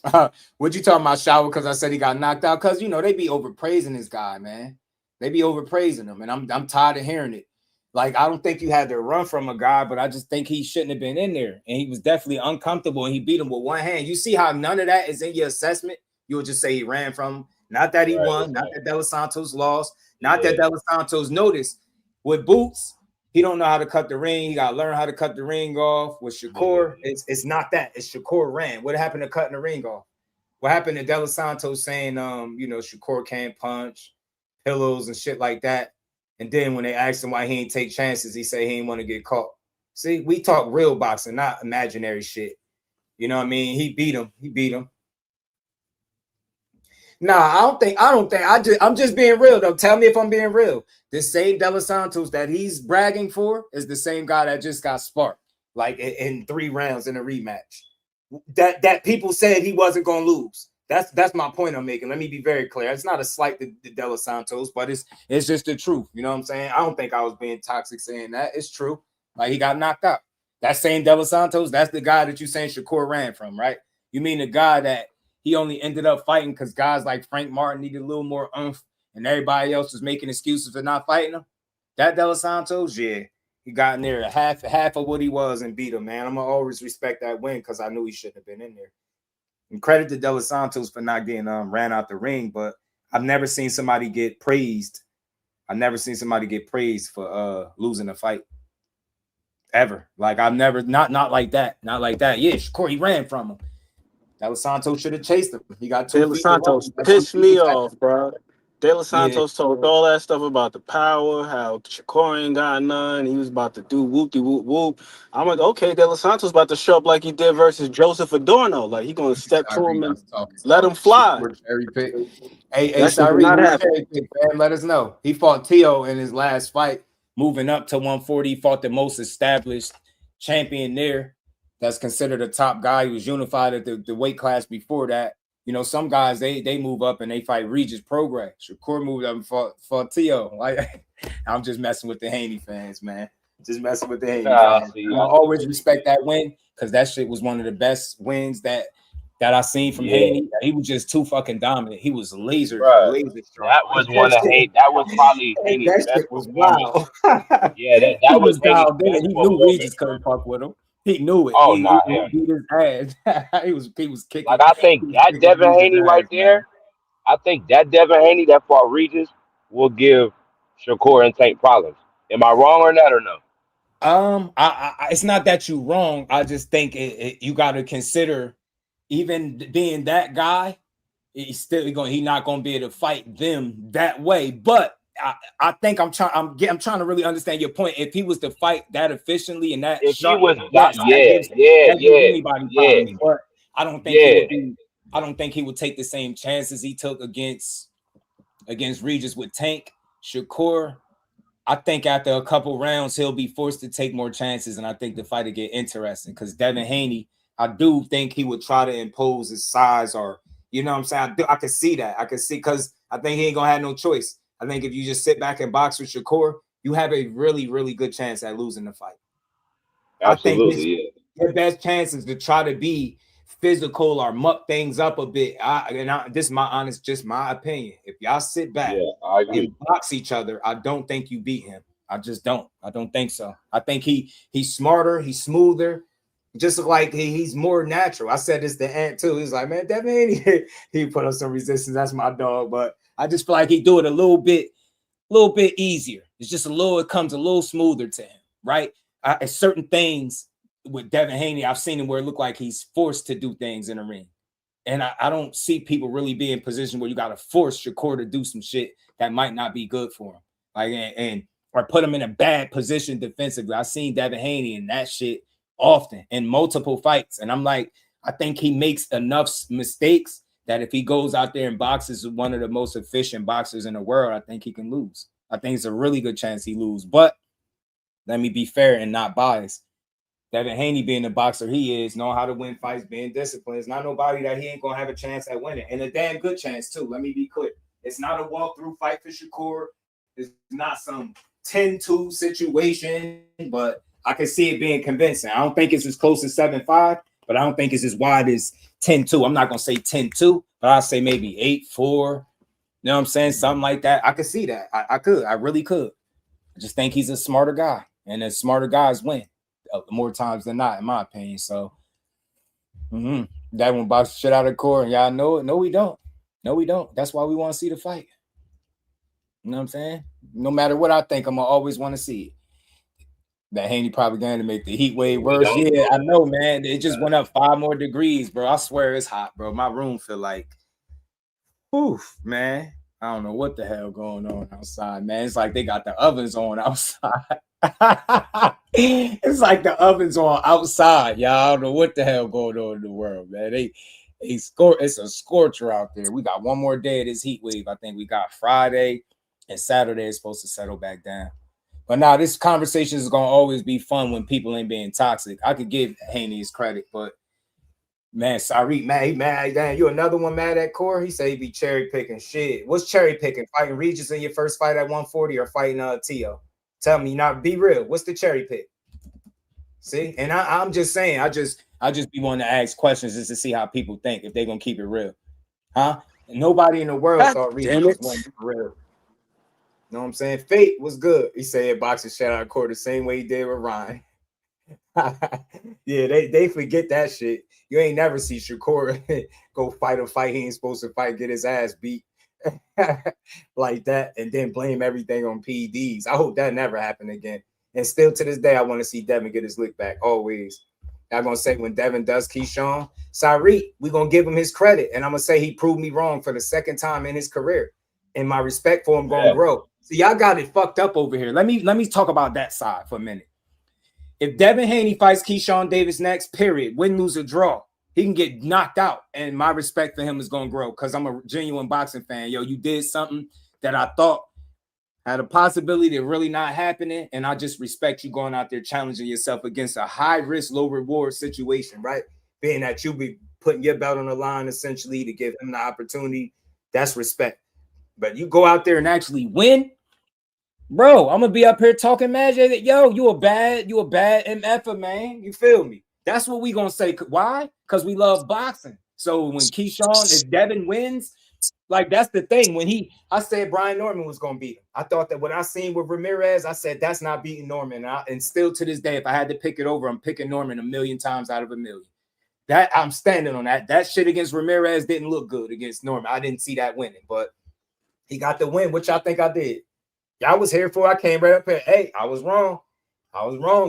What you talking about, Shower? Because I said he got knocked out. Because they be overpraising this guy, man. They be overpraising him, and I'm tired of hearing it. Like, I don't think you had to run from a guy, but I just think he shouldn't have been in there. And he was definitely uncomfortable, and he beat him with one hand. You see how none of that is in your assessment? You'll just say he ran from him. Not that he won, not that De Los Santos lost, not that De Los Santos noticed. With Boots, he don't know how to cut the ring. He got to learn how to cut the ring off. With Shakur, it's not that. It's Shakur ran. What happened to cutting the ring off? What happened to De Los Santos saying, Shakur can't punch, pillows and shit like that? And then when they asked him why he ain't take chances, he said he ain't want to get caught. See, we talk real boxing, not imaginary shit. You know what I mean? He beat him. Nah, I'm just being real though. Tell me if I'm being real. This same De Los Santos that he's bragging for is the same guy that just got sparked like in 3 rounds in a rematch. That people said he wasn't gonna lose. That's my point I'm making. Let me be very clear. It's not a slight to De Los Santos, but it's just the truth. You know what I'm saying? I don't think I was being toxic saying that. It's true. Like he got knocked out. That same De Los Santos, that's the guy that you saying Shakur ran from, right? You mean the guy that he only ended up fighting because guys like Frank Martin needed a little more oomph and everybody else was making excuses for not fighting him? That De Los Santos, yeah, he got in there half of what he was and beat him, man. I'm going to always respect that win because I knew he shouldn't have been in there. And credit to De Los Santos for not getting ran out the ring, but I've never seen somebody get praised. I've never seen somebody get praised for losing a fight. Ever. Like I've never, not like that. Not like that. Yeah, Shakur, he ran from him. De Los Santos should have chased him. He got 2 De Los Santos pissed me off, bro. De Los Santos told all that stuff about the power, how Shakur ain't got none. He was about to do whoop-de-whoop-whoop. I'm like, okay, De Los Santos about to show up like he did versus Joseph Adorno. Like, he going to step to him and let him fly. Cherry pick. Hey, sorry, cherry pick, man. Let us know. He fought Tio in his last fight, moving up to 140. He fought the most established champion there. That's considered a top guy. He was unified at the weight class before that. Some guys, they move up and they fight Regis Progress. Shakur moved up and fought Tio. Like, I'm just messing with the Haney fans, man. Just messing with the Haney fans. I always respect that win because that shit was one of the best wins that I seen from Haney. He was just too fucking dominant. He was laser strong. That was one of Haney. That was probably Haney's best was wild. Yeah, that was dialed in. He knew Regis couldn't fuck with him. He knew it. Oh, he beat his ass. he was kicking. Like I think that Devin Haney right there. I think that Devin Haney that fought Regis will give Shakur and Tank problems. Am I wrong on that or no? It's not that you wrong. I just think you got to consider even being that guy. he's not gonna be able to fight them that way. But I think I'm trying to really understand your point. If he was to fight that efficiently and that If he sharp, was yes, that gives anybody problems. But I don't think he would be. I don't think he would take the same chances he took against Regis with Tank. Shakur, I think after a couple rounds, he'll be forced to take more chances, and I think the fight will get interesting because Devin Haney, I do think he would try to impose his size, or you know what I'm saying? I can see that. I can see, because I think he ain't gonna have no choice. I think if you just sit back and box with Shakur, you have a really, really good chance at losing the fight. Absolutely, I think your best chance is to try to be physical or muck things up a bit. This is my opinion. If y'all sit back and box each other, I don't think you beat him. I just don't. I don't think so. I think he's smarter, he's smoother, just like he's more natural. I said this to Ant too. He's like, man, Devin Haney, he put up some resistance. That's my dog, but I just feel like he do it a little bit easier. It's just it comes a little smoother to him, right? Certain things with Devin Haney, I've seen him where it looked like he's forced to do things in the ring. And I don't see people really be in position where you got to force Shakur to do some shit that might not be good for him. Like, or put him in a bad position defensively. I've seen Devin Haney in that shit often in multiple fights. And I'm like, I think he makes enough mistakes that if he goes out there and boxes with one of the most efficient boxers in the world, I think he can lose. I think it's a really good chance he lose. But let me be fair and not biased. Devin Haney, being the boxer he is, know how to win fights, being disciplined. It's not nobody that he ain't gonna have a chance at winning, and a damn good chance too. Let me be clear. It's not a walkthrough fight for Shakur. It's not some 10-2 situation, but I can see it being convincing. I don't think it's as close as 7-5, but I don't think it's as wide as 10-2. I'm not gonna say 10-2, but I'll say maybe 8-4. You know what I'm saying? Something like that. I could see that. I could. I really could. I just think he's a smarter guy, and the smarter guys win more times than not, in my opinion. So that one boxes shit out of the core, and y'all know it. No, we don't. No, we don't. That's why we want to see the fight. You know what I'm saying? No matter what I think, I'm gonna always want to see it. That Haney propaganda make the heat wave worse. Yeah, I know, man. It just went up 5 more degrees, bro. I swear it's hot, bro. My room feel like, oof, man. I don't know what the hell going on outside, man. It's like they got the ovens on outside. It's like the ovens on outside, y'all. I don't know what the hell going on in the world, man. It's a scorcher out there. We got one more day of this heat wave. I think we got Friday and Saturday is supposed to settle back down. But now this conversation is gonna always be fun when people ain't being toxic. I could give Haney his credit, but man, sorry, he mad. Damn, you another one mad at Core? He say he be cherry picking shit. What's cherry picking? Fighting Regis in your first fight at 140 or fighting Tio? Tell me, not be real. What's the cherry pick? See, and I'm just saying, I just be wanting to ask questions just to see how people think if they're gonna keep it real, huh? And nobody in the world thought Regis was for real. You know what I'm saying? Fate was good. He said boxing shut out of court the same way he did with Ryan. Yeah, they forget that shit. You ain't never see Shakur go fight a fight he ain't supposed to fight, get his ass beat like that, and then blame everything on PEDs. I hope that never happened again. And still to this day, I want to see Devin get his lick back always. I'm gonna say when Devin does Keyshawn, Sarit, we're gonna give him his credit, and I'm gonna say he proved me wrong for the second time in his career. And my respect for him gonna grow. So y'all got it fucked up over here. Let me talk about that side for a minute. If Devin Haney fights Keyshawn Davis next, period, win, lose, or draw, he can get knocked out. And my respect for him is going to grow because I'm a genuine boxing fan. Yo, you did something that I thought had a possibility of really not happening. And I just respect you going out there challenging yourself against a high risk, low reward situation, right? Being that you be putting your belt on the line essentially to give him the opportunity. That's respect. But you go out there and actually win. Bro, I'm gonna be up here talking magic that you a bad MFer, man. You feel me? That's what we gonna say. Why? Because we love boxing. So when Keyshawn, if Devin wins, like that's the thing. I said Brian Norman was gonna beat him. I thought that what I seen with Ramirez, I said that's not beating Norman. And still to this day, if I had to pick it over, I'm picking Norman 1,000,000 times out of 1,000,000. That I'm standing on that. That shit against Ramirez didn't look good against Norman. I didn't see that winning, but he got the win, which I think I did. Y'all was here for. I came right up here. Hey, I was wrong.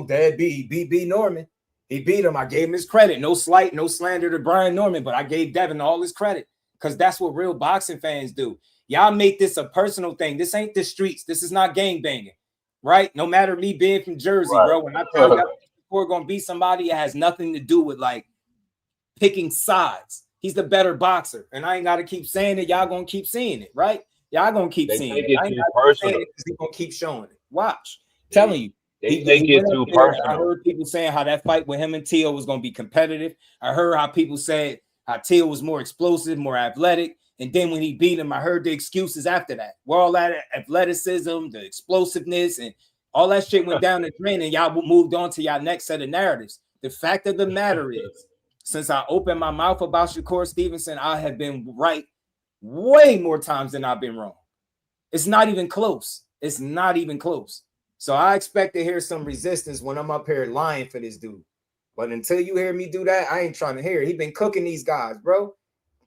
Dad beat Norman. He beat him. I gave him his credit. No slight, no slander to Brian Norman, but I gave Devin all his credit because that's what real boxing fans do. Y'all make this a personal thing. This ain't the streets. This is not gang banging, right? No matter me being from Jersey, bro. When I tell you we're gonna beat somebody, it has nothing to do with like picking sides. He's the better boxer, and I ain't gotta keep saying it. Y'all gonna keep seeing it, right? Y'all gonna keep seeing it. I ain't gotta keep saying it because he's gonna keep showing it. Watch, telling you. They take it too personal. I heard people saying how that fight with him and Teal was gonna be competitive. I heard how people said how Teal was more explosive, more athletic. And then when he beat him, I heard the excuses after that. Where all that athleticism, the explosiveness, and all that shit went down the drain, and y'all moved on to y'all next set of narratives. The fact of the matter is, since I opened my mouth about Shakur Stevenson, I have been right way more times than I've been wrong. It's not even close. It's not even close. So I expect to hear some resistance when I'm up here lying for this dude. But until you hear me do that, I ain't trying to hear it. He been cooking these guys, bro.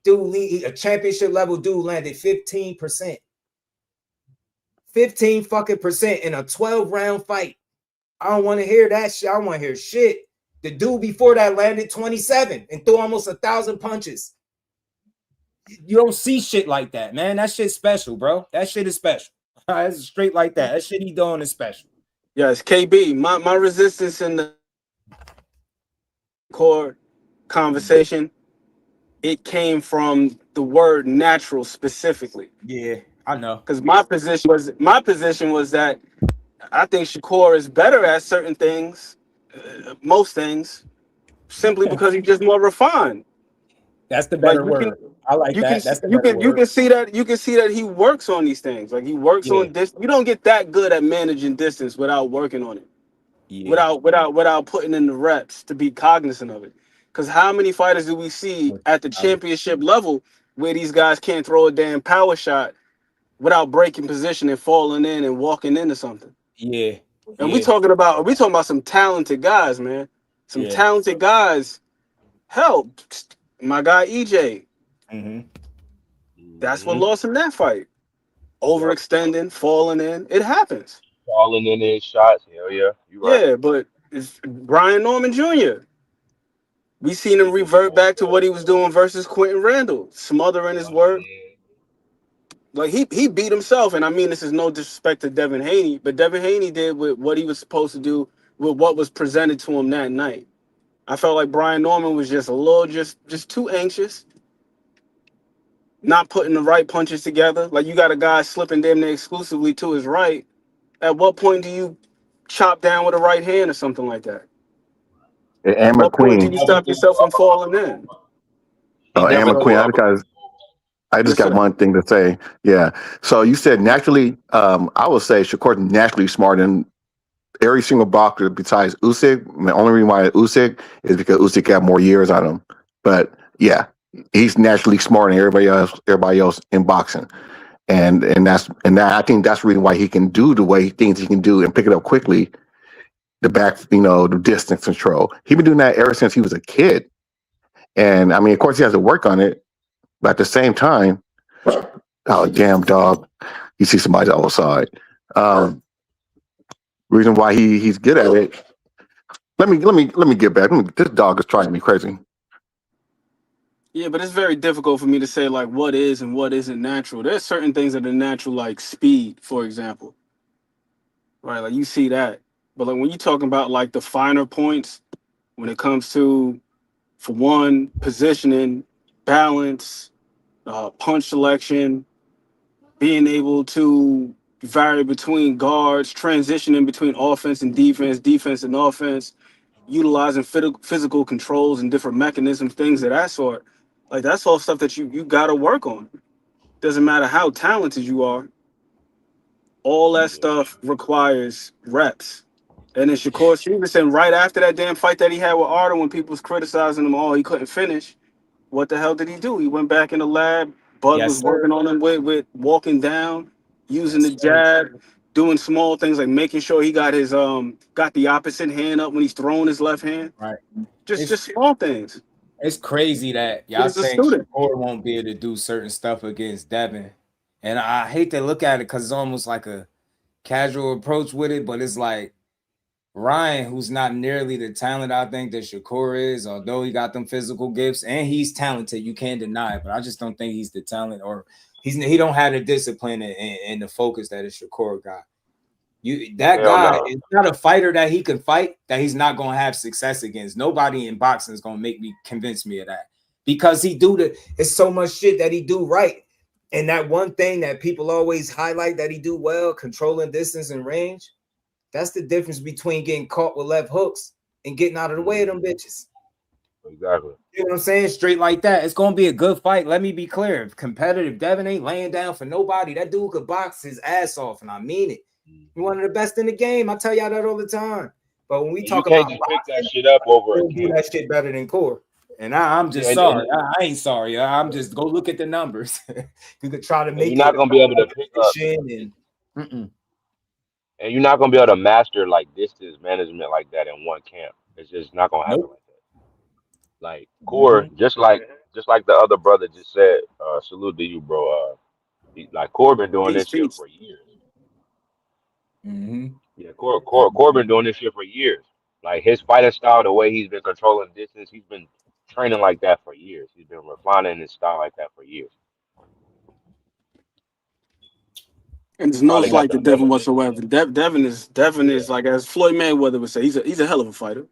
Dude, a championship level dude landed 15%. 15 fucking percent in a 12-round fight. I don't want to hear that shit. I don't want to hear shit. The dude before that landed 27 and threw almost 1,000 punches. You don't see shit like that, man. That shit's special, bro. That shit is special. It's straight like that. That shit he doing is special. Yes, KB, my resistance in the core conversation, it came from the word natural specifically. Yeah, I know. Because my position was that I think Shakur is better at certain things, most things, simply because he's just more refined. That's the better word. I like that. That's the better word. You can see that he works on these things. Like he works on this. You don't get that good at managing distance without working on it. Yeah. Without putting in the reps to be cognizant of it. Because how many fighters do we see at the championship level where these guys can't throw a damn power shot without breaking position and falling in and walking into something? Yeah. And we talking about some talented guys, man. Some talented guys. Hell, my guy EJ. That's what lost him that fight. Overextending, falling in. It happens. Falling in his shots. Hell yeah. You right. Yeah, but it's Brian Norman Jr. We seen him revert back to what he was doing versus Quentin Randall, smothering his work. Like he beat himself, and I mean this is no disrespect to Devin Haney, but Devin Haney did with what he was supposed to do with what was presented to him that night. I felt like Brian Norman was just a little just too anxious, not putting the right punches together. Like you got a guy slipping damn near exclusively to his right. At what point do you chop down with a right hand or something like that? And What point do McQueen. you stop yourself from falling in? Oh, and McQueen. I just got one thing to say. Yeah. So you said naturally, I would say Shakur's naturally smarter than every single boxer besides Usyk. The only reason why Usyk is because Usyk got more years on him. But yeah, he's naturally smarter than everybody else in boxing. And I think that's the reason why he can do the way he thinks he can do and pick it up quickly. The distance control. He's been doing that ever since he was a kid. And I mean, of course, he has to work on it. But at the same time, oh damn dog, you see somebody on the side. Reason why he's good at it. Let me get back. This dog is driving me crazy. Yeah, but it's very difficult for me to say like what is and what isn't natural. There's certain things that are natural, like speed, for example. Right, like you see that. But like when you're talking about like the finer points, when it comes to, for one, positioning, balance, punch selection, being able to vary between guards, transitioning between offense and defense and offense, utilizing physical controls and different mechanisms, things of that sort. Like that's all stuff that you got to work on. Doesn't matter how talented you are. All that stuff requires reps. And then Shakur Stevenson, right after that damn fight that he had with Arda, when people was criticizing him, he couldn't finish. What the hell did he do? He went back in the lab. Bud was working on him with walking down, using the jab, doing small things like making sure he got his got the opposite hand up when he's throwing his left hand. Right. Just small things. It's crazy that y'all think Shakur won't be able to do certain stuff against Devin. And I hate to look at it because it's almost like a casual approach with it, but it's like Ryan, who's not nearly the talent I think that Shakur is, although he got them physical gifts and he's talented, you can't deny it. But I just don't think he's the talent, or he don't have the discipline and the focus that a Shakur got. That guy is not a fighter that he can fight, that he's not gonna have success against. Nobody in boxing is gonna convince me of that, because it's so much shit that he do right. And that one thing that people always highlight that he do well, controlling distance and range. That's the difference between getting caught with left hooks and getting out of the way of them bitches. Exactly. You know what I'm saying? Straight like that. It's going to be a good fight. Let me be clear. If competitive, Devin ain't laying down for nobody. That dude could box his ass off, and I mean it. He's one of the best in the game. I tell y'all that all the time. But when we talk about just pick that shit up over we'll do that shit better than Core. And I'm just sorry. I ain't sorry. I'm just go look at the numbers. You could try to make you're not gonna be able to pick up. And you're not gonna be able to master like distance management like that in one camp. It's just not gonna happen like that. Like Core, just like the other brother just said, salute to you, bro. Like Core been doing this shit for years. Yeah, Core been doing this shit for years. Like his fighting style, the way he's been controlling distance, he's been training like that for years. He's been refining his style like that for years. And there's no slight to Devin whatsoever. Devin is like, as Floyd Mayweather would say, he's a hell of a fighter.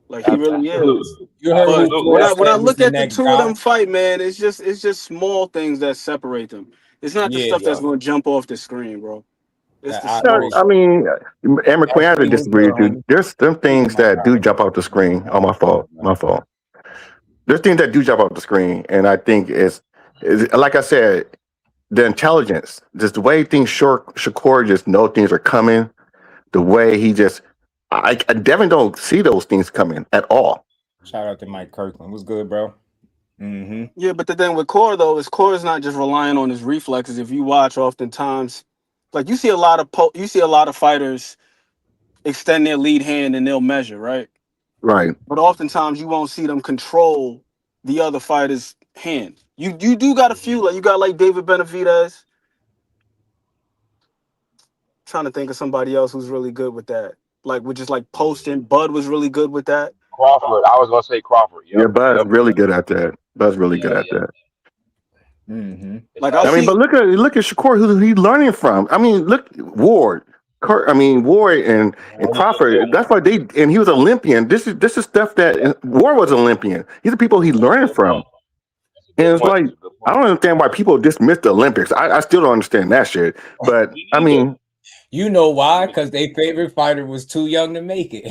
Like he really is. You heard when I look at the two of them fight, man, it's just small things that separate them. It's not the stuff that's going to jump off the screen, bro. It's the small I mean, McQueen, I have to disagree with you. There's some things that do jump off the screen. Oh, my fault. There's things that do jump off the screen, and I think it's like I said, the intelligence, just the way things Shakur just know things are coming, the way he just I Devin don't see those things coming at all. Shout out to Mike Kirkland. What's good, bro? Yeah, but the thing with Core though is Core is not just relying on his reflexes. If you watch, oftentimes, like you see a lot of fighters extend their lead hand and they'll measure, right? Right. But oftentimes you won't see them control the other fighter's hand. You do got a few, like you got like David Benavidez. Trying to think of somebody else who's really good with that. Like with just like posting. Bud was really good with that. Crawford. I was gonna say Crawford. Yeah, Bud's really good at that. Bud's really good at that. Like but look at Shakur, who he's learning from. I mean, look, Ward and Crawford. That's why he was Olympian. This is stuff that Ward was Olympian. These are people he's learning from. And it's like, I don't understand why people dismiss the Olympics. I still don't understand that shit. But I mean, you know why? Because their favorite fighter was too young to make it.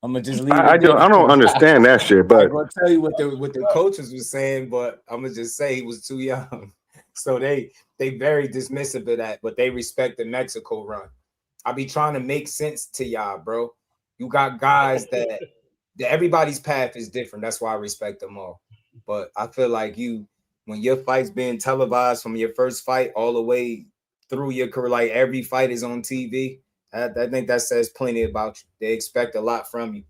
I'm gonna just leave. I don't understand that shit. But I'm gonna tell you what the coaches were saying, but I'm gonna just say he was too young. So they very dismissive of that, but they respect the Mexico run. I be trying to make sense to y'all, bro. You got guys that everybody's path is different. That's why I respect them all. But I feel like when your fight's being televised from your first fight all the way through your career, like every fight is on TV. I think that says plenty about you. They expect a lot from you.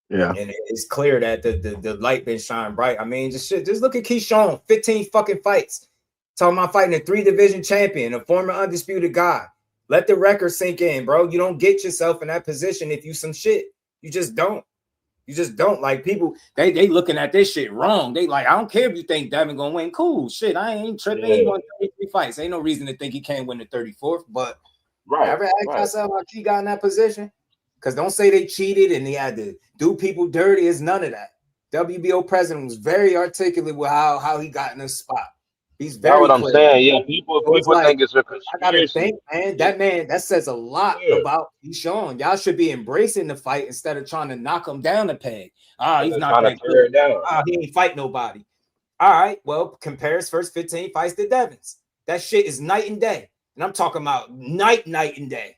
Yeah. And it's clear that the light been shining bright. I mean, just look at Keyshawn, 15 fucking fights. Talking about fighting a 3-division champion, a former undisputed guy. Let the record sink in, bro. You don't get yourself in that position if you some shit. You just don't. You just don't. Like people, they looking at this shit wrong. They like, I don't care if you think Devin gonna win. Cool. Shit, I ain't tripping. He won 33 fights. Ain't no reason to think he can't win the 34th, but ever ask yourself how he got in that position? Because don't say they cheated and he had to do people dirty. It's none of that. WBO president was very articulate with how he got in this spot. He's very That's what I'm clear. saying. Yeah, people think it's a conspiracy. I gotta think, man. That says a lot about Keyshawn. Y'all should be embracing the fight instead of trying to knock him down a peg. He's not that good. He ain't fight nobody. All right, well, compare his first 15 fights to Devin's. That shit is night and day. And I'm talking about night and day.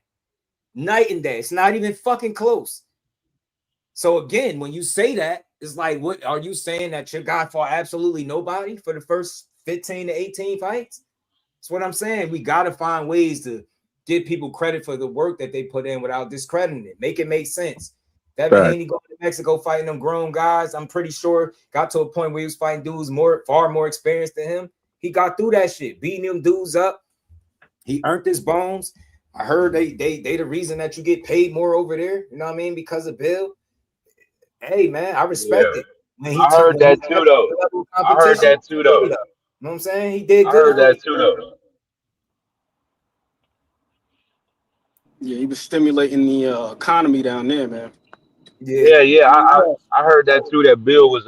Night and day. It's not even fucking close. So again, when you say that, it's like, what are you saying, that your guy fought absolutely nobody for the first 15 to 18 fights? That's what I'm saying. We got to find ways to give people credit for the work that they put in without discrediting it. Make it make sense. Devin Haney going to Mexico fighting them grown guys, I'm pretty sure got to a point where he was fighting dudes far more experienced than him. He got through that shit, beating them dudes up. He earned his bones. I heard they the reason that you get paid more over there. You know what I mean? Because of Bill. Hey man, I respect it. When I heard that too, though. I heard that too, though. You know what I'm saying? He did I good. heard that too, though. Yeah, he was stimulating the economy down there, man. Yeah. I heard that too. That Bill was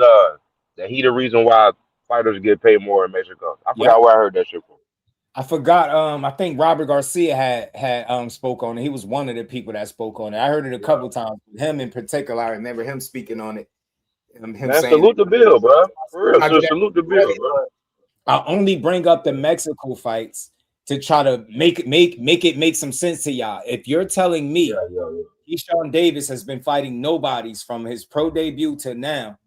that he the reason why fighters get paid more in Mexico. I forgot where I heard that shit from. I forgot. I think Robert Garcia had spoke on it. He was one of the people that spoke on it. I heard it a couple times. Him in particular, I remember him speaking on it. Him Man, saying, salute the Bill, bro. For real, so salute the Bill, bro. I only bring up the Mexico fights to try to make it make some sense to y'all. If you're telling me Keyshawn Davis has been fighting nobodies from his pro debut to now,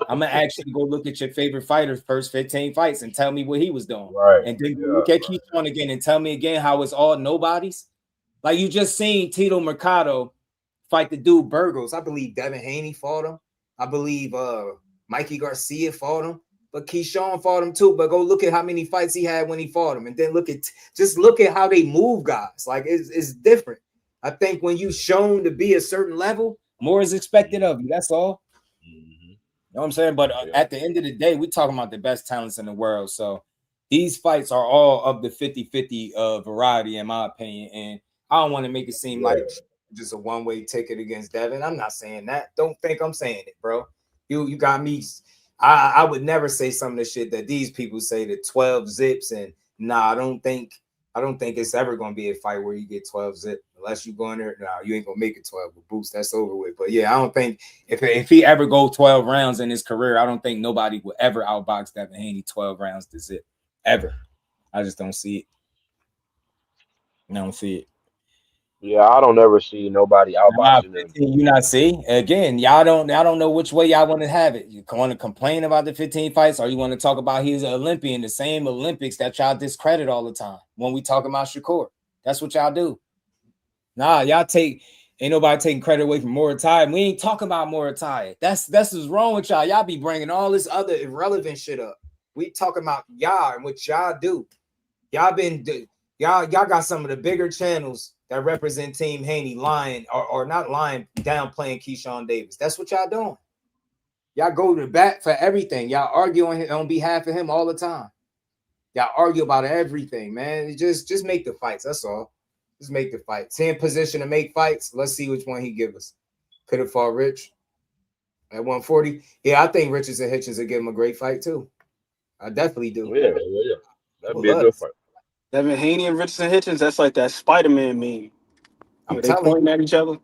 I'm gonna actually go look at your favorite fighter's first 15 fights and tell me what he was doing. Right. And then look at Keyshawn again and tell me again how it's all nobodies. Like you just seen Tito Mercado fight the dude Burgos. I believe Devin Haney fought him. I believe Mikey Garcia fought him. But Keyshawn fought him too. But go look at how many fights he had when he fought him. And then look at how they move guys. Like it's different. I think when you shown to be a certain level, more is expected of you. That's all. You know what I'm saying? But at the end of the day, we're talking about the best talents in the world. So these fights are all of the 50-50 variety, in my opinion. And I don't want to make it seem like just a one-way ticket against Devin. I'm not saying that. Don't think I'm saying it, bro. You got me. I would never say some of the shit that these people say, the 12 zips. And nah, I don't think it's ever gonna be a fight where you get 12 zip unless you go in there. Nah, you ain't gonna make it 12 with Boost. That's over with. But yeah, I don't think if he ever go 12 rounds in his career, I don't think nobody will ever outbox Devin Haney 12 rounds to zip ever. I just don't see it. I don't see it. Yeah, I don't ever see nobody outboxing them. You not see again. Y'all don't know which way y'all want to have it. You want to complain about the 15 fights, or you want to talk about he's an Olympian, the same Olympics that y'all discredit all the time when we talk about Shakur. That's what y'all do. Nah, y'all ain't nobody taking credit away from Moritai. We ain't talking about Moritai. That's what's wrong with y'all. Y'all be bringing all this other irrelevant shit up. We talking about y'all and what y'all do. Y'all got some of the bigger channels that represent Team Haney lying or not lying, downplaying Keyshawn Davis. That's what y'all doing. Y'all go to bat for everything. Y'all argue on behalf of him all the time. Y'all argue about everything, man. Just make the fights. That's all. Just make the fights. He in position to make fights. Let's see which one he give us. Could have fought Rich at 140. Yeah, I think Richardson Hitchens would give him a great fight too. I definitely do. Yeah. That'd be a good fight. Devin Haney and Richardson Hitchens, that's like that Spider-Man meme. I'm they pointing at each other.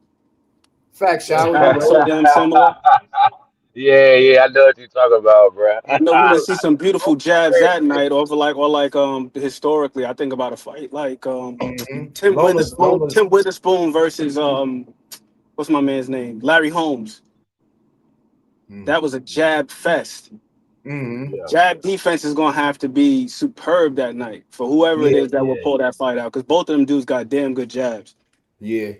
Fact, shall we? So damn similar. Yeah, I know what you're talking about, bro. I know we're gonna see some beautiful jabs that night, or historically, I think about a fight like Tim Witherspoon versus what's my man's name? Larry Holmes. That was a jab fest. Jab defense is gonna have to be superb that night for whoever it is that will pull that fight out, because both of them dudes got damn good jabs. Yeah,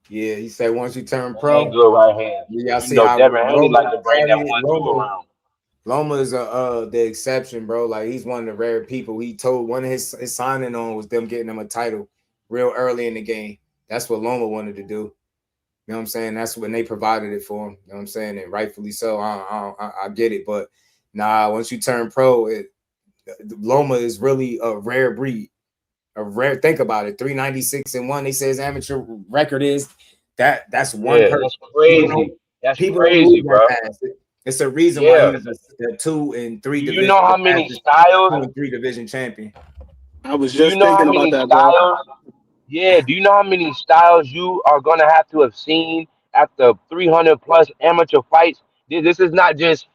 he said once you turn pro, good right hand. Y'all see how Devin Haney like to bring that 1-2 around. Loma is the exception, bro. Like he's one of the rare people. He told one of his signing on was them getting him a title real early in the game. That's what Loma wanted to do. You know what I'm saying? That's when they provided it for him. You know what I'm saying? And rightfully so. I get it. But nah, once you turn pro, Loma is really a rare breed. Think about it. 396-1. They say his amateur record is. That's one person. That's crazy. That's crazy, bro. It's a reason why he's a 2 and 3 division. You know how many styles? 2 and 3 division champion. I was just thinking about that, bro. Yeah, do you know how many styles you are gonna have to have seen after 300 plus amateur fights? This is not just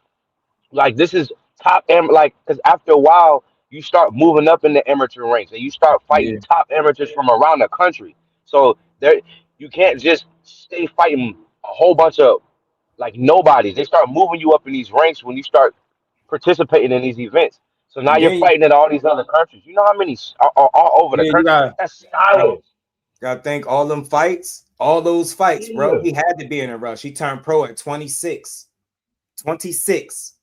like this is top because after a while you start moving up in the amateur ranks and you start fighting top amateurs from around the country. So you can't just stay fighting a whole bunch of like nobodies. They start moving you up in these ranks when you start participating in these events. So now you're fighting in all these other countries. You know how many are all over the country? That's styles. Gotta think all them fights, all those fights, bro. He had to be in a rush. He turned pro at 26. 26.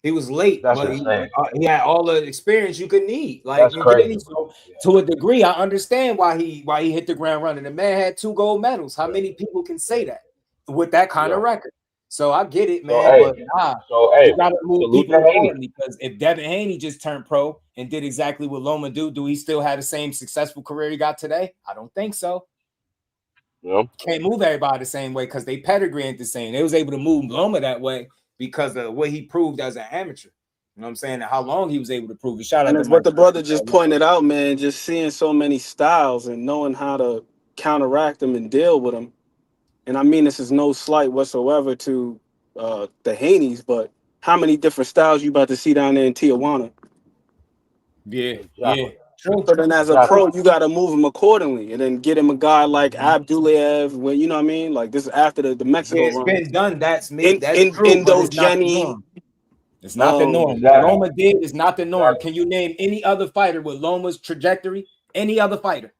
He was late, That's but insane. he had all the experience you could need. Like That's you get me? crazy. So to a degree, I understand why he hit the ground running. The man had 2 gold medals. How many people can say that with that kind of record? So I get it, man. But you gotta move salute people to Haney. accordingly, because if Devin Haney just turned pro and did exactly what Loma do he still have the same successful career he got today? I don't think so. Yeah. Can't move everybody the same way because they pedigree ain't the same. They was able to move Loma that way because of what he proved as an amateur. You know what I'm saying? And how long he was able to prove it. Shout out And to it's what the Mark. brother just pointed out, man. Just seeing so many styles and knowing how to counteract them and deal with them. And I mean, this is no slight whatsoever to the Haneys, but how many different styles you about to see down there in Tijuana? Yeah, true. So then, as a pro, you got to move him accordingly, and then get him a guy like Abdullah, when you know what I mean. Like this is after the Mexico It's run. been done. That's In true, but Indo it's not the Jenny. norm. It's not the norm. Exactly. What Loma did is not the norm. Can you name any other fighter with Loma's trajectory? Any other fighter?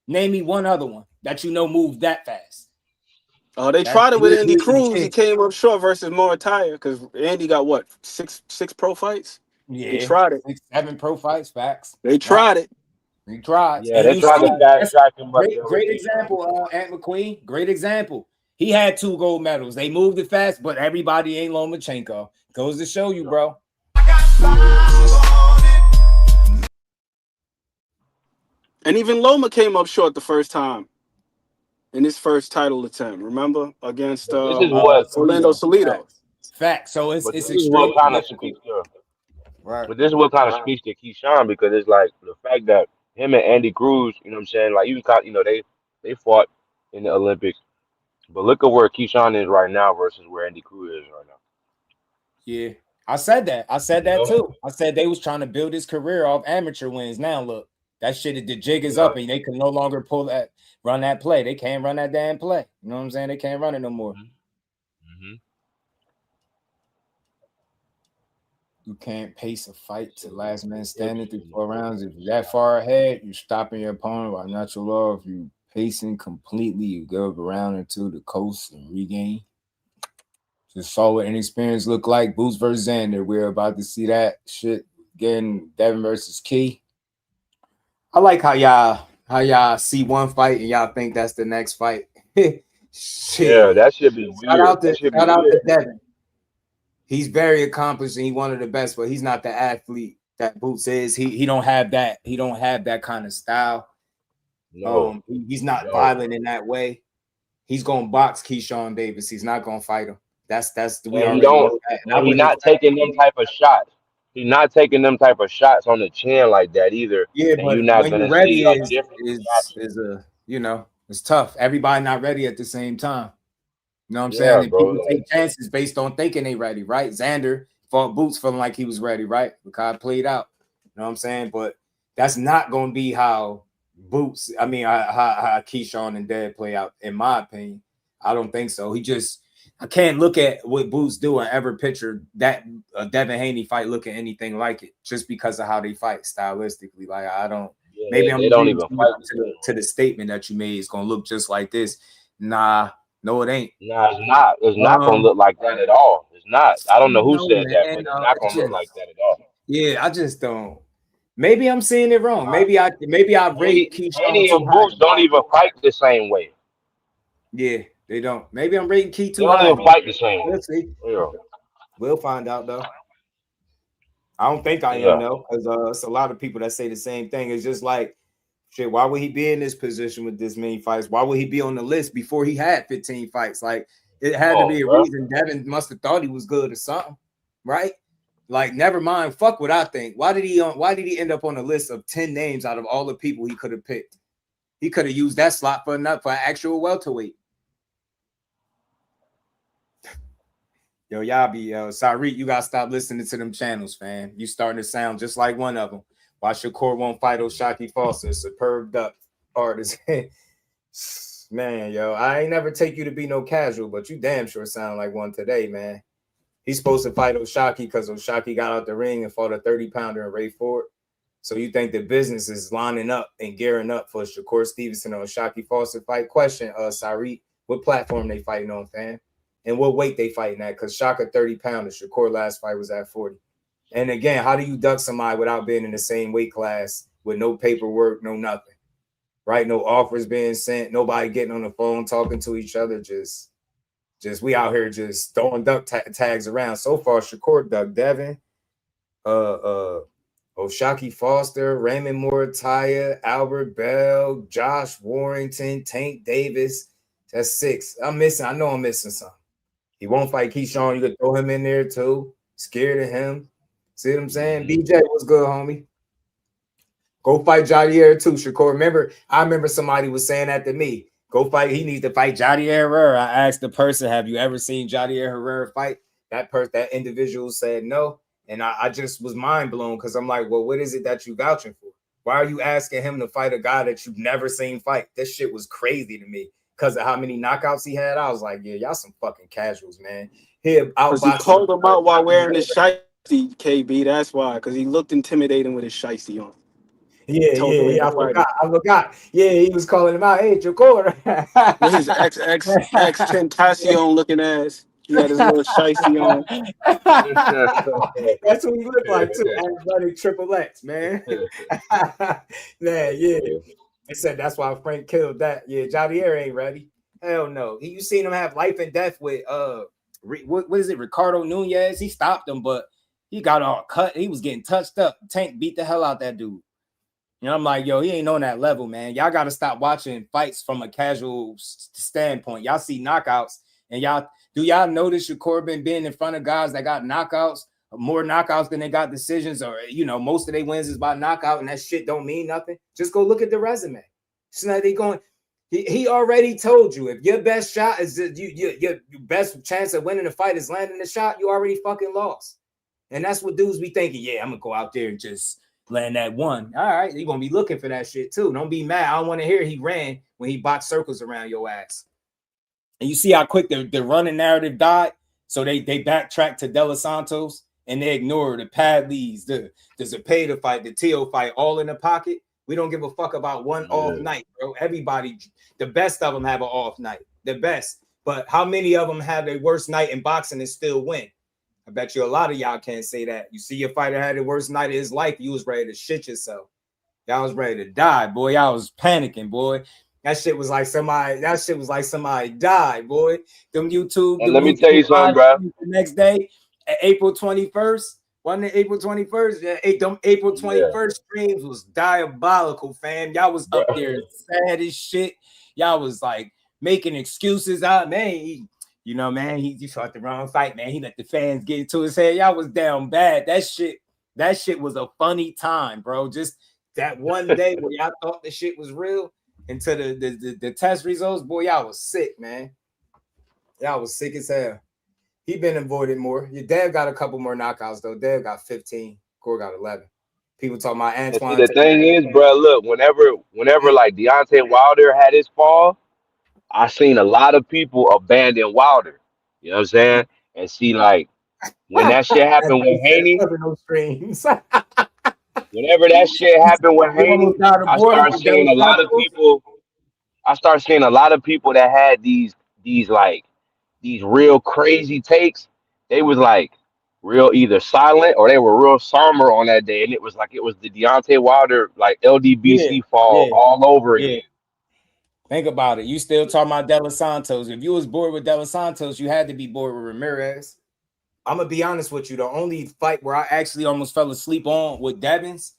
Name me one other one that you know moved that fast. Oh, they tried it with Andy Cruz. He came up short versus Moritaya because Andy got what six pro fights. Yeah, they tried it. 6, 7 pro fights. Facts. They tried it. They tried. Yeah, they tried to fast track him. Great example, Ant McQueen. Great example. He had 2 gold medals. They moved it fast, but everybody ain't Lomachenko. Goes to show you, bro. And even Loma came up short the first time in his first title attempt. Remember against Orlando Salido. Facts. So it's this is what kind of speaks to. Right. But this is what kind of speaks to Keyshawn, because it's like the fact that him and Andy Cruz, you know what I'm saying, like they fought in the Olympics, but look at where Keyshawn is right now versus where Andy Cruz is right now. Yeah, I said that too. I said they was trying to build his career off amateur wins. Now look, that shit, the jig is up, and they can no longer run that play. They can't run that damn play. You know what I'm saying? They can't run it no more. You can't pace a fight to last man standing through 4 rounds. If you're that far ahead, you're stopping your opponent by natural law. If you pacing completely, you go around into the coast and regain. Just saw what inexperience look like. Boots versus Xander. We're about to see that shit again. Devin versus Key. I like how y'all see one fight and y'all think that's the next fight. Shit. Yeah, that should be weird. Shout out to Devin. He's very accomplished and he's one of the best, but he's not the athlete that Boots is. He don't have that. He don't have that kind of style. No, he's not violent in that way. He's gonna box Keyshawn Davis. He's not gonna fight him. That's the way he's not taking them type of shots. He's not taking them type of shots on the chin like that either. Yeah, and but you're not when gonna you're ready see is a it's tough. Everybody not ready at the same time. You know what I'm saying? And people take chances based on thinking they ready, right? Xander fought Boots feeling like he was ready, right? Because played out. You know what I'm saying? But that's not gonna be how Boots, how Keyshawn and Dev play out, in my opinion. I don't think so. I can't look at what Boots do and ever picture that Devin Haney fight looking anything like it, just because of how they fight stylistically. Like I don't. Yeah, maybe I'm don't even fight to the statement that you made. It's gonna look just like this. Nah, no, it ain't. Nah, it's not. It's not gonna look like that at all. It's not. I don't know who said that, but it's not gonna look like that at all. Yeah, I just don't. Maybe I'm seeing it wrong. Maybe I rate Keyshawn. Haney and Boots don't even fight the same way. Yeah, they don't. Maybe I'm rating Key too high. They don't even fight the same. We'll see. Yeah. We'll find out though. I don't think I am though, because it's a lot of people that say the same thing. It's just like, shit, why would he be in this position with this many fights? Why would he be on the list before he had 15 fights? Like, it had to be a reason. Devin must have thought he was good or something, right? Like, never mind. Fuck what I think. Why did he end up on a list of 10 names out of all the people he could have picked? He could have used that slot for an actual welterweight. Yo, y'all be Sarit, you gotta stop listening to them channels, fam. You starting to sound just like one of them. Why Shakur won't fight Oshaki Foster? Superb duck artist. Man, yo, I ain't never take you to be no casual, but you damn sure sound like one today, man. He's supposed to fight Oshaki because Oshaki got out the ring and fought a 30-pounder in Ray Ford. So you think the business is lining up and gearing up for Shakur Stevenson or Oshaki Foster fight? Question, Sarit, what platform they fighting on, fam? and what weight they fighting at. Because Shaka 30 pounders, Shakur last fight was at 40. And again, how do you duck somebody without being in the same weight class with no paperwork, no nothing, right? No offers being sent, nobody getting on the phone talking to each other. Just we out here just throwing duck tags around. So far, Shakur ducked Devin, Oshaki Foster, Raymond Morataya, Albert Bell, Josh Warrington, Tank Davis. That's 6. I know I'm missing something. He won't fight Keyshawn. You could throw him in there too. Scared of him. See what I'm saying? BJ, what's good, homie? Go fight Javier too, Shakur. I remember somebody was saying that to me. Go fight. He needs to fight Javier Herrera. I asked the person, have you ever seen Javier Herrera fight? That individual said no. And I just was mind blown because I'm like, well, what is it that you vouching for? Why are you asking him to fight a guy that you've never seen fight? This shit was crazy to me because of how many knockouts he had. I was like, yeah, y'all some fucking casuals, man. He called him out while wearing his shiesty, KB. That's why, because he looked intimidating with his shiesty on. Yeah. I forgot. Yeah, he was calling him out. Hey, Shakur. With his ex Tentacion looking ass. He had his little shiesty on. That's what he looked like too. Running Triple X, man. Man, yeah. They said that's why Frank killed that. Yeah, Javier ain't ready. Hell no. You seen him have life and death with what is it? Ricardo Nunez. He stopped him, but he got all cut. He was getting touched up. Tank beat the hell out that dude. And I'm like, yo, he ain't on that level, man. Y'all got to stop watching fights from a casual standpoint. Y'all see knockouts, and do y'all notice Shakur been being in front of guys that got knockouts, more knockouts than they got decisions, or most of their wins is by knockout, and that shit don't mean nothing. Just go look at the resume. It's not they going. He already told you if your best shot is your best chance of winning the fight is landing the shot, you already fucking lost. And that's what dudes be thinking. Yeah, I'm gonna go out there and just land that one. All right, you're gonna be looking for that shit too. Don't be mad. I don't want to hear he ran when he boxed circles around your ass. And you see how quick the running narrative died. So they backtracked to De Los Santos and they ignore the Padleys, the Zepeda fight, the Teo fight, all in the pocket. We don't give a fuck about one off night, bro. Everybody, the best of them have an off night. The best. But how many of them have their worst night in boxing and still win? I bet you a lot of y'all can't say that. You see your fighter had the worst night of his life, you was ready to shit yourself. Y'all was ready to die, boy. Y'all was panicking, boy. That shit was like somebody died, boy. Them YouTube. And let me tell you something, bro. The next day, April 21st. Wasn't it April 21st? Yeah, them April 21st streams was diabolical, fam. Y'all was up there sad as shit. Y'all was like making excuses out, man. He fought the wrong fight, man. He let the fans get into his head. Y'all was down bad. That shit was a funny time, bro. Just that one day where y'all thought the shit was real until the test results, boy, y'all was sick, man. Y'all was sick as hell. He been avoided more. Your dad got a couple more knockouts, though. Dad got 15. Core got 11. People talking about Antoine. See, the thing is, bro, look, whenever like Deontay Wilder had his fall, I seen a lot of people abandon Wilder. You know what I'm saying? And see, like, when that shit happened with Haney, whenever that shit happened with Haney, I started seeing a lot of people that had these real crazy takes. They was like real either silent or they were real somber on that day. And it was the Deontay Wilder, like LDBC fall all over again. Think about it. You still talking about De Los Santos. If you was bored with De Los Santos, you had to be bored with Ramirez. I'm going to be honest with you. The only fight where I actually almost fell asleep on with Devins,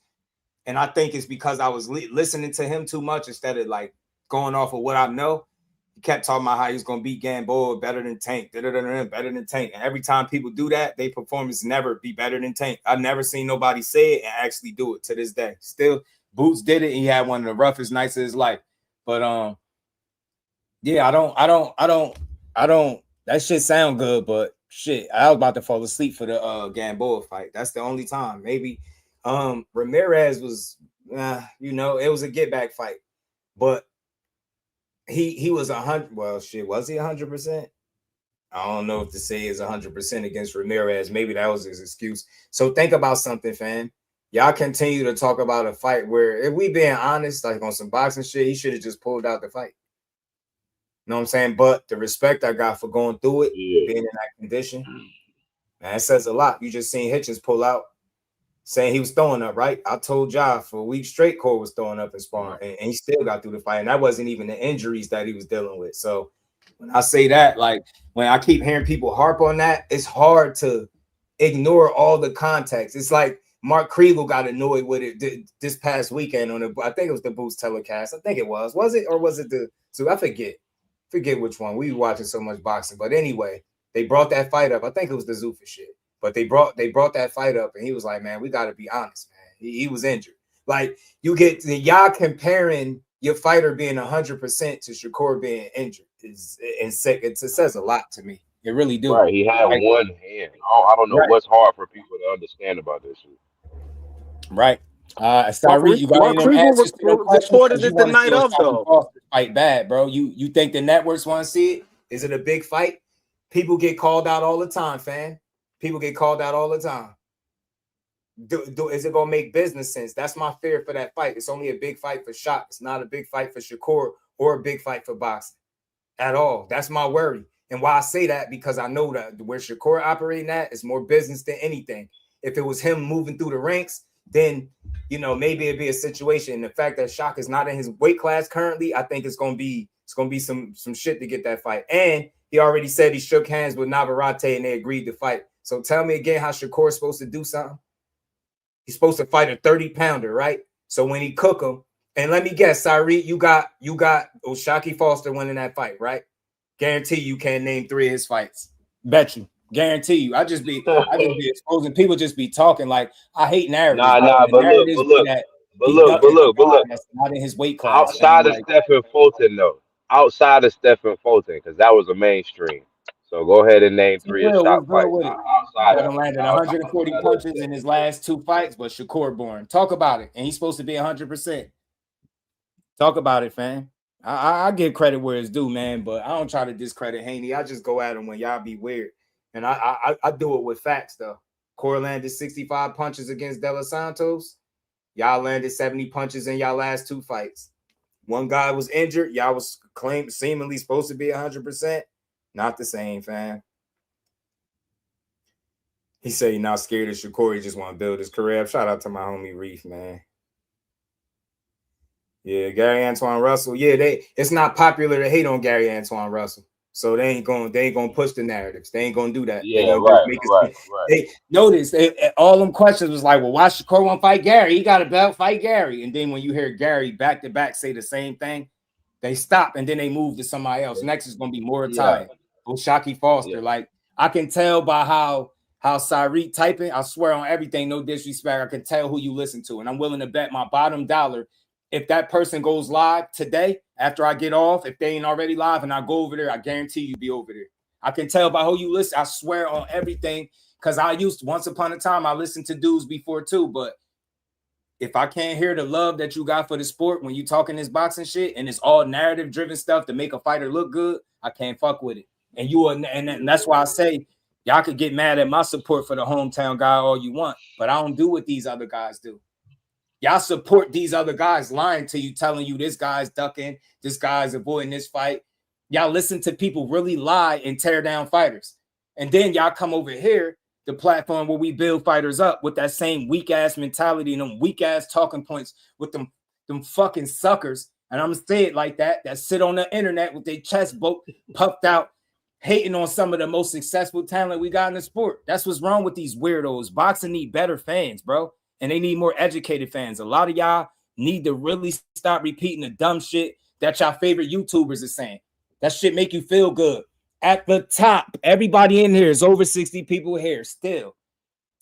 and I think it's because I was listening to him too much instead of like going off of what I know. He kept talking about how he was going to beat Gamboa better than Tank, better than Tank. And every time people do that, their performance never be better than Tank. I've never seen nobody say it and actually do it to this day. Still, Boots did it, and he had one of the roughest nights of his life. But yeah, I don't. That shit sound good, but shit, I was about to fall asleep for the Gamboa fight. That's the only time. Maybe Ramirez was, it was a get back fight, but he was 100. Well, shit, was he 100%? I don't know if to say is 100% against Ramirez. Maybe that was his excuse. So think about something, fam. Y'all continue to talk about a fight where, if we being honest, like on some boxing shit, he should have just pulled out the fight. know what I'm saying? But the respect I got for going through it, being in that condition, man, it says a lot. You just seen Hitchens pull out saying he was throwing up, right? I told y'all for a week straight, Cole was throwing up in sparring, and he still got through the fight. And that wasn't even the injuries that he was dealing with. So when I say that, like when I keep hearing people harp on that, it's hard to ignore all the context. It's like Mark Kriegel got annoyed with it this past weekend on I think it was the Boost telecast. I think it was it, or was it I forget which one. We were watching so much boxing, but anyway, they brought that fight up. I think it was the Zuffa shit. But they brought that fight up, and he was like, "Man, we got to be honest, man. He was injured. Like you get y'all comparing your fighter being 100% to Shakur being injured it says a lot to me. It really do. Right, he had one hand. I don't know what's hard for people to understand about this shit. Right. Sorry, you got any answers to your questions? Reported it the night of though. Fight bad, bro. You think the networks want to see it? Is it a big fight? People get called out all the time, fam. People get called out all the time. Is it gonna make business sense? That's my fear for that fight. It's only a big fight for Shaq. It's not a big fight for Shakur or a big fight for boxing at all. That's my worry. And why I say that, because I know that where Shakur operating at is more business than anything. If it was him moving through the ranks, then maybe it'd be a situation. And the fact that Shaq is not in his weight class currently, I think it's gonna be some shit to get that fight. And he already said he shook hands with Navarrete and they agreed to fight. So tell me again how Shakur's supposed to do something. He's supposed to fight a 30-pounder, right? So when he cook him, and let me guess, Sarit, you got O'Shaquie Foster winning that fight, right? Guarantee you can't name 3 of his fights. Bet you. Guarantee you. I just be exposing. People just be talking like I hate narratives. But look. That's not in his weight class. Outside of Stephen Fulton, though. Outside of Stephen Fulton, because that was a mainstream. So go ahead and name 3 of Shaq fights. Devin landed 140 punches in his last 2 fights, but Shakur born. Talk about it. And he's supposed to be 100%. Talk about it, fam. I give credit where it's due, man, but I don't try to discredit Haney. I just go at him when y'all be weird. And I do it with facts, though. Core landed 65 punches against De Los Santos. Y'all landed 70 punches in y'all last 2 fights. One guy was injured. Y'all was seemingly supposed to be 100%. Not the same, fam. He said he's not scared of Shakur. He just want to build his career up. Shout out to my homie Reef, man. Yeah, Gary Antoine Russell. Yeah, it's not popular to hate on Gary Antoine Russell. So they ain't gonna push the narratives. They ain't gonna do that. Yeah, right. They notice all them questions was like, well, why Shakur won't fight Gary? He got a belt, fight Gary. And then when you hear Gary back to back say the same thing, they stop and then they move to somebody else. Next is gonna be Muay O'Shaquie Foster. Yeah. Like I can tell by how Sarit typing. I swear on everything, no disrespect. I can tell who you listen to, and I'm willing to bet my bottom dollar. If that person goes live today, after I get off, if they ain't already live and I go over there, I guarantee you be over there. I can tell by who you listen. I swear on everything, because once upon a time, I listened to dudes before too. But if I can't hear the love that you got for the sport when you talking this boxing shit and it's all narrative driven stuff to make a fighter look good, I can't fuck with it. And that's why I say y'all could get mad at my support for the hometown guy all you want, but I don't do what these other guys do. Y'all support these other guys lying to you, telling you this guy's ducking, this guy's avoiding this fight. Y'all listen to people really lie and tear down fighters. And then y'all come over here, the platform where we build fighters up with that same weak-ass mentality and them weak-ass talking points with them fucking suckers. And I'm going to say it like that sit on the internet with their chest puffed out, hating on some of the most successful talent we got in the sport. That's what's wrong with these weirdos. Boxing need better fans, bro. And they need more educated fans. A lot of y'all need to really stop repeating the dumb shit that y'all favorite YouTubers are saying. That shit make you feel good. At the top, everybody in here is over 60 people here still.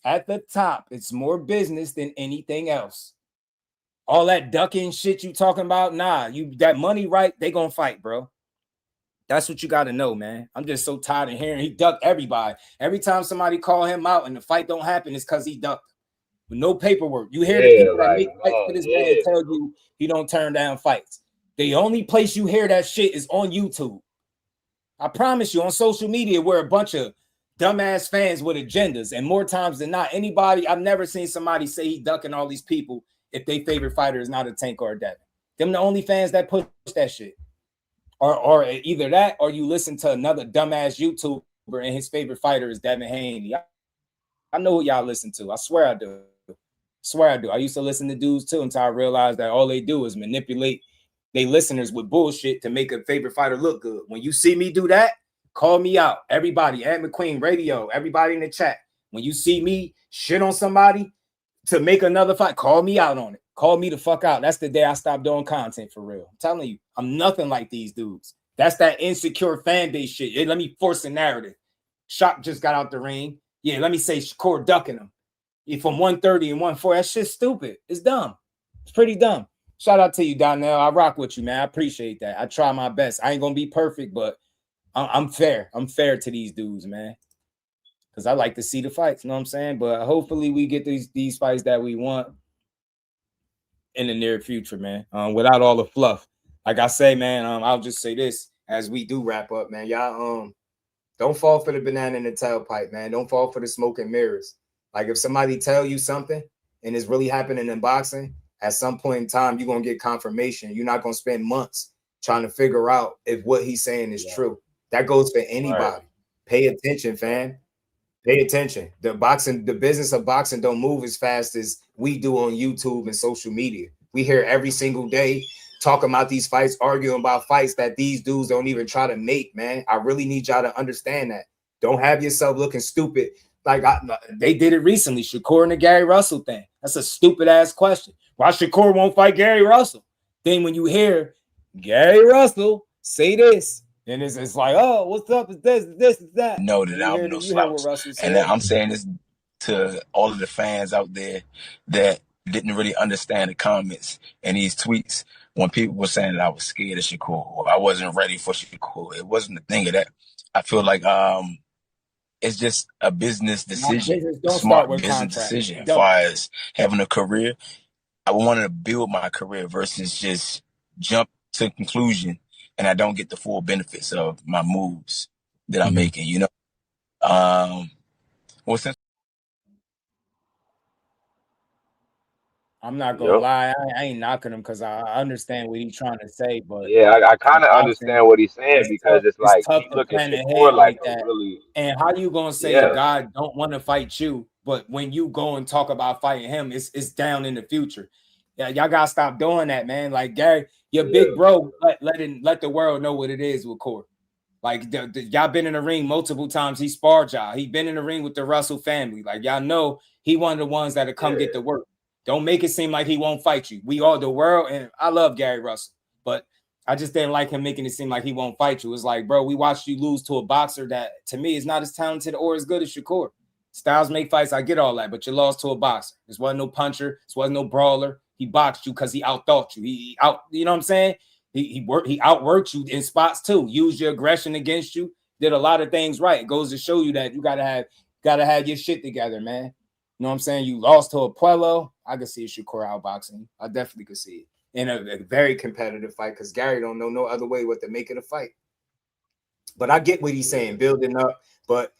At the top, it's more business than anything else. All that ducking shit you talking about, that money right, they gonna fight, bro. That's what you got to know, man. I'm just so tired of hearing he ducked everybody. Every time somebody call him out and the fight don't happen, it's because he ducked. With no paperwork. You hear the people that make fights for this man tell you he don't turn down fights. The only place you hear that shit is on YouTube. I promise you, on social media, we're a bunch of dumbass fans with agendas. And more times than not, I've never seen somebody say he ducking all these people if their favorite fighter is not a Tank or a Devin. Them the only fans that push that shit. or either that or you listen to another dumbass YouTuber and his favorite fighter is Devin Haney. I know who y'all listen to. I swear I do. I used to listen to dudes too until I realized that all they do is manipulate they listeners with bullshit to make a favorite fighter look good. When you see me do that, call me out. Everybody, Ed McQueen Radio, everybody in the chat. When you see me shit on somebody to make another fight, call me out on it. Call me the fuck out. That's the day I stopped doing content for real. I'm telling you, I'm nothing like these dudes. That's that insecure fan base shit. Yeah, let me force a narrative. Shock just got out the ring. Yeah, let me say Shakur ducking him. From 130 and 140. That shit's stupid. It's dumb. It's pretty dumb. Shout out to you, Donnell. I rock with you, man. I appreciate that. I try my best. I ain't gonna be perfect, but I'm fair. I'm fair to these dudes, man. Because I like to see the fights, you know what I'm saying? But hopefully we get these fights that we want in the near future, man. Without all the fluff. Like I say, man, I'll just say this as we do wrap up, man. Y'all don't fall for the banana in the tailpipe, man. Don't fall for the smoke and mirrors. Like if somebody tell you something and it's really happening in boxing, at some point in time, you're going to get confirmation. You're not going to spend months trying to figure out if what he's saying is true. That goes for anybody. Right. Pay attention, fam. Pay attention. The business of boxing don't move as fast as we do on YouTube and social media. We hear every single day talking about these fights, arguing about fights that these dudes don't even try to make, man. I really need y'all to understand that. Don't have yourself looking stupid. Like they did it recently, Shakur and the Gary Russell thing. That's a stupid ass question. Why Shakur won't fight Gary Russell? Then when you hear Gary Russell say this, then it's like, oh, what's up? Is this, is that? No, that I'm no slouch. And I'm saying this to all of the fans out there that didn't really understand the comments and these tweets when people were saying that I was scared of Shakur or I wasn't ready for Shakur. It wasn't a thing of that. I feel like it's just a business decision, a smart business decision. As far as having a career, I wanted to build my career versus just jump to conclusion and I don't get the full benefits of my moves that I'm making, you know? What's I'm not gonna lie, I ain't knocking him because I understand what he's trying to say, but yeah, I kind of understand what he's saying because it's like tough he to look at plan Shakur ahead like a that. really And how you gonna say a guy don't want to fight you, but when you go and talk about fighting him, it's down in the future. Yeah, y'all gotta stop doing that, man. Like Gary, your big bro, let the world know what it is with Corey. Like y'all been in the ring multiple times. He sparred y'all. He been in the ring with the Russell family. Like y'all know he one of the ones that'll come get the work. Don't make it seem like he won't fight you. We all the world, and I love Gary Russell, but I just didn't like him making it seem like he won't fight you. It's like, bro, we watched you lose to a boxer that to me is not as talented or as good as Shakur. Styles make fights, I get all that, but you lost to a boxer. This wasn't no puncher, this wasn't no brawler. He boxed you because he outthought you. He out, you know what I'm saying? He outworked you in spots too. Used your aggression against you. Did a lot of things right. It goes to show you that you gotta have your shit together, man. You know what I'm saying? You lost to a Puello. I could see a Shakur outboxing. I definitely could see it in a very competitive fight because Gary don't know no other way what to make it a fight. But I get what he's saying, building up. But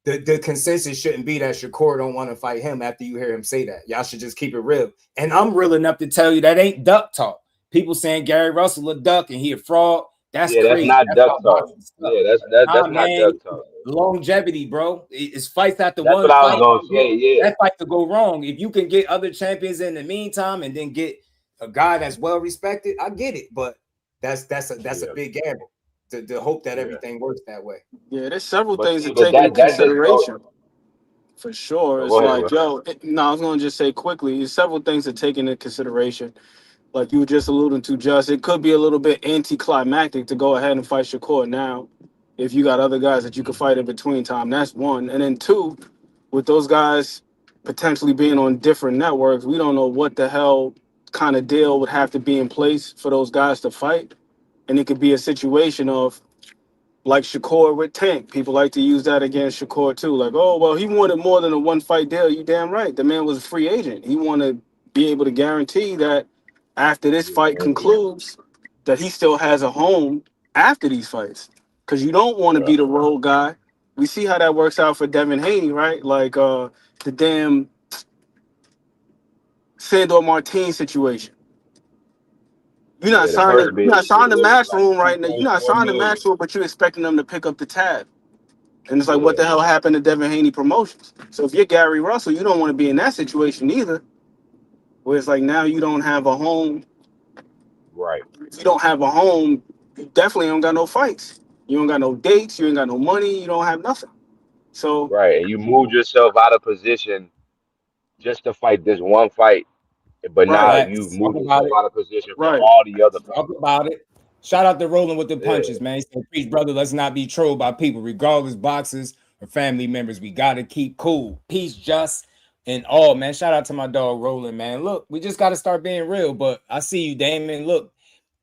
the consensus shouldn't be that Shakur don't want to fight him after you hear him say that. Y'all should just keep it real. And I'm real enough to tell you that ain't duck talk. People saying Gary Russell a duck and he a fraud. That's crazy. That's not duck talk. Yeah, that's not duck talk. Longevity, bro. It's fights after that's one what fight. I was gonna say. Yeah, that fight to go wrong. If you can get other champions in the meantime and then get a guy that's well respected, I get it. But that's a big gamble to hope that everything works that way. Yeah, there's several things to take into consideration. For sure. It's like, I was gonna just say quickly, there's several things to take into consideration. Like you were just alluding to, Just, it could be a little bit anticlimactic to go ahead and fight Shakur now. If you got other guys that you could fight in between time, that's one. And then two, with those guys potentially being on different networks, we don't know what the hell kind of deal would have to be in place for those guys to fight. And it could be a situation of like Shakur with Tank. People like to use that against Shakur too. Like, oh, well, he wanted more than a one fight deal. You damn right. The man was a free agent. He wanted to be able to guarantee that after this fight concludes, that he still has a home after these fights. Because you don't want to be the road guy. We see how that works out for Devin Haney, right? Like the damn Sandor Martin situation. You're not signing the match room right now. You're not signing the million. match room, but you're expecting them to pick up the tab. And it's like, Yeah. what the hell happened to Devin Haney Promotions? So if you're Gary Russell, you don't want to be in that situation either, where it's like now you don't have a home. Right. If you don't have a home, you definitely don't got no fights. You don't got no dates. You ain't got no money. You don't have nothing. So Right, and you moved yourself out of position just to fight this one fight, but now right, you've Talk moved about yourself it. out of position for right. all the other fights. Talk about it. Shout out to Rolling with the Yeah. Punches, man. He said, "Preach, brother. Let's not be trolled by people, regardless boxers or family members. We gotta keep cool, peace, just, and all, man." Shout out to my dog Rolling, man. Look, we just gotta start being real. But I see you, Damon. Look,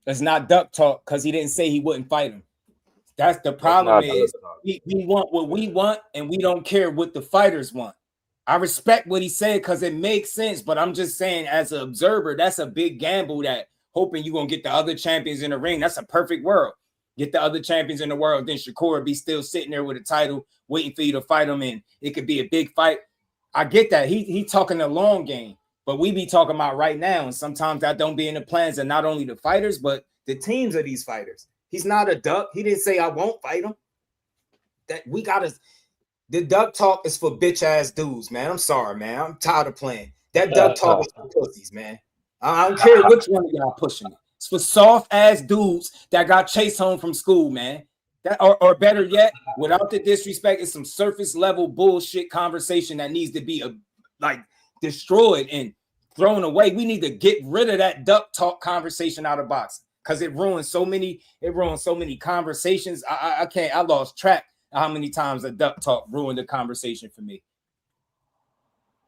let's not duck talk because he didn't say he wouldn't fight him. That's the problem. Is we want what we want, and we don't care what the fighters want. I respect what he said because it makes sense, but I'm just saying, as an observer, that's a big gamble. That hoping you're gonna get the other champions in the ring. That's a perfect world. Get the other champions in the world, then Shakur be still sitting there with a title, waiting for you to fight him, and it could be a big fight. I get that. He talking the long game, but we be talking about right now, and sometimes that don't be in the plans of not only the fighters, but the teams of these fighters. He's not a duck. He didn't say I won't fight him. That we gotta. The duck talk is for bitch ass dudes, man. I'm sorry, man. I'm tired of playing. That duck talk is for pussies, man. I don't care which one of y'all pushing it. It's for soft ass dudes that got chased home from school, man. That or better yet, without the disrespect, it's some surface level bullshit conversation that needs to be like destroyed and thrown away. We need to get rid of that duck talk conversation out of boxing because it ruins so many. It ruins so many conversations. I can't. I lost track how many times a duck talk ruined the conversation for me.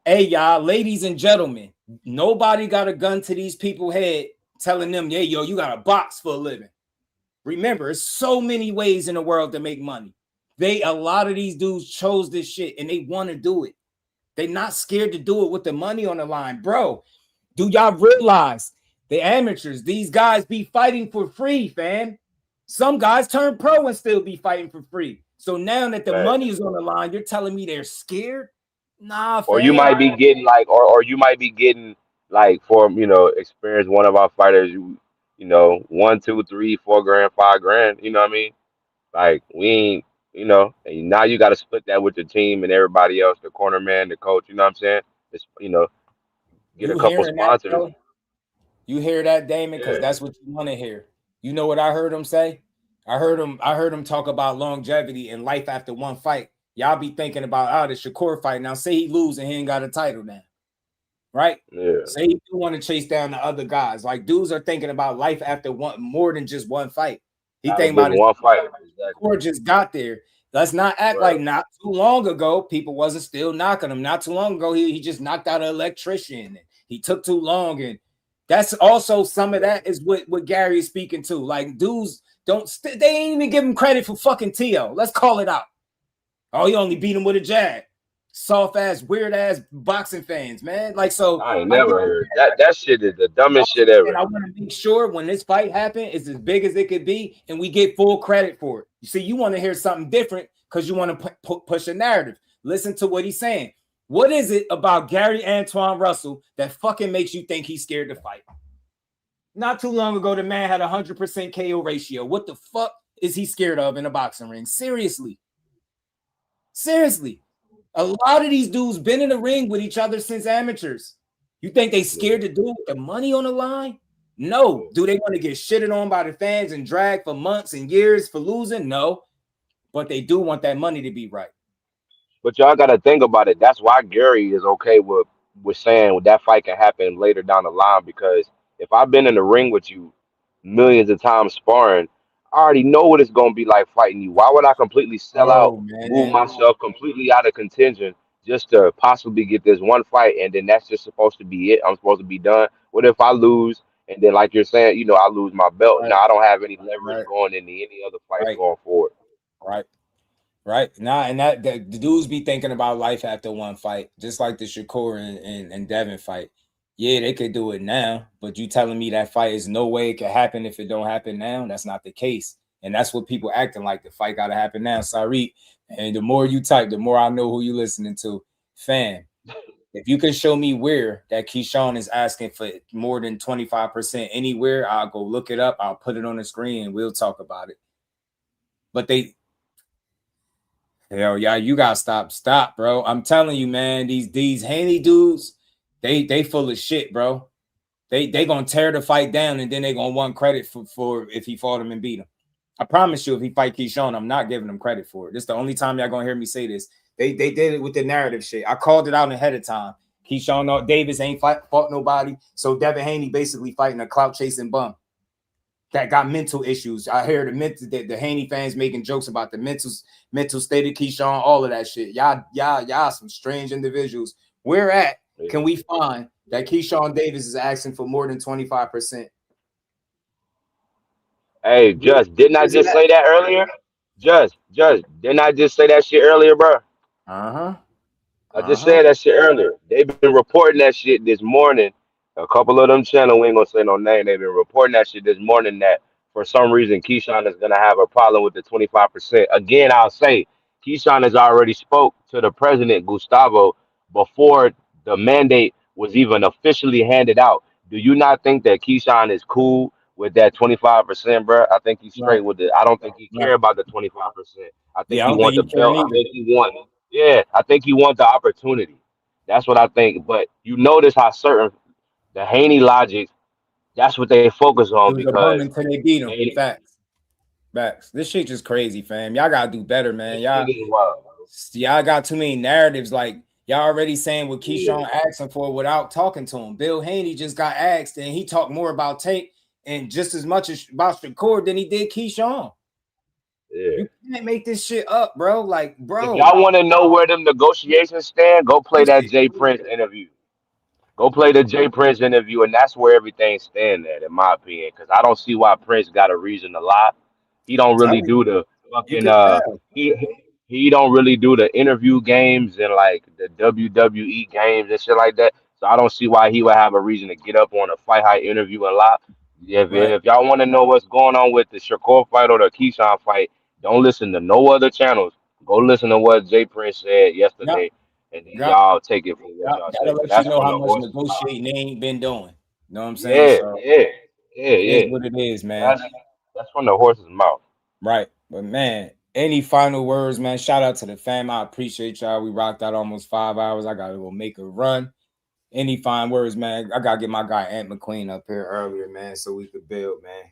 Hey, y'all, ladies and gentlemen, nobody got a gun to these people's head telling them, yeah, yo, you got a box for a living. Remember, there's so many ways in the world to make money. A lot of these dudes chose this shit and they want to do it. They're not scared to do it with the money on the line. Bro, do y'all realize the amateurs, these guys be fighting for free, fam? Some guys turn pro and still be fighting for free. So now that the money is on the line, you're telling me they're scared? Nah, fam. Or you might be getting like, or you might be getting like, for experience, one of our fighters, $1, $2, $3, $4 grand, $5 grand. You know what I mean? Like we ain't, and now you got to split that with the team and everybody else, the corner man, the coach. You know what I'm saying? It's get a couple sponsors. That, you hear that, Damon? Because that's what you want to hear. You know what I heard him say? I heard him talk about longevity and life after one fight. Y'all be thinking about the Shakur fight. Now say he lose and he ain't got a title now. Right? Yeah. Say he do want to chase down the other guys. Like dudes are thinking about life after one, more than just one fight. He thinking about one fight. Shakur just got there. Let's not act like not too long ago people wasn't still knocking him. Not too long ago he just knocked out an electrician. And he took too long, and that's also some of that is what Gary is speaking to. Like dudes they ain't even give him credit for fucking T.O. Let's call it out. Oh, he only beat him with a jab. Soft ass, weird ass boxing fans, man. Like, so I ain't never heard that shit is the dumbest shit ever. And I want to make sure when this fight happened, it's as big as it could be, and we get full credit for it. You see, you want to hear something different because you want to push a narrative. Listen to what he's saying. What is it about Gary Antoine Russell that fucking makes you think he's scared to fight? Not too long ago, the man had 100% KO ratio. What the fuck is he scared of in a boxing ring? Seriously. A lot of these dudes been in the ring with each other since amateurs. You think they scared to do it with the money on the line? No. Do they want to get shitted on by the fans and dragged for months and years for losing? No. But they do want that money to be right. But y'all got to think about it. That's why Gary is okay with saying that fight can happen later down the line, because if I've been in the ring with you millions of times sparring, I already know what it's going to be like fighting you. Why would I completely sell out, move myself completely out of contention just to possibly get this one fight, and then that's just supposed to be it? I'm supposed to be done. What if I lose, and then like you're saying, I lose my belt? Now I don't have any leverage going into any other fights going forward. Right. Nah, and that the dudes be thinking about life after one fight, just like the Shakur and Devin fight. Yeah, they could do it now, but you telling me that fight is no way it could happen if it don't happen now? That's not the case. And that's what people acting like. The fight gotta happen now. Sorry. And the more you type, the more I know who you listening to. Fam, If you can show me where that Keyshawn is asking for more than 25% anywhere, I'll go look it up. I'll put it on the screen and we'll talk about it. But hell yeah, you gotta stop, bro. I'm telling you, man, these Haney dudes, they full of shit, bro. They gonna tear the fight down and then they gonna want credit for if he fought him and beat him. I promise you, if he fight Keyshawn, I'm not giving him credit for it. This is the only time y'all gonna hear me say this. They did it with the narrative shit. I called it out ahead of time. Keyshawn Davis ain't fought nobody, so Devin Haney basically fighting a clout chasing bum that got mental issues. I hear the Haney fans making jokes about the mental state of Keyshawn, all of that shit. Y'all some strange individuals. Where at can we find that Keyshawn Davis is asking for more than 25%? Hey, Just, didn't I just say that earlier? Just, didn't I just say that shit earlier, bro? I just said that shit earlier. They've been reporting that shit this morning. A couple of them channels, we ain't gonna say no name. They've been reporting that shit this morning that for some reason Keyshawn is gonna have a problem with the 25%. Again, I'll say Keyshawn has already spoke to the president Gustavo before the mandate was even officially handed out. Do you not think that Keyshawn is cool with that 25%, bro? I think he's straight with it. I don't think he care about the 25%. I think he want the belt. I think he want. Yeah, I think he wants the opportunity. That's what I think. But you notice how certain the Haney logic, that's what they focus on because until they beat him. Facts. This shit just crazy, fam. Y'all gotta do better, man. Y'all got too many narratives. Like y'all already saying what Keyshawn asking for without talking to him. Bill Haney just got asked, and he talked more about Tate and just as much as about Shakur than he did Keyshawn. Yeah. You can't make this shit up, bro. Like, bro. If y'all want to know where them negotiations stand, go play that Jay Prince interview. Go play the Jay Prince interview, and that's where everything stands at, in my opinion. Because I don't see why Prince got a reason to lie. He don't really do the fucking he don't really do the interview games and like the WWE games and shit like that. So I don't see why he would have a reason to get up on a fight high interview and lie. If y'all want to know what's going on with the Shakur fight or the Keyshawn fight, don't listen to no other channels. Go listen to what Jay Prince said yesterday, and then y'all take it from what y'all say. Gotta let That's you know from how the much horse's negotiating they ain't been doing. You know what I'm saying? Yeah, So yeah. it is what it is, man. That's from the horse's mouth. Right. But man, any final words, man? Shout out to the fam. I appreciate y'all. We rocked out almost 5 hours. I gotta go make a run. Any final words, man? I gotta get my guy Ant McQueen up here earlier, man, so we could build, man.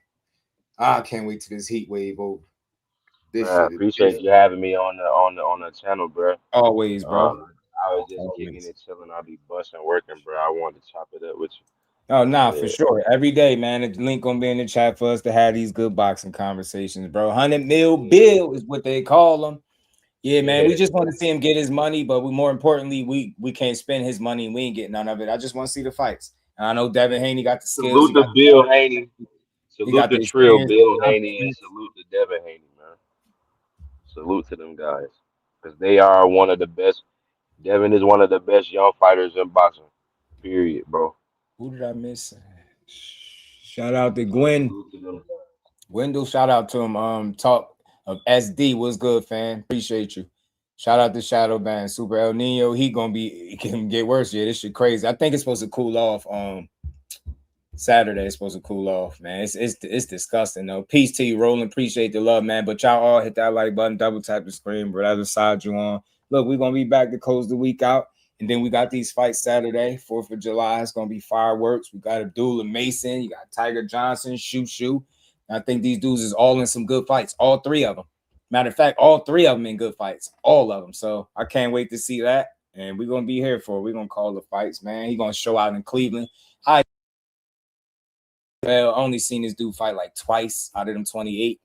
I can't wait till this heat wave over. I appreciate you having me on the channel, bro. Always, bro. I was just kicking it, chilling. I'll be busting, working, bro. I wanted to chop it up with you. Oh, nah, for sure. Every day, man. The link gonna be in the chat for us to have these good boxing conversations, bro. 100 mil bill is what they call them. Yeah, man. We just want to see him get his money, but more importantly, we can't spend his money and we ain't getting none of it. I just want to see the fights. And I know Devin Haney got the skills. Salute to Bill Haney. Salute the trill, Bill Haney, and salute to Devin Haney, man. Salute to them guys. Because they are one of the best. Devin is one of the best young fighters in boxing. Period, bro. Who did I miss? Shout out to Gwen. Wendell, shout out to him. Talk of SD. What's good, fam? Appreciate you. Shout out to Shadow Band. Super El Nino. He can get worse. Yeah, this shit crazy. I think it's supposed to cool off. Saturday it's supposed to cool off, man. It's disgusting though. Peace to you, Roland. Appreciate the love, man. But y'all all hit that like button, double tap the screen, whatever side you on. Look, we're gonna be back to close the week out. And then we got these fights Saturday, 4th of July. It's going to be fireworks. We got Abdullah Mason. You got Tiger Johnson, Shoo. I think these dudes is all in some good fights. All three of them. Matter of fact, all three of them in good fights. All of them. So I can't wait to see that. And we're going to be here for it. We're going to call the fights, man. He's going to show out in Cleveland. I only seen this dude fight like twice out of them 28.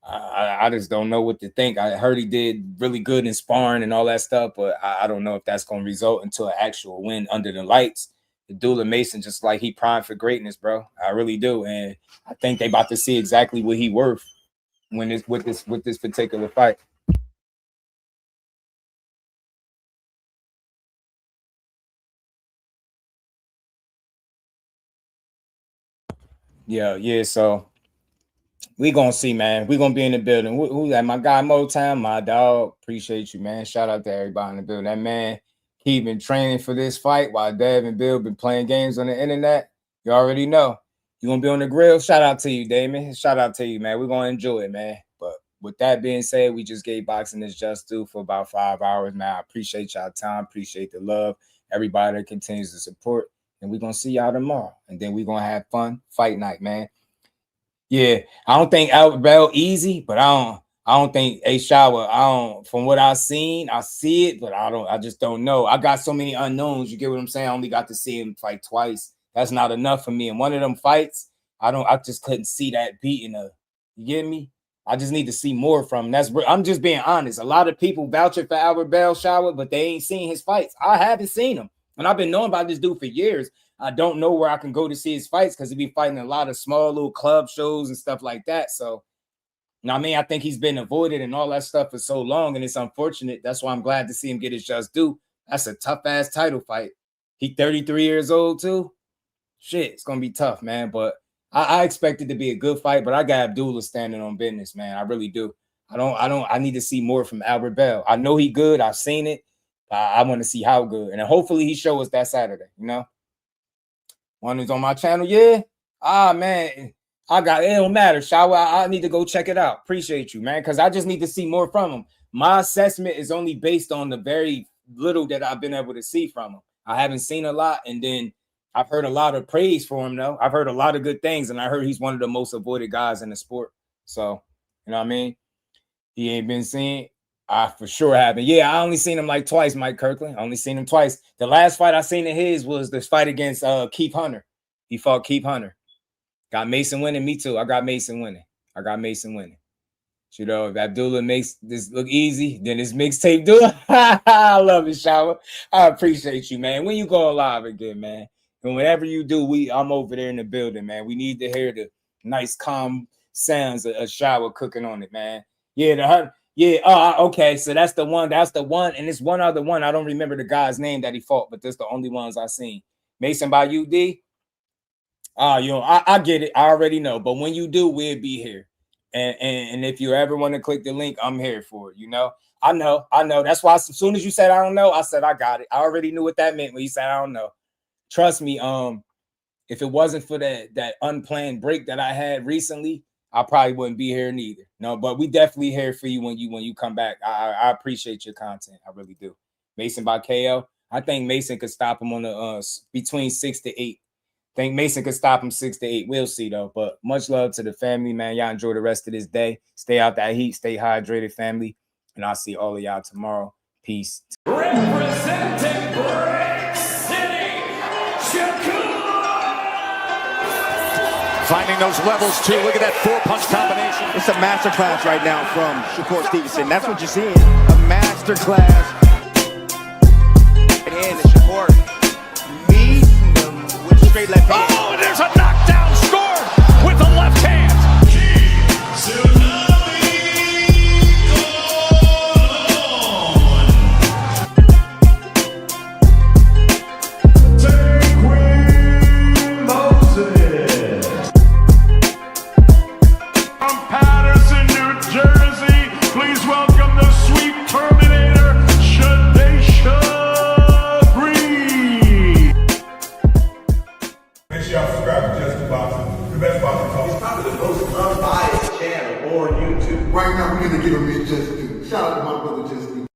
I just don't know what to think. I heard he did really good in sparring and all that stuff, but I don't know if that's going to result into an actual win under the lights. Abdullah Mason, just like he primed for greatness, bro. I really do, and I think they about to see exactly what he worth when with this particular fight. Yeah. So we gonna see, man. We gonna be in the building. Who that? My guy Motown, my dog. Appreciate you, man. Shout out to everybody in the building. That man he been training for this fight while Dev and Bill been playing games on the internet. You already know. You gonna be on the grill? Shout out to you, Damon. Shout out to you, man. We're gonna enjoy it, man. But with that being said, we just gave boxing its just due for about 5 hours, man. I appreciate y'all time, appreciate the love, everybody that continues to support. And we're gonna see y'all tomorrow. And then we're gonna have fun fight night, man. Yeah, I don't think Albert Bell easy, but I don't think from what I've seen, I see it, but I just don't know. I got so many unknowns. You get what I'm saying? I only got to see him fight twice. That's not enough for me. In one of them fights, I just couldn't see that beating her. You get me? I just need to see more from him. I'm just being honest. A lot of people vouching for Albert Bell, but they ain't seen his fights. I haven't seen him. And I've been knowing about this dude for years. I don't know where I can go to see his fights because he be fighting a lot of small little club shows and stuff like that. So, I think he's been avoided and all that stuff for so long, and it's unfortunate. That's why I'm glad to see him get his just due. That's a tough-ass title fight. He 33 years old, too. Shit, it's going to be tough, man. But I expect it to be a good fight, but I got Abdullah standing on business, man. I really do. I need to see more from Albert Bell. I know he good. I've seen it. I want to see how good. And hopefully he show us that Saturday, One is on my channel, yeah. Man. It don't matter, Shower. I need to go check it out. Appreciate you, man, because I just need to see more from him. My assessment is only based on the very little that I've been able to see from him. I haven't seen a lot, and then I've heard a lot of praise for him, though. I've heard a lot of good things, and I heard he's one of the most avoided guys in the sport. So, you know what I mean? He ain't been seen. I for sure haven't. Yeah, I only seen him like twice, Mike Kirkland. I only seen him twice. The last fight I seen of his was this fight against Keith Hunter. He fought Keith Hunter. Got Mason winning. Me too. I got Mason winning. If Abdullah makes this look easy, then his mixtape do it. I love it, Shower. I appreciate you, man. When you go live again, man. And whenever you do, I'm over there in the building, man. We need to hear the nice, calm sounds of Shower cooking on it, man. Yeah, okay. So that's the one. And it's one other one. I don't remember the guy's name that he fought, but that's the only ones I seen. Mason by UD. I get it. I already know. But when you do, we'll be here. And if you ever want to click the link, I'm here for it. I know. That's why as soon as you said I don't know, I said I got it. I already knew what that meant when you said I don't know. Trust me. If it wasn't for that unplanned break that I had recently, I probably wouldn't be here neither. No, but we definitely here for you when you come back. I appreciate your content. I really do. Mason by KO. I think Mason could stop him on the between 6 to 8. Think Mason could stop him 6 to 8. We'll see, though. But much love to the family, man. Y'all enjoy the rest of this day. Stay out that heat. Stay hydrated, family. And I'll see all of y'all tomorrow. Peace. Representing Brick City, Shakur. Finding those levels, too. Look at that 4-punch combination. It's a masterclass right now from Shakur Stevenson. That's what you're seeing. A masterclass. And Shakur meeting them with straight left hand. Oh, and there's a knockdown scored with the left hand. From Patterson, New Jersey, please welcome the sweet Terminator, Shadesha Breed. Make sure y'all subscribe to Just Boxing, the best boxing talk. It's probably the most unbiased channel on YouTube. Right now, we're going to give him his just due. Shout out to my brother Just Due.